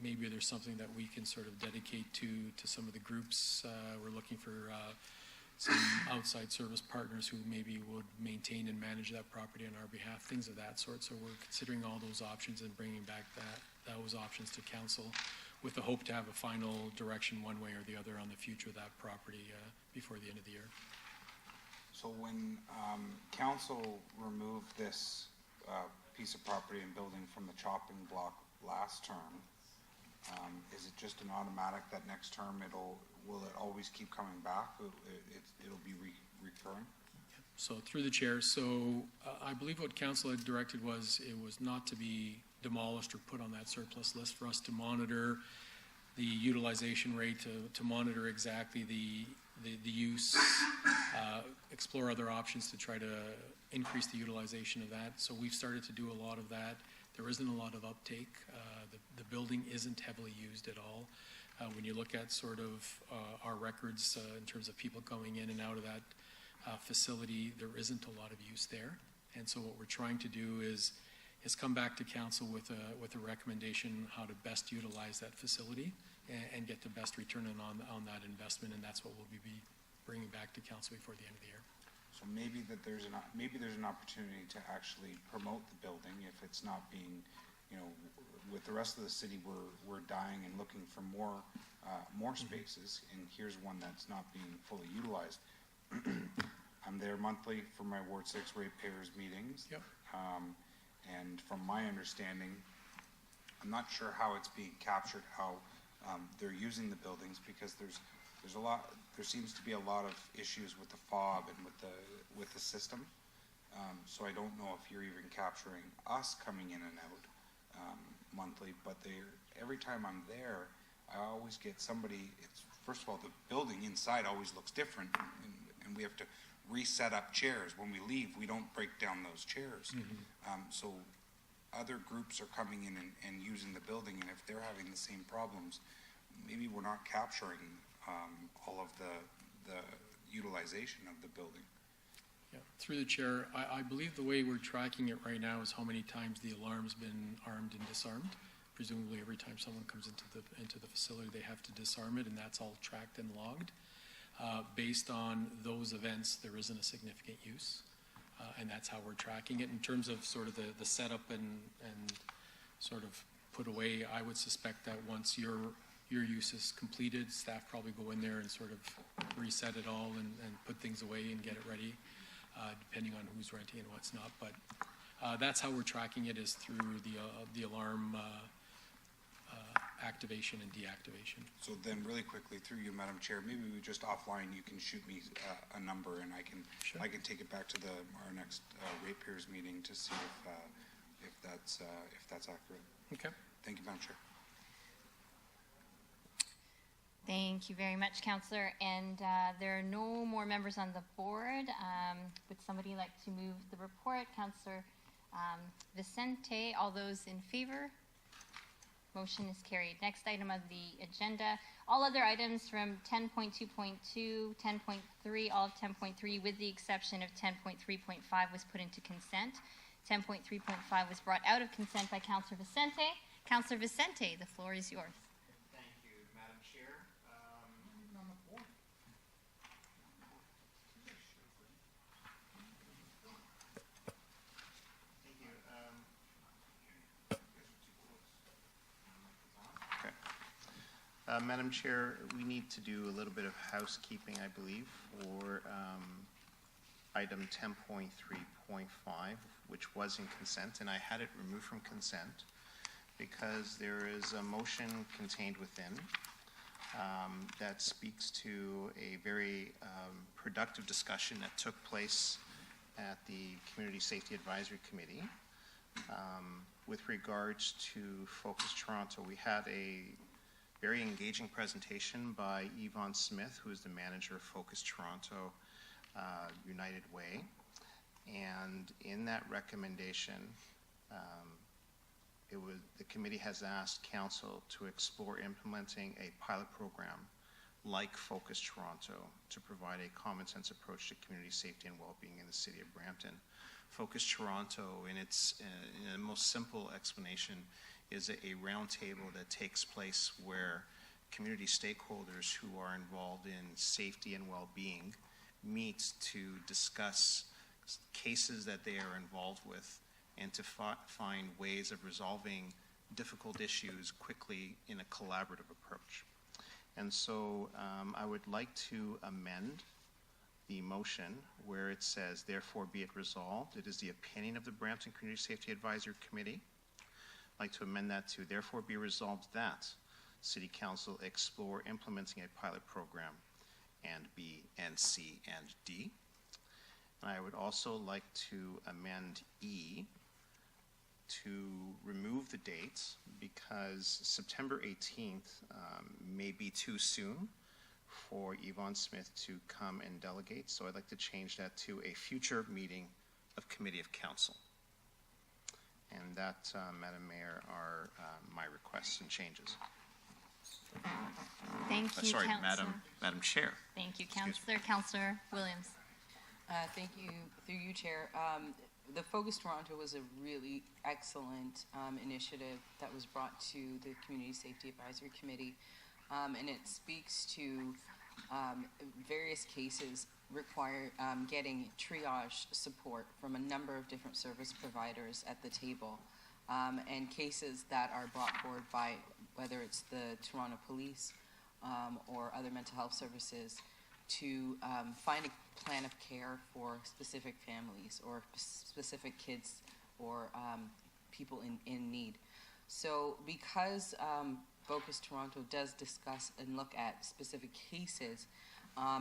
Maybe there's something that we can sort of dedicate to some of the groups. We're looking for some outside service partners who maybe would maintain and manage that property on our behalf, things of that sort. So we're considering all those options and bringing back those options to council with the hope to have a final direction one way or the other on the future of that property before the end of the year. So when council removed this piece of property and building from the chopping block last term, is it just an automatic that next term will it always keep coming back? It'll be recurring? So through the chair, so I believe what council had directed was it was not to be demolished or put on that surplus list, for us to monitor the utilization rate, to monitor exactly the use, explore other options to try to increase the utilization of that. So we've started to do a lot of that. There isn't a lot of uptake. The building isn't heavily used at all. When you look at sort of our records in terms of people going in and out of that facility, there isn't a lot of use there. And so what we're trying to do is come back to council with a recommendation how to best utilize that facility and get the best return on that investment. And that's what we'll be bringing back to council before the end of the year. So maybe there's an opportunity to actually promote the building if it's not being, with the rest of the city, we're dying and looking for more spaces, and here's one that's not being fully utilized. I'm there monthly for my Ward 6 ratepayers meetings. Yep. And from my understanding, I'm not sure how it's being captured, how they're using the buildings, because there seems to be a lot of issues with the fob and with the system. So I don't know if you're even capturing us coming in and out monthly, but every time I'm there, I always get somebody. First of all, the building inside always looks different, and we have to reset up chairs. When we leave, we don't break down those chairs. So other groups are coming in and using the building, and if they're having the same problems, maybe we're not capturing all of the utilization of the building. Yeah, through the chair, I believe the way we're tracking it right now is how many times the alarm's been armed and disarmed. Presumably every time someone comes into the facility, they have to disarm it, and that's all tracked and logged. Based on those events, there isn't a significant use, and that's how we're tracking it. In terms of sort of the setup and sort of put away, I would suspect that once your use is completed, staff probably go in there and sort of reset it all and put things away and get it ready, depending on who's renting and what's not. But that's how we're tracking it, is through the alarm activation and deactivation. So then really quickly, through you, Madam Chair, maybe we just offline, you can shoot me a number, and I can take it back to our next ratepayers meeting to see if that's accurate. Okay. Thank you, Madam Chair. Thank you very much, Councillor. And there are no more members on the board. Would somebody like to move the report? Councillor Vicente, all those in favor? Motion is carried. Next item of the agenda, all other items from 10.2.2, 10.3, all of 10.3, with the exception of 10.3.5 was put into consent. 10.3.5 was brought out of consent by Councillor Vicente. Councillor Vicente, the floor is yours. Thank you, Madam Chair. Madam Chair, we need to do a little bit of housekeeping, I believe, for item 10.3.5, which was in consent, and I had it removed from consent because there is a motion contained within that speaks to a very productive discussion that took place at the Community Safety Advisory Committee with regards to Focus Toronto. We had a very engaging presentation by Yvonne Smith, who is the manager of Focus Toronto United Way. And in that recommendation, the committee has asked council to explore implementing a pilot program like Focus Toronto to provide a common sense approach to community safety and well-being in the city of Brampton. Focus Toronto, in its in a most simple explanation, is a roundtable that takes place where community stakeholders who are involved in safety and well-being meet to discuss cases that they are involved with and to find ways of resolving difficult issues quickly in a collaborative approach. And so I would like to amend the motion where it says, therefore be it resolved, it is the opinion of the Brampton Community Safety Advisory Committee. I'd like to amend that to, therefore be resolved that City Council explore implementing a pilot program and B and C and D. And I would also like to amend E to remove the dates because September 18th may be too soon for Yvonne Smith to come and delegate. So I'd like to change that to a future meeting of Committee of Council. And that, Madam Mayor, are my requests and changes. Thank you, Sorry, Councillor. Madam Chair. Thank you, Excuse me. Councillor. Councillor Williams. Thank you, through you, Chair. The Focus Toronto was a really excellent initiative that was brought to the Community Safety Advisory Committee, and it speaks to various cases require getting triage support from a number of different service providers at the table, and cases that are brought forward by whether it's the Toronto Police or other mental health services to find a plan of care for specific families or specific kids or people in need. So because Focus Toronto does discuss and look at specific cases,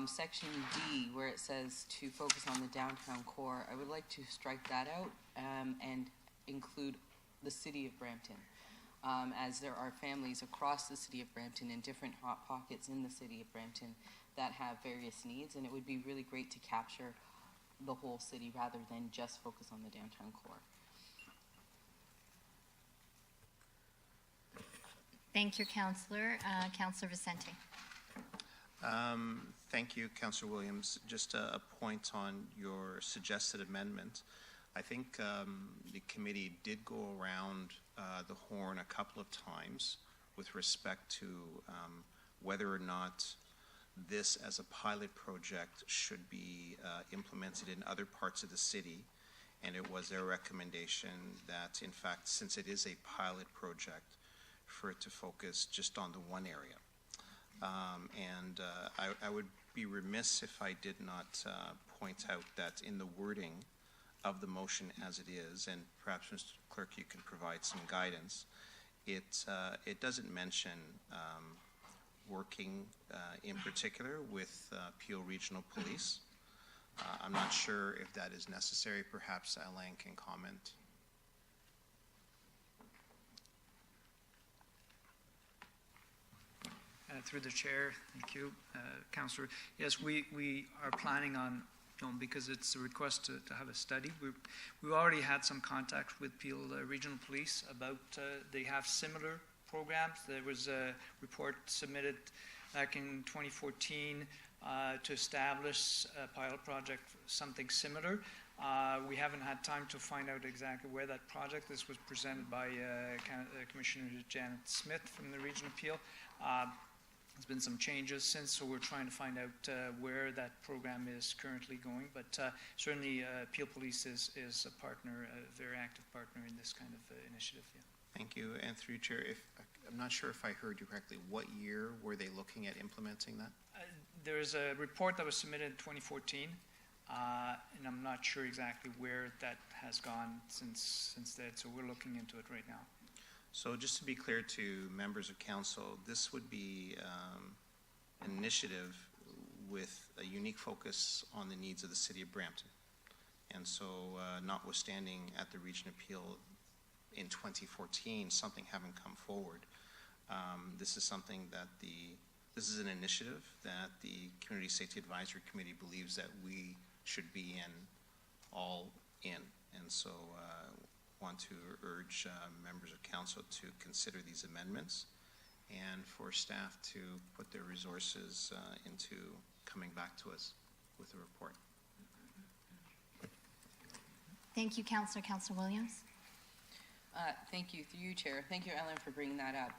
Section D, where it says to focus on the downtown core, I would like to strike that out and include the City of Brampton, as there are families across the City of Brampton in different hot pockets in the City of Brampton that have various needs, and it would be really great to capture the whole city rather than just focus on the downtown core. Thank you, Councillor. Councillor Vicente. Thank you, Councillor Williams. Just a point on your suggested amendment. I think the committee did go around the horn a couple of times with respect to whether or not this as a pilot project should be implemented in other parts of the city. And it was their recommendation that, in fact, since it is a pilot project, for it to focus just on the one area. I would be remiss if I did not point out that in the wording of the motion as it is, and perhaps Mr. Clerk, you can provide some guidance, it doesn't mention working in particular with Peel Regional Police. I'm not sure if that is necessary. Perhaps Alain can comment. Through the chair, thank you, Councillor. Yes, we are planning on, because it's a request to have a study. We've already had some contact with Peel Regional Police about, they have similar programs. There was a report submitted back in 2014 to establish a pilot project, something similar. We haven't had time to find out exactly where that project. This was presented by Commissioner Janet Smith from the Region of Peel. There's been some changes since, so we're trying to find out where that program is currently going. But certainly, Peel Police is a partner, a very active partner in this kind of initiative. Yeah. Thank you. And through Chair, I'm not sure if I heard you correctly. What year were they looking at implementing that? There's a report that was submitted in 2014, and I'm not sure exactly where that has gone since then. So we're looking into it right now. So just to be clear to members of council, this would be an initiative with a unique focus on the needs of the City of Brampton. And so notwithstanding at the Region of Peel in 2014, something having come forward, this is something that this is an initiative that the Community Safety Advisory Committee believes that we should be all in. And so want to urge members of council to consider these amendments and for staff to put their resources into coming back to us with a report. Thank you, Councillor. Councillor Williams. Thank you, through you, Chair. Thank you, Ellen, for bringing that up.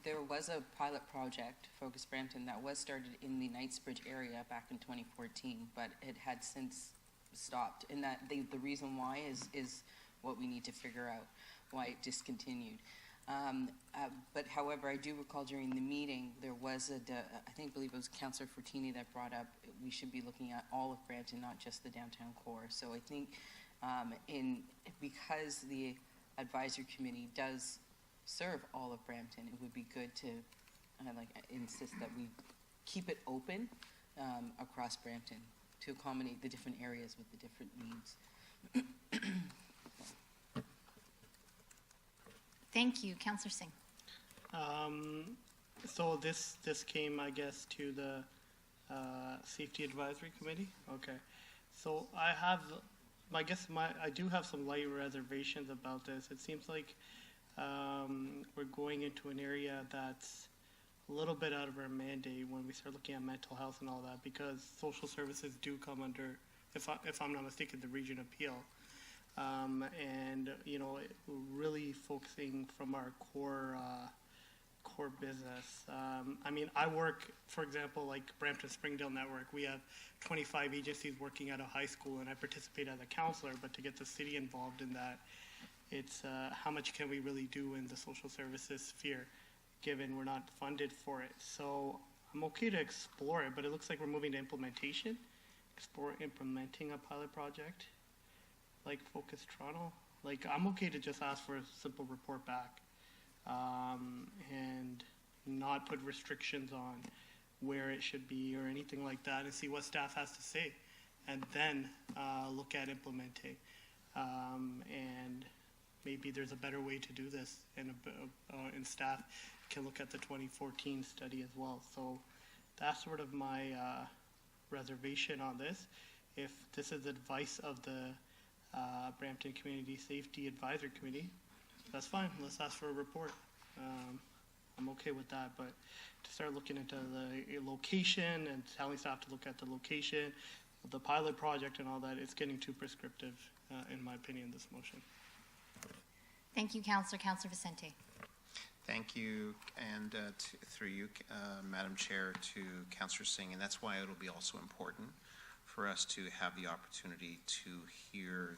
There was a pilot project, Focus Brampton, that was started in the Knightsbridge area back in 2014, but it had since stopped. And that the reason why is what we need to figure out, why it discontinued. But however, I do recall during the meeting, there was I believe it was Councillor Fortini that brought up we should be looking at all of Brampton, not just the downtown core. So I think because the advisory committee does serve all of Brampton, it would be good to insist that we keep it open across Brampton to accommodate the different areas with the different needs. Thank you. Councillor Singh. So this came, I guess, to the Safety Advisory Committee? Okay. So I do have some light reservations about this. It seems like we're going into an area that's a little bit out of our mandate when we start looking at mental health and all that, because social services do come under, if I'm not mistaken, the Region Appeal. And really focusing from our core business. I work, for example, like Brampton Springdale Network. We have 25 agencies working at a high school, and I participate as a counselor. But to get the city involved in that, it's how much can we really do in the social services sphere, given we're not funded for it. So I'm okay to explore it, but it looks like we're moving to implementation. Explore implementing a pilot project like Focus Toronto. I'm okay to just ask for a simple report back and not put restrictions on where it should be or anything like that, and see what staff has to say, and then look at implementing. And maybe there's a better way to do this, and staff can look at the 2014 study as well. So that's sort of my reservation on this. If this is advice of the Brampton Community Safety Advisory Committee, that's fine. Let's ask for a report. I'm okay with that, but to start looking into the location and telling staff to look at the location of the pilot project and all that, it's getting too prescriptive, in my opinion, this motion. Thank you, Councillor. Councillor Vicente. Thank you, and through you, Madam Chair, to Councillor Singh, and that's why it'll be also important for us to have the opportunity to hear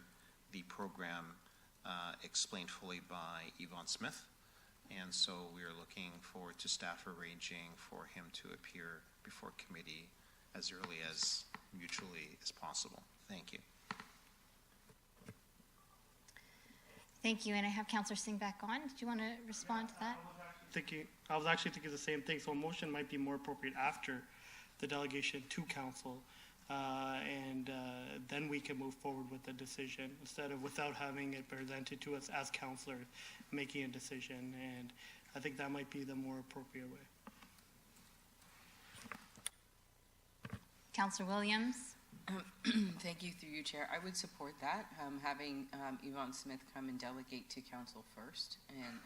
the program explained fully by Yvonne Smith. And so we are looking forward to staff arranging for him to appear before committee as early as mutually as possible. Thank you. Thank you, and I have Councillor Singh back on. Did you want to respond to that? I was actually thinking the same thing. So a motion might be more appropriate after the delegation to council. And then we can move forward with the decision instead of without having it presented to us as counselors making a decision. And I think that might be the more appropriate way. Councillor Williams. Thank you, through you, Chair. I would support that, having Yvonne Smith come and delegate to council first. And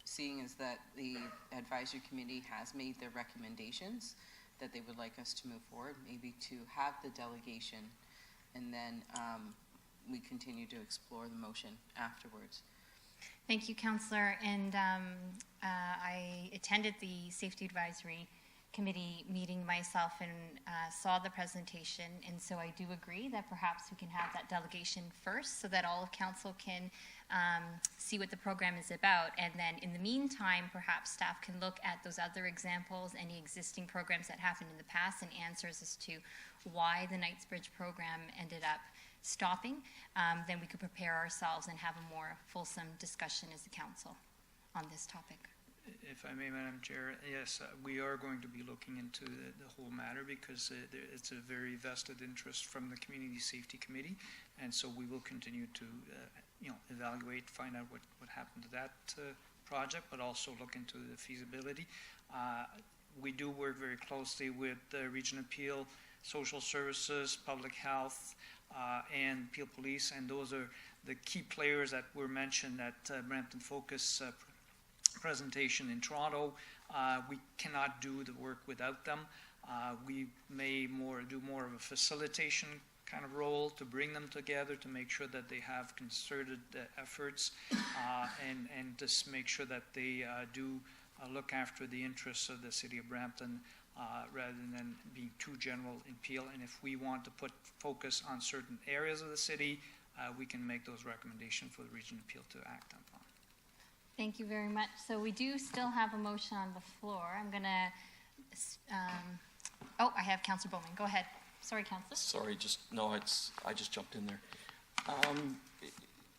seeing as that the advisory committee has made their recommendations that they would like us to move forward, maybe to have the delegation, and then we continue to explore the motion afterwards. Thank you, Councillor. And I attended the Safety Advisory Committee meeting myself and saw the presentation, and so I do agree that perhaps we can have that delegation first so that all of council can see what the program is about, and then in the meantime perhaps staff can look at those other examples, any existing programs that happened in the past, and answers as to why the Knightsbridge program ended up stopping. Then we could prepare ourselves and have a more fulsome discussion as a council on this topic. If I may, Madam Chair, yes, we are going to be looking into the whole matter because it's a very vested interest from the Community Safety Committee, and so we will continue to, evaluate, find out what happened to that project, but also look into the feasibility. We do work very closely with the Region Appeal, Social Services, Public Health, and Peel Police, and those are the key players that were mentioned at Brampton Focus presentation in Toronto. We cannot do the work without them. We may do more of a facilitation kind of role to bring them together, to make sure that they have concerted efforts, and just make sure that they do look after the interests of the city of Brampton rather than being too general in Peel. And if we want to put focus on certain areas of the city, we can make those recommendations for the region of Peel to act upon. Thank you very much. So we do still have a motion on the floor. I'm going to, I have Councillor Bowman. Go ahead. Sorry, Councillor. Sorry, I just jumped in there.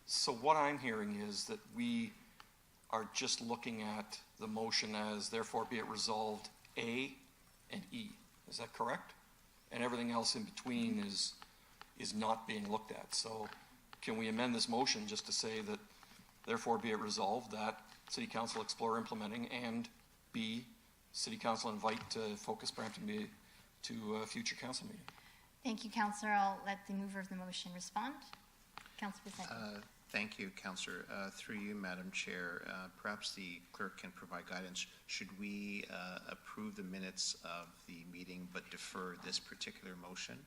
So what I'm hearing is that we are just looking at the motion as therefore be it resolved A and E. Is that correct? And everything else in between is not being looked at. So can we amend this motion just to say that therefore be it resolved that City Council explore implementing, and B, City Council invite Focus Brampton to a future council meeting? Thank you, Councillor. I'll let the mover of the motion respond. Councillor Vicente. Thank you, Councillor. Through you, Madam Chair, perhaps the clerk can provide guidance. Should we approve the minutes of the meeting but defer this particular motion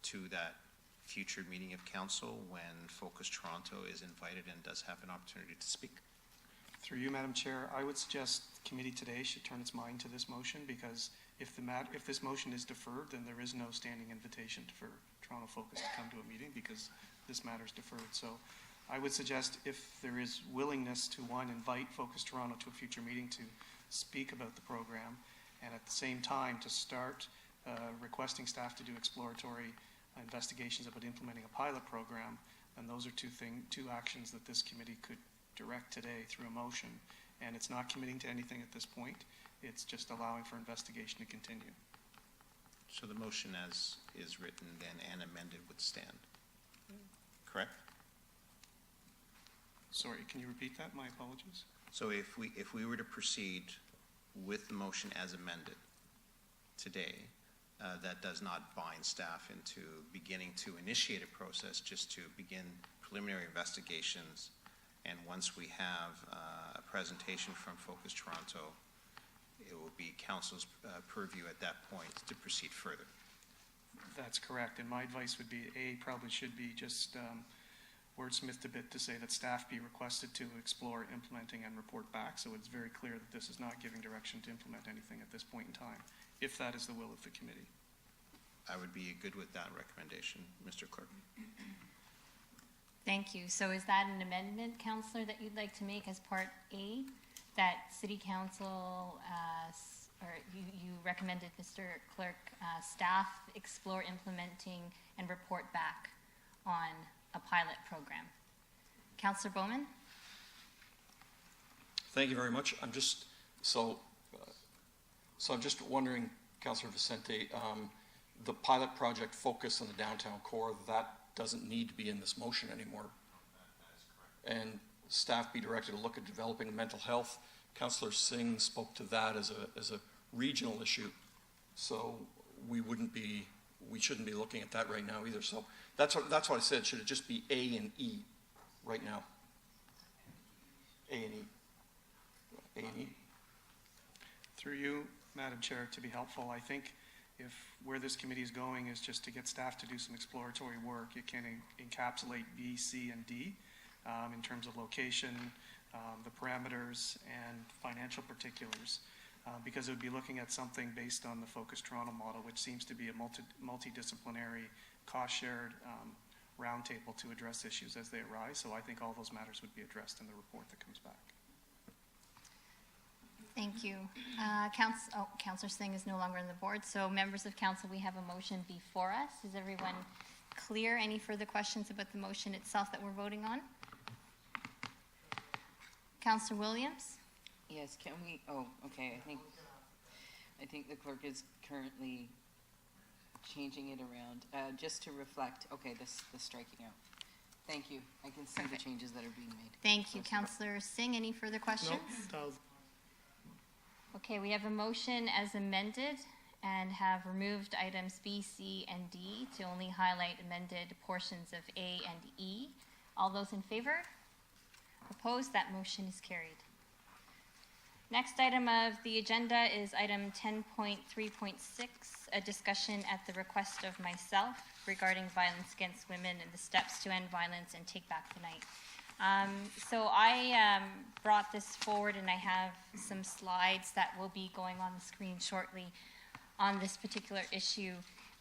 to that future meeting of council when Focus Toronto is invited and does have an opportunity to speak? Through you, Madam Chair, I would suggest the committee today should turn its mind to this motion, because if this motion is deferred, then there is no standing invitation for Toronto Focus to come to a meeting because this matter is deferred. So I would suggest, if there is willingness to, one, invite Focus Toronto to a future meeting to speak about the program, and at the same time to start requesting staff to do exploratory investigations about implementing a pilot program, and those are two actions that this committee could direct today through a motion. And it's not committing to anything at this point. It's just allowing for investigation to continue. So the motion as is written then and amended would stand, correct? Sorry, can you repeat that? My apologies. So if we were to proceed with the motion as amended today, that does not bind staff into beginning to initiate a process, just to begin preliminary investigations, and once we have a presentation from Focus Toronto, it will be council's purview at that point to proceed further. That's correct, and my advice would be, A, probably should be just wordsmithed a bit to say that staff be requested to explore implementing and report back, so it's very clear that this is not giving direction to implement anything at this point in time, if that is the will of the committee. I would be good with that recommendation, Mr. Clerk. Thank you. So is that an amendment, Councillor, that you'd like to make as part A, that City Council, or you recommended, Mr. Clerk, staff explore implementing and report back on a pilot program? Councillor Bowman? Thank you very much. I'm just wondering, Councillor Vicente, the pilot project focus on the downtown core, that doesn't need to be in this motion anymore. And staff be directed to look at developing mental health. Councillor Singh spoke to that as a regional issue. So we shouldn't be looking at that right now either. So that's what I said. Should it just be A and E right now? A and E. A and E. Through you, Madam Chair, to be helpful, I think if where this committee is going is just to get staff to do some exploratory work, it can encapsulate B, C, and D in terms of location, the parameters, and financial particulars, because it would be looking at something based on the Focus Toronto model, which seems to be a multidisciplinary, cost-shared roundtable to address issues as they arise. So I think all those matters would be addressed in the report that comes back. Thank you. Councillor Singh is no longer on the board. So members of council, we have a motion before us. Is everyone clear? Any further questions about the motion itself that we're voting on? Councillor Williams? Yes, can we, okay, I think the clerk is currently changing it around, just to reflect, the striking out. Thank you. I can see the changes that are being made. Thank you. Councillor Singh, any further questions? No. Okay, we have a motion as amended and have removed items B, C, and D to only highlight amended portions of A and E. All those in favor? Opposed? That motion is carried. Next item of the agenda is item 10.3.6, a discussion at the request of myself regarding violence against women and the steps to end violence and take back the night. So I brought this forward, and I have some slides that will be going on the screen shortly on this particular issue.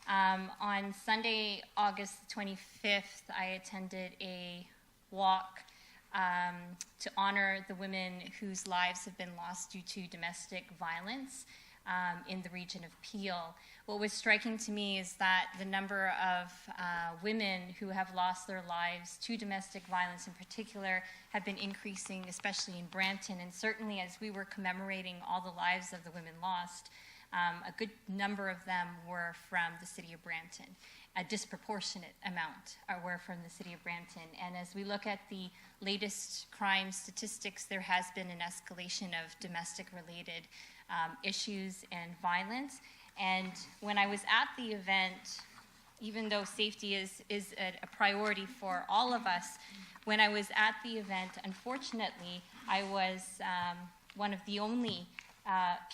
On Sunday, August 25th, I attended a walk to honor the women whose lives have been lost due to domestic violence in the region of Peel. What was striking to me is that the number of women who have lost their lives to domestic violence in particular have been increasing, especially in Brampton. And certainly as we were commemorating all the lives of the women lost, a good number of them were from the city of Brampton. A disproportionate amount were from the city of Brampton. And as we look at the latest crime statistics, there has been an escalation of domestic-related issues and violence. And when I was at the event, even though safety is a priority for all of us, when I was at the event, unfortunately, I was one of the only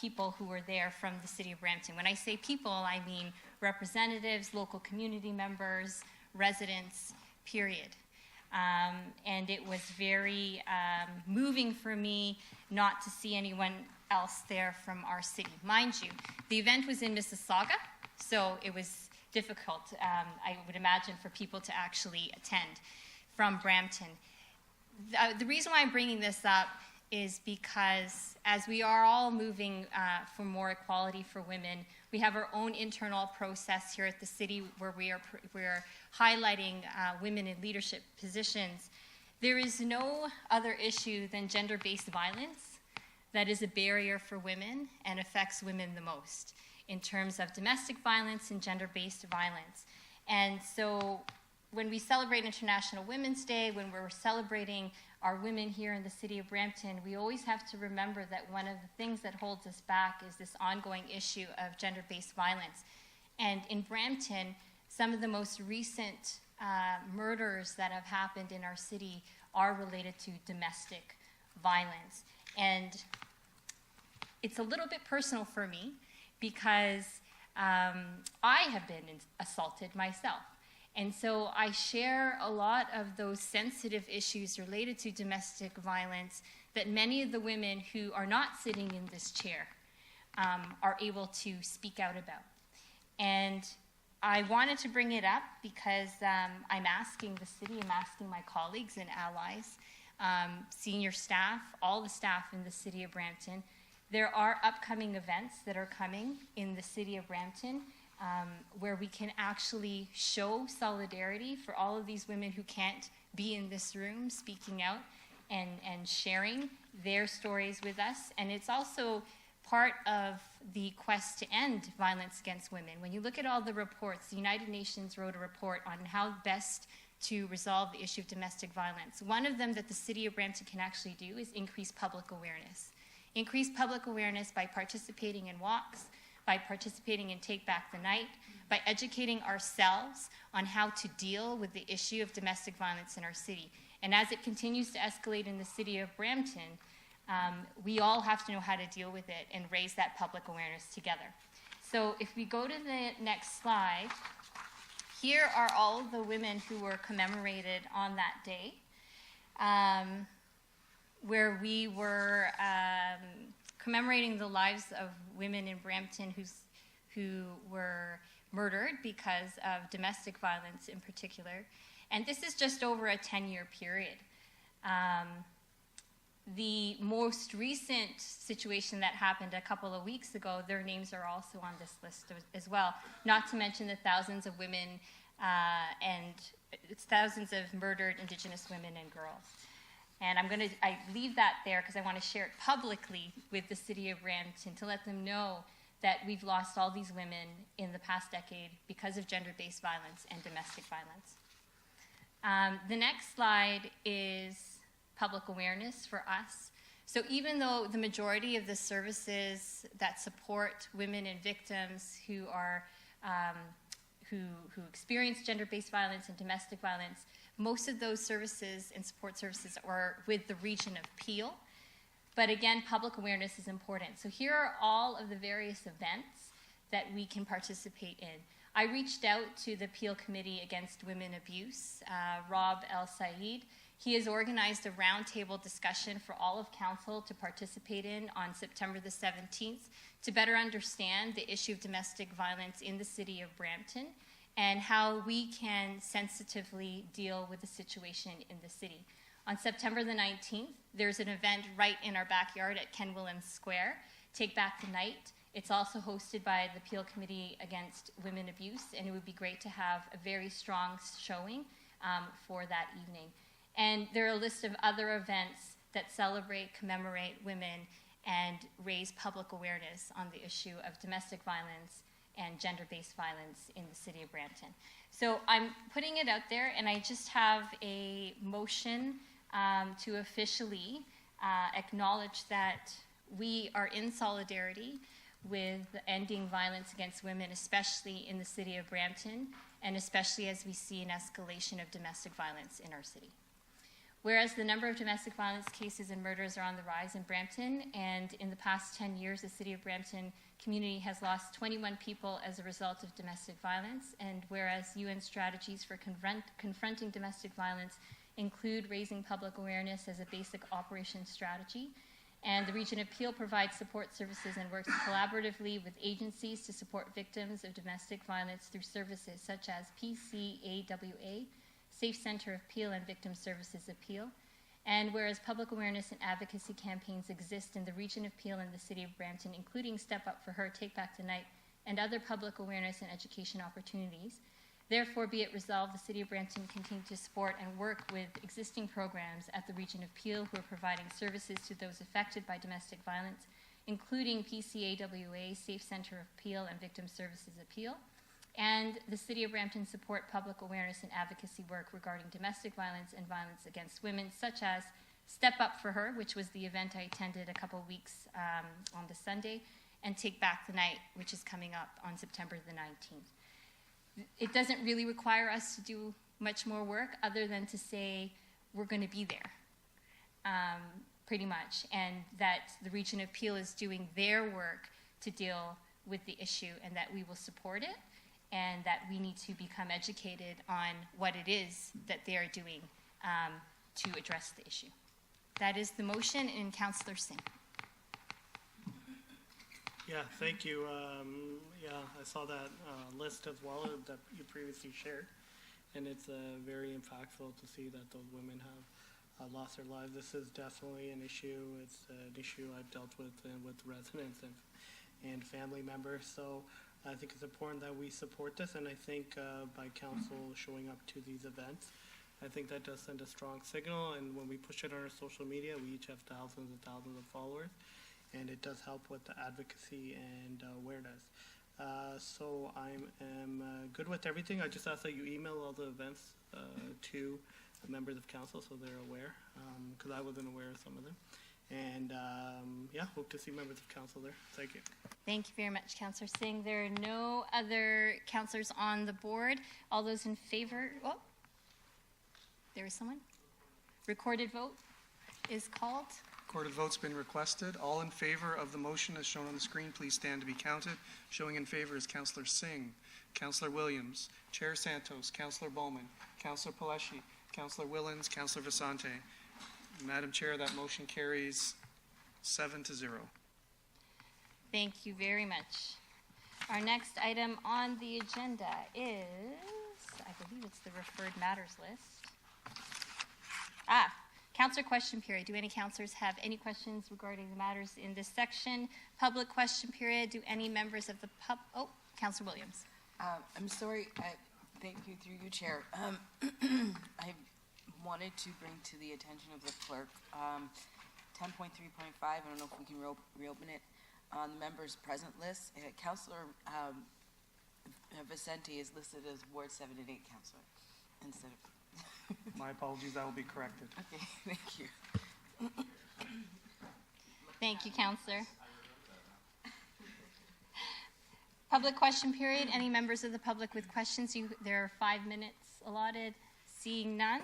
people who were there from the city of Brampton. When I say people, I mean representatives, local community members, residents, period. And it was very moving for me not to see anyone else there from our city. Mind you, the event was in Mississauga, so it was difficult, I would imagine, for people to actually attend from Brampton. The reason why I'm bringing this up is because as we are all moving for more equality for women, we have our own internal process here at the city where we're highlighting women in leadership positions. There is no other issue than gender-based violence that is a barrier for women and affects women the most in terms of domestic violence and gender-based violence. And so when we celebrate International Women's Day, when we're celebrating our women here in the city of Brampton, we always have to remember that one of the things that holds us back is this ongoing issue of gender-based violence. And in Brampton, some of the most recent murders that have happened in our city are related to domestic violence. And it's a little bit personal for me because I have been assaulted myself. And so I share a lot of those sensitive issues related to domestic violence that many of the women who are not sitting in this chair are able to speak out about. And I wanted to bring it up because I'm asking the city, I'm asking my colleagues and allies, senior staff, all the staff in the city of Brampton. There are upcoming events that are coming in the city of Brampton where we can actually show solidarity for all of these women who can't be in this room speaking out and sharing their stories with us. And it's also part of the quest to end violence against women. When you look at all the reports, the United Nations wrote a report on how best to resolve the issue of domestic violence. One of them that the city of Brampton can actually do is increase public awareness. Increase public awareness by participating in walks, by participating in Take Back the Night, by educating ourselves on how to deal with the issue of domestic violence in our city. And as it continues to escalate in the city of Brampton, we all have to know how to deal with it and raise that public awareness together. So if we go to the next slide, here are all of the women who were commemorated on that day, where we were commemorating the lives of women in Brampton who were murdered because of domestic violence in particular. And this is just over a 10-year period. The most recent situation that happened a couple of weeks ago, their names are also on this list as well, not to mention the thousands of women and thousands of murdered Indigenous women and girls. And I leave that there because I want to share it publicly with the city of Brampton to let them know that we've lost all these women in the past decade because of gender-based violence and domestic violence. The next slide is public awareness for us. So even though the majority of the services that support women and victims who are who experience gender-based violence and domestic violence, most of those services and support services are with the region of Peel. But again, public awareness is important. So here are all of the various events that we can participate in. I reached out to the Peel Committee Against Women Abuse, Rob El Said. He has organized a roundtable discussion for all of council to participate in on September the 17th to better understand the issue of domestic violence in the city of Brampton and how we can sensitively deal with the situation in the city. On September the 19th, there's an event right in our backyard at Ken Williams Square, Take Back the Night. It's also hosted by the Peel Committee Against Women Abuse, and it would be great to have a very strong showing for that evening. And there are a list of other events that celebrate, commemorate women, and raise public awareness on the issue of domestic violence and gender-based violence in the city of Brampton. So I'm putting it out there, and I just have a motion to officially acknowledge that we are in solidarity with ending violence against women, especially in the city of Brampton, and especially as we see an escalation of domestic violence in our city. Whereas the number of domestic violence cases and murders are on the rise in Brampton, and in the past 10 years, the City of Brampton community has lost 21 people as a result of domestic violence, and whereas UN strategies for confronting domestic violence include raising public awareness as a basic operation strategy, and the Region of Peel provides support services and works collaboratively with agencies to support victims of domestic violence through services such as PCAWA, Safe Center of Peel, and Victim Services of Peel. And whereas public awareness and advocacy campaigns exist in the Region of Peel and the City of Brampton, including Step Up for Her, Take Back the Night, and other public awareness and education opportunities, therefore be it resolved, the City of Brampton continue to support and work with existing programs at the Region of Peel who are providing services to those affected by domestic violence, including PCAWA, Safe Center of Peel, and Victim Services of Peel. And the City of Brampton support public awareness and advocacy work regarding domestic violence and violence against women, such as Step Up for Her, which was the event I attended a couple weeks on the Sunday, and Take Back the Night, which is coming up on September the 19th. It doesn't really require us to do much more work other than to say we're going to be there, pretty much, and that the Region of Peel is doing their work to deal with the issue and that we will support it, and that we need to become educated on what it is that they are doing to address the issue. That is the motion, and Councillor Singh. Yeah, thank you. Yeah, I saw that list as well that you previously shared, and it's very impactful to see that those women have lost their lives. This is definitely an issue. It's an issue I've dealt with residents and family members. So I think it's important that we support this, and I think by council showing up to these events, I think that does send a strong signal, and when we push it on our social media, we each have thousands and thousands of followers, and it does help with the advocacy and awareness. So I am good with everything. I just ask that you email all the events to members of council so they're aware, because I wasn't aware of some of them. And yeah, hope to see members of council there. Thank you. Thank you very much, Councillor Singh. There are no other councillors on the board. All those in favor? Oh, there is someone. Recorded vote is called. Recorded vote's been requested. All in favor of the motion as shown on the screen, please stand to be counted. Showing in favor is Councillor Singh, Councillor Williams, Chair Santos, Councillor Bowman, Councillor Paleshi, Councillor Willens, Councillor Vicente. Madam Chair, that motion carries 7-0. Thank you very much. Our next item on the agenda is, I believe it's the referred matters list. Councillor question period. Do any councillors have any questions regarding the matters in this section? Public question period. Do any members of the oh, Councillor Williams. I'm sorry. Thank you, through you, Chair. I wanted to bring to the attention of the clerk 10.3.5. I don't know if we can reopen it on the members present list. Councillor Vicente is listed as Ward 7 and 8 councillor instead of. My apologies, that will be corrected. Okay, thank you. Thank you, Councillor. Public question period. Any members of the public with questions? There are 5 minutes allotted. Seeing none.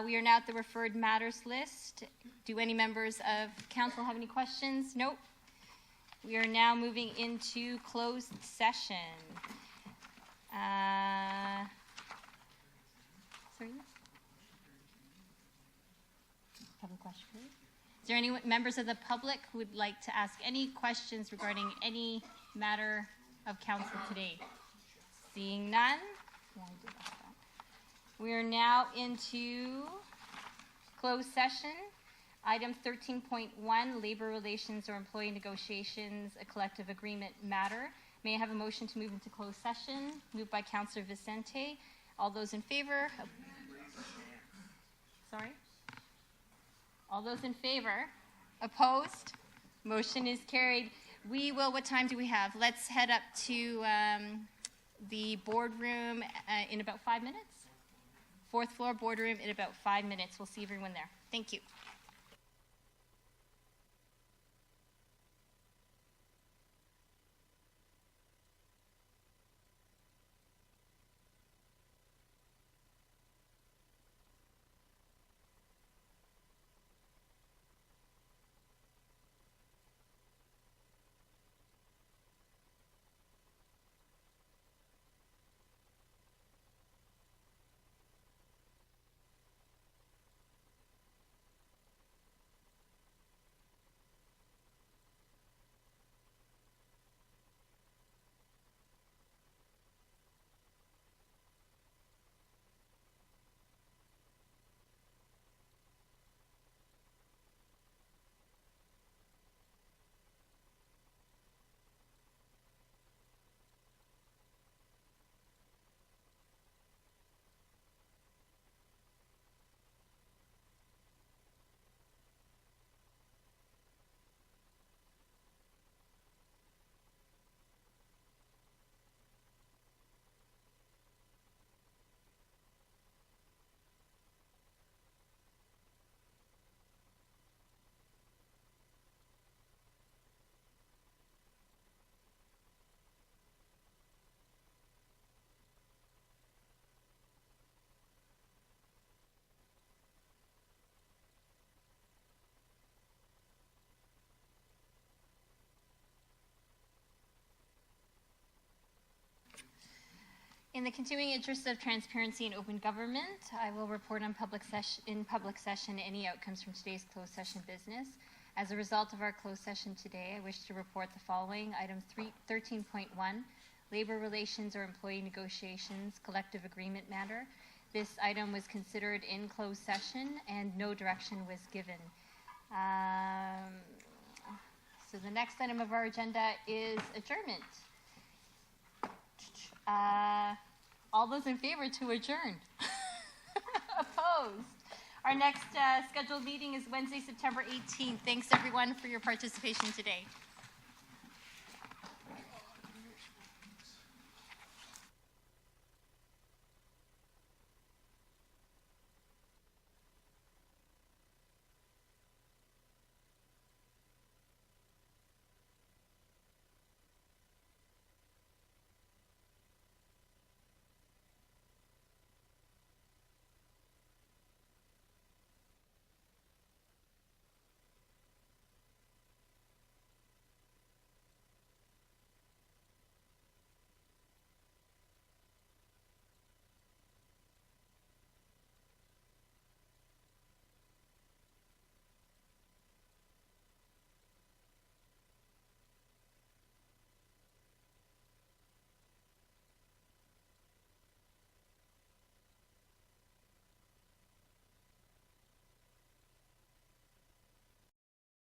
We are now at the referred matters list. Do any members of council have any questions? Nope. We are now moving into closed session. Sorry? Public question, please. Is there any members of the public who would like to ask any questions regarding any matter of council today? Seeing none, we are now into closed session. Item 13.1, labor relations or employee negotiations, a collective agreement matter. May I have a motion to move into closed session? Moved by Councillor Vicente. All those in favor? Sorry? All those in favor? Opposed? Motion is carried. We will, what time do we have? Let's head up to the boardroom in about 5 minutes. 4th floor boardroom in about 5 minutes. We'll see everyone there. Thank you. In the continuing interest of transparency and open government, I will report on in public session any outcomes from today's closed session business. As a result of our closed session today, I wish to report the following. Item 13.1, labor relations or employee negotiations, collective agreement matter. This item was considered in closed session and no direction was given. So the next item of our agenda is adjournment. All those in favor to adjourn? Opposed? Our next scheduled meeting is Wednesday, September 18th. Thanks everyone for your participation today.